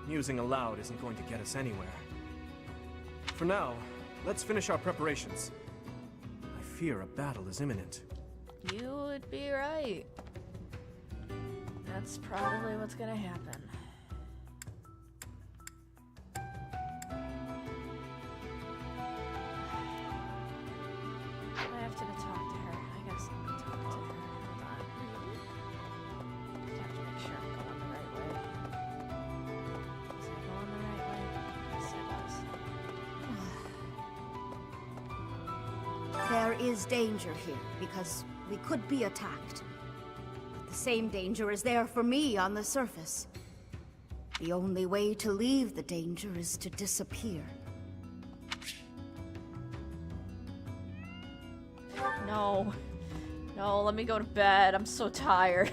Musing aloud isn't going to get us anywhere. For now, let's finish our preparations. I fear a battle is imminent. You would be right. That's probably what's gonna happen. I have to go talk to her. I guess I'll go talk to her. Hold on. I have to make sure I'm going the right way. Was I going the right way? Yes, I was. There is danger here, because we could be attacked. But the same danger is there for me on the surface. The only way to leave the danger is to disappear. No. No, let me go to bed. I'm so tired.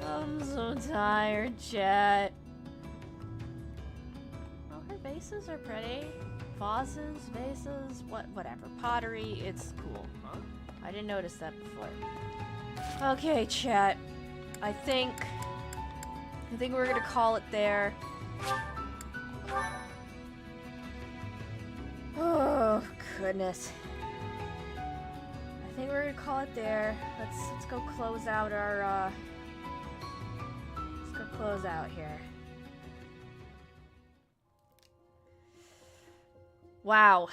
I'm so tired, chat. Oh, her vases are pretty. Vases, vases, whatever. Pottery, it's cool. Huh? I didn't notice that before. Okay, chat. I think we're gonna call it there. Oh, goodness. I think we're gonna call it there. Let's go close out our, let's go close out here. Wow.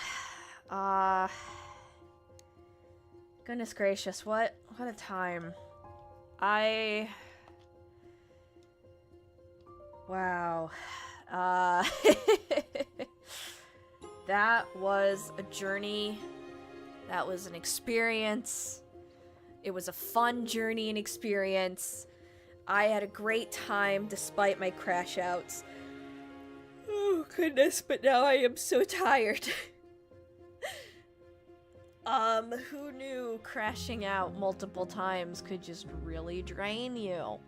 Goodness gracious, what a time. Wow. That was a journey. That was an experience. It was a fun journey and experience. I had a great time despite my crash outs. Oh goodness, but now I am so tired. Who knew crashing out multiple times could just really drain you?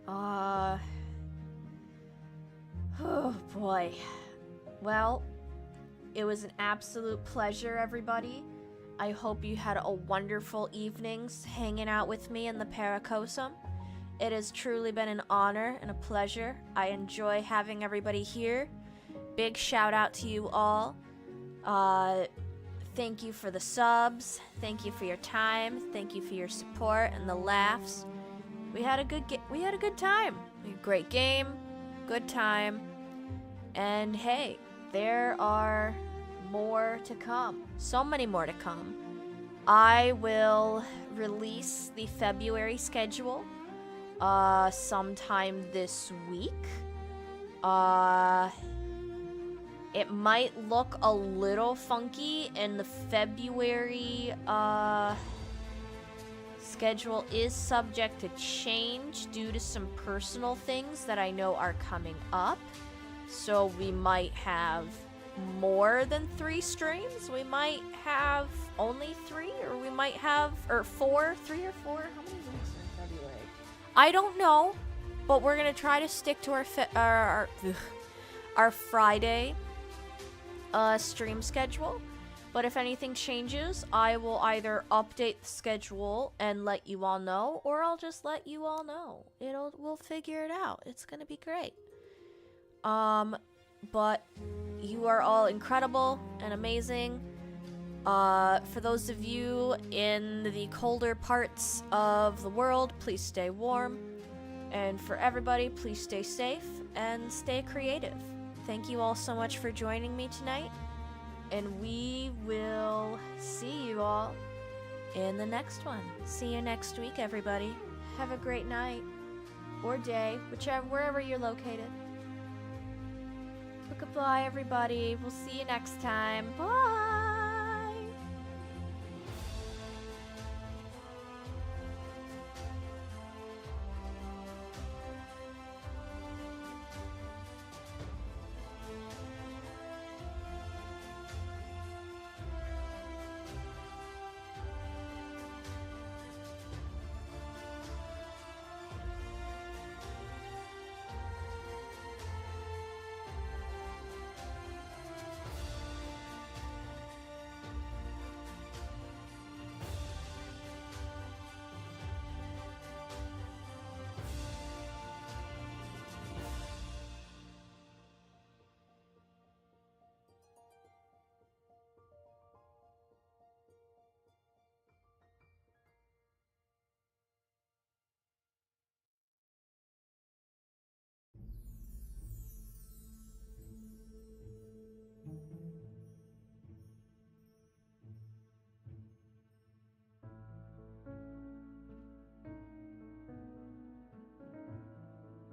Oh boy. Well, it was an absolute pleasure, everybody. I hope you had a wonderful evening hanging out with me in the Paracosum. It has truly been an honor and a pleasure. I enjoy having everybody here. Big shout out to you all. Thank you for the subs. Thank you for your time. Thank you for your support and the laughs. We had a good time. We had a great game, good time. And hey, there are more to come. So many more to come. I will release the February schedule sometime this week. It might look a little funky, and the February schedule is subject to change due to some personal things that I know are coming up. So we might have more than 3 streams. We might have only 3, or we might have 4, 3 or 4. How many weeks in February? I don't know, but we're gonna try to stick to our Friday stream schedule. But if anything changes, I will either update the schedule and let you all know, or I'll just let you all know. We'll figure it out. It's gonna be great. But you are all incredible and amazing. For those of you in the colder parts of the world, please stay warm. And for everybody, please stay safe and stay creative. Thank you all so much for joining me tonight. And we will see you all in the next one. See you next week, everybody. Have a great night or day, wherever you're located. Goodbye, everybody. We'll see you next time. Bye.